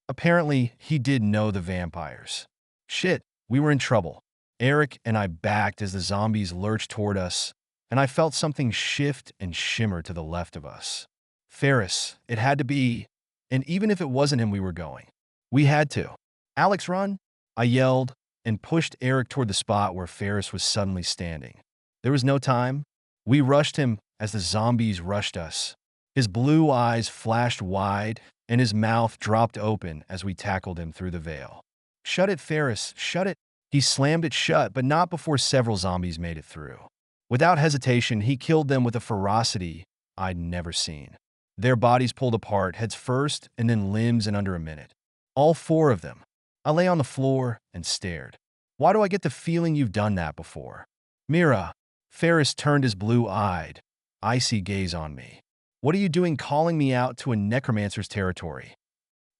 Apparently, he did know the vampires. Shit, we were in trouble. Eric and I backed as the zombies lurched toward us, and I felt something shift and shimmer to the left of us. Ferris, it had to be, and even if it wasn't him we were going, we had to. Alex, run! I yelled and pushed Eric toward the spot where Ferris was suddenly standing. There was no time. We rushed him as the zombies rushed us. His blue eyes flashed wide, and his mouth dropped open as we tackled him through the veil. Shut it, Ferris, shut it! He slammed it shut, but not before several zombies made it through. Without hesitation, he killed them with a ferocity I'd never seen. Their bodies pulled apart, heads first, and then limbs in under a minute. All four of them. I lay on the floor and stared. Why do I get the feeling you've done that before? Mira. Ferris turned his blue-eyed, icy gaze on me. What are you doing calling me out to a necromancer's territory?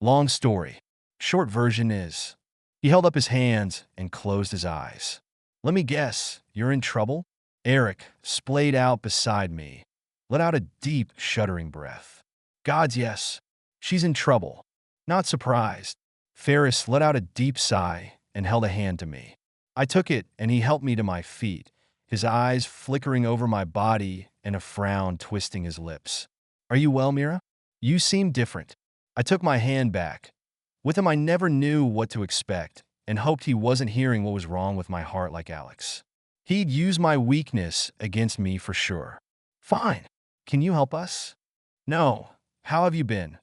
Long story. Short version is, he held up his hands and closed his eyes. Let me guess, you're in trouble? Eric, splayed out beside me, let out a deep, shuddering breath. Gods, yes. She's in trouble. Not surprised. Ferris let out a deep sigh and held a hand to me. I took it, and he helped me to my feet, his eyes flickering over my body and a frown twisting his lips. Are you well, Mira? You seem different. I took my hand back. With him, I never knew what to expect and hoped he wasn't hearing what was wrong with my heart like Alex. He'd use my weakness against me for sure. Fine. Can you help us? No. How have you been?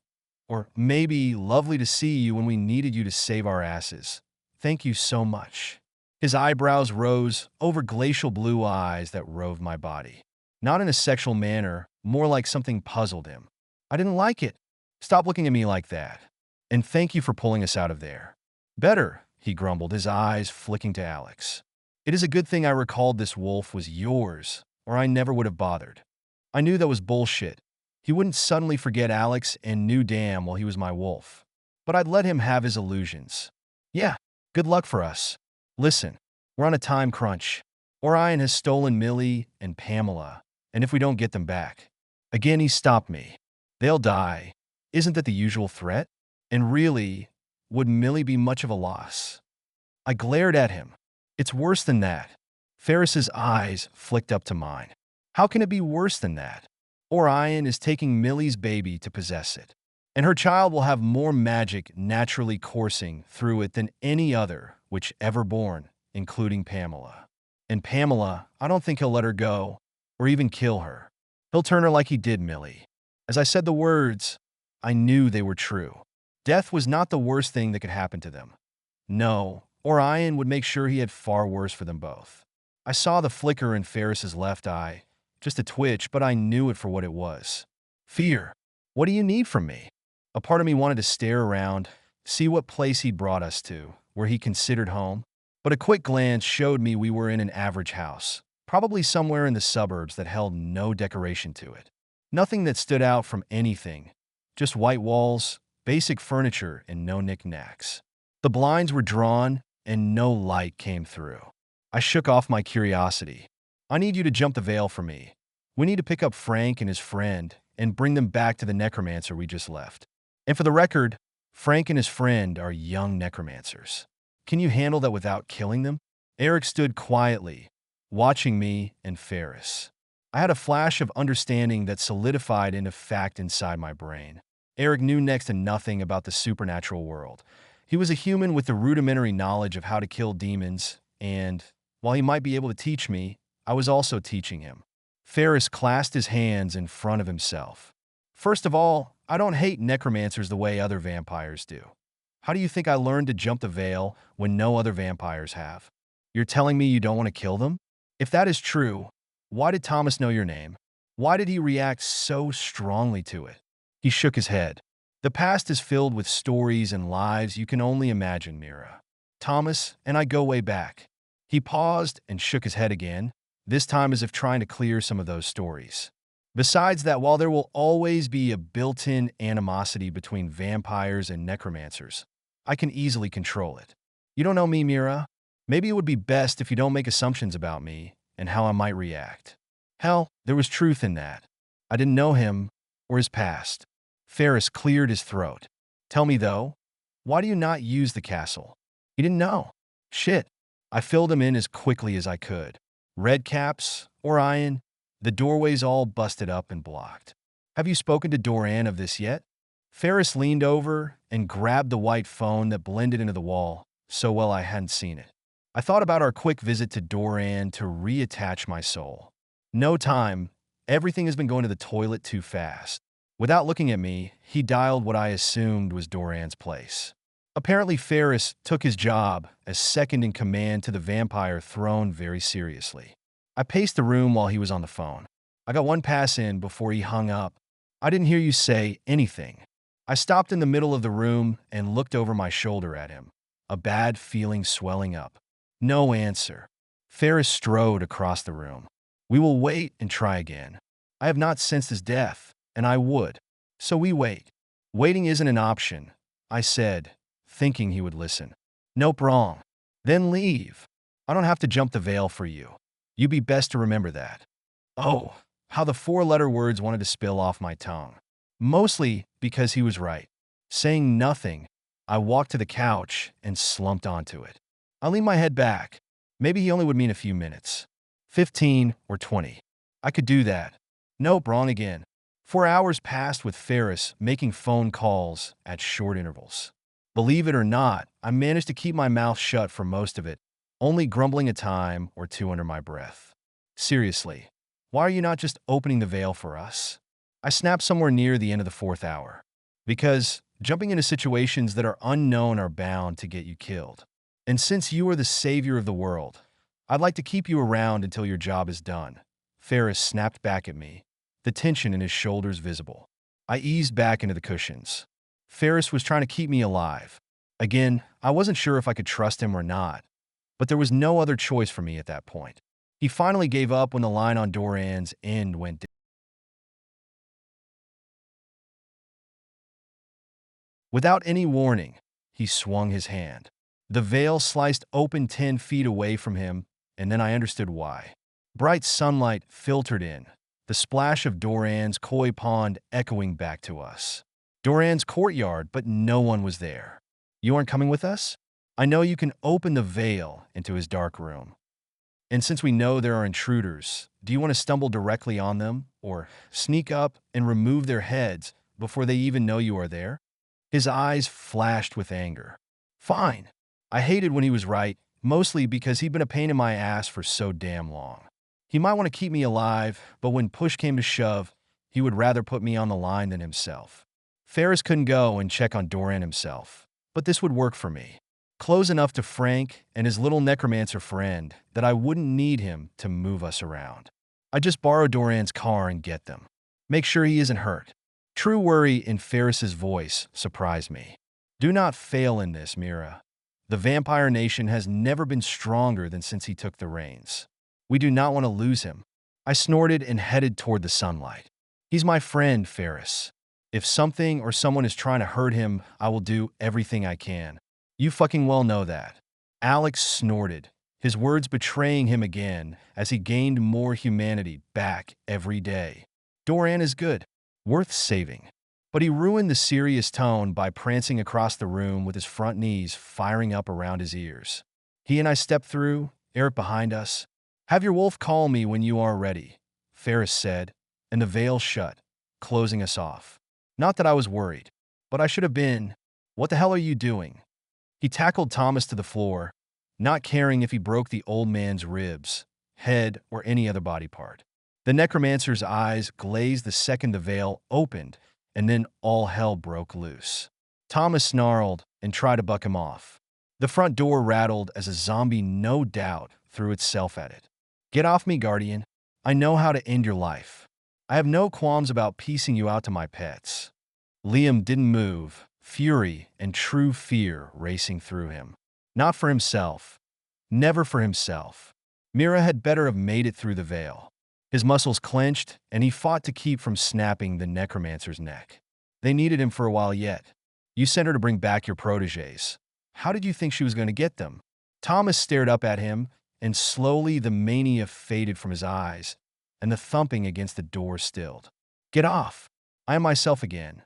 Or maybe lovely to see you when we needed you to save our asses. Thank you so much. His eyebrows rose over glacial blue eyes that roved my body. Not in a sexual manner, more like something puzzled him. I didn't like it. Stop looking at me like that. And thank you for pulling us out of there. Better, he grumbled, his eyes flicking to Alex. It is a good thing I recalled this wolf was yours, or I never would have bothered. I knew that was bullshit. He wouldn't suddenly forget Alex and knew damn well he was my wolf. But I'd let him have his illusions. Yeah, good luck for us. Listen, we're on a time crunch. Orion has stolen Millie and Pamela, and if we don't get them back. Again, he stopped me. They'll die. Isn't that the usual threat? And really, would Millie be much of a loss? I glared at him. It's worse than that. Ferris's eyes flicked up to mine. How can it be worse than that? Orion is taking Millie's baby to possess it, and her child will have more magic naturally coursing through it than any other which ever born, including Pamela. And Pamela, I don't think he'll let her go, or even kill her. He'll turn her like he did Millie. As I said the words, I knew they were true. Death was not the worst thing that could happen to them. No, Orion would make sure he had far worse for them both. I saw the flicker in Ferris's left eye, just a twitch, but I knew it for what it was. Fear. What do you need from me? A part of me wanted to stare around, see what place he'd brought us to, where he considered home. But a quick glance showed me we were in an average house, probably somewhere in the suburbs that held no decoration to it. Nothing that stood out from anything, just white walls, basic furniture, and no knickknacks. The blinds were drawn, and no light came through. I shook off my curiosity. I need you to jump the veil for me. We need to pick up Frank and his friend and bring them back to the necromancer we just left. And for the record, Frank and his friend are young necromancers. Can you handle that without killing them? Eric stood quietly, watching me and Ferris. I had a flash of understanding that solidified into fact inside my brain. Eric knew next to nothing about the supernatural world. He was a human with the rudimentary knowledge of how to kill demons, and, while he might be able to teach me, I was also teaching him. Ferris clasped his hands in front of himself. First of all, I don't hate necromancers the way other vampires do. How do you think I learned to jump the veil when no other vampires have? You're telling me you don't want to kill them? If that is true, why did Thomas know your name? Why did he react so strongly to it? He shook his head. The past is filled with stories and lives you can only imagine, Mira. Thomas and I go way back. He paused and shook his head again. this time as if trying to clear some of those stories. Besides that, while there will always be a built-in animosity between vampires and necromancers, I can easily control it. You don't know me, Mira. Maybe it would be best if you don't make assumptions about me and how I might react. Hell, there was truth in that. I didn't know him or his past. Ferris cleared his throat. Tell me, though, why do you not use the castle? He didn't know. Shit. I filled him in as quickly as I could. Red caps, Orion, the doorway's all busted up and blocked. Have you spoken to Doran of this yet? Ferris leaned over and grabbed the white phone that blended into the wall so well I hadn't seen it. I thought about our quick visit to Doran to reattach my soul. No time. Everything has been going to the toilet too fast. Without looking at me, he dialed what I assumed was Doran's place. Apparently, Ferris took his job as second in command to the vampire throne very seriously. I paced the room while he was on the phone. I got one pass in before he hung up. I didn't hear you say anything. I stopped in the middle of the room and looked over my shoulder at him, a bad feeling swelling up. No answer. Ferris strode across the room. We will wait and try again. I have not sensed his death, and I would. So we wait. Waiting isn't an option, I said, thinking he would listen. Nope, wrong. Then leave. I don't have to jump the veil for you. You'd be best to remember that. Oh, how the four-letter words wanted to spill off my tongue. Mostly because he was right. Saying nothing, I walked to the couch and slumped onto it. I leaned my head back. Maybe he only would mean a few minutes. 15 or 20. I could do that. Nope, wrong again. 4 hours passed with Ferris making phone calls at short intervals. Believe it or not, I managed to keep my mouth shut for most of it, only grumbling a time or two under my breath. Seriously, why are you not just opening the veil for us? I snapped somewhere near the end of the 4th hour. Because jumping into situations that are unknown are bound to get you killed. And since you are the savior of the world, I'd like to keep you around until your job is done. Ferris snapped back at me, the tension in his shoulders visible. I eased back into the cushions. Ferris was trying to keep me alive. Again, I wasn't sure if I could trust him or not, but there was no other choice for me at that point. He finally gave up when the line on Doran's end went down. Without any warning, he swung his hand. The veil sliced open 10 feet away from him, and then I understood why. Bright sunlight filtered in, the splash of Doran's koi pond echoing back to us. Doran's courtyard, but no one was there. You aren't coming with us? I know you can open the veil into his dark room. And since we know there are intruders, do you want to stumble directly on them, or sneak up and remove their heads before they even know you are there? His eyes flashed with anger. Fine. I hated when he was right, mostly because he'd been a pain in my ass for so damn long. He might want to keep me alive, but when push came to shove, he would rather put me on the line than himself. Ferris couldn't go and check on Doran himself, but this would work for me. Close enough to Frank and his little necromancer friend that I wouldn't need him to move us around. I just borrow Doran's car and get them. Make sure he isn't hurt. True worry in Ferris's voice surprised me. Do not fail in this, Mira. The vampire nation has never been stronger than since he took the reins. We do not want to lose him. I snorted and headed toward the sunlight. He's my friend, Ferris. If something or someone is trying to hurt him, I will do everything I can. You fucking well know that. Alex snorted, his words betraying him again as he gained more humanity back every day. Doran is good, worth saving. But he ruined the serious tone by prancing across the room with his front knees firing up around his ears. He and I stepped through, Eric behind us. Have your wolf call me when you are ready, Ferris said, and the veil shut, closing us off. Not that I was worried, but I should have been. What the hell are you doing? He tackled Thomas to the floor, not caring if he broke the old man's ribs, head, or any other body part. The necromancer's eyes glazed the second the veil opened, and then all hell broke loose. Thomas snarled and tried to buck him off. The front door rattled as a zombie no doubt threw itself at it. Get off me, Guardian. I know how to end your life. I have no qualms about piecing you out to my pets. Liam didn't move, fury and true fear racing through him. Not for himself. Never for himself. Mira had better have made it through the veil. His muscles clenched, and he fought to keep from snapping the necromancer's neck. They needed him for a while yet. You sent her to bring back your protégés. How did you think she was going to get them? Thomas stared up at him, and slowly the mania faded from his eyes, and the thumping against the door stilled. Get off! I am myself again.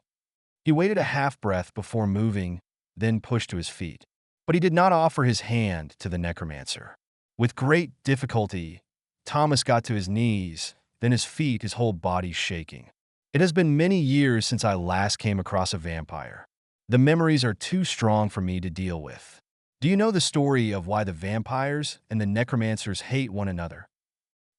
He waited a half-breath before moving, then pushed to his feet. But he did not offer his hand to the necromancer. With great difficulty, Thomas got to his knees, then his feet, his whole body shaking. It has been many years since I last came across a vampire. The memories are too strong for me to deal with. Do you know the story of why the vampires and the necromancers hate one another?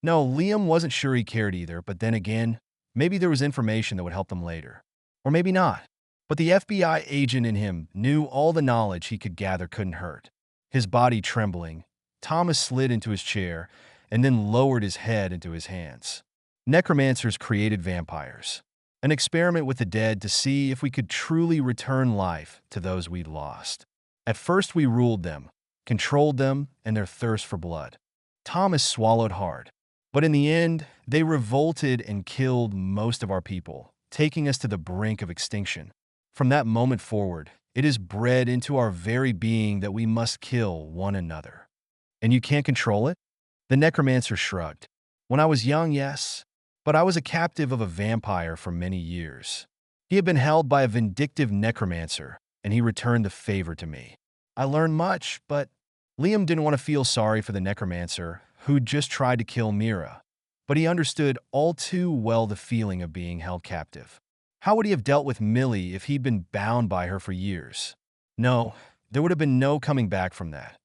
No, Liam wasn't sure he cared either, but then again, maybe there was information that would help them later. Or maybe not. But the FBI agent in him knew all the knowledge he could gather couldn't hurt. His body trembling, Thomas slid into his chair and then lowered his head into his hands. Necromancers created vampires, an experiment with the dead to see if we could truly return life to those we'd lost. At first we ruled them, controlled them and their thirst for blood. Thomas swallowed hard. But in the end, they revolted and killed most of our people, taking us to the brink of extinction. From that moment forward, it is bred into our very being that we must kill one another. And you can't control it? The necromancer shrugged. When I was young, yes, but I was a captive of a vampire for many years. He had been held by a vindictive necromancer, and he returned the favor to me. I learned much, but Liam didn't want to feel sorry for the necromancer who'd just tried to kill Mira, but he understood all too well the feeling of being held captive. How would he have dealt with Millie if he'd been bound by her for years? No, there would have been no coming back from that.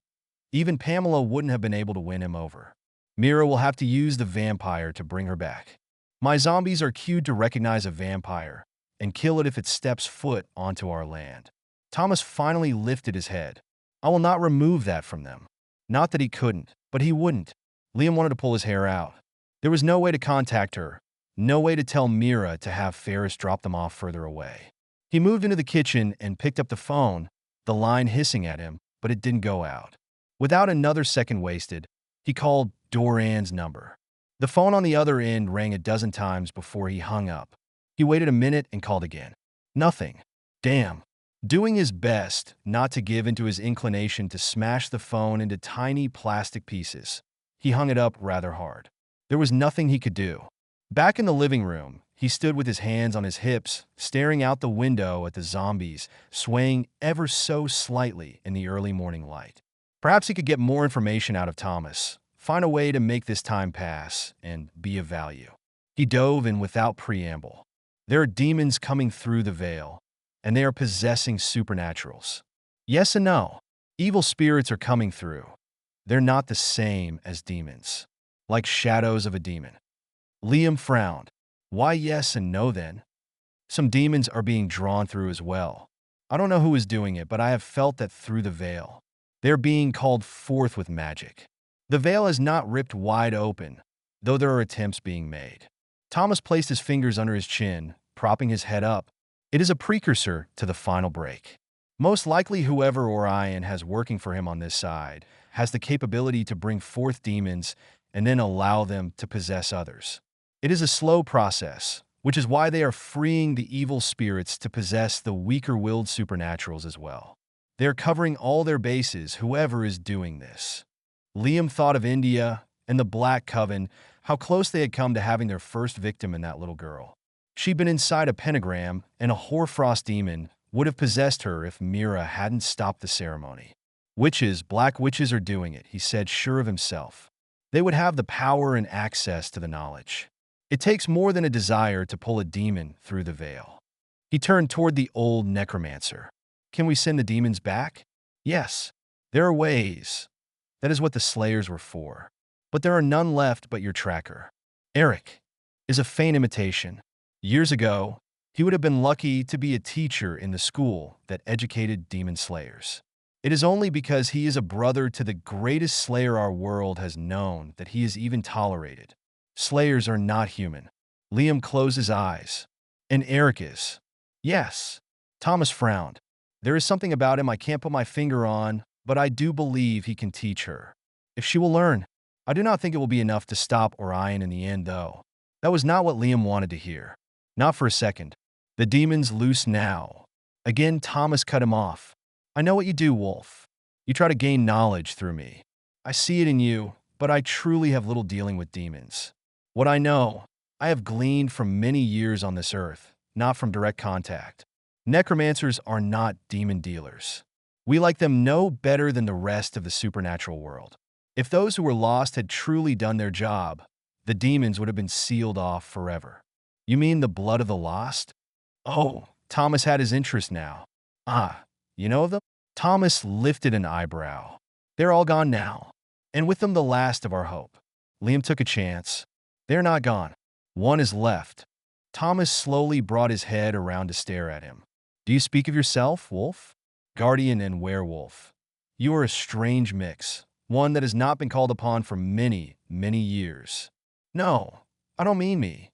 Even Pamela wouldn't have been able to win him over. Mira will have to use the vampire to bring her back. My zombies are cued to recognize a vampire and kill it if it steps foot onto our land. Thomas finally lifted his head. I will not remove that from them. Not that he couldn't, but he wouldn't. Liam wanted to pull his hair out. There was no way to contact her, no way to tell Mira to have Ferris drop them off further away. He moved into the kitchen and picked up the phone, the line hissing at him, but it didn't go out. Without another second wasted, he called Doran's number. The phone on the other end rang a dozen times before he hung up. He waited a minute and called again. Nothing. Damn. Doing his best not to give into his inclination to smash the phone into tiny plastic pieces, he hung it up rather hard. There was nothing he could do. Back in the living room, he stood with his hands on his hips, staring out the window at the zombies, swaying ever so slightly in the early morning light. Perhaps he could get more information out of Thomas, find a way to make this time pass, and be of value. He dove in without preamble. There are demons coming through the veil, and they are possessing supernaturals. Yes and no. Evil spirits are coming through. They're not the same as demons, like shadows of a demon. Liam frowned. Why yes and no then? Some demons are being drawn through as well. I don't know who is doing it, but I have felt that through the veil. They're being called forth with magic. The veil is not ripped wide open, though there are attempts being made. Thomas placed his fingers under his chin, propping his head up. It is a precursor to the final break. Most likely whoever Orion has working for him on this side has the capability to bring forth demons and then allow them to possess others. It is a slow process, which is why they are freeing the evil spirits to possess the weaker-willed supernaturals as well. They are covering all their bases, whoever is doing this. Liam thought of India and the Black Coven, how close they had come to having their first victim in that little girl. She'd been inside a pentagram, and a hoarfrost demon would have possessed her if Mira hadn't stopped the ceremony. Witches, black witches are doing it, he said, sure of himself. They would have the power and access to the knowledge. It takes more than a desire to pull a demon through the veil. He turned toward the old necromancer. Can we send the demons back? Yes. There are ways. That is what the slayers were for. But there are none left but your tracker. Eric is a faint imitation. Years ago, he would have been lucky to be a teacher in the school that educated demon slayers. It is only because he is a brother to the greatest slayer our world has known that he is even tolerated. Slayers are not human. Liam closed his eyes. And Eric is. Yes. Thomas frowned. There is something about him I can't put my finger on, but I do believe he can teach her. If she will learn, I do not think it will be enough to stop Orion in the end, though. That was not what Liam wanted to hear. Not for a second. The demon's loose now. Again, Thomas cut him off. I know what you do, Wolf. You try to gain knowledge through me. I see it in you, but I truly have little dealing with demons. What I know, I have gleaned from many years on this earth, not from direct contact. Necromancers are not demon dealers. We like them no better than the rest of the supernatural world. If those who were lost had truly done their job, the demons would have been sealed off forever. You mean the blood of the lost? Oh, Thomas had his interest now. Ah, you know of them? Thomas lifted an eyebrow. They're all gone now, and with them the last of our hope. Liam took a chance. They're not gone. One is left. Thomas slowly brought his head around to stare at him. Do you speak of yourself, Wolf? Guardian and werewolf. You are a strange mix, one that has not been called upon for many, many years. No, I don't mean me.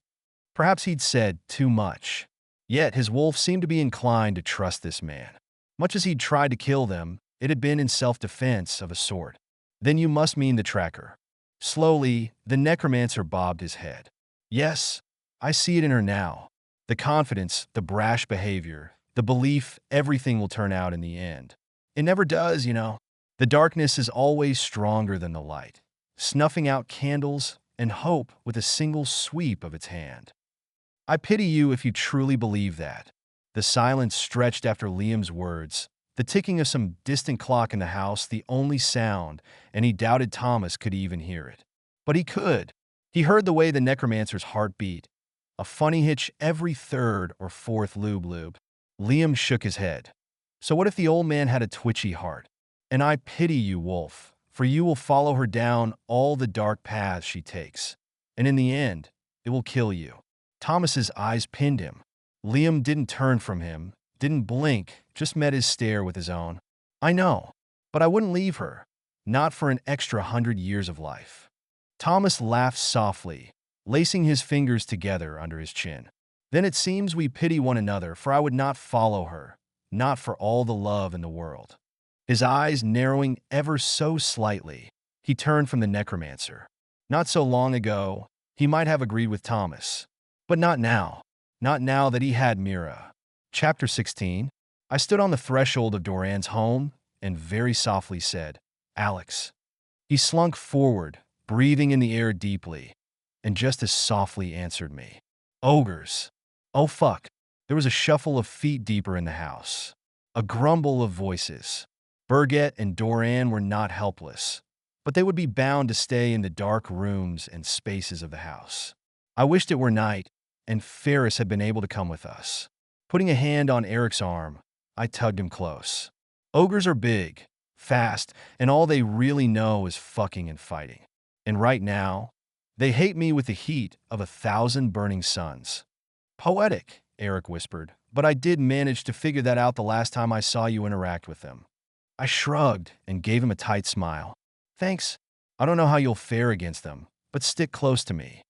Perhaps he'd said too much. Yet his wolf seemed to be inclined to trust this man. Much as he'd tried to kill them, it had been in self-defense of a sort. Then you must mean the tracker. Slowly, the necromancer bobbed his head. Yes, I see it in her now. The confidence, the brash behavior, the belief everything will turn out in the end. It never does, you know. The darkness is always stronger than the light, snuffing out candles and hope with a single sweep of its hand. I pity you if you truly believe that. The silence stretched after Liam's words, the ticking of some distant clock in the house the only sound, and he doubted Thomas could even hear it. But he could. He heard the way the necromancer's heart beat, a funny hitch every third or fourth lube. Liam shook his head. So what if the old man had a twitchy heart? And I pity you, Wolf, for you will follow her down all the dark paths she takes. And in the end, it will kill you. Thomas's eyes pinned him. Liam didn't turn from him, didn't blink, just met his stare with his own. I know, but I wouldn't leave her. Not for an extra 100 years of life. Thomas laughed softly, lacing his fingers together under his chin. Then it seems we pity one another, for I would not follow her, not for all the love in the world. His eyes narrowing ever so slightly, he turned from the necromancer. Not so long ago, he might have agreed with Thomas. But not now. Not now that he had Mira. Chapter 16. I stood on the threshold of Doran's home and very softly said, Alex. He slunk forward, breathing in the air deeply, and just as softly answered me. Ogres. Oh fuck. There was a shuffle of feet deeper in the house. A grumble of voices. Berget and Doran were not helpless, but they would be bound to stay in the dark rooms and spaces of the house. I wished it were night, and Ferris had been able to come with us. Putting a hand on Eric's arm, I tugged him close. Ogres are big, fast, and all they really know is fucking and fighting. And right now, they hate me with the heat of 1,000 burning suns. Poetic, Eric whispered, but I did manage to figure that out the last time I saw you interact with them. I shrugged and gave him a tight smile. Thanks. I don't know how you'll fare against them, but stick close to me.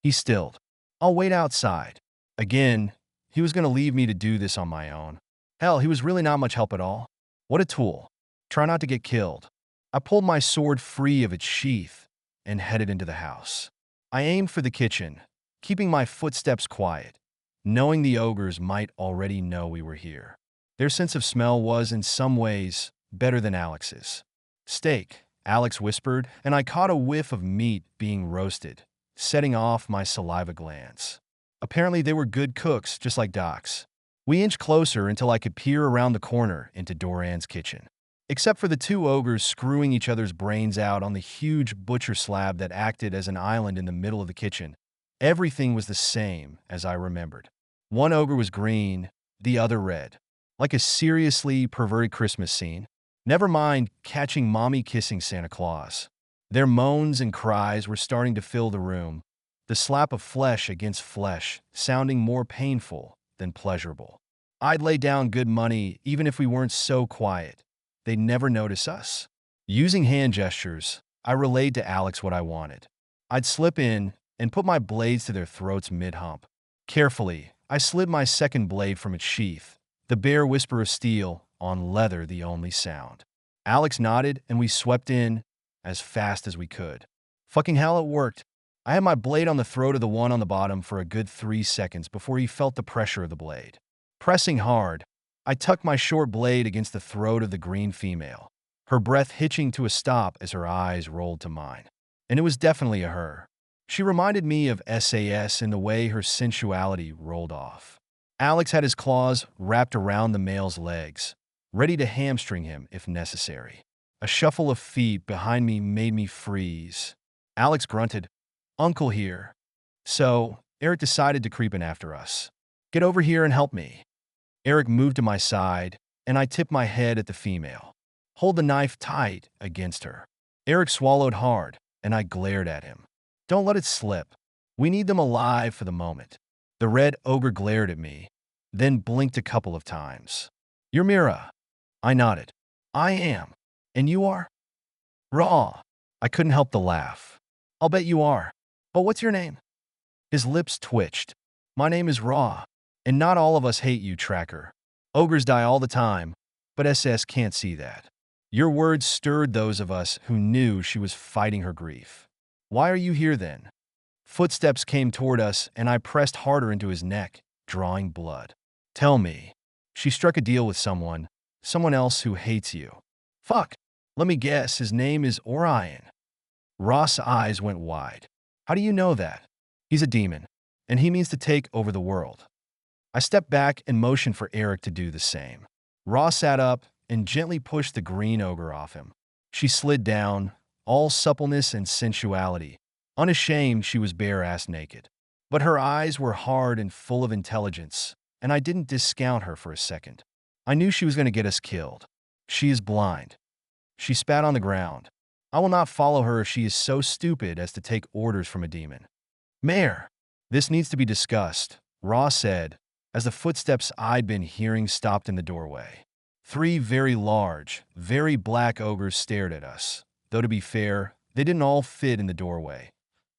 He stilled. I'll wait outside. Again, he was going to leave me to do this on my own. Hell, he was really not much help at all. What a tool. Try not to get killed. I pulled my sword free of its sheath and headed into the house. I aimed for the kitchen, keeping my footsteps quiet, knowing the ogres might already know we were here. Their sense of smell was, in some ways, better than Alex's. Steak, Alex whispered, and I caught a whiff of meat being roasted, setting off my saliva glands. Apparently they were good cooks, just like Doc's. We inched closer until I could peer around the corner into Doran's kitchen. Except for the two ogres screwing each other's brains out on the huge butcher slab that acted as an island in the middle of the kitchen, everything was the same as I remembered. One ogre was green, the other red. Like a seriously perverted Christmas scene. Never mind catching mommy kissing Santa Claus. Their moans and cries were starting to fill the room, the slap of flesh against flesh sounding more painful than pleasurable. I'd lay down good money even if we weren't so quiet. They'd never notice us. Using hand gestures, I relayed to Alex what I wanted. I'd slip in and put my blades to their throats mid-hump. Carefully, I slid my second blade from its sheath, the bare whisper of steel on leather the only sound. Alex nodded and we swept in as fast as we could. Fucking hell, it worked. I had my blade on the throat of the one on the bottom for a good 3 seconds before he felt the pressure of the blade. Pressing hard, I tucked my short blade against the throat of the green female, her breath hitching to a stop as her eyes rolled to mine. And it was definitely a her. She reminded me of SAS in the way her sensuality rolled off. Alex had his claws wrapped around the male's legs, ready to hamstring him if necessary. A shuffle of feet behind me made me freeze. Alex grunted, "Uncle here." So, Eric decided to creep in after us. "Get over here and help me." Eric moved to my side, and I tipped my head at the female. "Hold the knife tight against her." Eric swallowed hard, and I glared at him. "Don't let it slip. We need them alive for the moment." The red ogre glared at me, then blinked a couple of times. "You're Mira." I nodded. "I am. And you are?" "Raw." I couldn't help the laugh. "I'll bet you are. But what's your name?" His lips twitched. "My name is Raw. And not all of us hate you, Tracker. Ogres die all the time, but SS can't see that." Your words stirred those of us who knew she was fighting her grief. "Why are you here then?" Footsteps came toward us, and I pressed harder into his neck, drawing blood. "Tell me." She struck a deal with someone else who hates you. "Fuck. Let me guess, his name is Orion." Ross' eyes went wide. "How do you know that?" "He's a demon, and he means to take over the world." I stepped back and motioned for Eric to do the same. Ross sat up and gently pushed the green ogre off him. She slid down, all suppleness and sensuality. Unashamed, she was bare-ass naked. But her eyes were hard and full of intelligence, and I didn't discount her for a second. I knew she was going to get us killed. She is blind. She spat on the ground. I will not follow her if she is so stupid as to take orders from a demon. "Mayor, this needs to be discussed," Ross said, as the footsteps I'd been hearing stopped in the doorway. 3 very large, very black ogres stared at us, though to be fair, they didn't all fit in the doorway.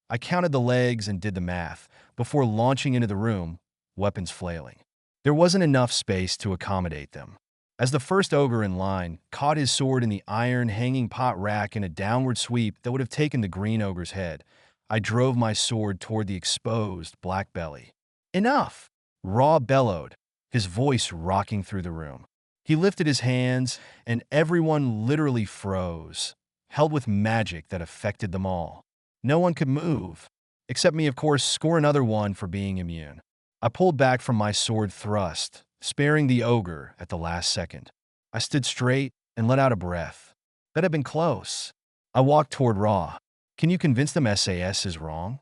I counted the legs and did the math before launching into the room, weapons flailing. There wasn't enough space to accommodate them. As the first ogre in line caught his sword in the iron hanging pot rack in a downward sweep that would have taken the green ogre's head, I drove my sword toward the exposed black belly. "Enough!" Raw bellowed, his voice rocking through the room. He lifted his hands, and everyone literally froze, held with magic that affected them all. No one could move, except me, of course, score another one for being immune. I pulled back from my sword thrust, sparing the ogre at the last second. I stood straight and let out a breath. That had been close. I walked toward Raw. "Can you convince them SAS is wrong?"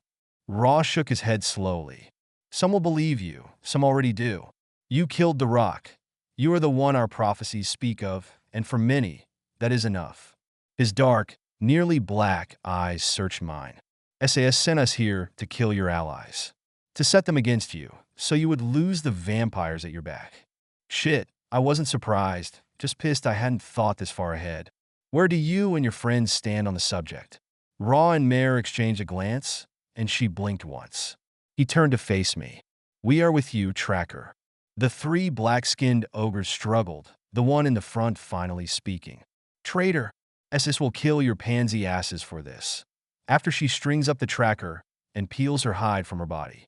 Raw shook his head slowly. "Some will believe you, some already do. You killed the Rock. You are the one our prophecies speak of, and for many, that is enough." His dark, nearly black eyes searched mine. "SAS sent us here to kill your allies. To set them against you, so you would lose the vampires at your back." Shit, I wasn't surprised, just pissed I hadn't thought this far ahead. "Where do you and your friends stand on the subject?" Raw and Mare exchanged a glance, and she blinked once. He turned to face me. "We are with you, Tracker." The 3 black-skinned ogres struggled, the one in the front finally speaking. "Traitor, SS will kill your pansy asses for this." After she strings up the Tracker and peels her hide from her body.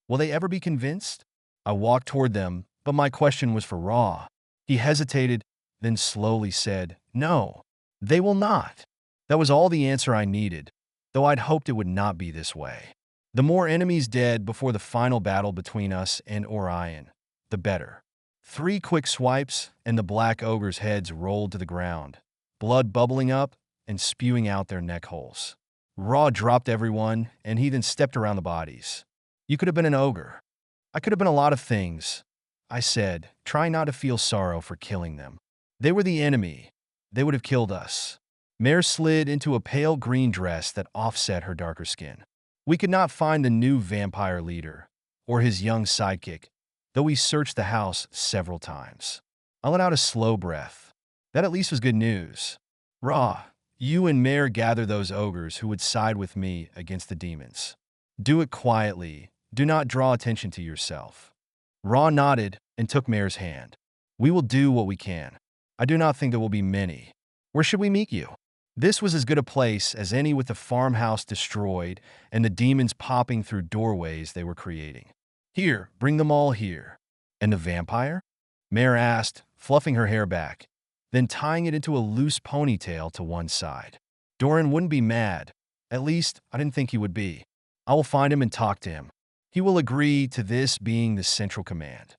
Will they ever be convinced? I walked toward them, but my question was for Raw. He hesitated, then slowly said, "No, they will not." That was all the answer I needed, though I'd hoped it would not be this way. The more enemies dead before the final battle between us and Orion, the better. 3 quick swipes, and the black ogres' heads rolled to the ground, blood bubbling up and spewing out their neck holes. Raw dropped everyone, and he then stepped around the bodies. "You could have been an ogre." "I could have been a lot of things," I said, trying not to feel sorrow for killing them. "They were the enemy. They would have killed us." Mare slid into a pale green dress that offset her darker skin. We could not find the new vampire leader, or his young sidekick, though we searched the house several times. I let out a slow breath. That at least was good news. "Raw, you and Mare gather those ogres who would side with me against the demons. Do it quietly. Do not draw attention to yourself." Raw nodded and took Mare's hand. "We will do what we can. I do not think there will be many. Where should we meet you?" This was as good a place as any, with the farmhouse destroyed and the demons popping through doorways they were creating. Here, bring them all here. And the vampire? Mare asked, fluffing her hair back, then tying it into a loose ponytail to one side. Doran wouldn't be mad. At least, I didn't think he would be. I will find him and talk to him. He will agree to this being the central command.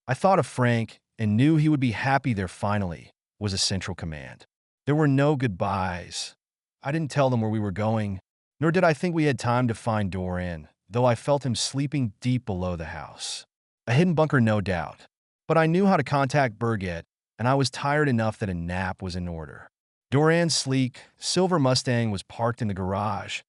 I thought of Frank and knew he would be happy there finally was a central command. There were no goodbyes. I didn't tell them where we were going, nor did I think we had time to find Doran, though I felt him sleeping deep below the house. A hidden bunker, no doubt. But I knew how to contact Berget, and I was tired enough that a nap was in order. Doran's sleek, silver Mustang was parked in the garage,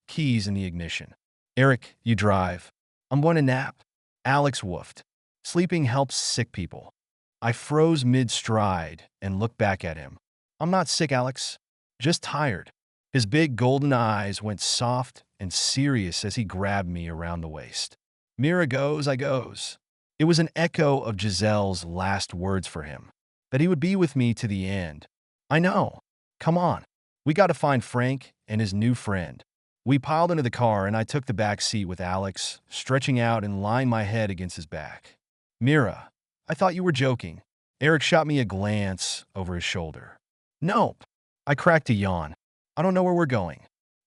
keys in the ignition. Eric, you drive. I'm going to nap. Alex woofed. Sleeping helps sick people. I froze mid-stride and looked back at him. I'm not sick, Alex. Just tired. His big golden eyes went soft and serious as he grabbed me around the waist. Mira goes, I goes. It was an echo of Giselle's last words for him, that he would be with me to the end. I know. Come on. We got to find Frank and his new friend. We piled into the car and I took the back seat with Alex, stretching out and lying my head against his back. Mira, I thought you were joking. Eric shot me a glance over his shoulder. Nope. I cracked a yawn. I don't know where we're going.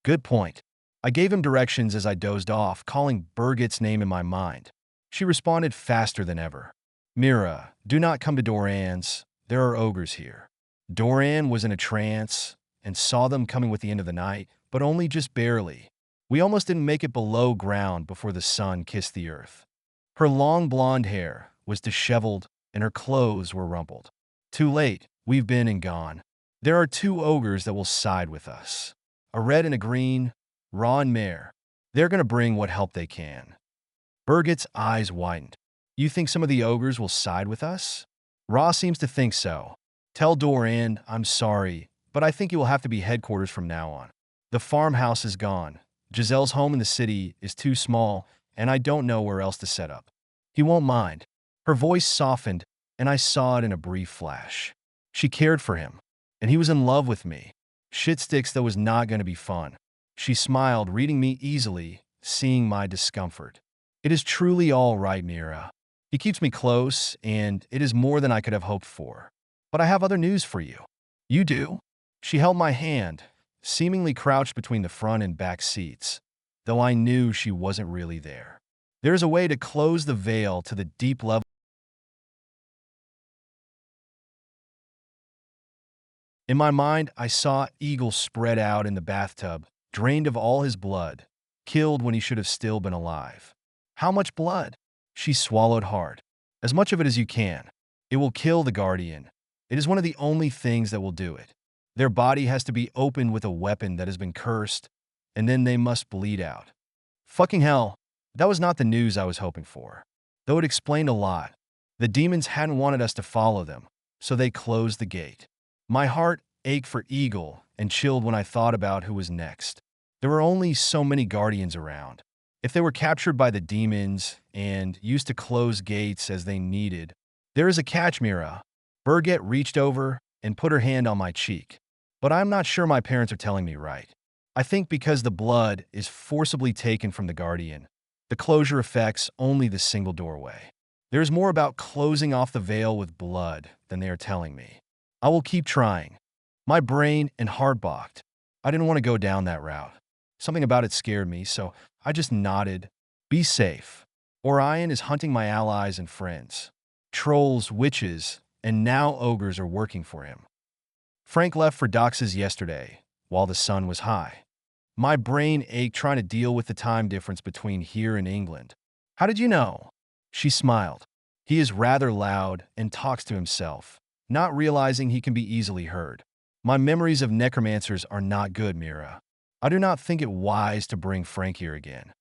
Good point. I gave him directions as I dozed off, calling Berget's name in my mind. She responded faster than ever. Mira, do not come to Doran's. There are ogres here. Doran was in a trance and saw them coming with the end of the night, but only just barely. We almost didn't make it below ground before the sun kissed the earth. Her long blonde hair was disheveled and her clothes were rumpled. Too late. We've been and gone. There are two ogres that will side with us. A red and a green, Raw and Mare. They're going to bring what help they can. Berget's eyes widened. You think some of the ogres will side with us? Raw seems to think so. Tell Doran I'm sorry, but I think he will have to be headquarters from now on. The farmhouse is gone. Giselle's home in the city is too small, and I don't know where else to set up. He won't mind. Her voice softened, and I saw it in a brief flash. She cared for him, and he was in love with me. Shit sticks, that was not going to be fun. She smiled, reading me easily, seeing my discomfort. It is truly all right, Mira. He keeps me close, and it is more than I could have hoped for. But I have other news for you. You do? She held my hand, seemingly crouched between the front and back seats, though I knew she wasn't really there. There is a way to close the veil to the deep level. In my mind, I saw Eagle spread out in the bathtub, drained of all his blood, killed when he should have still been alive. How much blood? She swallowed hard. As much of it as you can. It will kill the Guardian. It is one of the only things that will do it. Their body has to be opened with a weapon that has been cursed, and then they must bleed out. Fucking hell, that was not the news I was hoping for. Though it explained a lot. The demons hadn't wanted us to follow them, so they closed the gate. My heart ached for Eagle and chilled when I thought about who was next. There were only so many Guardians around. If they were captured by the demons and used to close gates as they needed, there is a catch, Mira. Berget reached over and put her hand on my cheek. But I'm not sure my parents are telling me right. I think because the blood is forcibly taken from the Guardian, the closure affects only the single doorway. There's more about closing off the veil with blood than they are telling me. I will keep trying. My brain and heart balked. I didn't want to go down that route. Something about it scared me, so I just nodded. Be safe. Orion is hunting my allies and friends. Trolls, witches, and now ogres are working for him. Frank left for Dox's yesterday, while the sun was high. My brain ached trying to deal with the time difference between here and England. How did you know? She smiled. He is rather loud and talks to himself, not realizing he can be easily heard. My memories of necromancers are not good, Mira. I do not think it wise to bring Frank here again.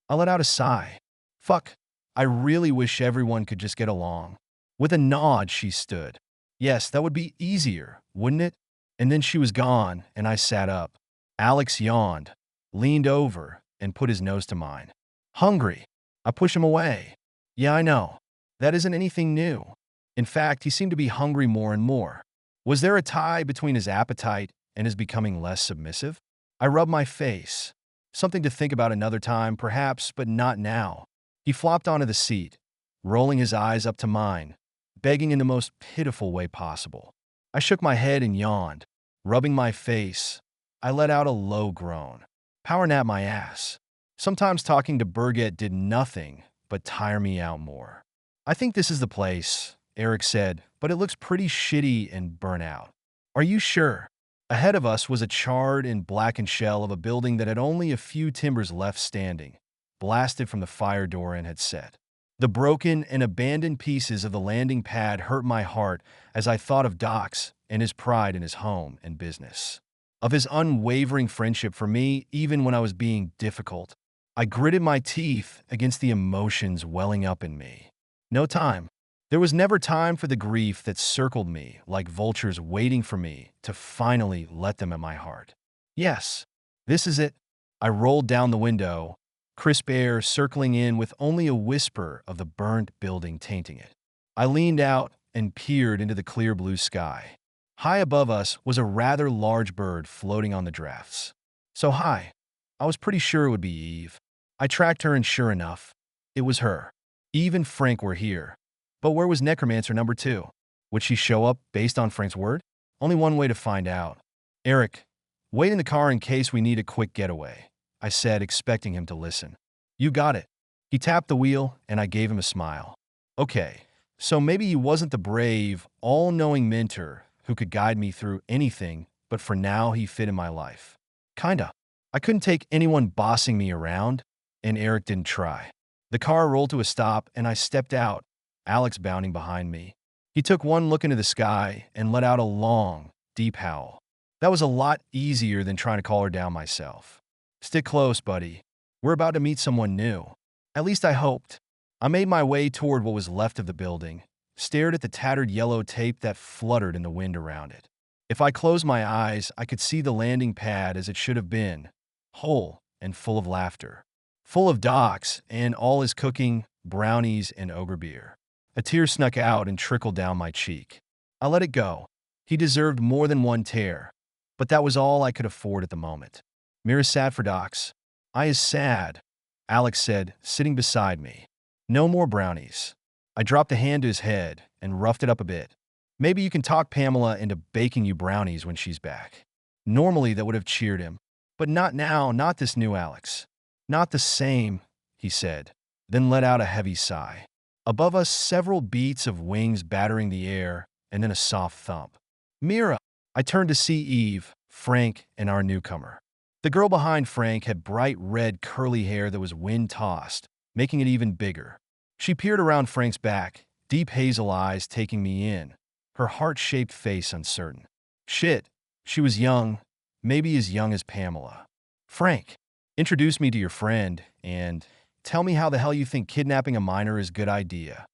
I let out a sigh. Fuck. I really wish everyone could just get along. With a nod, she stood. Yes, that would be easier, wouldn't it? And then she was gone, and I sat up. Alex yawned, leaned over, and put his nose to mine. Hungry. I pushed him away. Yeah, I know. That isn't anything new. In fact, he seemed to be hungry more and more. Was there a tie between his appetite and is becoming less submissive? I rub my face. Something to think about another time, perhaps, but not now. He flopped onto the seat, rolling his eyes up to mine, begging in the most pitiful way possible. I shook my head and yawned. Rubbing my face, I let out a low groan. Power nap my ass. Sometimes talking to Berget did nothing but tire me out more. I think this is the place, Eric said, but it looks pretty shitty and burnt out. Are you sure? Ahead of us was a charred and blackened shell of a building that had only a few timbers left standing, blasted from the fire Doran had set. The broken and abandoned pieces of the landing pad hurt my heart as I thought of Doc's and his pride in his home and business. Of his unwavering friendship for me, even when I was being difficult. I gritted my teeth against the emotions welling up in me. No time. There was never time for the grief that circled me like vultures waiting for me to finally let them at my heart. Yes, this is it. I rolled down the window, crisp air circling in with only a whisper of the burnt building tainting it. I leaned out and peered into the clear blue sky. High above us was a rather large bird floating on the drafts. So high, I was pretty sure it would be Eve. I tracked her and sure enough, it was her. Eve and Frank were here. But where was Necromancer number 2? Would she show up based on Frank's word? Only one way to find out. Eric, wait in the car in case we need a quick getaway, I said, expecting him to listen. You got it. He tapped the wheel, and I gave him a smile. Okay, so maybe he wasn't the brave, all-knowing mentor who could guide me through anything, but for now he fit in my life. Kinda. I couldn't take anyone bossing me around, and Eric didn't try. The car rolled to a stop, and I stepped out, Alex bounding behind me. He took one look into the sky and let out a long, deep howl. That was a lot easier than trying to call her down myself. Stick close, buddy. We're about to meet someone new. At least I hoped. I made my way toward what was left of the building, stared at the tattered yellow tape that fluttered in the wind around it. If I closed my eyes, I could see the landing pad as it should have been, whole and full of laughter. Full of Doc's and all his cooking, brownies, and ogre beer. A tear snuck out and trickled down my cheek. I let it go. He deserved more than one tear, but that was all I could afford at the moment. Mira sat for Doc's. I is sad, Alex said, sitting beside me. No more brownies. I dropped a hand to his head and roughed it up a bit. Maybe you can talk Pamela into baking you brownies when she's back. Normally that would have cheered him, but not now, not this new Alex. Not the same, he said, then let out a heavy sigh. Above us, several beats of wings battering the air, and then a soft thump. Mira! I turned to see Eve, Frank, and our newcomer. The girl behind Frank had bright red curly hair that was wind-tossed, making it even bigger. She peered around Frank's back, deep hazel eyes taking me in, her heart-shaped face uncertain. Shit, she was young, maybe as young as Pamela. Frank, introduce me to your friend, and tell me how the hell you think kidnapping a minor is a good idea.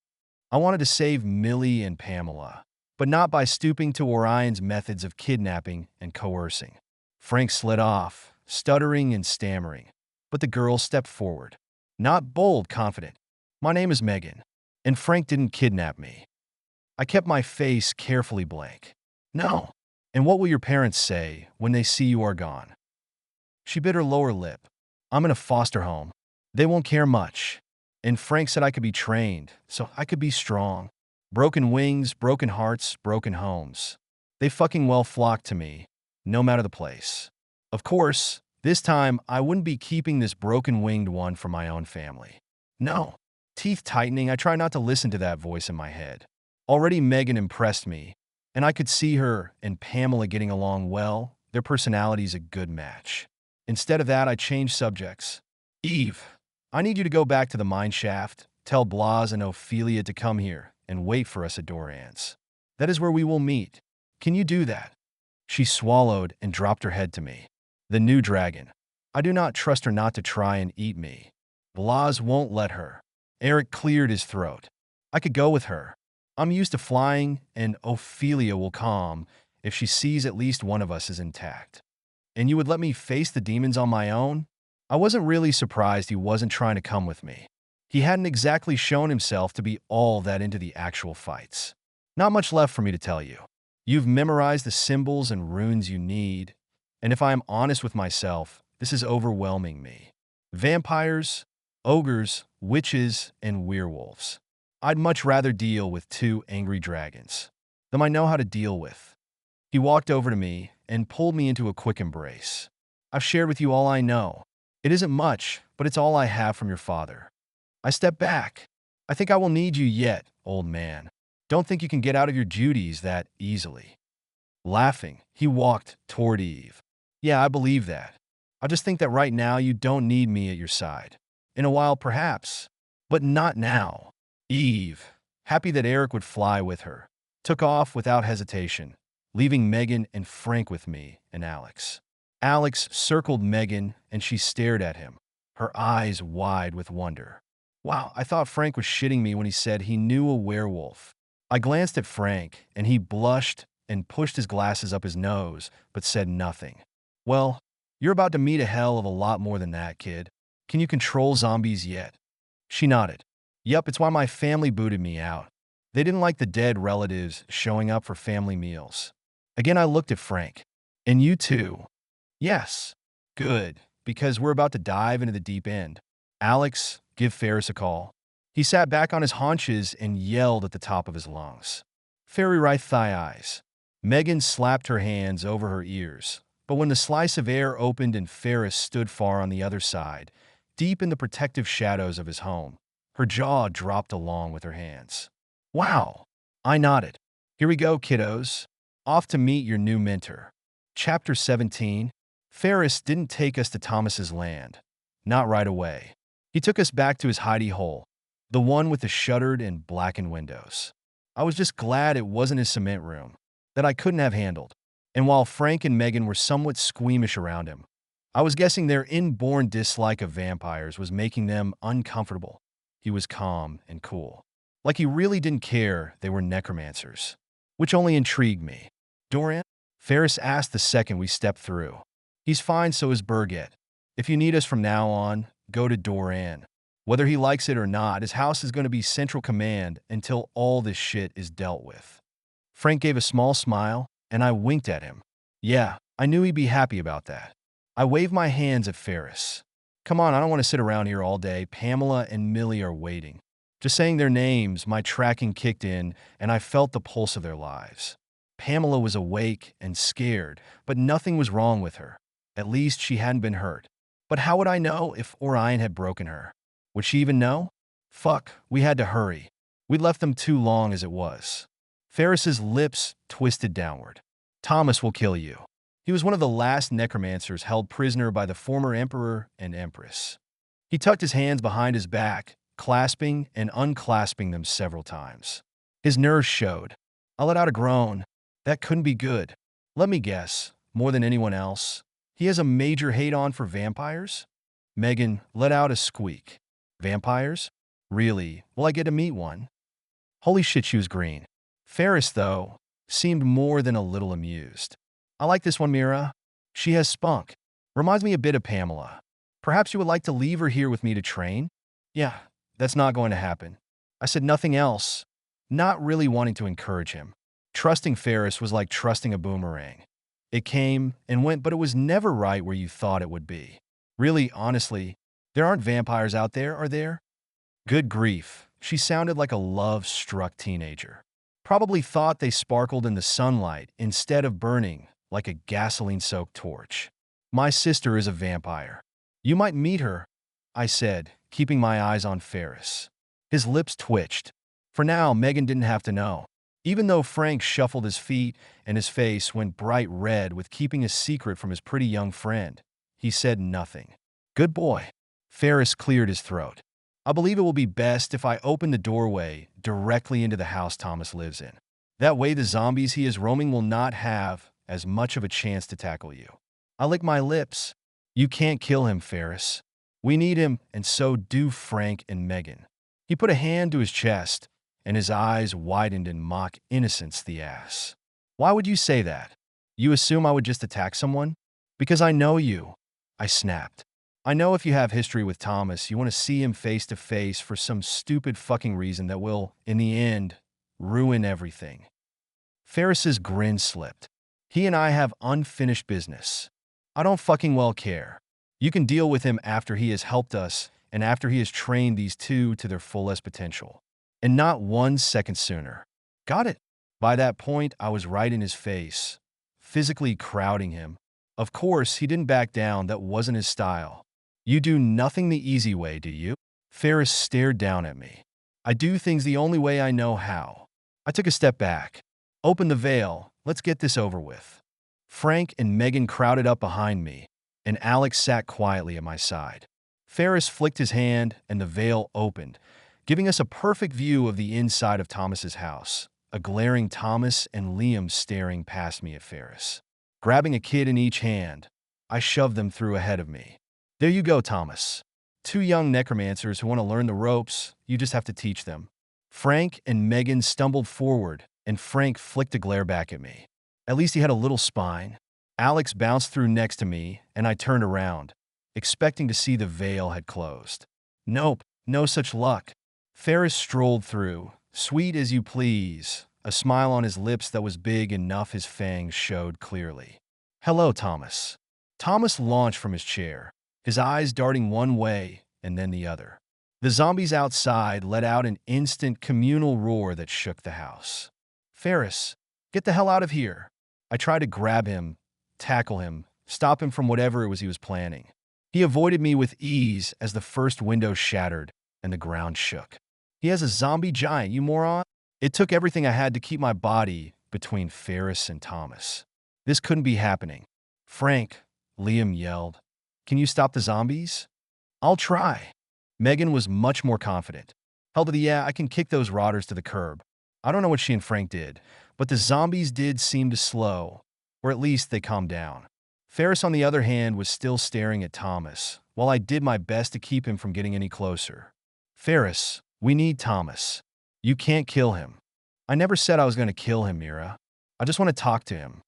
I wanted to save Millie and Pamela, but not by stooping to Orion's methods of kidnapping and coercing. Frank slid off, stuttering and stammering, but the girl stepped forward. Not bold, confident. My name is Megan, and Frank didn't kidnap me. I kept my face carefully blank. No. And what will your parents say when they see you are gone? She bit her lower lip. I'm in a foster home. They won't care much. And Frank said I could be trained, so I could be strong. Broken wings, broken hearts, broken homes. They fucking well flocked to me, no matter the place. Of course, this time I wouldn't be keeping this broken-winged one for my own family. No. Teeth tightening, I try not to listen to that voice in my head. Already Megan impressed me, and I could see her and Pamela getting along well. Their personality's a good match. Instead of that, I changed subjects. Eve, I need you to go back to the mine shaft, tell Blas and Ophelia to come here, and wait for us at Doran's. That is where we will meet. Can you do that? She swallowed and dropped her head to me. The new dragon. I do not trust her not to try and eat me. Blas won't let her. Eric cleared his throat. I could go with her. I'm used to flying, and Ophelia will calm if she sees at least one of us is intact. And you would let me face the demons on my own? I wasn't really surprised he wasn't trying to come with me. He hadn't exactly shown himself to be all that into the actual fights. Not much left for me to tell you. You've memorized the symbols and runes you need, and if I am honest with myself, this is overwhelming me. Vampires, ogres, witches, and werewolves. I'd much rather deal with 2 angry dragons. Them I know how to deal with. He walked over to me and pulled me into a quick embrace. I've shared with you all I know. It isn't much, but it's all I have from your father. I stepped back. I think I will need you yet, old man. Don't think you can get out of your duties that easily. Laughing, he walked toward Eve. Yeah, I believe that. I just think that right now you don't need me at your side. In a while, perhaps, but not now. Eve, happy that Eric would fly with her, took off without hesitation, leaving Megan and Frank with me and Alex. Alex circled Megan and she stared at him, her eyes wide with wonder. Wow, I thought Frank was shitting me when he said he knew a werewolf. I glanced at Frank and he blushed and pushed his glasses up his nose, but said nothing. Well, you're about to meet a hell of a lot more than that, kid. Can you control zombies yet? She nodded. Yup, it's why my family booted me out. They didn't like the dead relatives showing up for family meals. Again, I looked at Frank. And you too. Yes. Good, because we're about to dive into the deep end. Alex, give Ferris a call. He sat back on his haunches and yelled at the top of his lungs. Fairy right thigh eyes. Megan slapped her hands over her ears, but when the slice of air opened and Ferris stood far on the other side, deep in the protective shadows of his home, her jaw dropped along with her hands. Wow! I nodded. Here we go, kiddos. Off to meet your new mentor. Chapter 17. Ferris didn't take us to Thomas's land. Not right away. He took us back to his hidey hole, the one with the shuttered and blackened windows. I was just glad it wasn't his cement room that I couldn't have handled. And while Frank and Megan were somewhat squeamish around him, I was guessing their inborn dislike of vampires was making them uncomfortable. He was calm and cool, like he really didn't care they were necromancers, which only intrigued me. Doran? Ferris asked the second we stepped through. He's fine, so is Berget. If you need us from now on, go to Doran. Whether he likes it or not, his house is going to be central command until all this shit is dealt with. Frank gave a small smile, and I winked at him. Yeah, I knew he'd be happy about that. I waved my hands at Ferris. Come on, I don't want to sit around here all day. Pamela and Millie are waiting. Just saying their names, my tracking kicked in, and I felt the pulse of their lives. Pamela was awake and scared, but nothing was wrong with her. At least she hadn't been hurt. But how would I know if Orion had broken her? Would she even know? Fuck, we had to hurry. We'd left them too long as it was. Ferris's lips twisted downward. Thomas will kill you. He was one of the last necromancers held prisoner by the former emperor and empress. He tucked his hands behind his back, clasping and unclasping them several times. His nerves showed. I let out a groan. That couldn't be good. Let me guess, more than anyone else, he has a major hate-on for vampires? Megan let out a squeak. Vampires? Really? Will I get to meet one? Holy shit, she was green. Ferris, though, seemed more than a little amused. I like this one, Mira. She has spunk. Reminds me a bit of Pamela. Perhaps you would like to leave her here with me to train? Yeah, that's not going to happen. I said nothing else, not really wanting to encourage him. Trusting Ferris was like trusting a boomerang. It came and went, but it was never right where you thought it would be. Really, honestly, there aren't vampires out there, are there? Good grief, she sounded like a love-struck teenager. Probably thought they sparkled in the sunlight instead of burning like a gasoline-soaked torch. My sister is a vampire. You might meet her, I said, keeping my eyes on Ferris. His lips twitched. For now, Megan didn't have to know. Even though Frank shuffled his feet and his face went bright red with keeping a secret from his pretty young friend, he said nothing. Good boy. Ferris cleared his throat. I believe it will be best if I open the doorway directly into the house Thomas lives in. That way the zombies he is roaming will not have as much of a chance to tackle you. I lick my lips. You can't kill him, Ferris. We need him, and so do Frank and Megan. He put a hand to his chest, and his eyes widened in mock innocence, the ass. Why would you say that? You assume I would just attack someone? Because I know you. I snapped. I know if you have history with Thomas, you want to see him face to face for some stupid fucking reason that will, in the end, ruin everything. Ferris's grin slipped. He and I have unfinished business. I don't fucking well care. You can deal with him after he has helped us and after he has trained these two to their fullest potential. And not 1 second sooner. Got it. By that point, I was right in his face, physically crowding him. Of course, he didn't back down. That wasn't his style. You do nothing the easy way, do you? Ferris stared down at me. I do things the only way I know how. I took a step back. Open the veil. Let's get this over with. Frank and Megan crowded up behind me, and Alex sat quietly at my side. Ferris flicked his hand, and the veil opened, giving us a perfect view of the inside of Thomas's house, a glaring Thomas and Liam staring past me at Ferris. Grabbing a kid in each hand, I shoved them through ahead of me. There you go, Thomas. 2 young necromancers who want to learn the ropes, you just have to teach them. Frank and Megan stumbled forward, and Frank flicked a glare back at me. At least he had a little spine. Alex bounced through next to me, and I turned around, expecting to see the veil had closed. Nope, no such luck. Ferris strolled through, sweet as you please, a smile on his lips that was big enough his fangs showed clearly. Hello, Thomas. Thomas launched from his chair, his eyes darting one way and then the other. The zombies outside let out an instant communal roar that shook the house. Ferris, get the hell out of here. I tried to grab him, tackle him, stop him from whatever it was he was planning. He avoided me with ease as the first window shattered and the ground shook. He has a zombie giant, you moron. It took everything I had to keep my body between Ferris and Thomas. This couldn't be happening. Frank, Liam yelled. Can you stop the zombies? I'll try. Megan was much more confident. Hell to the yeah, I can kick those rotters to the curb. I don't know what she and Frank did, but the zombies did seem to slow, or at least they calmed down. Ferris, on the other hand, was still staring at Thomas, while I did my best to keep him from getting any closer. Ferris, we need Thomas. You can't kill him. I never said I was going to kill him, Mira. I just want to talk to him.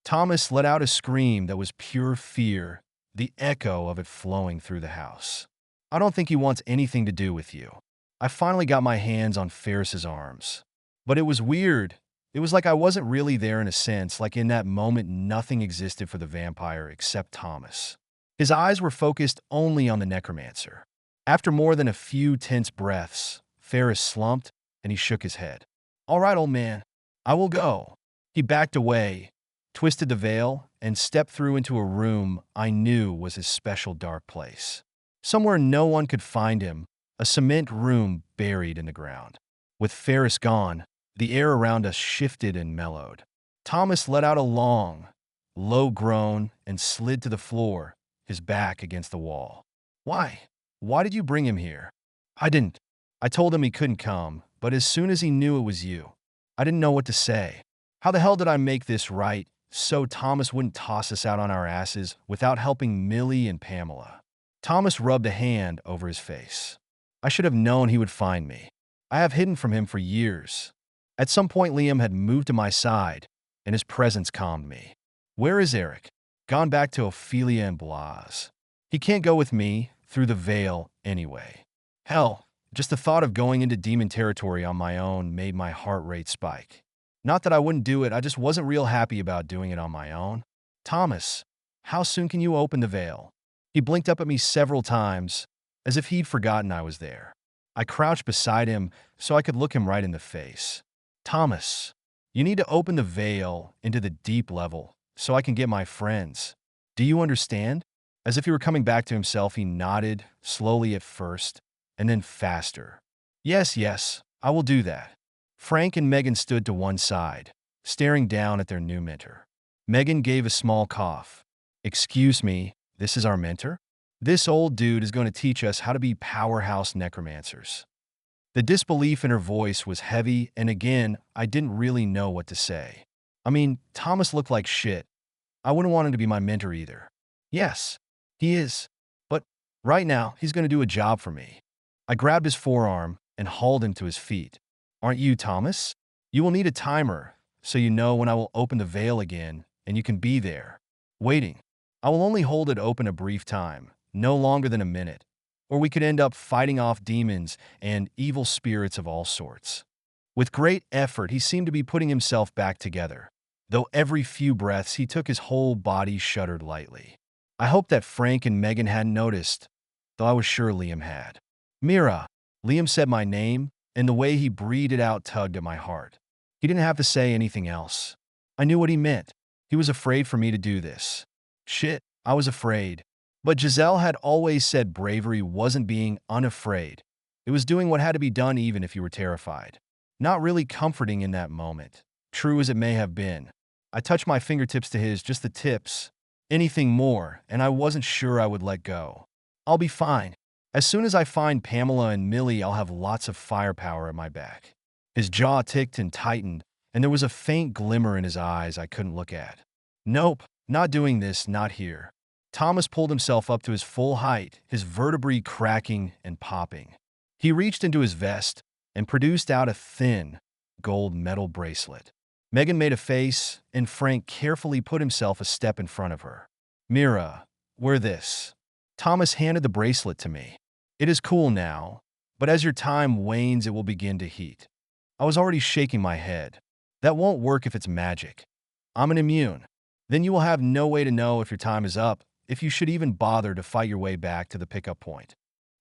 Thomas let out a scream that was pure fear, the echo of it flowing through the house. I don't think he wants anything to do with you. I finally got my hands on Ferris's arms. But it was weird. It was like I wasn't really there in a sense, like in that moment nothing existed for the vampire except Thomas. His eyes were focused only on the necromancer. After more than a few tense breaths, Ferris slumped and he shook his head. All right, old man, I will go. He backed away, twisted the veil, and stepped through into a room I knew was his special dark place. Somewhere no one could find him, a cement room buried in the ground. With Ferris gone, the air around us shifted and mellowed. Thomas let out a long, low groan and slid to the floor, his back against the wall. Why? Why did you bring him here? I didn't. I told him he couldn't come, but as soon as he knew it was you, I didn't know what to say. How the hell did I make this right so Thomas wouldn't toss us out on our asses without helping Millie and Pamela? Thomas rubbed a hand over his face. I should have known he would find me. I have hidden from him for years. At some point, Liam had moved to my side, and his presence calmed me. Where is Eric? Gone back to Ophelia and Blas. He can't go with me through the veil anyway. Hell, just the thought of going into demon territory on my own made my heart rate spike. Not that I wouldn't do it, I just wasn't real happy about doing it on my own. Thomas, how soon can you open the veil? He blinked up at me several times, as if he'd forgotten I was there. I crouched beside him so I could look him right in the face. Thomas, you need to open the veil into the deep level so I can get my friends. Do you understand? As if he were coming back to himself, he nodded, slowly at first, and then faster. Yes, I will do that. Frank and Megan stood to one side, staring down at their new mentor. Megan gave a small cough. Excuse me, this is our mentor? This old dude is going to teach us how to be powerhouse necromancers. The disbelief in her voice was heavy, and again, I didn't really know what to say. I mean, Thomas looked like shit. I wouldn't want him to be my mentor either. Yes, he is. But right now, he's going to do a job for me. I grabbed his forearm and hauled him to his feet. Aren't you Thomas? You will need a timer, so you know when I will open the veil again, and you can be there, waiting. I will only hold it open a brief time, no longer than a minute, or we could end up fighting off demons and evil spirits of all sorts. With great effort, he seemed to be putting himself back together, though every few breaths he took his whole body shuddered lightly. I hoped that Frank and Megan hadn't noticed, though I was sure Liam had. Mira, Liam said my name, and the way he breathed it out tugged at my heart. He didn't have to say anything else. I knew what he meant. He was afraid for me to do this. Shit, I was afraid. But Giselle had always said bravery wasn't being unafraid. It was doing what had to be done even if you were terrified. Not really comforting in that moment, true as it may have been. I touched my fingertips to his, just the tips. Anything more, and I wasn't sure I would let go. I'll be fine. As soon as I find Pamela and Millie, I'll have lots of firepower at my back. His jaw ticked and tightened, and there was a faint glimmer in his eyes I couldn't look at. Nope, not doing this, not here. Thomas pulled himself up to his full height, his vertebrae cracking and popping. He reached into his vest and produced out a thin, gold metal bracelet. Megan made a face, and Frank carefully put himself a step in front of her. Mira, wear this. Thomas handed the bracelet to me. It is cool now, but as your time wanes, it will begin to heat. I was already shaking my head. That won't work if it's magic. I'm an immune. Then you will have no way to know if your time is up, if you should even bother to fight your way back to the pickup point.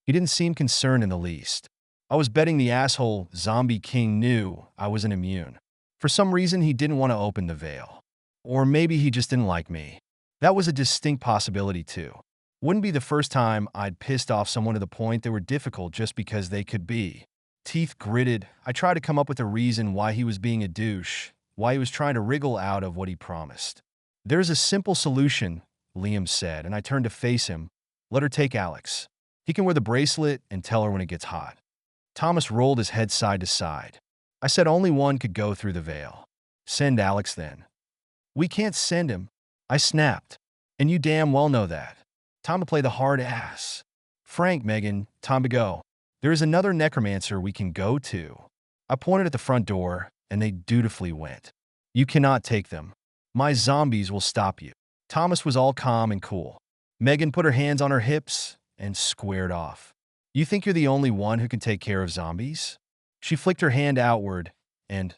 He didn't seem concerned in the least. I was betting the asshole zombie king knew I was an immune. For some reason, he didn't want to open the veil. Or maybe he just didn't like me. That was a distinct possibility, too. Wouldn't be the first time I'd pissed off someone to the point they were difficult just because they could be. Teeth gritted, I tried to come up with a reason why he was being a douche, why he was trying to wriggle out of what he promised. There's a simple solution, Liam said, and I turned to face him. Let her take Alex. He can wear the bracelet and tell her when it gets hot. Thomas rolled his head side to side. I said only one could go through the veil. Send Alex then. We can't send him. I snapped. And you damn well know that. Time to play the hard ass. Frank, Megan, time to go. There is another necromancer we can go to. I pointed at the front door, and they dutifully went. You cannot take them. My zombies will stop you. Thomas was all calm and cool. Megan put her hands on her hips and squared off. You think you're the only one who can take care of zombies? She flicked her hand outward, and,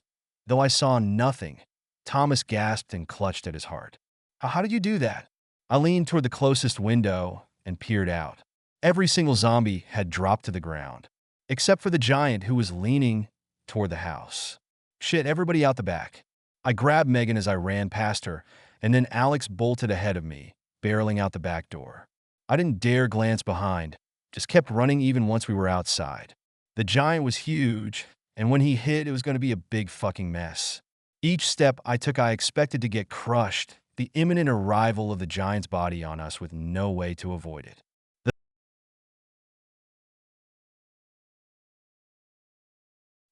though I saw nothing, Thomas gasped and clutched at his heart. How did you do that? I leaned toward the closest window and peered out. Every single zombie had dropped to the ground, except for the giant who was leaning toward the house. Shit, everybody out the back. I grabbed Megan as I ran past her, and then Alex bolted ahead of me, barreling out the back door. I didn't dare glance behind, just kept running even once we were outside. The giant was huge, and when he hit, it was going to be a big fucking mess. Each step I took, I expected to get crushed, the imminent arrival of the giant's body on us with no way to avoid it.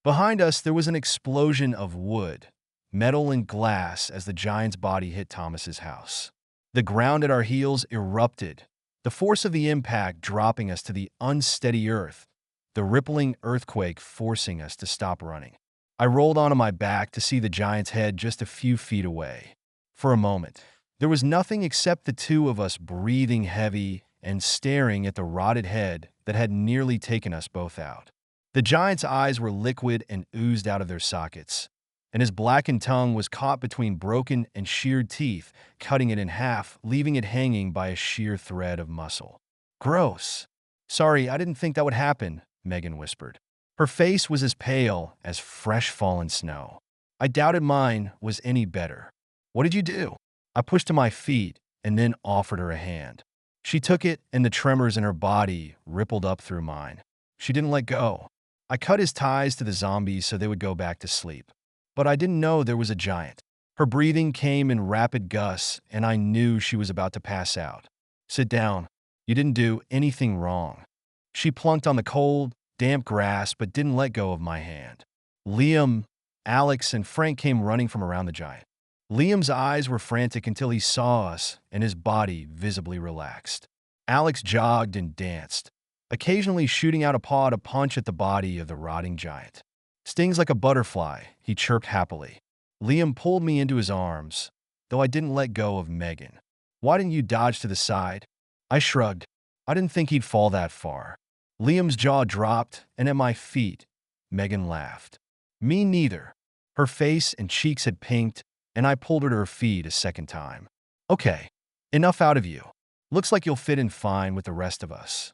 Behind us, there was an explosion of wood, metal and glass as the giant's body hit Thomas's house. The ground at our heels erupted, the force of the impact dropping us to the unsteady earth, the rippling earthquake forcing us to stop running. I rolled onto my back to see the giant's head just a few feet away. For a moment, there was nothing except the two of us breathing heavy and staring at the rotted head that had nearly taken us both out. The giant's eyes were liquid and oozed out of their sockets, and his blackened tongue was caught between broken and sheared teeth, cutting it in half, leaving it hanging by a sheer thread of muscle. Gross. Sorry, I didn't think that would happen, Megan whispered. Her face was as pale as fresh fallen snow. I doubted mine was any better. What did you do? I pushed to my feet and then offered her a hand. She took it, and the tremors in her body rippled up through mine. She didn't let go. I cut his ties to the zombies so they would go back to sleep. But I didn't know there was a giant. Her breathing came in rapid gusts, and I knew she was about to pass out. Sit down. You didn't do anything wrong. She plunked on the cold, damp grass but didn't let go of my hand. Liam, Alex, and Frank came running from around the giant. Liam's eyes were frantic until he saw us, and his body visibly relaxed. Alex jogged and danced, occasionally shooting out a paw to punch at the body of the rotting giant. Stings like a butterfly, he chirped happily. Liam pulled me into his arms, though I didn't let go of Megan. Why didn't you dodge to the side? I shrugged. I didn't think he'd fall that far. Liam's jaw dropped, and at my feet, Megan laughed. Me neither. Her face and cheeks had pinked, and I pulled her to her feet a second time. Okay, enough out of you. Looks like you'll fit in fine with the rest of us.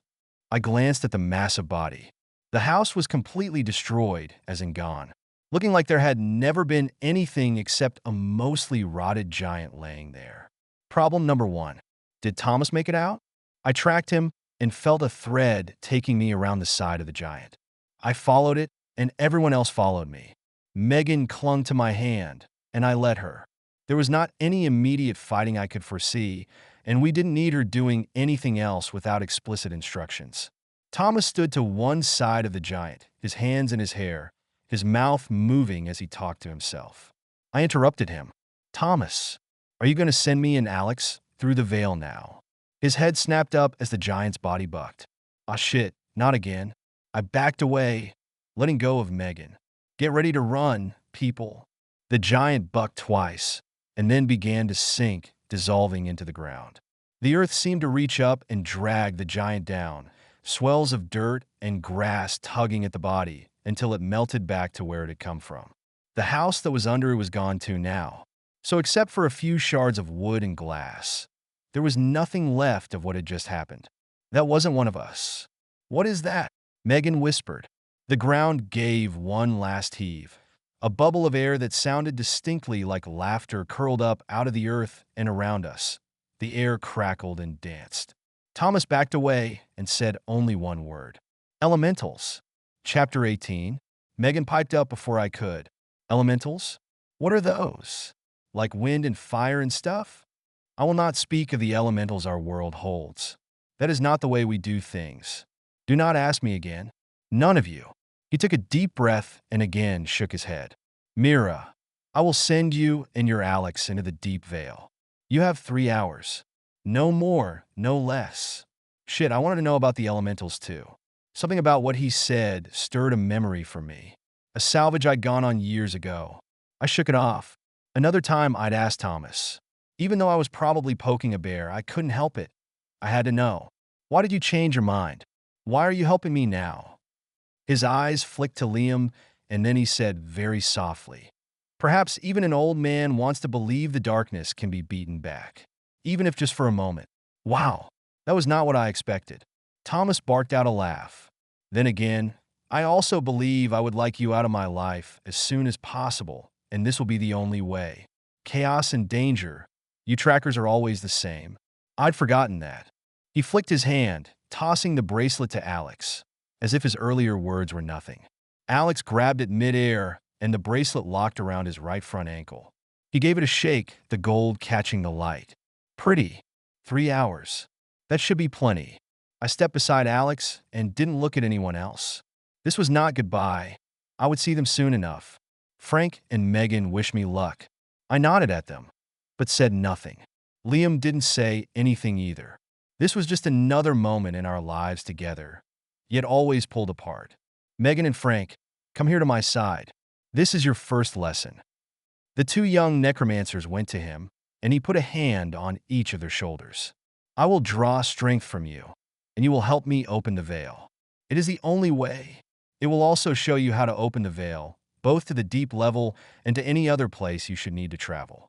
I glanced at the massive body. The house was completely destroyed, as in gone, looking like there had never been anything except a mostly rotted giant laying there. Problem number one. Did Thomas make it out? I tracked him and felt a thread taking me around the side of the giant. I followed it, and everyone else followed me. Megan clung to my hand, and I let her. There was not any immediate fighting I could foresee, and we didn't need her doing anything else without explicit instructions. Thomas stood to one side of the giant, his hands in his hair, his mouth moving as he talked to himself. I interrupted him. Thomas, are you going to send me and Alex through the veil now? His head snapped up as the giant's body bucked. Ah shit, not again. I backed away, letting go of Megan. Get ready to run, people. The giant bucked twice, and then began to sink, dissolving into the ground. The earth seemed to reach up and drag the giant down, swells of dirt and grass tugging at the body until it melted back to where it had come from. The house that was under it was gone too now, so except for a few shards of wood and glass, there was nothing left of what had just happened. That wasn't one of us. What is that? Megan whispered. The ground gave one last heave. A bubble of air that sounded distinctly like laughter curled up out of the earth and around us. The air crackled and danced. Thomas backed away and said only one word. Elementals. Chapter 18. Megan piped up before I could. Elementals? What are those? Like wind and fire and stuff? I will not speak of the elementals our world holds. That is not the way we do things. Do not ask me again. None of you. He took a deep breath and again shook his head. Mira, I will send you and your Alex into the deep veil. You have 3 hours. No more, no less. Shit, I wanted to know about the elementals too. Something about what he said stirred a memory for me. A salvage I'd gone on years ago. I shook it off. Another time I'd asked Thomas. Even though I was probably poking a bear, I couldn't help it. I had to know. Why did you change your mind? Why are you helping me now? His eyes flicked to Liam, and then he said very softly, perhaps even an old man wants to believe the darkness can be beaten back, even if just for a moment. Wow, that was not what I expected. Thomas barked out a laugh. Then again, I also believe I would like you out of my life as soon as possible, and this will be the only way. Chaos and danger. You trackers are always the same. I'd forgotten that. He flicked his hand, tossing the bracelet to Alex, as if his earlier words were nothing. Alex grabbed it mid-air, and the bracelet locked around his right front ankle. He gave it a shake, the gold catching the light. Pretty. 3 hours. That should be plenty. I stepped beside Alex and didn't look at anyone else. This was not goodbye. I would see them soon enough. Frank and Megan wished me luck. I nodded at them, but said nothing. Liam didn't say anything either. This was just another moment in our lives together, yet always pulled apart. Megan and Frank, come here to my side. This is your first lesson. The 2 young necromancers went to him, and he put a hand on each of their shoulders. I will draw strength from you, and you will help me open the veil. It is the only way. It will also show you how to open the veil, both to the deep level and to any other place you should need to travel.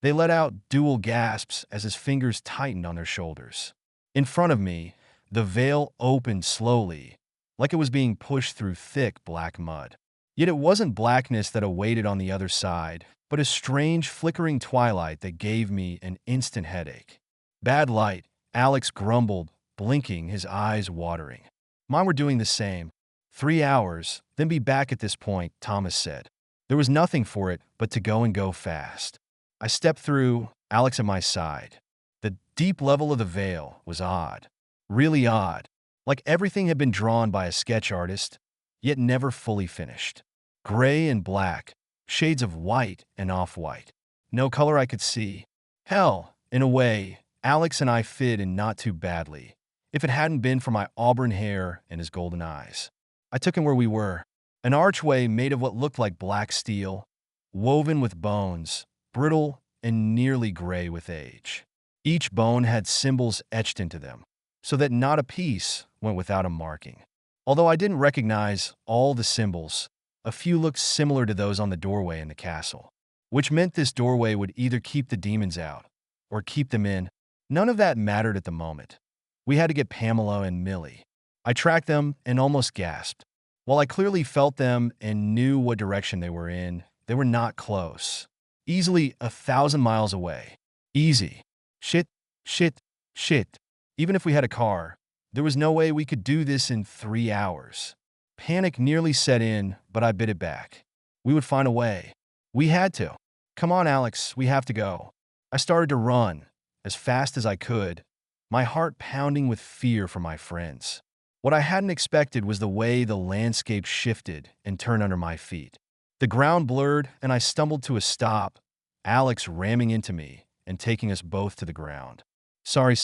They let out dual gasps as his fingers tightened on their shoulders. In front of me, the veil opened slowly, like it was being pushed through thick black mud. Yet it wasn't blackness that awaited on the other side, but a strange flickering twilight that gave me an instant headache. Bad light, Alex grumbled, blinking, his eyes watering. Mine were doing the same. 3 hours, then be back at this point, Thomas said. There was nothing for it but to go fast. I stepped through, Alex at my side. The deep level of the veil was odd. Really odd. Like everything had been drawn by a sketch artist, yet never fully finished. Gray and black, shades of white and off-white. No color I could see. Hell, in a way, Alex and I fit in not too badly, if it hadn't been for my auburn hair and his golden eyes. I took him where we were, an archway made of what looked like black steel, woven with bones, brittle and nearly gray with age. Each bone had symbols etched into them, so that not a piece went without a marking. Although I didn't recognize all the symbols, A few looked similar to those on the doorway in the castle, which meant this doorway would either keep the demons out or keep them in. None of that mattered at the moment. We had to get Pamela and Millie. I tracked them and almost gasped. While I clearly felt them and knew what direction they were in, they were not close. Easily 1,000 miles away. Easy. Shit, shit, shit. Even if we had a car, there was no way we could do this in 3 hours. Panic nearly set in, but I bit it back. We would find a way. We had to. Come on, Alex, we have to go. I started to run, as fast as I could, my heart pounding with fear for my friends. What I hadn't expected was the way the landscape shifted and turned under my feet. The ground blurred, and I stumbled to a stop, Alex ramming into me and taking us both to the ground. Sorry.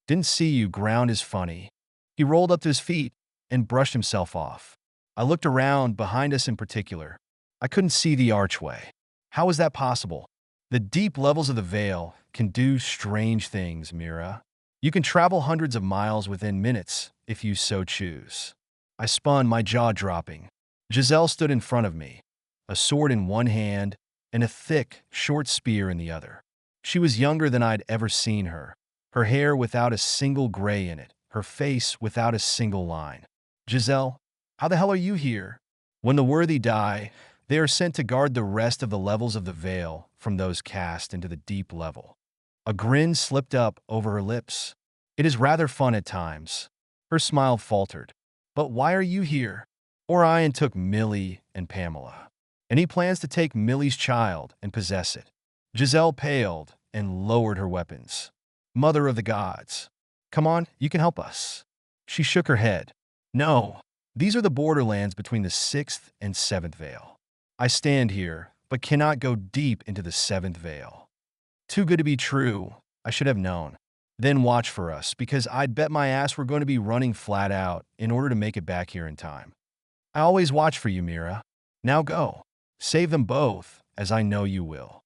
Didn't see you, ground is funny. He rolled up to his feet and brushed himself off. I looked around, behind us in particular. I couldn't see the archway. How was that possible? The deep levels of the Vale can do strange things, Mira. You can travel hundreds of miles within minutes, if you so choose. I spun, my jaw dropping. Giselle stood in front of me, a sword in one hand and a thick, short spear in the other. She was younger than I'd ever seen her, her hair without a single gray in it, her face without a single line. Giselle, how the hell are you here? When the worthy die, they are sent to guard the rest of the levels of the Vale from those cast into the deep level. A grin slipped up over her lips. It is rather fun at times. Her smile faltered. But why are you here? Orion took Millie and Pamela, and he plans to take Millie's child and possess it. Giselle paled and lowered her weapons. Mother of the gods. Come on, you can help us. She shook her head. No, these are the borderlands between the 6th and 7th Vale. I stand here, but cannot go deep into the 7th Vale. Too good to be true. I should have known. Then watch for us, because I'd bet my ass we're going to be running flat out in order to make it back here in time. I always watch for you, Mira. Now go. Save them both, as I know you will.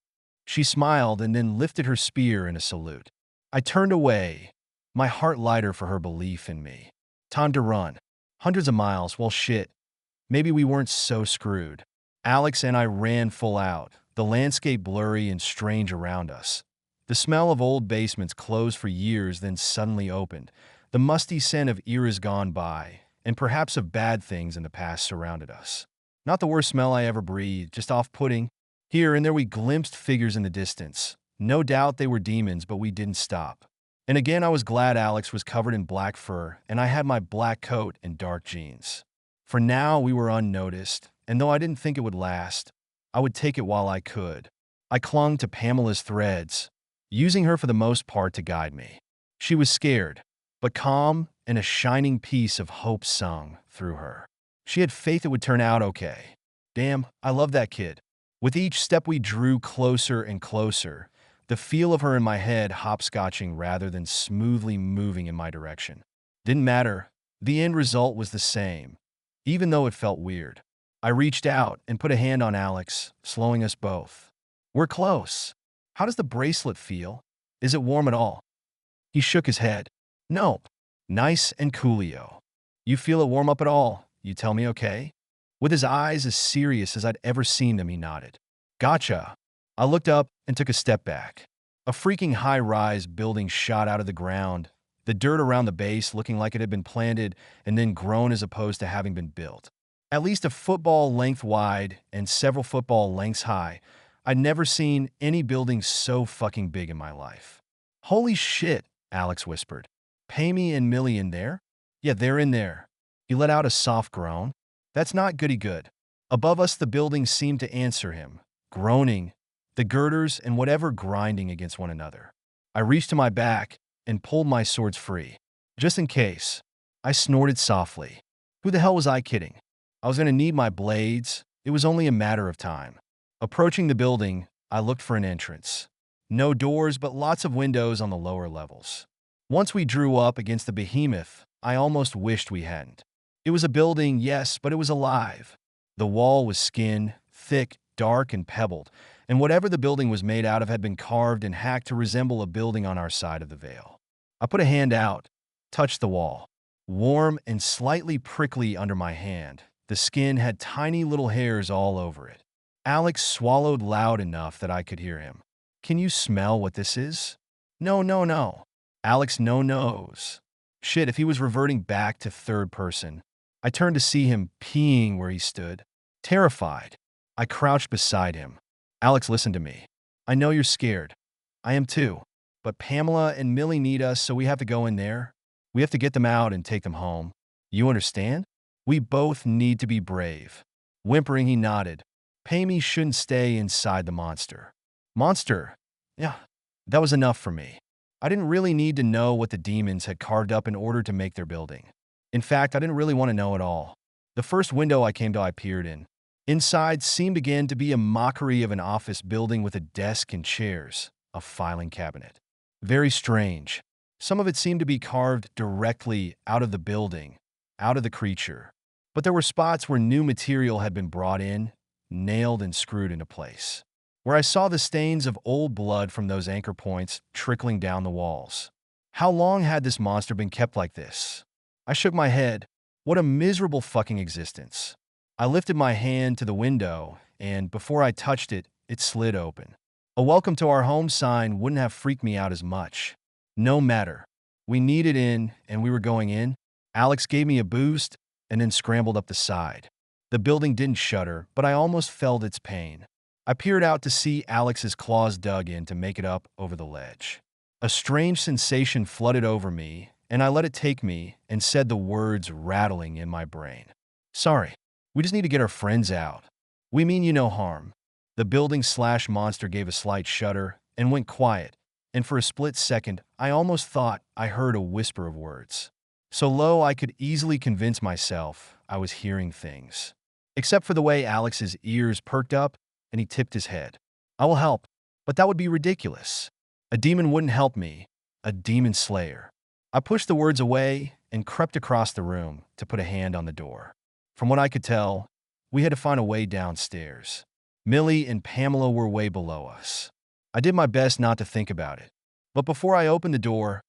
She smiled and then lifted her spear in a salute. I turned away, my heart lighter for her belief in me. Time to run. Hundreds of miles, well shit. Maybe we weren't so screwed. Alex and I ran full out, the landscape blurry and strange around us. The smell of old basements closed for years then suddenly opened. The musty scent of eras gone by, and perhaps of bad things in the past surrounded us. Not the worst smell I ever breathed, just off-putting. Here and there we glimpsed figures in the distance. No doubt they were demons, but we didn't stop. And again I was glad Alex was covered in black fur, and I had my black coat and dark jeans. For now we were unnoticed, and though I didn't think it would last, I would take it while I could. I clung to Pamela's threads, using her for the most part to guide me. She was scared, but calm, and a shining piece of hope sung through her. She had faith it would turn out okay. Damn, I love that kid. With each step we drew closer and closer, the feel of her in my head hopscotching rather than smoothly moving in my direction. Didn't matter. The end result was the same, even though it felt weird. I reached out and put a hand on Alex, slowing us both. We're close. How does the bracelet feel? Is it warm at all? He shook his head. Nope. Nice and coolio. You feel it warm up at all? You tell me okay? With his eyes as serious as I'd ever seen them, he nodded. Gotcha. I looked up and took a step back. A freaking high-rise building shot out of the ground, the dirt around the base looking like it had been planted and then grown as opposed to having been built. At least a football length wide and several football lengths high, I'd never seen any building so fucking big in my life. Holy shit, Alex whispered. Pammy and Millie in there? Yeah, they're in there. He let out a soft groan. That's not goody good. Above us, the building seemed to answer him, groaning, the girders and whatever grinding against one another. I reached to my back and pulled my swords free. Just in case. I snorted softly. Who the hell was I kidding? I was going to need my blades. It was only a matter of time. Approaching the building, I looked for an entrance. No doors, but lots of windows on the lower levels. Once we drew up against the behemoth, I almost wished we hadn't. It was a building, yes, but it was alive. The wall was skin, thick, dark, and pebbled, and whatever the building was made out of had been carved and hacked to resemble a building on our side of the Vale. I put a hand out, touched the wall. Warm and slightly prickly under my hand, The skin had tiny little hairs all over it. Alex swallowed loud enough that I could hear him. Can you smell what this is? No, no, no. Alex no knows. Shit, if he was reverting back to third person. I turned to see him peeing where he stood. Terrified, I crouched beside him. Alex, listen to me. I know you're scared. I am too. But Pamela and Millie need us, so we have to go in there. We have to get them out and take them home. You understand? We both need to be brave. Whimpering, he nodded. Pammy shouldn't stay inside the monster. Monster? Yeah, that was enough for me. I didn't really need to know what the demons had carved up in order to make their building. In fact, I didn't really want to know at all. The first window I peered in. Inside seemed again to be a mockery of an office building with a desk and chairs, a filing cabinet. Very strange. Some of it seemed to be carved directly out of the building, out of the creature. But there were spots where new material had been brought in, nailed and screwed into place, where I saw the stains of old blood from those anchor points trickling down the walls. How long had this monster been kept like this? I shook my head. What a miserable fucking existence. I lifted my hand to the window, and before I touched it, it slid open. A welcome to our home sign wouldn't have freaked me out as much. No matter. We needed in, and we were going in. Alex gave me a boost, and then scrambled up the side. The building didn't shudder, but I almost felt its pain. I peered out to see Alex's claws dug in to make it up over the ledge. A strange sensation flooded over me, and I let it take me and said the words rattling in my brain. Sorry, we just need to get our friends out. We mean you no harm. The building/monster gave a slight shudder and went quiet, and for a split second, I almost thought I heard a whisper of words. So low I could easily convince myself I was hearing things. Except for the way Alex's ears perked up and he tipped his head. I will help, but that would be ridiculous. A demon wouldn't help me, a demon slayer. I pushed the words away and crept across the room to put a hand on the door. From what I could tell, we had to find a way downstairs. Millie and Pamela were way below us. I did my best not to think about it. But before I opened the door,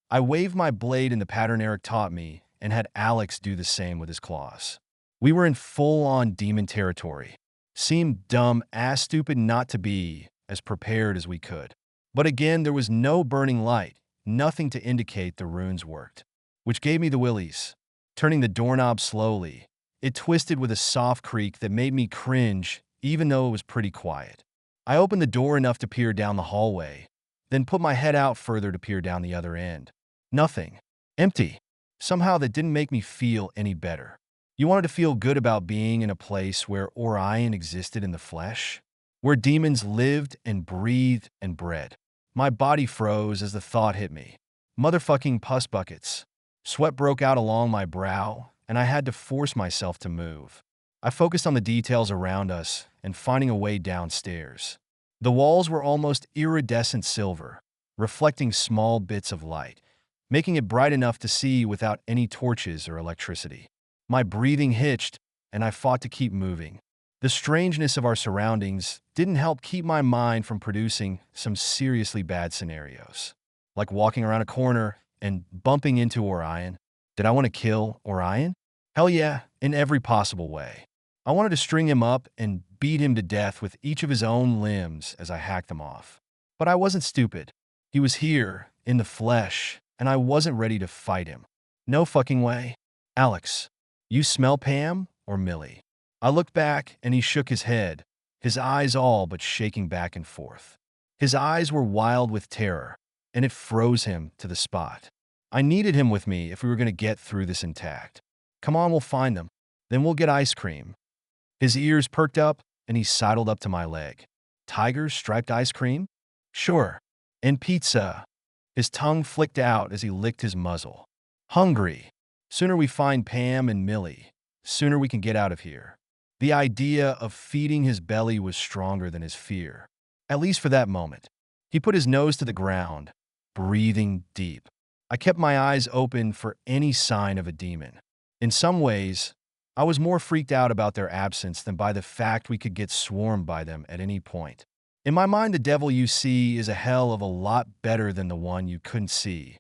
I waved my blade in the pattern Eric taught me and had Alex do the same with his claws. We were in full-on demon territory. Seemed dumb, ass stupid not to be as prepared as we could. But again, there was no burning light, nothing to indicate the runes worked, which gave me the willies. Turning the doorknob slowly, it twisted with a soft creak that made me cringe even though it was pretty quiet. I opened the door enough to peer down the hallway, then put my head out further to peer down the other end. Nothing. Empty. Somehow that didn't make me feel any better. You wanted to feel good about being in a place where Orion existed in the flesh? Where demons lived and breathed and bred. My body froze as the thought hit me. Motherfucking pus buckets. Sweat broke out along my brow, and I had to force myself to move. I focused on the details around us and finding a way downstairs. The walls were almost iridescent silver, reflecting small bits of light, making it bright enough to see without any torches or electricity. My breathing hitched, and I fought to keep moving. The strangeness of our surroundings didn't help keep my mind from producing some seriously bad scenarios, like walking around a corner and bumping into Orion. Did I want to kill Orion? Hell yeah, in every possible way. I wanted to string him up and beat him to death with each of his own limbs as I hacked them off. But I wasn't stupid. He was here, in the flesh, and I wasn't ready to fight him. No fucking way. Alex, you smell Pam or Millie? I looked back and he shook his head, his eyes all but shaking back and forth. His eyes were wild with terror, and it froze him to the spot. I needed him with me if we were going to get through this intact. Come on, we'll find them. Then we'll get ice cream. His ears perked up, and he sidled up to my leg. Tiger's striped ice cream? Sure. And pizza. His tongue flicked out as he licked his muzzle. Hungry. Sooner we find Pam and Millie, sooner we can get out of here. The idea of feeding his belly was stronger than his fear, at least for that moment. He put his nose to the ground, breathing deep. I kept my eyes open for any sign of a demon. In some ways, I was more freaked out about their absence than by the fact we could get swarmed by them at any point. In my mind, the devil you see is a hell of a lot better than the one you couldn't see,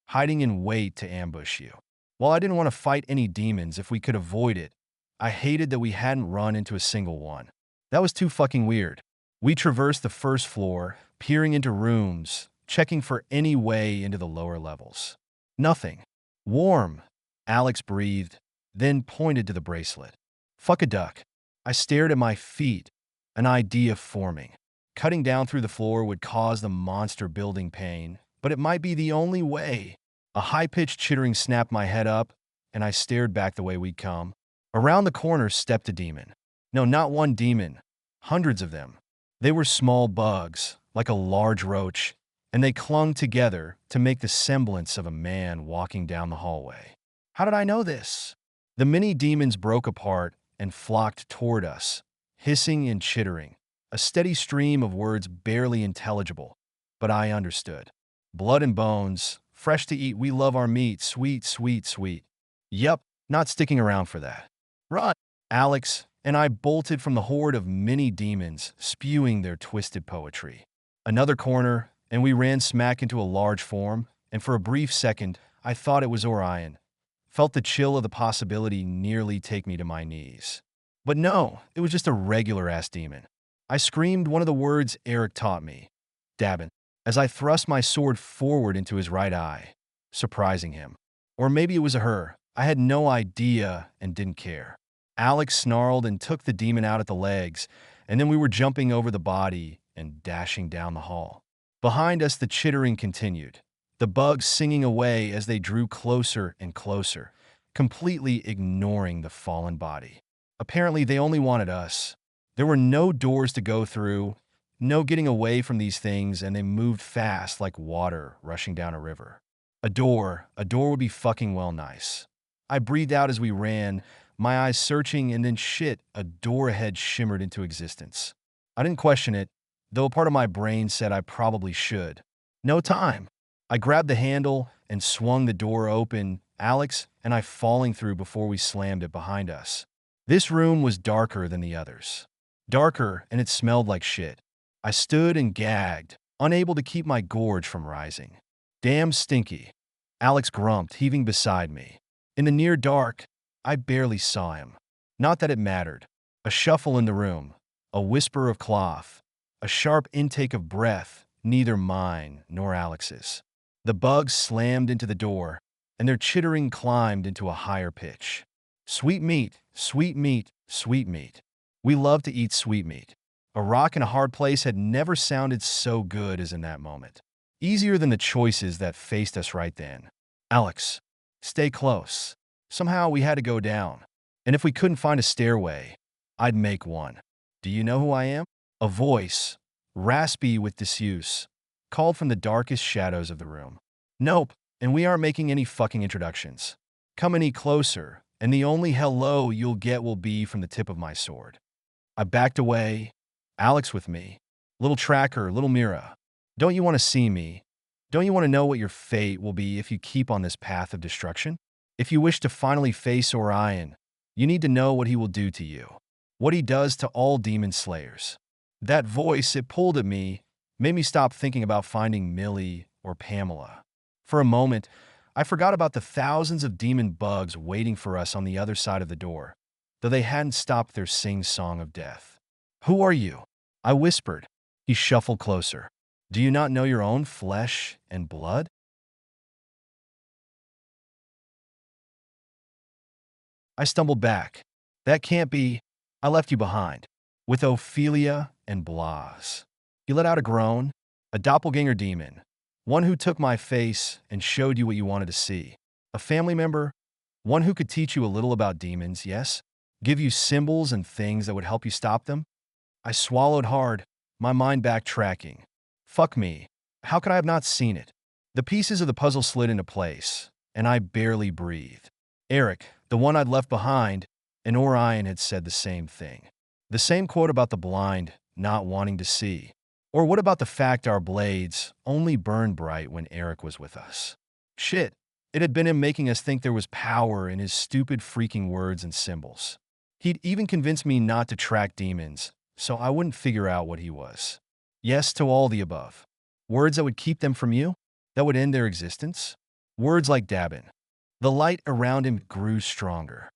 hiding in wait to ambush you. While I didn't want to fight any demons if we could avoid it, I hated that we hadn't run into a single one. That was too fucking weird. We traversed the first floor, peering into rooms, checking for any way into the lower levels. Nothing. Warm. Alex breathed, then pointed to the bracelet. Fuck a duck. I stared at my feet, an idea forming. Cutting down through the floor would cause the monster building pain, but it might be the only way. A high-pitched chittering snapped my head up, and I stared back the way we'd come. Around the corner stepped a demon. No, not one demon. Hundreds of them. They were small bugs, like a large roach, and they clung together to make the semblance of a man walking down the hallway. How did I know this? The many demons broke apart and flocked toward us, hissing and chittering, a steady stream of words barely intelligible, but I understood. Blood and bones, fresh to eat, we love our meat, sweet, sweet, sweet. Yup, not sticking around for that. Run! Alex and I bolted from the horde of many demons spewing their twisted poetry. Another corner, and we ran smack into a large form, and for a brief second, I thought it was Orion. Felt the chill of the possibility nearly take me to my knees. But no, it was just a regular-ass demon. I screamed one of the words Eric taught me, Dabbin, as I thrust my sword forward into his right eye, surprising him. Or maybe it was a her. I had no idea and didn't care. Alex snarled and took the demon out at the legs, and then we were jumping over the body and dashing down the hall. Behind us, the chittering continued, the bugs singing away as they drew closer and closer, completely ignoring the fallen body. Apparently, they only wanted us. There were no doors to go through, no getting away from these things, and they moved fast like water rushing down a river. A door would be fucking well nice. I breathed out as we ran, my eyes searching, and then shit, a door ahead shimmered into existence. I didn't question it, though a part of my brain said I probably should. No time. I grabbed the handle and swung the door open, Alex and I falling through before we slammed it behind us. This room was darker than the others. Darker, and it smelled like shit. I stood and gagged, unable to keep my gorge from rising. Damn stinky. Alex grumped, heaving beside me. In the near dark, I barely saw him. Not that it mattered. A shuffle in the room, a whisper of cloth, a sharp intake of breath, neither mine nor Alex's. The bugs slammed into the door, and their chittering climbed into a higher pitch. Sweet meat, sweet meat, sweet meat. We love to eat sweet meat. A rock in a hard place had never sounded so good as in that moment. Easier than the choices that faced us right then. Alex, stay close. Somehow we had to go down. And if we couldn't find a stairway, I'd make one. Do you know who I am? A voice, raspy with disuse, called from the darkest shadows of the room. Nope, and we aren't making any fucking introductions. Come any closer, and the only hello you'll get will be from the tip of my sword. I backed away, Alex with me. Little tracker, little Mira. Don't you want to see me? Don't you want to know what your fate will be if you keep on this path of destruction? If you wish to finally face Orion, you need to know what he will do to you. What he does to all demon slayers. That voice, it pulled at me, made me stop thinking about finding Millie or Pamela. For a moment, I forgot about the thousands of demon bugs waiting for us on the other side of the door, though they hadn't stopped their sing-song of death. Who are you? I whispered. He shuffled closer. Do you not know your own flesh and blood? I stumbled back. That can't be. I left you behind, with Ophelia and Blas. He let out a groan, a doppelganger demon, one who took my face and showed you what you wanted to see. A family member, one who could teach you a little about demons, yes? Give you symbols and things that would help you stop them? I swallowed hard, my mind backtracking. Fuck me. How could I have not seen it? The pieces of the puzzle slid into place, and I barely breathed. Eric, the one I'd left behind, and Orion had said the same thing. The same quote about the blind not wanting to see. Or what about the fact our blades only burned bright when Eric was with us? Shit, it had been him making us think there was power in his stupid freaking words and symbols. He'd even convinced me not to track demons, so I wouldn't figure out what he was. Yes to all the above. Words that would keep them from you? That would end their existence? Words like Dabbin. The light around him grew stronger.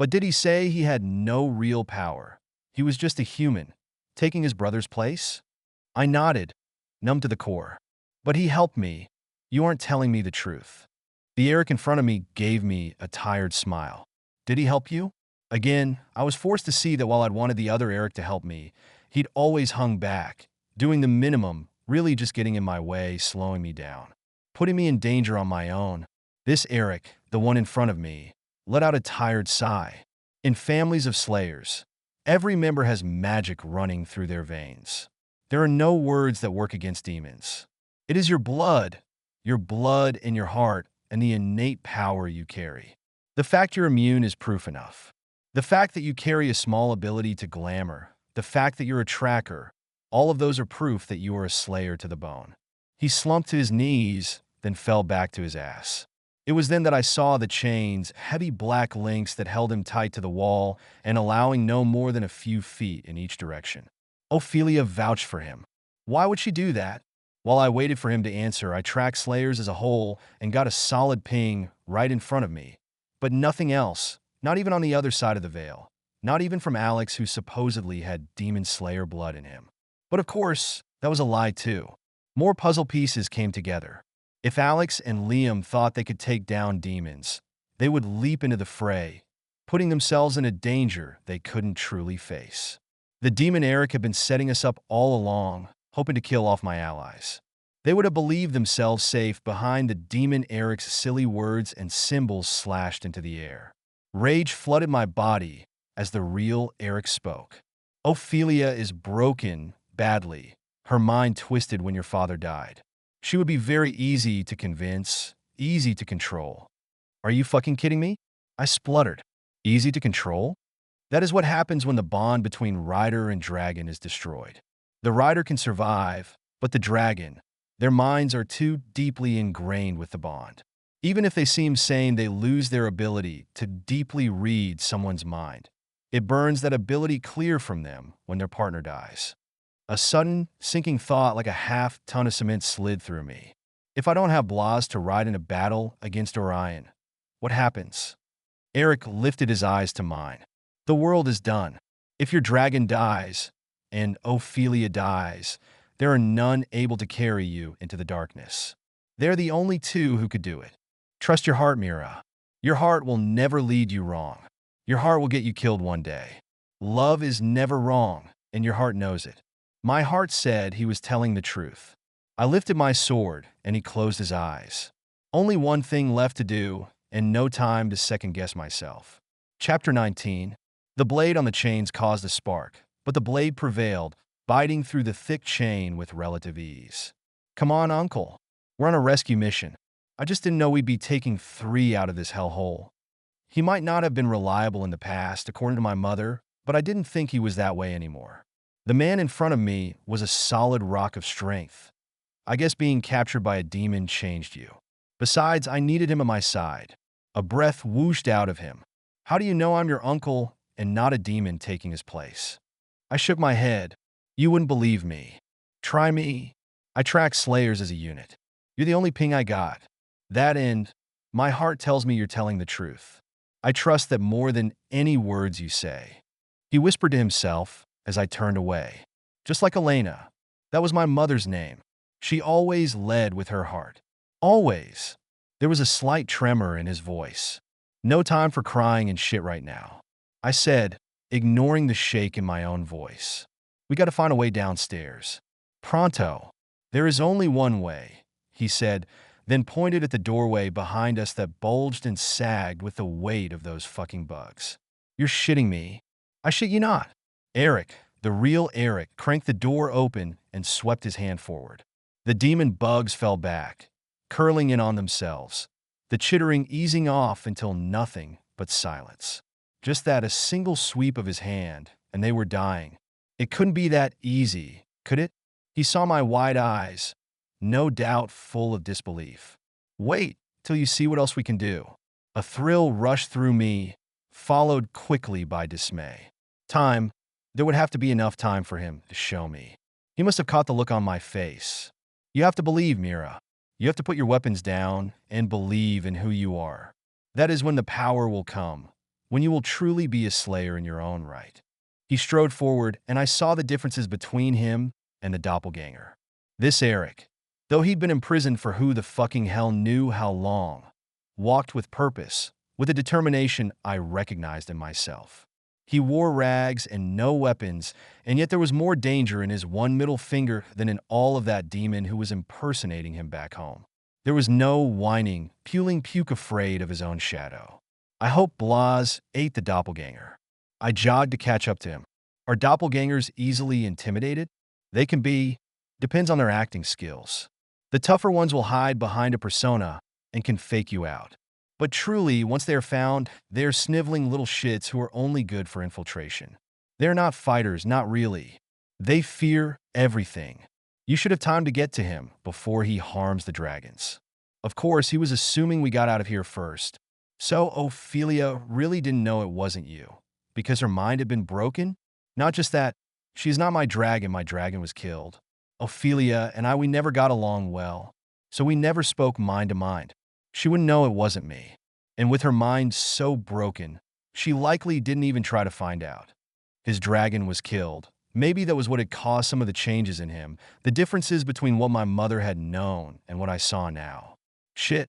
But did he say he had no real power? He was just a human, taking his brother's place? I nodded, numb to the core. But he helped me. You aren't telling me the truth. The Eric in front of me gave me a tired smile. Did he help you? Again, I was forced to see that while I'd wanted the other Eric to help me, he'd always hung back, doing the minimum, really just getting in my way, slowing me down, putting me in danger on my own. This Eric, the one in front of me, let out a tired sigh. In families of slayers, every member has magic running through their veins. There are no words that work against demons. It is your blood and your heart, and the innate power you carry. The fact you're immune is proof enough. The fact that you carry a small ability to glamour, the fact that you're a tracker, all of those are proof that you are a slayer to the bone. He slumped to his knees, then fell back to his ass. It was then that I saw the chains, heavy black links that held him tight to the wall and allowing no more than a few feet in each direction. Ophelia vouched for him. Why would she do that? While I waited for him to answer, I tracked slayers as a whole and got a solid ping right in front of me. But nothing else, not even on the other side of the veil. Not even from Alex, who supposedly had demon slayer blood in him. But of course, that was a lie too. More puzzle pieces came together. If Alex and Liam thought they could take down demons, they would leap into the fray, putting themselves in a danger they couldn't truly face. The demon Eric had been setting us up all along, hoping to kill off my allies. They would have believed themselves safe behind the demon Eric's silly words and symbols slashed into the air. Rage flooded my body as the real Eric spoke. Ophelia is broken badly. Her mind twisted when your father died. She would be very easy to convince, easy to control. Are you fucking kidding me? I spluttered. Easy to control? That is what happens when the bond between rider and dragon is destroyed. The rider can survive, but the dragon, their minds are too deeply ingrained with the bond. Even if they seem sane, they lose their ability to deeply read someone's mind. It burns that ability clear from them when their partner dies. A sudden, sinking thought like a half-ton of cement slid through me. If I don't have Blas to ride in a battle against Orion, what happens? Eric lifted his eyes to mine. The world is done. If your dragon dies, and Ophelia dies, there are none able to carry you into the darkness. They're the only two who could do it. Trust your heart, Mira. Your heart will never lead you wrong. Your heart will get you killed one day. Love is never wrong, and your heart knows it. My heart said he was telling the truth. I lifted my sword, and he closed his eyes. Only one thing left to do, and no time to second-guess myself. Chapter 19. The blade on the chains caused a spark, but the blade prevailed, biting through the thick chain with relative ease. Come on, Uncle. We're on a rescue mission. I just didn't know we'd be taking 3 out of this hellhole. He might not have been reliable in the past, according to my mother, but I didn't think he was that way anymore. The man in front of me was a solid rock of strength. I guess being captured by a demon changed you. Besides, I needed him at my side. A breath whooshed out of him. How do you know I'm your uncle and not a demon taking his place? I shook my head. You wouldn't believe me. Try me. I track slayers as a unit. You're the only ping I got. That end, my heart tells me you're telling the truth. I trust that more than any words you say. He whispered to himself as I turned away. Just like Elena. That was my mother's name. She always led with her heart. Always. There was a slight tremor in his voice. No time for crying and shit right now. I said, ignoring the shake in my own voice. We got to find a way downstairs. Pronto. There is only one way, he said, then pointed at the doorway behind us that bulged and sagged with the weight of those fucking bugs. You're shitting me. I shit you not. Eric, the real Eric, cranked the door open and swept his hand forward. The demon bugs fell back, curling in on themselves, the chittering easing off until nothing but silence. Just that, a single sweep of his hand, and they were dying. It couldn't be that easy, could it? He saw my wide eyes, no doubt full of disbelief. Wait till you see what else we can do. A thrill rushed through me, followed quickly by dismay. Time. There would have to be enough time for him to show me. He must have caught the look on my face. You have to believe, Mira. You have to put your weapons down and believe in who you are. That is when the power will come. when you will truly be a slayer in your own right. He strode forward, and I saw the differences between him and the doppelganger. This Eric, though he'd been imprisoned for who the fucking hell knew how long, walked with purpose, with a determination I recognized in myself. He wore rags and no weapons, and yet there was more danger in his one middle finger than in all of that demon who was impersonating him back home. There was no whining, puling puke afraid of his own shadow. I hope Blas ate the doppelganger. I jogged to catch up to him. Are doppelgangers easily intimidated? They can be. Depends on their acting skills. The tougher ones will hide behind a persona and can fake you out. But truly, once they are found, they are sniveling little shits who are only good for infiltration. They're not fighters, not really. They fear everything. You should have time to get to him before he harms the dragons. Of course, he was assuming we got out of here first. So Ophelia really didn't know it wasn't you, because her mind had been broken? Not just that, she's not my dragon was killed. Ophelia and I, we never got along well, so we never spoke mind to mind. She wouldn't know it wasn't me. And with her mind so broken, she likely didn't even try to find out. His dragon was killed. Maybe that was what had caused some of the changes in him, the differences between what my mother had known and what I saw now. Shit,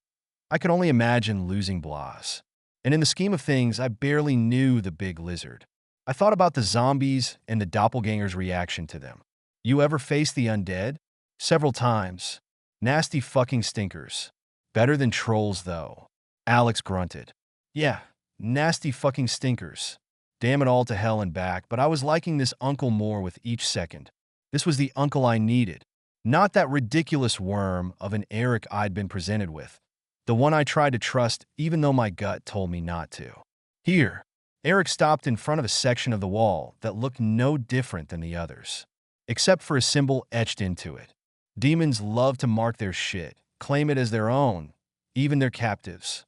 I could only imagine losing Blas. And in the scheme of things, I barely knew the big lizard. I thought about the zombies and the doppelganger's reaction to them. You ever face the undead? Several times. Nasty fucking stinkers. Better than trolls, though. Alex grunted. Yeah, nasty fucking stinkers. Damn it all to hell and back, but I was liking this uncle more with each second. This was the uncle I needed. Not that ridiculous worm of an Eric I'd been presented with. The one I tried to trust even though my gut told me not to. Here, Eric stopped in front of a section of the wall that looked no different than the others, except for a symbol etched into it. Demons love to mark their shit, claim it as their own, even their captives.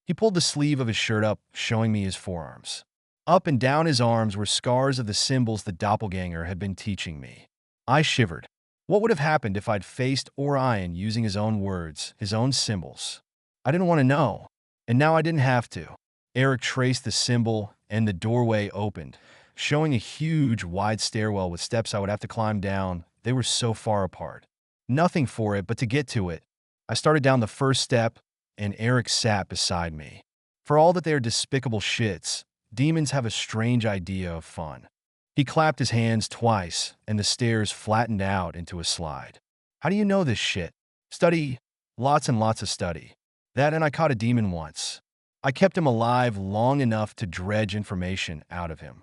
He pulled the sleeve of his shirt up, showing me his forearms. Up and down his arms were scars of the symbols the doppelganger had been teaching me. I shivered. What would have happened if I'd faced Orion using his own words, his own symbols? I didn't want to know, and now I didn't have to. Eric traced the symbol, and the doorway opened, showing a huge, wide stairwell with steps I would have to climb down. They were so far apart. Nothing for it but to get to it. I started down the first step, and Eric sat beside me. For all that they are despicable shits, demons have a strange idea of fun. He clapped his hands twice, and the stairs flattened out into a slide. How do you know this shit? Study. Lots and lots of study. That and I caught a demon once. I kept him alive long enough to dredge information out of him.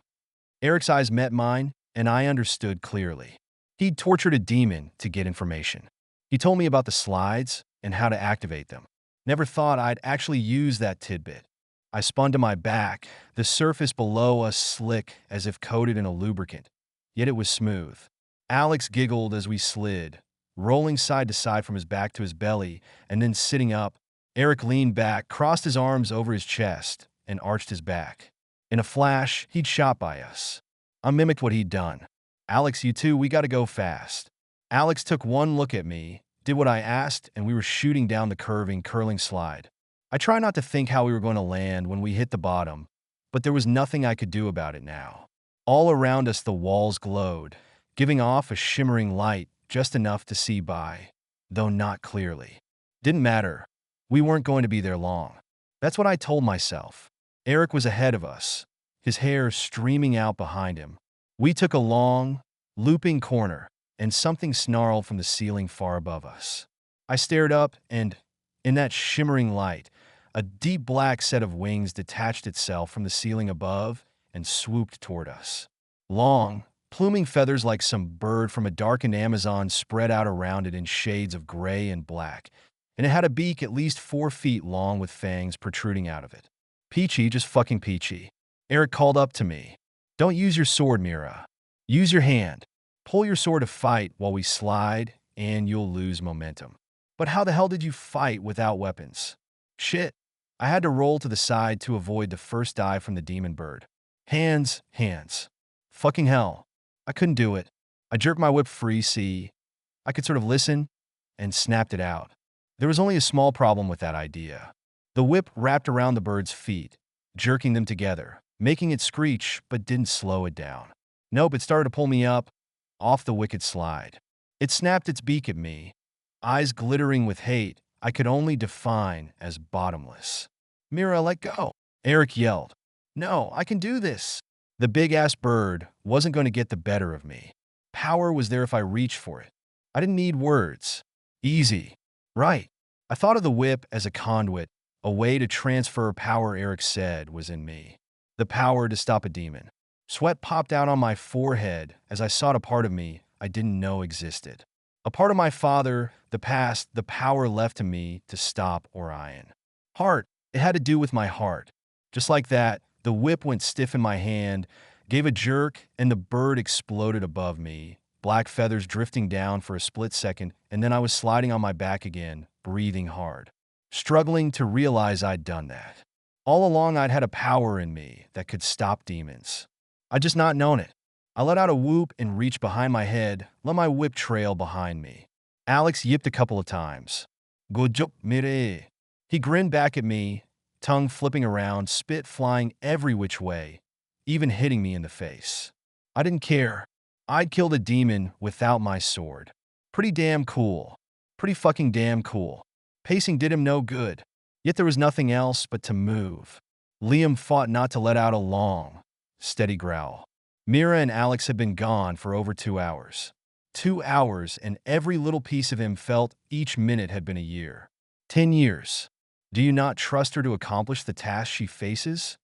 Eric's eyes met mine, and I understood clearly. He'd tortured a demon to get information. He told me about the slides and how to activate them. Never thought I'd actually use that tidbit. I spun to my back, the surface below us slick as if coated in a lubricant, yet it was smooth. Alex giggled as we slid, rolling side to side from his back to his belly, and then sitting up. Eric leaned back, crossed his arms over his chest, and arched his back. In a flash, he'd shot by us. I mimicked what he'd done. Alex, you two, we gotta go fast. Alex took one look at me, did what I asked, and we were shooting down the curling slide. I try not to think how we were going to land when we hit the bottom, but there was nothing I could do about it now. All around us the walls glowed, giving off a shimmering light just enough to see by, though not clearly. Didn't matter. We weren't going to be there long. That's what I told myself. Eric was ahead of us, his hair streaming out behind him. We took a long, looping corner, and something snarled from the ceiling far above us. I stared up, and, in that shimmering light, a deep black set of wings detached itself from the ceiling above and swooped toward us. Long, pluming feathers like some bird from a darkened Amazon spread out around it in shades of gray and black, and it had a beak at least 4 feet long with fangs protruding out of it. Peachy, just fucking peachy. Eric called up to me. Don't use your sword, Mira. Use your hand. Pull your sword to fight while we slide, and you'll lose momentum. But how the hell did you fight without weapons? Shit. I had to roll to the side to avoid the first dive from the demon bird. Hands. Fucking hell. I couldn't do it. I jerked my whip free, see. I could sort of listen, and snapped it out. There was only a small problem with that idea. The whip wrapped around the bird's feet, jerking them together, making it screech but didn't slow it down. Nope, it started to pull me up off the wicked slide. It snapped its beak at me, eyes glittering with hate I could only define as bottomless. Mira, let go, Eric yelled. No, I can do this. The big-ass bird wasn't going to get the better of me. Power was there if I reached for it. I didn't need words. Easy. Right. I thought of the whip as a conduit, a way to transfer power Eric said was in me. The power to stop a demon. Sweat popped out on my forehead as I sought a part of me I didn't know existed. A part of my father, the past, the power left to me to stop Orion. Heart. It had to do with my heart. Just like that, the whip went stiff in my hand, gave a jerk, and the bird exploded above me, black feathers drifting down for a split second, and then I was sliding on my back again, breathing hard, struggling to realize I'd done that. All along, I'd had a power in me that could stop demons. I'd just not known it. I let out a whoop and reached behind my head, let my whip trail behind me. Alex yipped a couple of times. Good job, Mire. He grinned back at me, tongue flipping around, spit flying every which way, even hitting me in the face. I didn't care. I'd killed a demon without my sword. Pretty damn cool. Pretty fucking damn cool. Pacing did him no good. Yet there was nothing else but to move. Liam fought not to let out a long, steady growl. Mira and Alex had been gone for over 2 hours. 2 hours, and every little piece of him felt each minute had been a year. 10 years. Do you not trust her to accomplish the task she faces?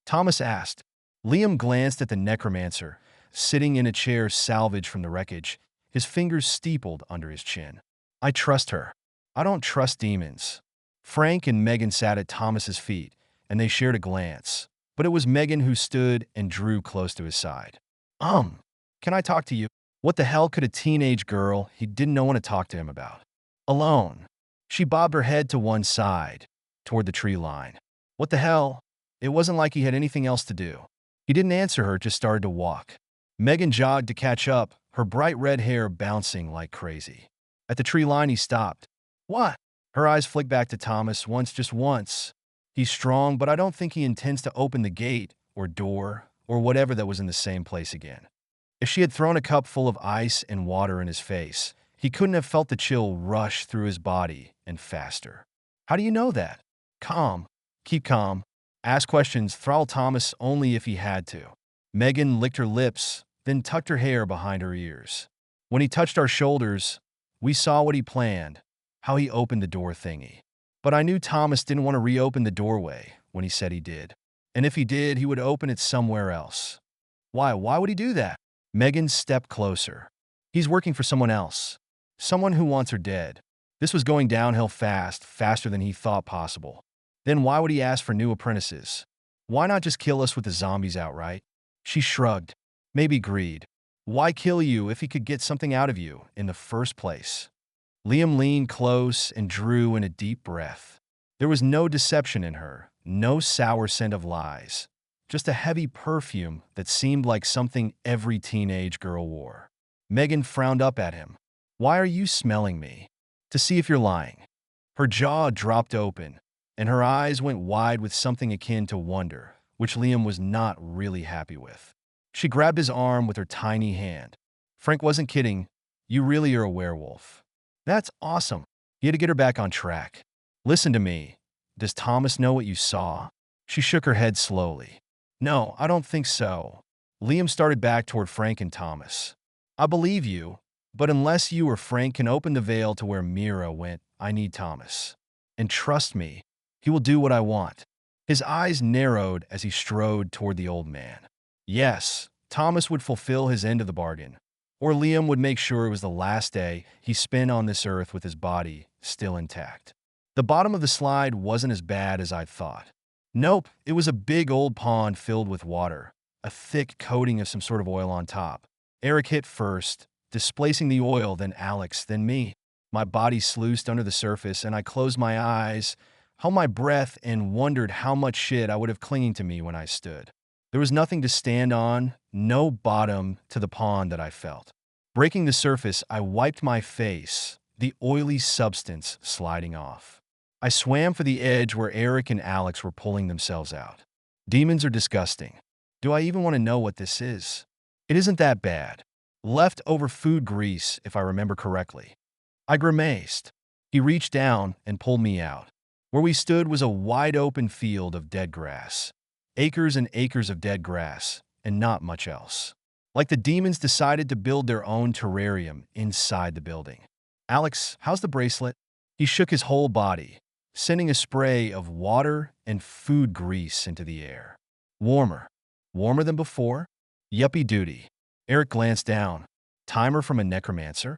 Thomas asked. Liam glanced at the necromancer, sitting in a chair salvaged from the wreckage, his fingers steepled under his chin. I trust her. I don't trust demons. Frank and Megan sat at Thomas's feet, and they shared a glance, but it was Megan who stood and drew close to his side. Can I talk to you? What the hell could a teenage girl he didn't know want to talk to him about? Alone. She bobbed her head to one side, toward the tree line. What the hell? It wasn't like he had anything else to do. He didn't answer her, just started to walk. Megan jogged to catch up, her bright red hair bouncing like crazy. At the tree line, he stopped. What? Her eyes flicked back to Thomas once, just once. He's strong, but I don't think he intends to open the gate, or door, or whatever that was in the same place again. If she had thrown a cup full of ice and water in his face, he couldn't have felt the chill rush through his body and faster. How do you know that? Calm. Keep calm. Ask questions, throttle Thomas only if he had to. Megan licked her lips, then tucked her hair behind her ears. When he touched our shoulders, we saw what he planned, how he opened the door thingy. But I knew Thomas didn't want to reopen the doorway when he said he did. And if he did, he would open it somewhere else. Why would he do that? Megan stepped closer. He's working for someone else. Someone who wants her dead. This was going downhill fast, faster than he thought possible. Then why would he ask for new apprentices? Why not just kill us with the zombies outright? She shrugged. Maybe greed. Why kill you if he could get something out of you in the first place? Liam leaned close and drew in a deep breath. There was no deception in her, no sour scent of lies, just a heavy perfume that seemed like something every teenage girl wore. Megan frowned up at him. Why are you smelling me? To see if you're lying. Her jaw dropped open, and her eyes went wide with something akin to wonder, which Liam was not really happy with. She grabbed his arm with her tiny hand. Frank wasn't kidding. You really are a werewolf. That's awesome. He had to get her back on track. Listen to me. Does Thomas know what you saw? She shook her head slowly. No, I don't think so. Liam started back toward Frank and Thomas. I believe you, but unless you or Frank can open the veil to where Mira went, I need Thomas. And trust me, he will do what I want. His eyes narrowed as he strode toward the old man. Yes, Thomas would fulfill his end of the bargain, or Liam would make sure it was the last day he spent on this earth with his body still intact. The bottom of the slide wasn't as bad as I'd thought. Nope, it was a big old pond filled with water, a thick coating of some sort of oil on top. Eric hit first, displacing the oil, then Alex, then me. My body sluiced under the surface, and I closed my eyes, held my breath, and wondered how much shit I would have clinging to me when I stood. There was nothing to stand on, no bottom to the pond that I felt. Breaking the surface, I wiped my face, the oily substance sliding off. I swam for the edge where Eric and Alex were pulling themselves out. Demons are disgusting. Do I even want to know what this is? It isn't that bad. Leftover food grease, if I remember correctly. I grimaced. He reached down and pulled me out. Where we stood was a wide-open field of dead grass. Acres and acres of dead grass, and not much else. Like the demons decided to build their own terrarium inside the building. Alex, how's the bracelet? He shook his whole body, sending a spray of water and food grease into the air. Warmer. Warmer than before? Yuppie duty. Eric glanced down. Timer from a necromancer?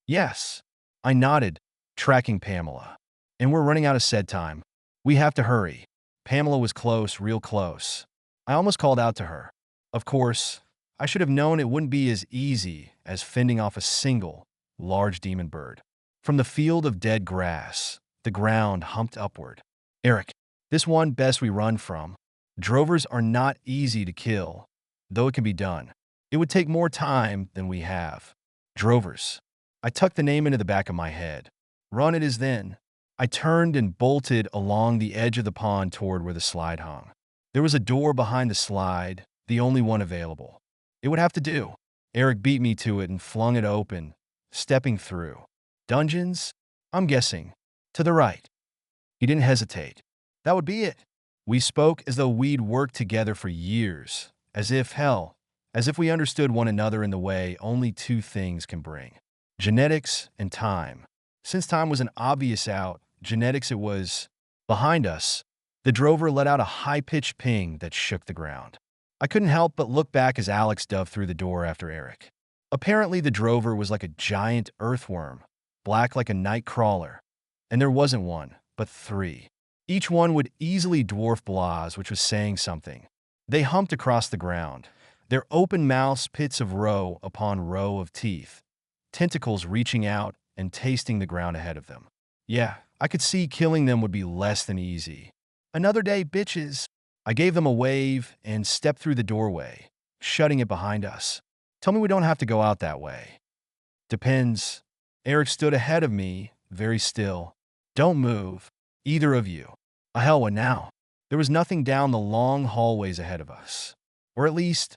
Yes. I nodded, tracking Pamela. And we're running out of said time. We have to hurry. Pamela was close, real close. I almost called out to her. Of course, I should have known it wouldn't be as easy as fending off a single, large demon bird. From the field of dead grass, the ground humped upward. Eric, this one best we run from. Drovers are not easy to kill, though it can be done. It would take more time than we have. Drovers. I tucked the name into the back of my head. Run it is then. I turned and bolted along the edge of the pond toward where the slide hung. There was a door behind the slide, the only one available. It would have to do. Eric beat me to it and flung it open, stepping through. Dungeons? I'm guessing. To the right. He didn't hesitate. That would be it. We spoke as though we'd worked together for years, as if we understood one another in the way only two things can bring. Genetics and time. Since time was an obvious out, genetics it was. Behind us, the drover let out a high-pitched ping that shook the ground. I couldn't help but look back as Alex dove through the door after Eric. Apparently the drover was like a giant earthworm, black like a night crawler. And there wasn't one, but three. Each one would easily dwarf Blaz, which was saying something. They humped across the ground, their open mouths pits of row upon row of teeth, tentacles reaching out and tasting the ground ahead of them. Yeah, I could see killing them would be less than easy. Another day, bitches. I gave them a wave and stepped through the doorway, shutting it behind us. Tell me we don't have to go out that way. Depends. Eric stood ahead of me, very still. Don't move, either of you. Hell, what now? There was nothing down the long hallways ahead of us. Or at least,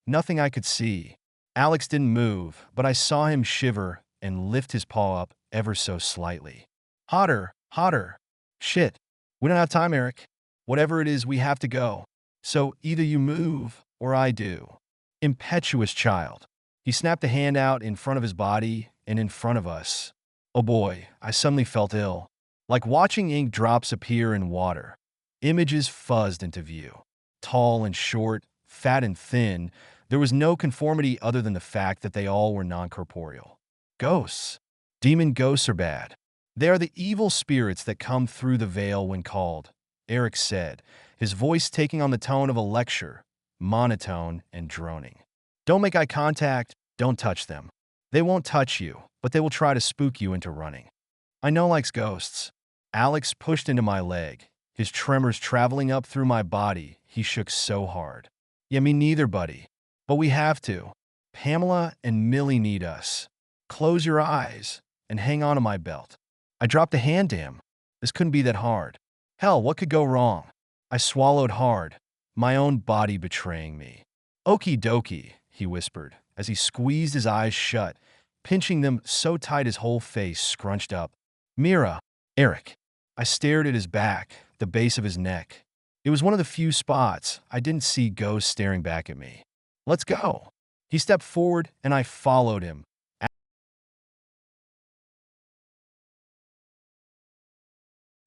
nothing I could see. Alex didn't move, but I saw him shiver and lift his paw up ever so slightly. Hotter, hotter. Shit. We don't have time, Eric. Whatever it is, we have to go. So either you move or I do. Impetuous child. He snapped a hand out in front of his body and in front of us. Oh boy, I suddenly felt ill. Like watching ink drops appear in water. Images fuzzed into view. Tall and short, fat and thin, there was no conformity other than the fact that they all were non-corporeal. Ghosts. Demon ghosts are bad. They are the evil spirits that come through the veil when called, Eric said, his voice taking on the tone of a lecture, monotone and droning. Don't make eye contact, don't touch them. They won't touch you, but they will try to spook you into running. I know likes ghosts. Alex pushed into my leg, his tremors traveling up through my body. He shook so hard. Yeah, me neither, buddy. But we have to. Pamela and Millie need us. Close your eyes and hang on to my belt. I dropped a hand to him. This couldn't be that hard. Hell, what could go wrong? I swallowed hard, my own body betraying me. Okie dokie, he whispered, as he squeezed his eyes shut, pinching them so tight his whole face scrunched up. Mira, Eric. I stared at his back, the base of his neck. It was one of the few spots I didn't see ghosts staring back at me. Let's go. He stepped forward and I followed him.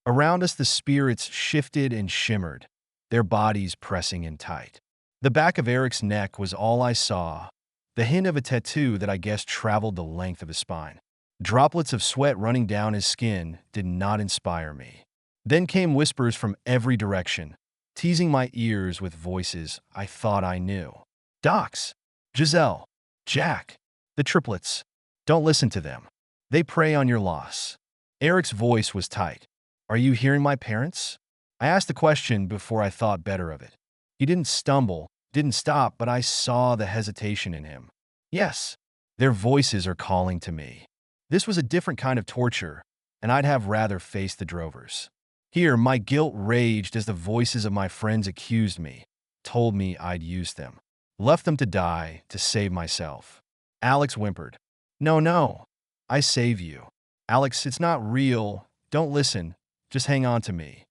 Around us the spirits shifted and shimmered, their bodies pressing in tight. The back of Eric's neck was all I saw, the hint of a tattoo that I guessed traveled the length of his spine. Droplets of sweat running down his skin did not inspire me. Then came whispers from every direction, teasing my ears with voices I thought I knew. Docs, Giselle, Jack, the triplets. Don't listen to them. They prey on your loss. Eric's voice was tight. Are you hearing my parents? I asked the question before I thought better of it. He didn't stumble, didn't stop, but I saw the hesitation in him. Yes, their voices are calling to me. This was a different kind of torture, and I'd have rather faced the drovers. Here, my guilt raged as the voices of my friends accused me. told me I'd used them. Left them to die to save myself. Alex whimpered. No, no. I save you. Alex, it's not real. Don't listen. Just hang on to me.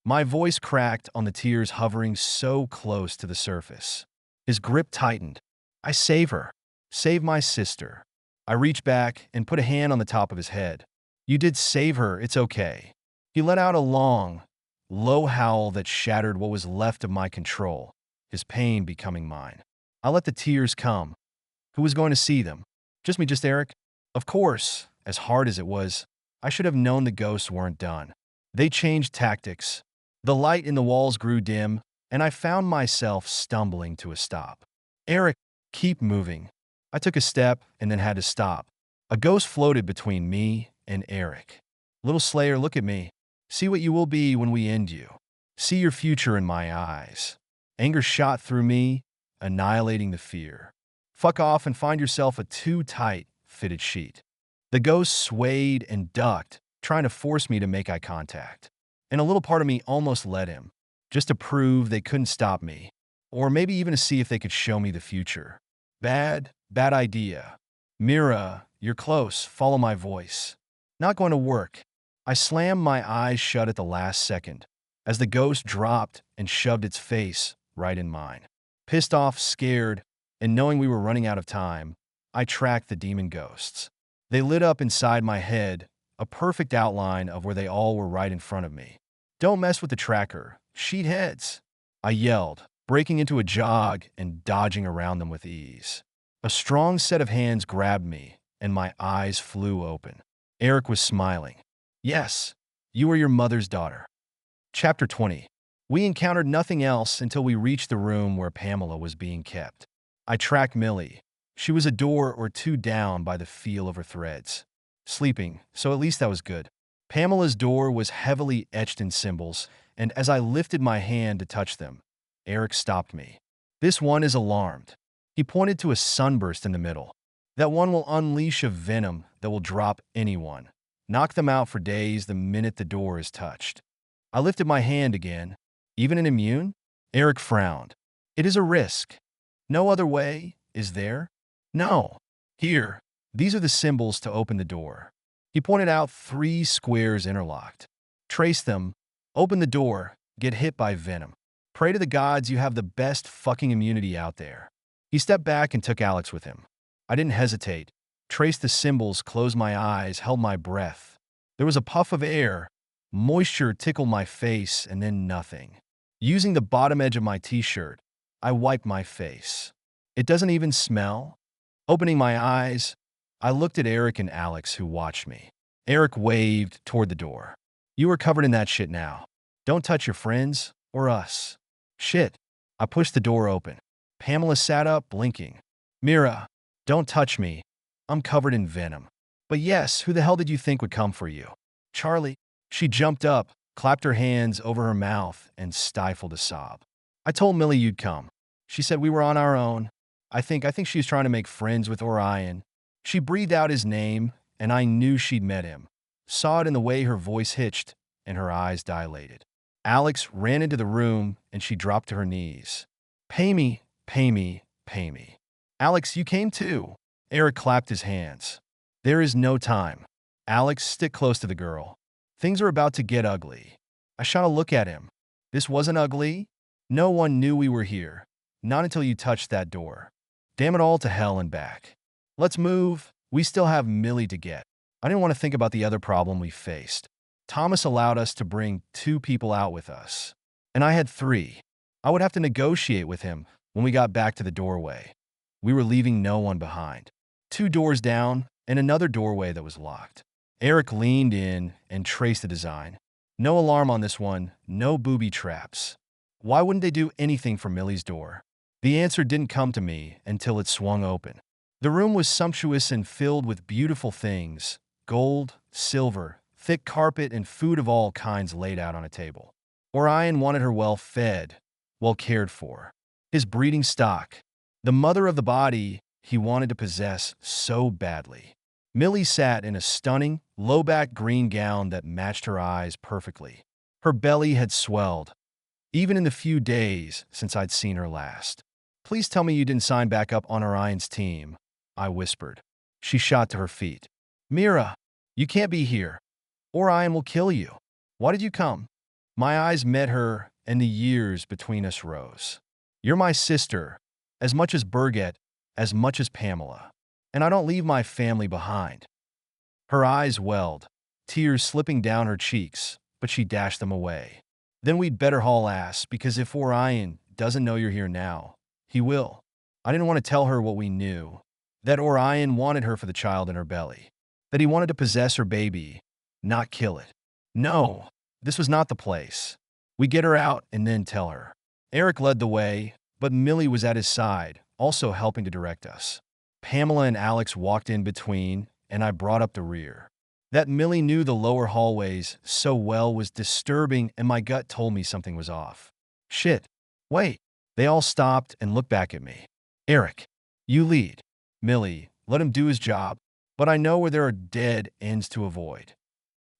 My voice cracked on the tears hovering so close to the surface. His grip tightened. I save her. Save my sister. I reached back and put a hand on the top of his head. You did save her. It's okay. He let out a long, low howl that shattered what was left of my control, his pain becoming mine. I let the tears come. Who was going to see them? Just me, just Eric? Of course, as hard as it was, I should have known the ghosts weren't done. They changed tactics. The light in the walls grew dim, and I found myself stumbling to a stop. Eric, keep moving. I took a step and then had to stop. A ghost floated between me and Eric. Little Slayer, look at me. See what you will be when we end you. See your future in my eyes. Anger shot through me, annihilating the fear. Fuck off and find yourself a too tight fitted sheet. The ghost swayed and ducked, trying to force me to make eye contact. And a little part of me almost let him, just to prove they couldn't stop me, or maybe even to see if they could show me the future. Bad idea. Mira, you're close. Follow my voice. Not going to work. I slammed my eyes shut at the last second, as the ghost dropped and shoved its face right in mine. Pissed off, scared, and knowing we were running out of time, I tracked the demon ghosts. They lit up inside my head, a perfect outline of where they all were right in front of me. Don't mess with the tracker. Sheetheads! I yelled, breaking into a jog and dodging around them with ease. A strong set of hands grabbed me, and my eyes flew open. Eric was smiling. Yes, you are your mother's daughter. Chapter 20. We encountered nothing else until we reached the room where Pamela was being kept. I tracked Millie. She was a door or two down by the feel of her threads. Sleeping, so at least that was good. Pamela's door was heavily etched in symbols, and as I lifted my hand to touch them, Eric stopped me. This one is alarmed. He pointed to a sunburst in the middle. That one will unleash a venom that will drop anyone. Knock them out for days the minute the door is touched. I lifted my hand again. Even an immune? Eric frowned. It is a risk. No other way, is there? No. Here, these are the symbols to open the door. He pointed out 3 squares interlocked. Trace them, open the door, get hit by venom. Pray to the gods you have the best fucking immunity out there. He stepped back and took Alex with him. I didn't hesitate. Traced the symbols, closed my eyes, held my breath. There was a puff of air. Moisture tickled my face, and then nothing. Using the bottom edge of my t-shirt, I wiped my face. It doesn't even smell. Opening my eyes, I looked at Eric and Alex, who watched me. Eric waved toward the door. You are covered in that shit now. Don't touch your friends or us. Shit. I pushed the door open. Pamela sat up, blinking. Mira, don't touch me. I'm covered in venom. But yes, who the hell did you think would come for you? Charlie. She jumped up, clapped her hands over her mouth, and stifled a sob. I told Millie you'd come. She said we were on our own. I think she was trying to make friends with Orion. She breathed out his name, and I knew she'd met him. Saw it in the way her voice hitched and her eyes dilated. Alex ran into the room, and she dropped to her knees. Pay me, pay me, pay me. Alex, you came too. Eric clapped his hands. There is no time. Alex, stick close to the girl. Things are about to get ugly. I shot a look at him. This wasn't ugly. No one knew we were here. Not until you touched that door. Damn it all to hell and back. Let's move. We still have Millie to get. I didn't want to think about the other problem we faced. Thomas allowed us to bring 2 people out with us. And I had 3. I would have to negotiate with him when we got back to the doorway. We were leaving no one behind. 2 doors down and another doorway that was locked. Eric leaned in and traced the design. No alarm on this one, no booby traps. Why wouldn't they do anything for Millie's door? The answer didn't come to me until it swung open. The room was sumptuous and filled with beautiful things: gold, silver, thick carpet, and food of all kinds laid out on a table. Orion wanted her well fed, well cared for. His breeding stock, the mother of the body he wanted to possess so badly. Millie sat in a stunning, low-back green gown that matched her eyes perfectly. Her belly had swelled. even in the few days since I'd seen her last. Please tell me you didn't sign back up on Orion's team, I whispered. She shot to her feet. Mira, you can't be here. Orion will kill you. Why did you come? My eyes met her, and the years between us rose. You're my sister, as much as Berget, as much as Pamela. And I don't leave my family behind. Her eyes welled, tears slipping down her cheeks, but she dashed them away. Then we'd better haul ass, because if Orion doesn't know you're here now, he will. I didn't want to tell her what we knew, that Orion wanted her for the child in her belly, that he wanted to possess her baby, not kill it. No, this was not the place. We get her out and then tell her. Eric led the way, but Millie was at his side, also helping to direct us. Pamela and Alex walked in between, and I brought up the rear. That Millie knew the lower hallways so well was disturbing, and my gut told me something was off. Shit. Wait. They all stopped and looked back at me. Eric, you lead. Millie, let him do his job, but I know where there are dead ends to avoid.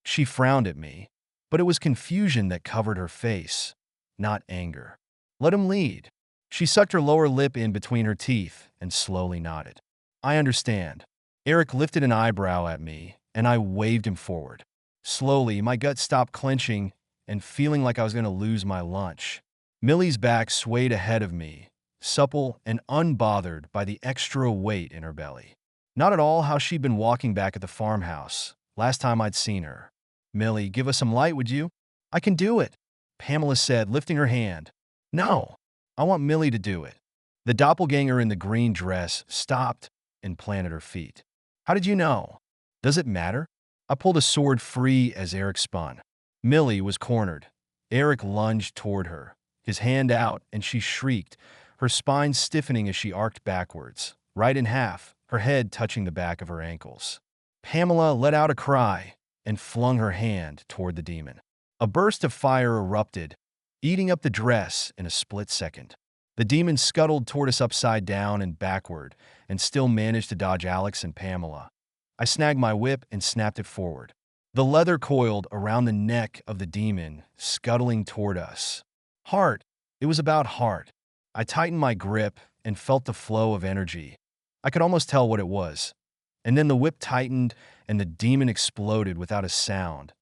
She frowned at me, but it was confusion that covered her face, not anger. Let him lead. She sucked her lower lip in between her teeth and slowly nodded. I understand. Eric lifted an eyebrow at me, and I waved him forward. Slowly, my gut stopped clenching and feeling like I was going to lose my lunch. Millie's back swayed ahead of me, supple and unbothered by the extra weight in her belly. Not at all how she'd been walking back at the farmhouse, last time I'd seen her. Millie, give us some light, would you? I can do it, Pamela said, lifting her hand. No, I want Millie to do it. The doppelganger in the green dress stopped and planted her feet. How did you know? Does it matter? I pulled a sword free as Eric spun. Millie was cornered. Eric lunged toward her, his hand out, and she shrieked, her spine stiffening as she arced backwards, right in half, her head touching the back of her ankles. Pamela let out a cry and flung her hand toward the demon. A burst of fire erupted, eating up the dress in a split second. The demon scuttled toward us upside down and backward, and still managed to dodge Alex and Pamela. I snagged my whip and snapped it forward. The leather coiled around the neck of the demon, scuttling toward us. Heart. It was about heart. I tightened my grip and felt the flow of energy. I could almost tell what it was. And then the whip tightened and the demon exploded without a sound,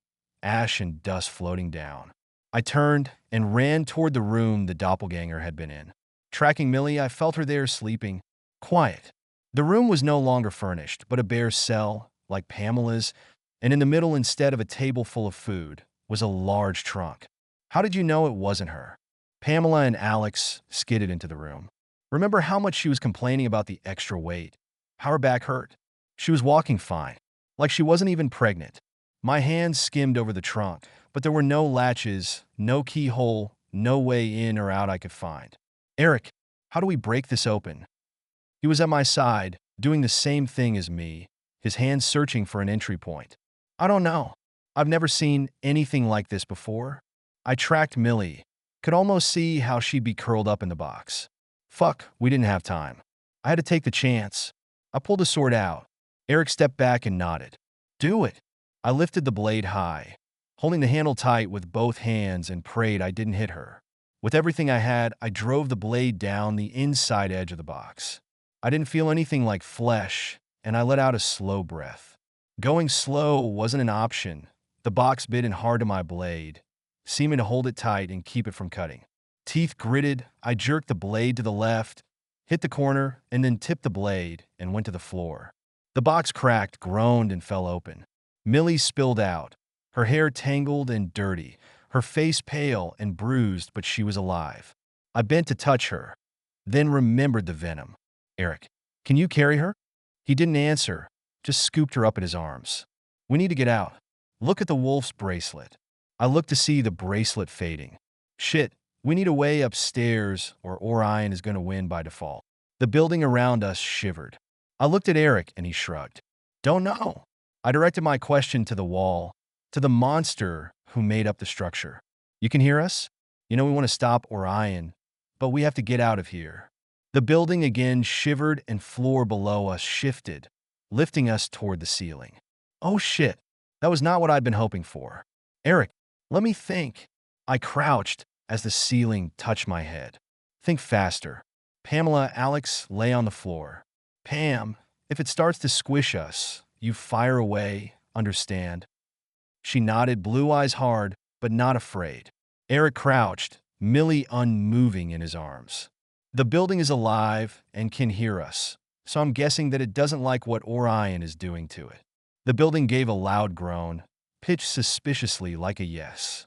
ash and dust floating down. I turned and ran toward the room the doppelganger had been in. Tracking Millie, I felt her there sleeping, quiet. The room was no longer furnished, but a bare cell, like Pamela's, and in the middle, instead of a table full of food, was a large trunk. How did you know it wasn't her? Pamela and Alex skidded into the room. Remember how much she was complaining about the extra weight? How her back hurt? She was walking fine, like she wasn't even pregnant. My hands skimmed over the trunk, but there were no latches, no keyhole, no way in or out I could find. Eric, how do we break this open? He was at my side, doing the same thing as me, his hands searching for an entry point. I don't know. I've never seen anything like this before. I tracked Millie, could almost see how she'd be curled up in the box. Fuck, we didn't have time. I had to take the chance. I pulled a sword out. Eric stepped back and nodded. Do it. I lifted the blade high, holding the handle tight with both hands and prayed I didn't hit her. With everything I had, I drove the blade down the inside edge of the box. I didn't feel anything like flesh, and I let out a slow breath. Going slow wasn't an option. The box bit in hard to my blade, seeming to hold it tight and keep it from cutting. Teeth gritted, I jerked the blade to the left, hit the corner, and then tipped the blade and went to the floor. The box cracked, groaned, and fell open. Millie spilled out, her hair tangled and dirty, her face pale and bruised, but she was alive. I bent to touch her, then remembered the venom. Eric, can you carry her? He didn't answer, just scooped her up in his arms. We need to get out. Look at the wolf's bracelet. I looked to see the bracelet fading. Shit, we need a way upstairs or Orion is going to win by default. The building around us shivered. I looked at Eric and he shrugged. Don't know. I directed my question to the wall, to the monster who made up the structure. You can hear us? You know we want to stop Orion, but we have to get out of here. The building again shivered and floor below us shifted, lifting us toward the ceiling. Oh shit, that was not what I'd been hoping for. Eric, let me think. I crouched, as the ceiling touched my head. Think faster. Pamela, Alex lay on the floor. Pam, if it starts to squish us, you fire away, understand? She nodded, blue eyes hard, but not afraid. Eric crouched, Millie unmoving in his arms. The building is alive and can hear us, so I'm guessing that it doesn't like what Orion is doing to it. The building gave a loud groan, pitched suspiciously like a yes.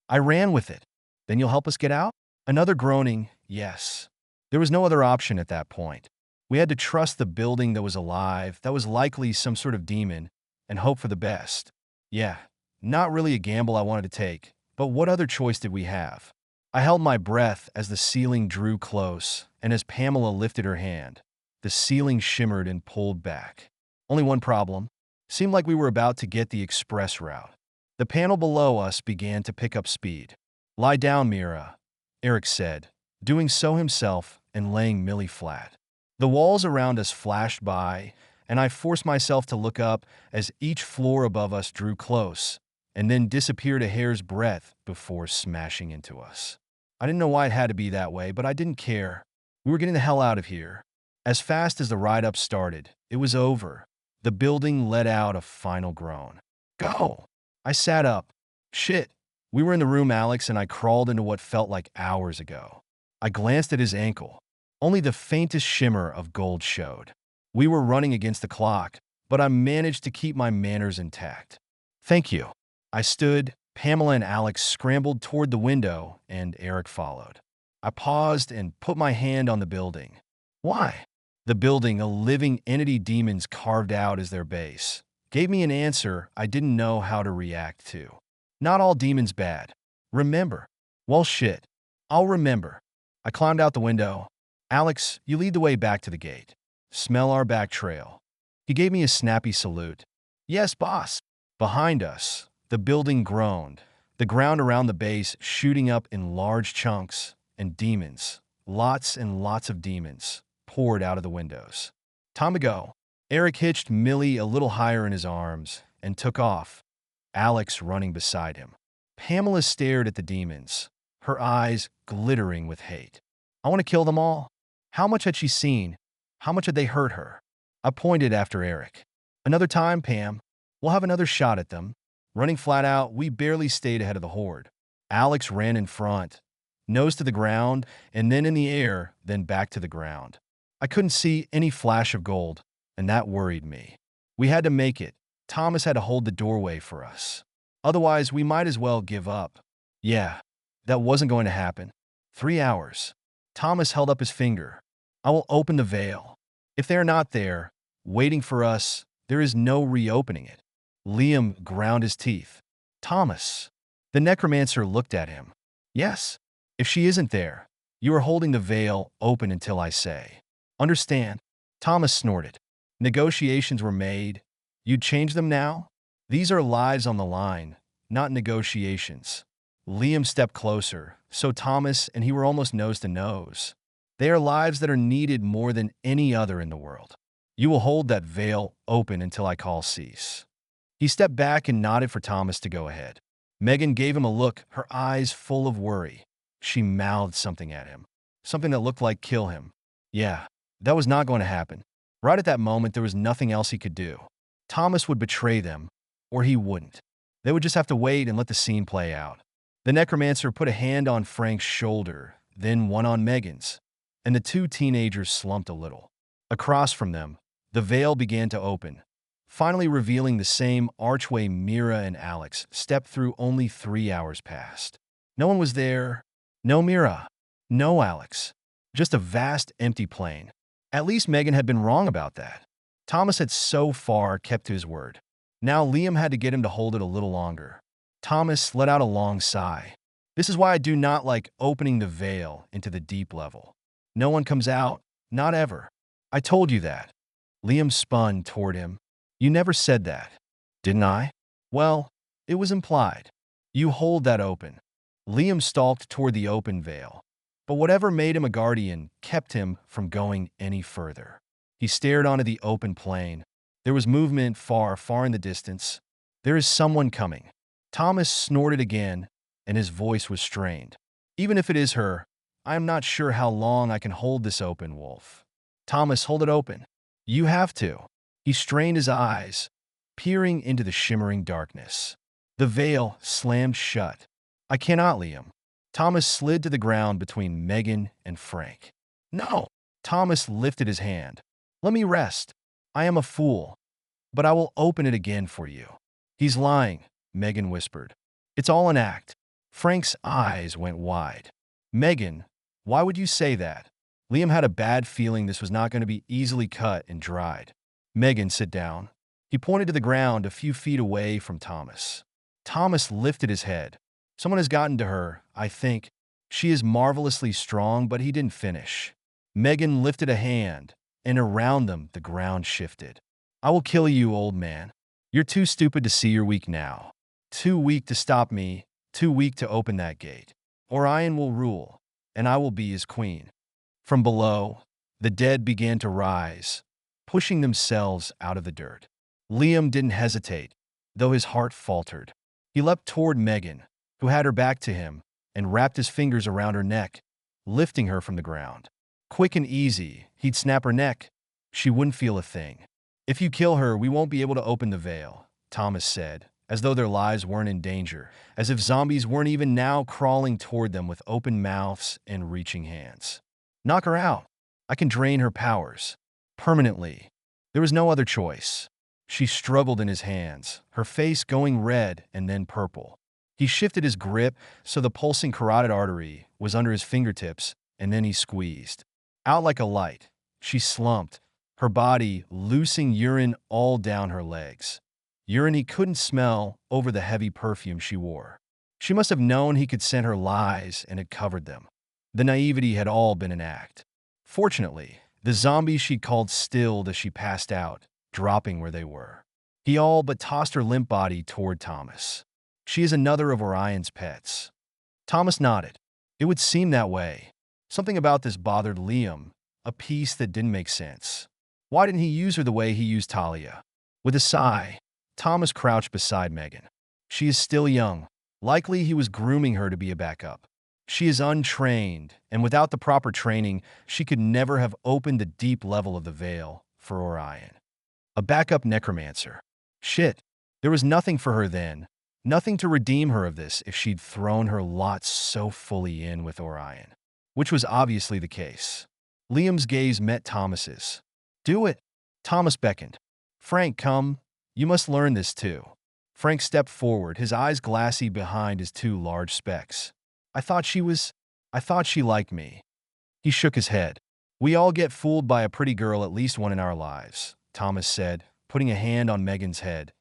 I ran with it. Then you'll help us get out? Another groaning, yes. There was no other option at that point. We had to trust the building that was alive, that was likely some sort of demon, and hope for the best. Yeah, not really a gamble I wanted to take, but what other choice did we have? I held my breath as the ceiling drew close, and as Pamela lifted her hand, the ceiling shimmered and pulled back. Only one problem. Seemed like we were about to get the express route. The panel below us began to pick up speed. Lie down, Mira, Eric said, doing so himself and laying Millie flat. The walls around us flashed by, and I forced myself to look up as each floor above us drew close, and then disappeared a hair's breadth before smashing into us. I didn't know why it had to be that way, but I didn't care. We were getting the hell out of here. As fast as the ride-up started, it was over. The building let out a final groan. Go! I sat up. Shit. We were in the room, Alex, and I crawled into what felt like hours ago. I glanced at his ankle. Only the faintest shimmer of gold showed. We were running against the clock, but I managed to keep my manners intact. Thank you. I stood. Pamela and Alex scrambled toward the window, and Eric followed. I paused and put my hand on the building. Why? The building, a living entity demons carved out as their base, gave me an answer I didn't know how to react to. Not all demons bad. Remember. Well, shit. I'll remember. I climbed out the window. Alex, you lead the way back to the gate. Smell our back trail. He gave me a snappy salute. Yes, boss. Behind us, the building groaned, the ground around the base shooting up in large chunks, and demons, lots and lots of demons, poured out of the windows. Time to go. Eric hitched Millie a little higher in his arms and took off, Alex running beside him. Pamela stared at the demons, her eyes glittering with hate. I want to kill them all. How much had she seen? How much had they hurt her? I pointed after Eric. Another time, Pam. We'll have another shot at them. Running flat out, we barely stayed ahead of the horde. Alex ran in front, nose to the ground, and then in the air, then back to the ground. I couldn't see any flash of gold, and that worried me. We had to make it. Thomas had to hold the doorway for us. Otherwise, we might as well give up. Yeah, that wasn't going to happen. 3 hours. Thomas held up his finger. I will open the veil. If they are not there, waiting for us, there is no reopening it. Liam ground his teeth. Thomas. The necromancer looked at him. Yes. If she isn't there, you are holding the veil open until I say. Understand? Thomas snorted. Negotiations were made. You'd change them now? These are lives on the line, not negotiations. Liam stepped closer, so Thomas and he were almost nose to nose. They are lives that are needed more than any other in the world. You will hold that veil open until I call cease. He stepped back and nodded for Thomas to go ahead. Megan gave him a look, her eyes full of worry. She mouthed something at him, something that looked like kill him. Yeah, that was not going to happen. Right at that moment, there was nothing else he could do. Thomas would betray them, or he wouldn't. They would just have to wait and let the scene play out. The necromancer put a hand on Frank's shoulder, then one on Megan's, and the two teenagers slumped a little. Across from them, the veil began to open, finally revealing the same archway Mira and Alex stepped through only 3 hours past. No one was there. No Mira. No Alex. Just a vast empty plain. At least Megan had been wrong about that. Thomas had so far kept to his word. Now Liam had to get him to hold it a little longer. Thomas let out a long sigh. This is why I do not like opening the veil into the deep level. No one comes out. Not ever. I told you that. Liam spun toward him. You never said that. Didn't I? Well, it was implied. You hold that open. Liam stalked toward the open veil. But whatever made him a guardian kept him from going any further. He stared onto the open plain. There was movement far, far in the distance. There is someone coming. Thomas snorted again, and his voice was strained. Even if it is her, I am not sure how long I can hold this open, Wolf. Thomas, hold it open. You have to. He strained his eyes, peering into the shimmering darkness. The veil slammed shut. I cannot, Liam. Thomas slid to the ground between Megan and Frank. No! Thomas lifted his hand. Let me rest. I am a fool, but I will open it again for you. He's lying, Megan whispered. It's all an act. Frank's eyes went wide. Megan, why would you say that? Liam had a bad feeling this was not going to be easily cut and dried. Megan, sit down. He pointed to the ground a few feet away from Thomas. Thomas lifted his head. Someone has gotten to her, I think. She is marvelously strong, but he didn't finish. Megan lifted a hand, and around them the ground shifted. I will kill you, old man. You're too stupid to see you're weak now. Too weak to stop me, too weak to open that gate. Orion will rule, and I will be his queen. From below, the dead began to rise, pushing themselves out of the dirt. Liam didn't hesitate, though his heart faltered. He leapt toward Megan, who had her back to him, and wrapped his fingers around her neck, lifting her from the ground. Quick and easy, he'd snap her neck. She wouldn't feel a thing. If you kill her, we won't be able to open the veil, Thomas said, as though their lives weren't in danger, as if zombies weren't even now crawling toward them with open mouths and reaching hands. Knock her out. I can drain her powers. Permanently. There was no other choice. She struggled in his hands, her face going red and then purple. He shifted his grip so the pulsing carotid artery was under his fingertips, and then he squeezed. Out like a light, she slumped, her body loosing urine all down her legs. Urine he couldn't smell over the heavy perfume she wore. She must have known he could scent her lies and had covered them. The naivety had all been an act. Fortunately, the zombies she'd called stilled as she passed out, dropping where they were. He all but tossed her limp body toward Thomas. She is another of Orion's pets. Thomas nodded. It would seem that way. Something about this bothered Liam, a piece that didn't make sense. Why didn't he use her the way he used Talia? With a sigh, Thomas crouched beside Megan. She is still young. Likely he was grooming her to be a backup. She is untrained, and without the proper training, she could never have opened the deep level of the veil for Orion. A backup necromancer. Shit. There was nothing for her then. Nothing to redeem her of this if she'd thrown her lot so fully in with Orion. Which was obviously the case. Liam's gaze met Thomas's. Do it. Thomas beckoned. Frank, come. You must learn this too. Frank stepped forward, his eyes glassy behind his two large specs. I thought she liked me. He shook his head. We all get fooled by a pretty girl at least one in our lives, Thomas said, putting a hand on Megan's head,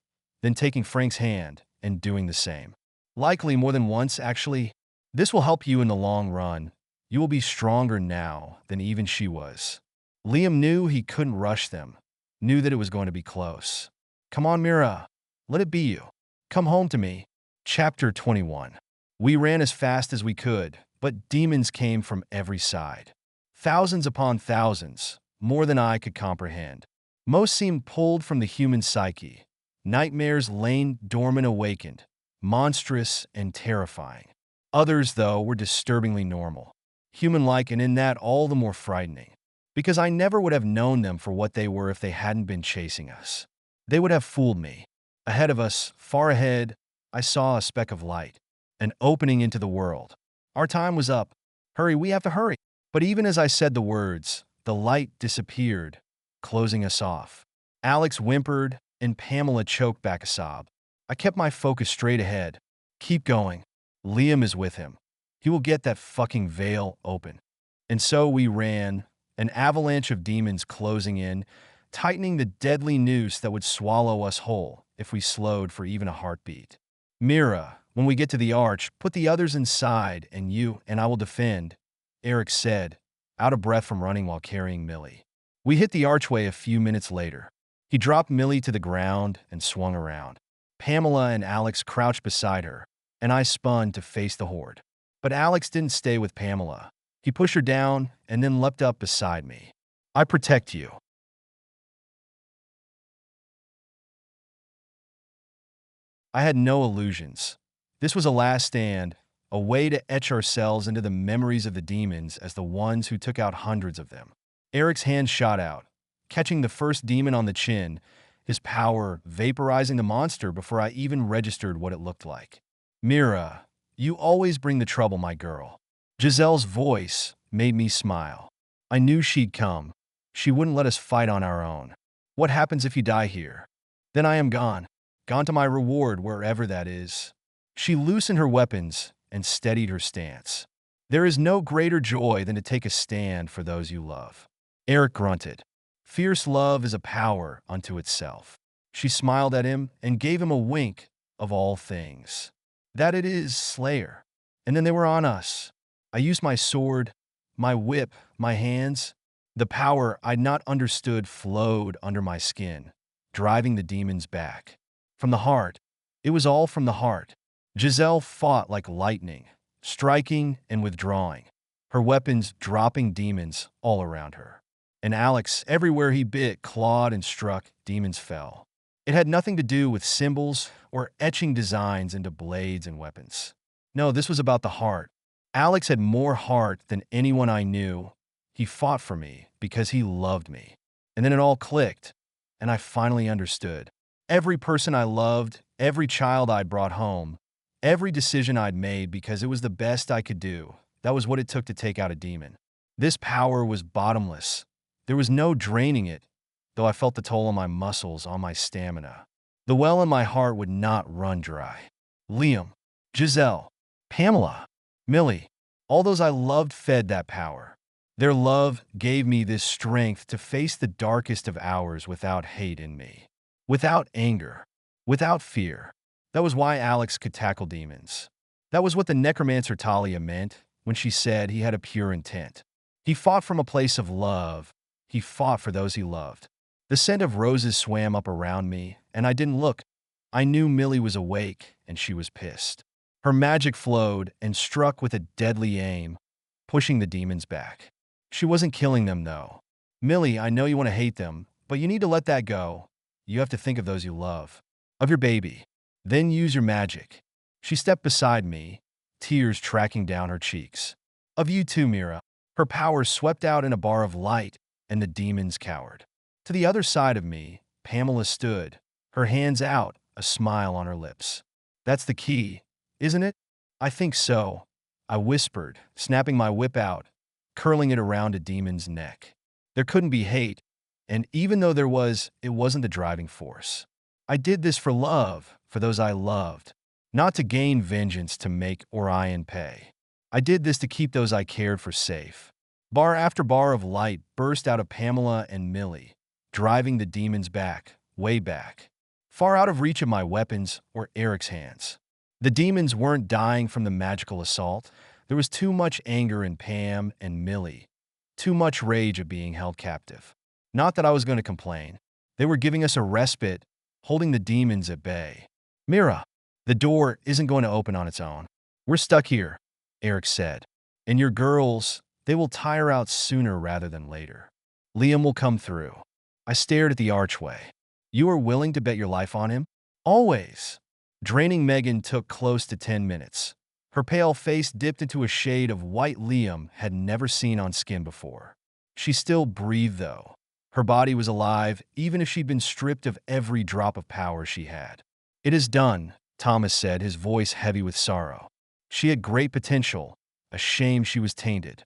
then taking Frank's hand and doing the same. Likely more than once, actually. This will help you in the long run. You will be stronger now than even she was. Liam knew he couldn't rush them, knew that it was going to be close. Come on, Mira. Let it be you. Come home to me. Chapter 21. We ran as fast as we could, but demons came from every side. Thousands upon thousands, more than I could comprehend. Most seemed pulled from the human psyche. Nightmares lain dormant awakened, monstrous and terrifying. Others, though, were disturbingly normal, human-like, and in that all the more frightening. Because I never would have known them for what they were if they hadn't been chasing us. They would have fooled me. Ahead of us, far ahead, I saw a speck of light, an opening into the world. Our time was up. Hurry, we have to hurry. But even as I said the words, the light disappeared, closing us off. Alex whimpered, and Pamela choked back a sob. I kept my focus straight ahead. Keep going. Liam is with him. He will get that fucking veil open. And so we ran, an avalanche of demons closing in, tightening the deadly noose that would swallow us whole if we slowed for even a heartbeat. Mira, when we get to the arch, put the others inside, and you and I will defend, Eric said, out of breath from running while carrying Millie. We hit the archway a few minutes later. He dropped Millie to the ground and swung around. Pamela and Alex crouched beside her, and I spun to face the horde. But Alex didn't stay with Pamela. He pushed her down and then leapt up beside me. I protect you. I had no illusions. This was a last stand, a way to etch ourselves into the memories of the demons as the ones who took out hundreds of them. Eric's hand shot out, catching the first demon on the chin, his power vaporizing the monster before I even registered what it looked like. Mira, you always bring the trouble, my girl. Giselle's voice made me smile. I knew she'd come. She wouldn't let us fight on our own. What happens if you die here? Then I am gone. Gone to my reward, wherever that is. She loosened her weapons and steadied her stance. There is no greater joy than to take a stand for those you love. Eric grunted. Fierce love is a power unto itself. She smiled at him and gave him a wink of all things. That it is, Slayer. And then they were on us. I used my sword, my whip, my hands. The power I'd not understood flowed under my skin, driving the demons back. From the heart. It was all from the heart. Giselle fought like lightning, striking and withdrawing, her weapons dropping demons all around her. And Alex, everywhere he bit, clawed and struck, demons fell. It had nothing to do with symbols or etching designs into blades and weapons. No, this was about the heart. Alex had more heart than anyone I knew. He fought for me because he loved me. And then it all clicked, and I finally understood. Every person I loved, every child I'd brought home, every decision I'd made because it was the best I could do. That was what it took to take out a demon. This power was bottomless. There was no draining it, though I felt the toll on my muscles, on my stamina. The well in my heart would not run dry. Liam, Giselle, Pamela, Millie, all those I loved fed that power. Their love gave me this strength to face the darkest of hours without hate in me, without anger, without fear. That was why Alex could tackle demons. That was what the necromancer Talia meant when she said he had a pure intent. He fought from a place of love. He fought for those he loved. The scent of roses swam up around me, and I didn't look. I knew Millie was awake, and she was pissed. Her magic flowed and struck with a deadly aim, pushing the demons back. She wasn't killing them, though. Millie, I know you want to hate them, but you need to let that go. You have to think of those you love, of your baby. Then use your magic. She stepped beside me, tears tracking down her cheeks. Of you too, Mira. Her power swept out in a bar of light, and the demons cowered. To the other side of me, Pamela stood, her hands out, a smile on her lips. That's the key, isn't it? I think so, I whispered, snapping my whip out, curling it around a demon's neck. There couldn't be hate, and even though there was, it wasn't the driving force. I did this for love, for those I loved, not to gain vengeance to make Orion pay. I did this to keep those I cared for safe. Bar after bar of light burst out of Pamela and Millie, driving the demons back, way back, far out of reach of my weapons or Eric's hands. The demons weren't dying from the magical assault. There was too much anger in Pam and Millie, too much rage of being held captive. Not that I was going to complain. They were giving us a respite, holding the demons at bay. Mira, the door isn't going to open on its own. We're stuck here, Eric said. And your girls, they will tire out sooner rather than later. Liam will come through. I stared at the archway. You are willing to bet your life on him? Always. Draining Megan took close to 10 minutes. Her pale face dipped into a shade of white Liam had never seen on skin before. She still breathed, though. Her body was alive, even if she'd been stripped of every drop of power she had. It is done, Thomas said, his voice heavy with sorrow. She had great potential. A shame she was tainted.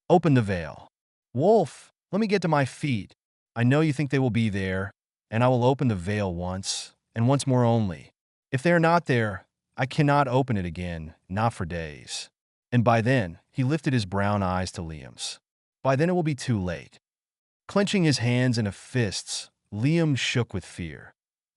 Open the veil. Wolf, let me get to my feet. I know you think they will be there, and I will open the veil once, and once more only. If they are not there, I cannot open it again, not for days. And by then, he lifted his brown eyes to Liam's. By then it will be too late. Clenching his hands into fists, Liam shook with fear.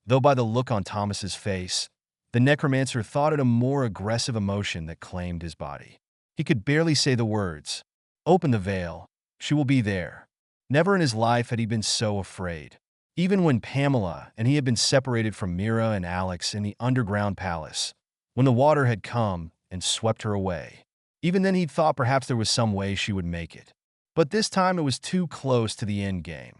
Though by the look on Thomas's face, the necromancer thought it a more aggressive emotion that claimed his body. He could barely say the words. Open the veil. She will be there. Never in his life had he been so afraid. Even when Pamela and he had been separated from Mira and Alex in the underground palace, when the water had come and swept her away. Even then he'd thought perhaps there was some way she would make it. But this time it was too close to the end game.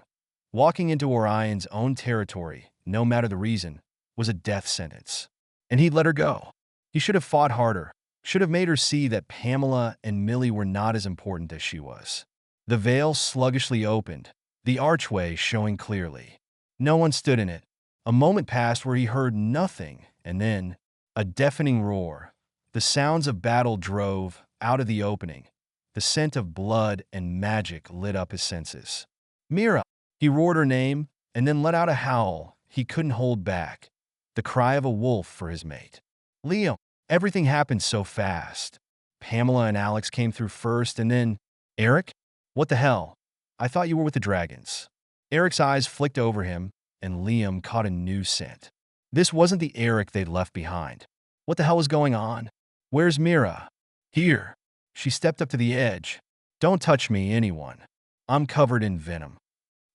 Walking into Orion's own territory, no matter the reason, was a death sentence. And he'd let her go. He should have fought harder. should have made her see that Pamela and Millie were not as important as she was. The veil sluggishly opened, the archway showing clearly. No one stood in it. A moment passed where he heard nothing, and then a deafening roar. The sounds of battle drove out of the opening. The scent of blood and magic lit up his senses. Mira! He roared her name, and then let out a howl he couldn't hold back, the cry of a wolf for his mate. Liam! Everything happened so fast. Pamela and Alex came through first, and then… Eric? What the hell? I thought you were with the dragons. Eric's eyes flicked over him, and Liam caught a new scent. This wasn't the Eric they'd left behind. What the hell was going on? Where's Mira? Here. She stepped up to the edge. Don't touch me, anyone. I'm covered in venom.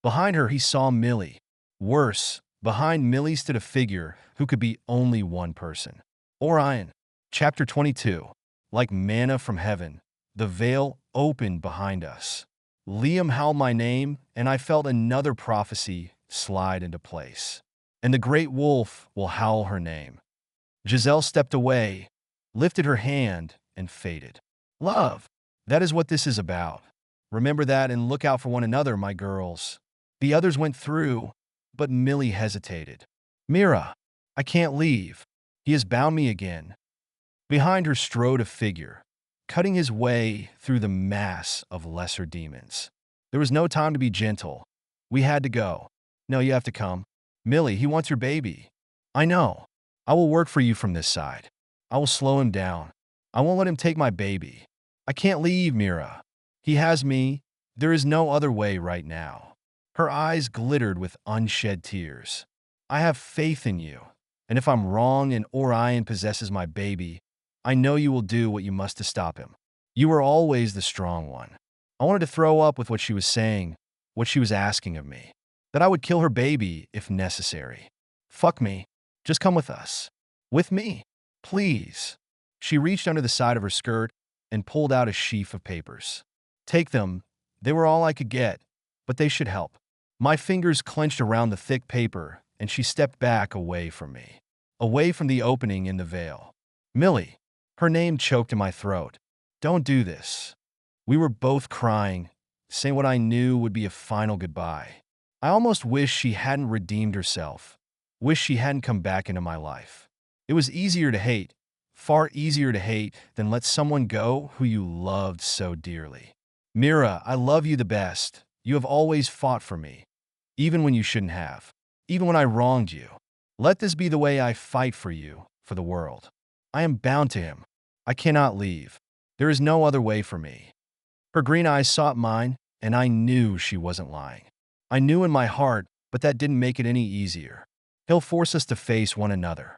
Behind her, he saw Millie. Worse, behind Millie stood a figure who could be only one person. Orion. Chapter 22. Like manna from heaven, the veil opened behind us. Liam howled my name, and I felt another prophecy slide into place. And the great wolf will howl her name. Giselle stepped away, lifted her hand, and faded. Love. That is what this is about. Remember that and look out for one another, my girls. The others went through, but Millie hesitated. Mira, I can't leave. He has bound me again. Behind her strode a figure, cutting his way through the mass of lesser demons. There was no time to be gentle. We had to go. No, you have to come. Millie, he wants your baby. I know. I will work for you from this side. I will slow him down. I won't let him take my baby. I can't leave, Mira. He has me. There is no other way right now. Her eyes glittered with unshed tears. I have faith in you, and if I'm wrong and Orion possesses my baby, I know you will do what you must to stop him. You were always the strong one. I wanted to throw up with what she was saying, what she was asking of me. That I would kill her baby if necessary. Fuck me. Just come with us. With me. Please. She reached under the side of her skirt and pulled out a sheaf of papers. Take them. They were all I could get, but they should help. My fingers clenched around the thick paper, and she stepped back away from me. Away from the opening in the veil. Millie. Her name choked in my throat. Don't do this. We were both crying, saying what I knew would be a final goodbye. I almost wish she hadn't redeemed herself. Wish she hadn't come back into my life. It was easier to hate, far easier to hate than let someone go who you loved so dearly. Mira, I love you the best. You have always fought for me, even when you shouldn't have, even when I wronged you. Let this be the way I fight for you, for the world. I am bound to him. I cannot leave. There is no other way for me. Her green eyes sought mine, and I knew she wasn't lying. I knew in my heart, but that didn't make it any easier. He'll force us to face one another.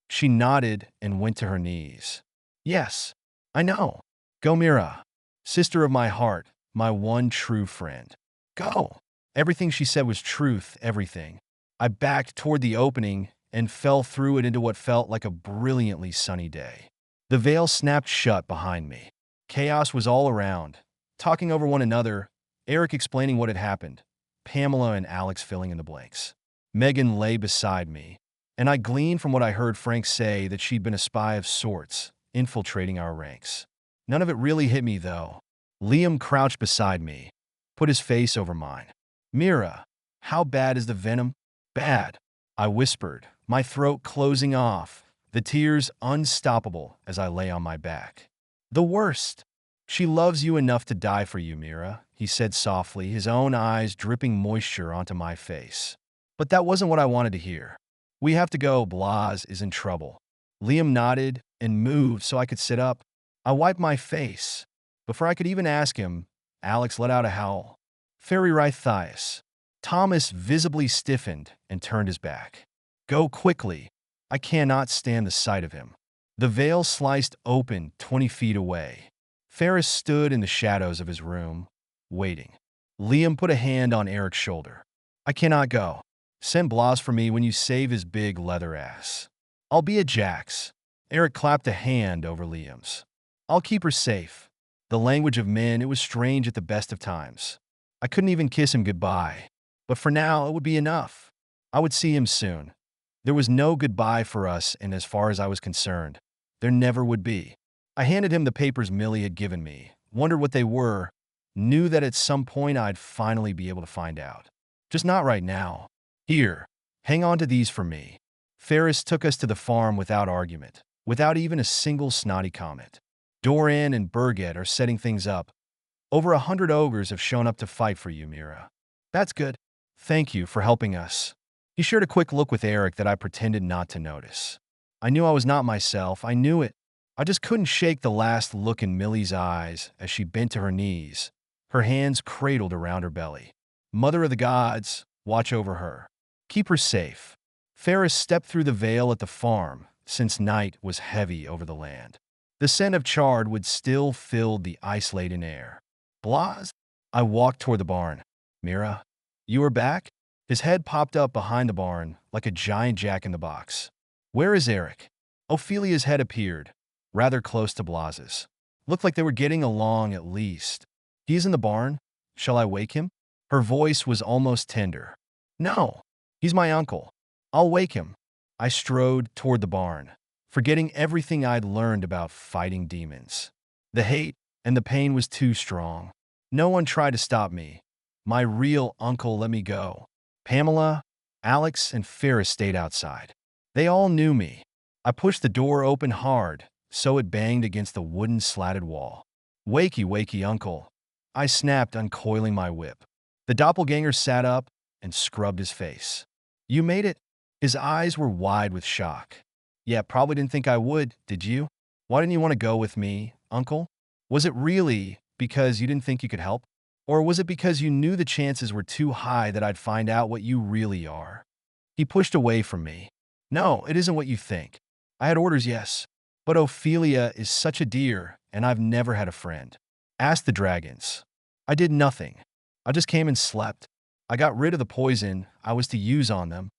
She nodded and went to her knees. Yes, I know. Go, Mira. Sister of my heart, my one true friend. Go. Everything she said was truth, everything. I backed toward the opening and fell through it into what felt like a brilliantly sunny day. The veil snapped shut behind me. Chaos was all around, talking over one another, Eric explaining what had happened, Pamela and Alex filling in the blanks. Megan lay beside me, and I gleaned from what I heard Frank say that she'd been a spy of sorts, infiltrating our ranks. None of it really hit me, though. Liam crouched beside me, put his face over mine. Mira, how bad is the venom? Bad, I whispered, my throat closing off, the tears unstoppable as I lay on my back. The worst. She loves you enough to die for you, Mira, he said softly, his own eyes dripping moisture onto my face. But that wasn't what I wanted to hear. We have to go, Blas is in trouble. Liam nodded and moved so I could sit up. I wiped my face. Before I could even ask him, Alex let out a howl. Fairy right thighs. Thomas visibly stiffened and turned his back. Go quickly. I cannot stand the sight of him. The veil sliced open 20 feet away. Ferris stood in the shadows of his room, waiting. Liam put a hand on Eric's shoulder. I cannot go. Send Blas for me when you save his big leather ass. I'll be at Jack's. Eric clapped a hand over Liam's. I'll keep her safe. The language of men, it was strange at the best of times. I couldn't even kiss him goodbye. But for now, it would be enough. I would see him soon. There was no goodbye for us, and as far as I was concerned, there never would be. I handed him the papers Millie had given me, wondered what they were, knew that at some point I'd finally be able to find out. Just not right now. Here, hang on to these for me. Ferris took us to the farm without argument, without even a single snotty comment. Doran and Berget are setting things up. Over 100 ogres have shown up to fight for you, Mira. That's good. Thank you for helping us. He shared a quick look with Eric that I pretended not to notice. I knew I was not myself. I knew it. I just couldn't shake the last look in Millie's eyes as she bent to her knees, her hands cradled around her belly. Mother of the gods, watch over her. Keep her safe. Ferris stepped through the veil at the farm, since night was heavy over the land. The scent of charred wood still filled the ice-laden air. Blas? I walked toward the barn. Mira, you are back? His head popped up behind the barn like a giant jack-in-the-box. Where is Eric? Ophelia's head appeared, rather close to Blas's. Looked like they were getting along at least. He's in the barn? Shall I wake him? Her voice was almost tender. No, he's my uncle. I'll wake him. I strode toward the barn, forgetting everything I'd learned about fighting demons. The hate and the pain was too strong. No one tried to stop me. My real uncle let me go. Pamela, Alex, and Ferris stayed outside. They all knew me. I pushed the door open hard, so it banged against the wooden slatted wall. Wakey, wakey, uncle. I snapped, uncoiling my whip. The doppelganger sat up and scrubbed his face. You made it? His eyes were wide with shock. Yeah, probably didn't think I would, did you? Why didn't you want to go with me, uncle? Was it really because you didn't think you could help? Or was it because you knew the chances were too high that I'd find out what you really are? He pushed away from me. No, it isn't what you think. I had orders, yes. But Ophelia is such a dear, and I've never had a friend. Ask the dragons. I did nothing. I just came and slept. I got rid of the poison I was to use on them.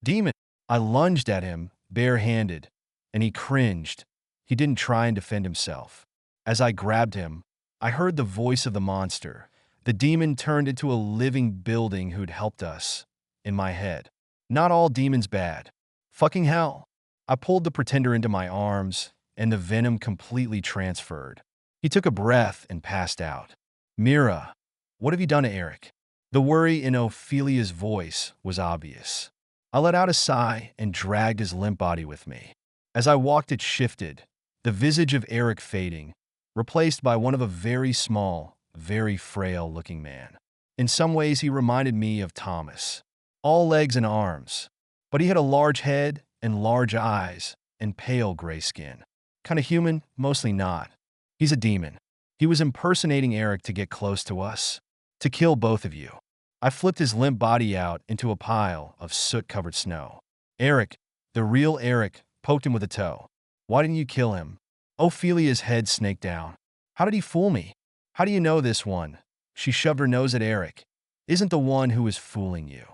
Demon. I lunged at him, bare-handed, and he cringed. He didn't try and defend himself. As I grabbed him, I heard the voice of the monster. The demon turned into a living building who'd helped us. In my head. Not all demons bad. Fucking hell. I pulled the pretender into my arms, and the venom completely transferred. He took a breath and passed out. Mira, what have you done to Eric? The worry in Ophelia's voice was obvious. I let out a sigh and dragged his limp body with me. As I walked, it shifted, the visage of Eric fading, replaced by one of a very small, very frail-looking man. In some ways, he reminded me of Thomas. All legs and arms, but he had a large head and large eyes and pale gray skin. Kind of human, mostly not. He's a demon. He was impersonating Eric to get close to us, to kill both of you. I flipped his limp body out into a pile of soot-covered snow. Eric, the real Eric, poked him with a toe. Why didn't you kill him? Ophelia's head snaked down. How did he fool me? How do you know this one? She shoved her nose at Eric. Isn't the one who is fooling you.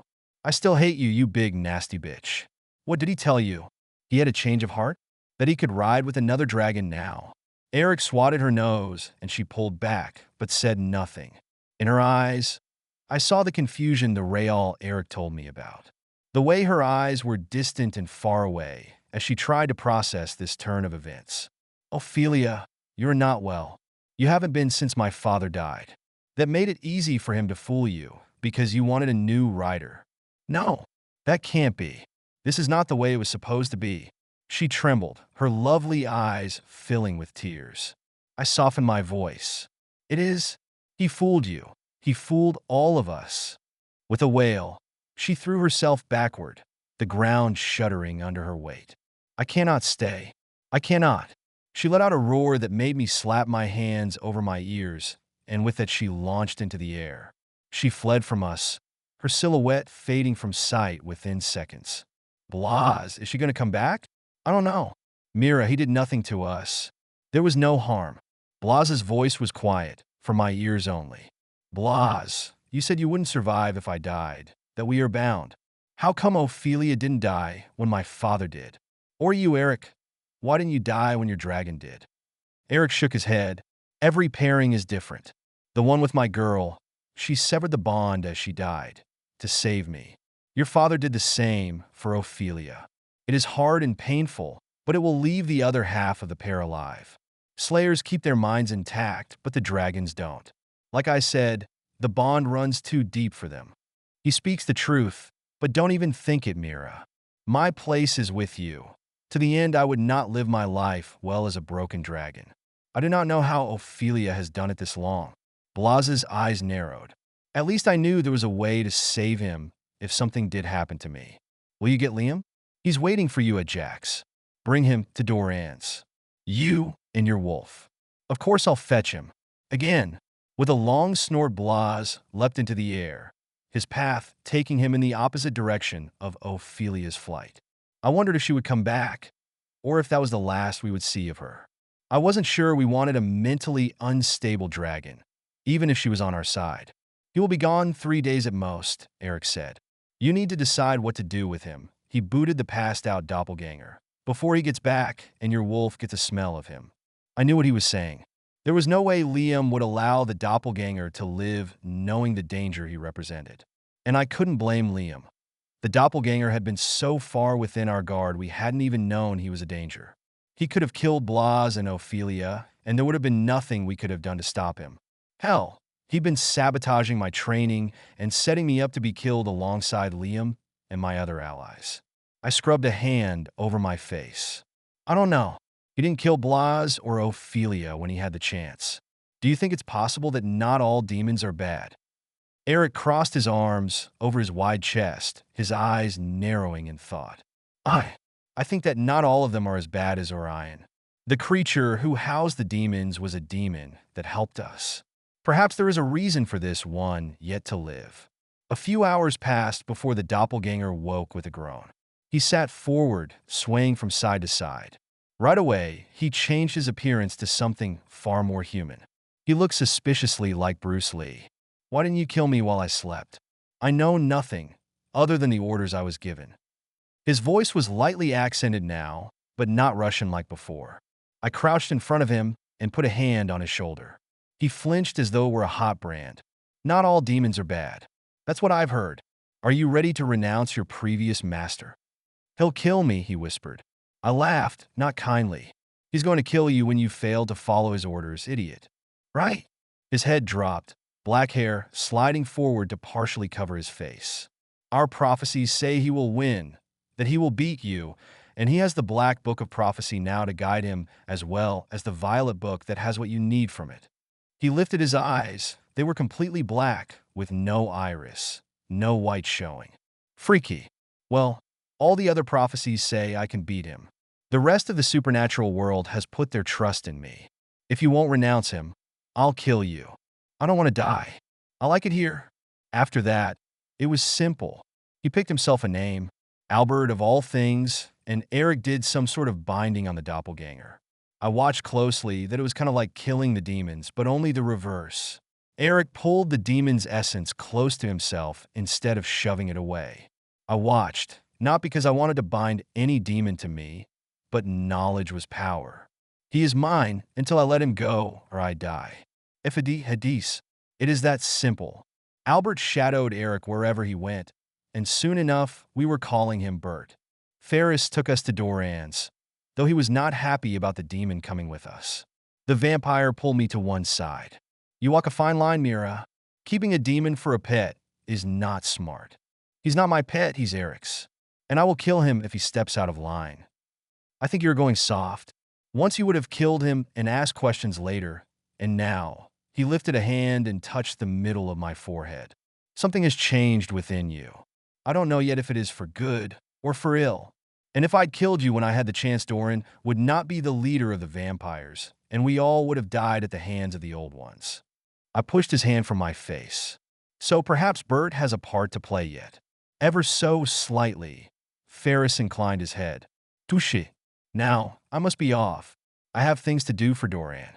I still hate you, you big nasty bitch. What did he tell you? He had a change of heart? That he could ride with another dragon now? Eric swatted her nose, and she pulled back, but said nothing. In her eyes, I saw the confusion the Real Eric told me about. The way her eyes were distant and far away as she tried to process this turn of events. Ophelia, you're not well. You haven't been since my father died. That made it easy for him to fool you because you wanted a new rider. No, that can't be. This is not the way it was supposed to be. She trembled, her lovely eyes filling with tears. I softened my voice. It is. He fooled you. He fooled all of us. With a wail, she threw herself backward, the ground shuddering under her weight. I cannot stay. I cannot. She let out a roar that made me slap my hands over my ears, and with it she launched into the air. She fled from us, her silhouette fading from sight within seconds. Blas, is she going to come back? I don't know. Mira, he did nothing to us. There was no harm. Blas's voice was quiet, for my ears only. Blas, you said you wouldn't survive if I died, that we are bound. How come Ophelia didn't die when my father did? Or you, Eric? Why didn't you die when your dragon did? Eric shook his head. Every pairing is different. The one with my girl, she severed the bond as she died, to save me. Your father did the same for Ophelia. It is hard and painful, but it will leave the other half of the pair alive. Slayers keep their minds intact, but the dragons don't. Like I said, the bond runs too deep for them. He speaks the truth, but don't even think it, Mira. My place is with you. To the end, I would not live my life well as a broken dragon. I do not know how Ophelia has done it this long. Blaz's eyes narrowed. At least I knew there was a way to save him if something did happen to me. Will you get Liam? He's waiting for you at Jack's. Bring him to Doran's. You and your wolf. Of course I'll fetch him. Again, with a long snort, Blaz leapt into the air, his path taking him in the opposite direction of Ophelia's flight. I wondered if she would come back, or if that was the last we would see of her. I wasn't sure we wanted a mentally unstable dragon, even if she was on our side. He will be gone 3 days at most, Eric said. You need to decide what to do with him. He booted the passed-out doppelganger. Before he gets back and your wolf gets a smell of him. I knew what he was saying. There was no way Liam would allow the doppelganger to live knowing the danger he represented. And I couldn't blame Liam. The doppelganger had been so far within our guard we hadn't even known he was a danger. He could have killed Blaz and Ophelia, and there would have been nothing we could have done to stop him. Hell, he'd been sabotaging my training and setting me up to be killed alongside Liam and my other allies. I scrubbed a hand over my face. I don't know. He didn't kill Blaz or Ophelia when he had the chance. Do you think it's possible that not all demons are bad? Eric crossed his arms over his wide chest, his eyes narrowing in thought. I think that not all of them are as bad as Orion. The creature who housed the demons was a demon that helped us. Perhaps there is a reason for this one yet to live. A few hours passed before the doppelganger woke with a groan. He sat forward, swaying from side to side. Right away, he changed his appearance to something far more human. He looked suspiciously like Bruce Lee. Why didn't you kill me while I slept? I know nothing other than the orders I was given. His voice was lightly accented now, but not Russian like before. I crouched in front of him and put a hand on his shoulder. He flinched as though it were a hot brand. Not all demons are bad. That's what I've heard. Are you ready to renounce your previous master? He'll kill me, he whispered. I laughed, not kindly. He's going to kill you when you fail to follow his orders, idiot. Right? His head dropped, black hair sliding forward to partially cover his face. Our prophecies say he will win, that he will beat you, and he has the black book of prophecy now to guide him, as well as the violet book that has what you need from it. He lifted his eyes. They were completely black, with no iris, no white showing. Freaky. Well, all the other prophecies say I can beat him. The rest of the supernatural world has put their trust in me. If you won't renounce him, I'll kill you. I don't want to die. I like it here. After that, it was simple. He picked himself a name, Albert of all things, and Eric did some sort of binding on the doppelganger. I watched closely that it was kind of like killing the demons, but only the reverse. Eric pulled the demon's essence close to himself instead of shoving it away. I watched, not because I wanted to bind any demon to me, but knowledge was power. He is mine until I let him go or I die. Ifadi Hadis. It is that simple. Albert shadowed Eric wherever he went, and soon enough we were calling him Bert. Ferris took us to Doran's, though he was not happy about the demon coming with us. The vampire pulled me to one side. You walk a fine line, Mira. Keeping a demon for a pet is not smart. He's not my pet, he's Eric's. And I will kill him if he steps out of line. I think you're going soft. Once you would have killed him and asked questions later, and now, he lifted a hand and touched the middle of my forehead. Something has changed within you. I don't know yet if it is for good or for ill. And if I'd killed you when I had the chance, Doran would not be the leader of the vampires, and we all would have died at the hands of the old ones. I pushed his hand from my face. So perhaps Bert has a part to play yet. Ever so slightly, Ferris inclined his head. Touché. Now, I must be off. I have things to do for Doran.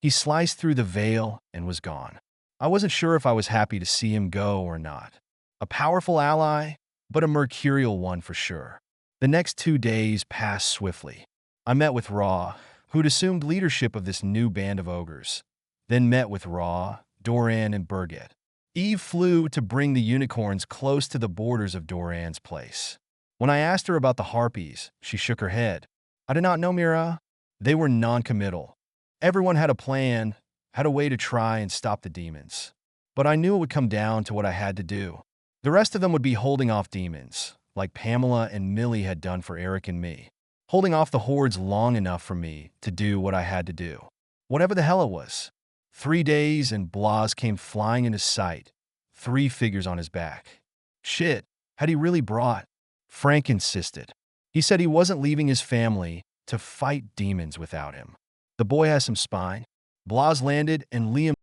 He sliced through the veil and was gone. I wasn't sure if I was happy to see him go or not. A powerful ally, but a mercurial one for sure. The next 2 days passed swiftly. I met with Ra, who'd assumed leadership of this new band of ogres. Then met with Ra, Doran, and Berget. Eve flew to bring the unicorns close to the borders of Doran's place. When I asked her about the harpies, she shook her head. I did not know, Mira. They were non-committal. Everyone had a plan, had a way to try and stop the demons. But I knew it would come down to what I had to do. The rest of them would be holding off demons, like Pamela and Millie had done for Eric and me. Holding off the hordes long enough for me to do what I had to do. Whatever the hell it was. 3 days and Blas came flying into sight, 3 figures on his back. Shit, had he really brought? Frank insisted. He said he wasn't leaving his family to fight demons without him. The boy has some spine. Blas landed and Liam.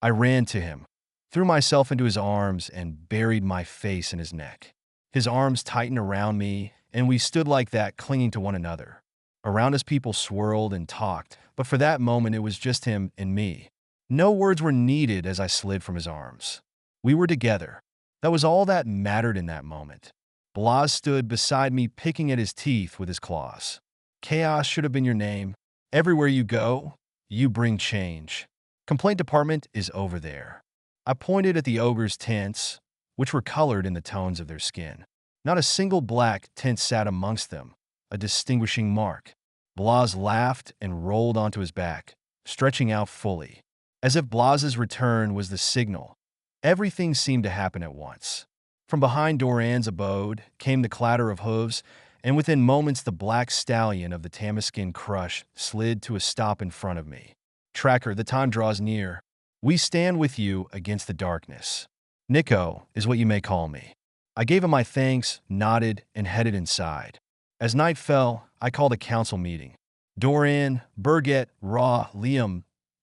I ran to him, threw myself into his arms and buried my face in his neck. His arms tightened around me, and we stood like that, clinging to one another. Around us, people swirled and talked, but for that moment, it was just him and me. No words were needed as I slid from his arms. We were together. That was all that mattered in that moment. Blas stood beside me, picking at his teeth with his claws. Chaos should have been your name. Everywhere you go, you bring change. Complaint department is over there. I pointed at the ogre's tents, which were colored in the tones of their skin. Not a single black tent sat amongst them, a distinguishing mark. Blas laughed and rolled onto his back, stretching out fully. As if Blas's return was the signal, everything seemed to happen at once. From behind Doran's abode came the clatter of hooves, and within moments the black stallion of the Tamaskin Crush slid to a stop in front of me. Tracker, the time draws near. We stand with you against the darkness. Nico is what you may call me. I gave him my thanks, nodded, and headed inside. As night fell, I called a council meeting. Doran, Berget, Raw, Liam,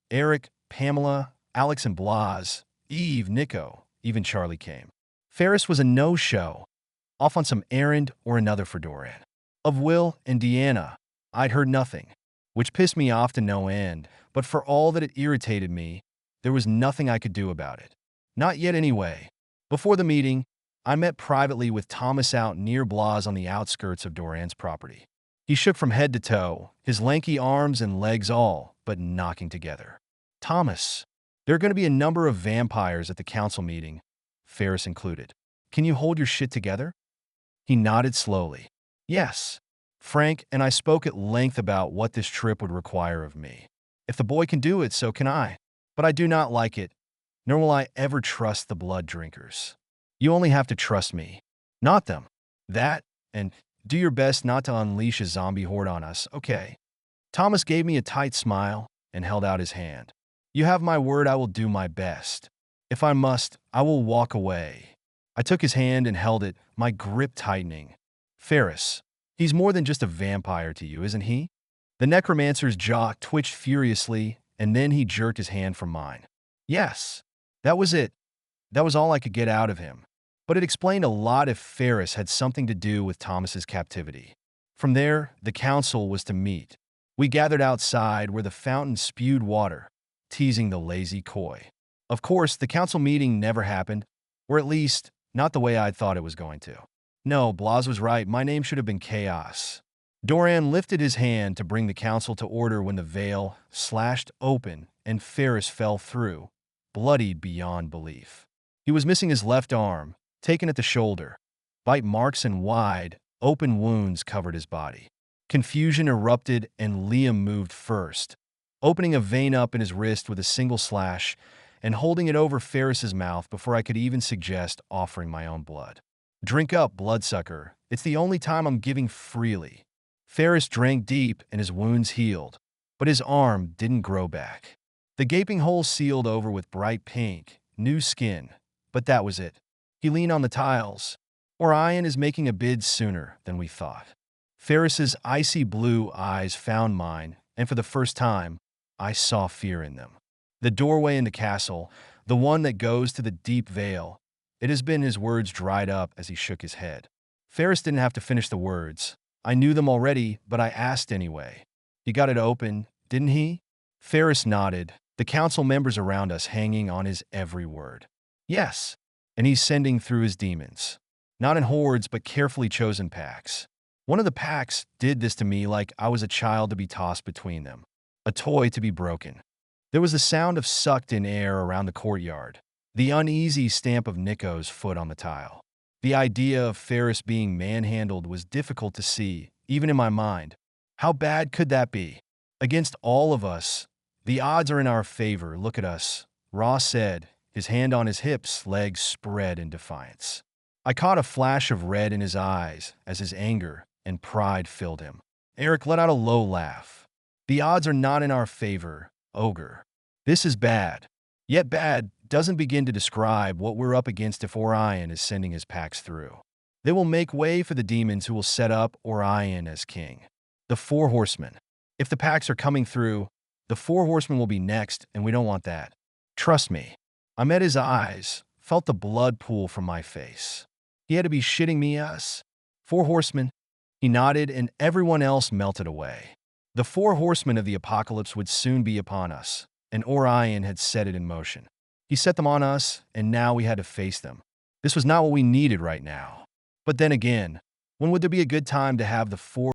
Eric, Pamela, Alex and Blas, Eve, Nico, even Charlie came. Ferris was a no-show, off on some errand or another for Doran. Of Will and Deanna, I'd heard nothing, which pissed me off to no end, but for all that it irritated me, there was nothing I could do about it. Not yet anyway. Before the meeting, I met privately with Thomas out near Blas on the outskirts of Doran's property. He shook from head to toe, his lanky arms and legs all but knocking together. Thomas, there are going to be a number of vampires at the council meeting, Ferris included. Can you hold your shit together? He nodded slowly. Yes. Frank and I spoke at length about what this trip would require of me. If the boy can do it, so can I. But I do not like it, nor will I ever trust the blood drinkers. You only have to trust me, not them. That, and do your best not to unleash a zombie horde on us, okay? Thomas gave me a tight smile and held out his hand. You have my word, I will do my best. If I must, I will walk away. I took his hand and held it, my grip tightening. Ferris, he's more than just a vampire to you, isn't he? The necromancer's jaw twitched furiously, and then he jerked his hand from mine. Yes, that was it. That was all I could get out of him. But it explained a lot if Ferris had something to do with Thomas's captivity. From there, the council was to meet. We gathered outside where the fountain spewed water, teasing the lazy koi. Of course, the council meeting never happened, or at least, not the way I'd thought it was going to. No, Blas was right, my name should have been Chaos. Doran lifted his hand to bring the council to order when the veil slashed open and Ferris fell through, bloodied beyond belief. He was missing his left arm, taken at the shoulder. Bite marks and wide, open wounds covered his body. Confusion erupted and Liam moved first, opening a vein up in his wrist with a single slash and holding it over Ferris's mouth before I could even suggest offering my own blood. Drink up, bloodsucker. It's the only time I'm giving freely. Ferris drank deep and his wounds healed, but his arm didn't grow back. The gaping hole sealed over with bright pink, new skin, but that was it. He leaned on the tiles. Orion is making a bid sooner than we thought. Ferris's icy blue eyes found mine, and for the first time, I saw fear in them. The doorway in the castle, the one that goes to the deep vale, it has been his words dried up as he shook his head. Ferris didn't have to finish the words. I knew them already, but I asked anyway. He got it open, didn't he? Ferris nodded, the council members around us hanging on his every word. Yes, and he's sending through his demons. Not in hordes, but carefully chosen packs. One of the packs did this to me like I was a child to be tossed between them, a toy to be broken. There was the sound of sucked-in air around the courtyard, the uneasy stamp of Nico's foot on the tile. The idea of Ferris being manhandled was difficult to see, even in my mind. How bad could that be? Against all of us, the odds are in our favor. Look at us, Ross said, his hand on his hips, legs spread in defiance. I caught a flash of red in his eyes as his anger and pride filled him. Eric let out a low laugh. The odds are not in our favor, ogre. This is bad. Yet bad doesn't begin to describe what we're up against if Orion is sending his packs through. They will make way for the demons who will set up Orion as king. The Four Horsemen. If the packs are coming through, the Four Horsemen will be next, and we don't want that. Trust me. I met his eyes, felt the blood pool from my face. He had to be shitting me, us. Four Horsemen. He nodded, and everyone else melted away. The Four Horsemen of the apocalypse would soon be upon us, and Orion had set it in motion. He set them on us, and now we had to face them. This was not what we needed right now. But then again, when would there be a good time to have the Four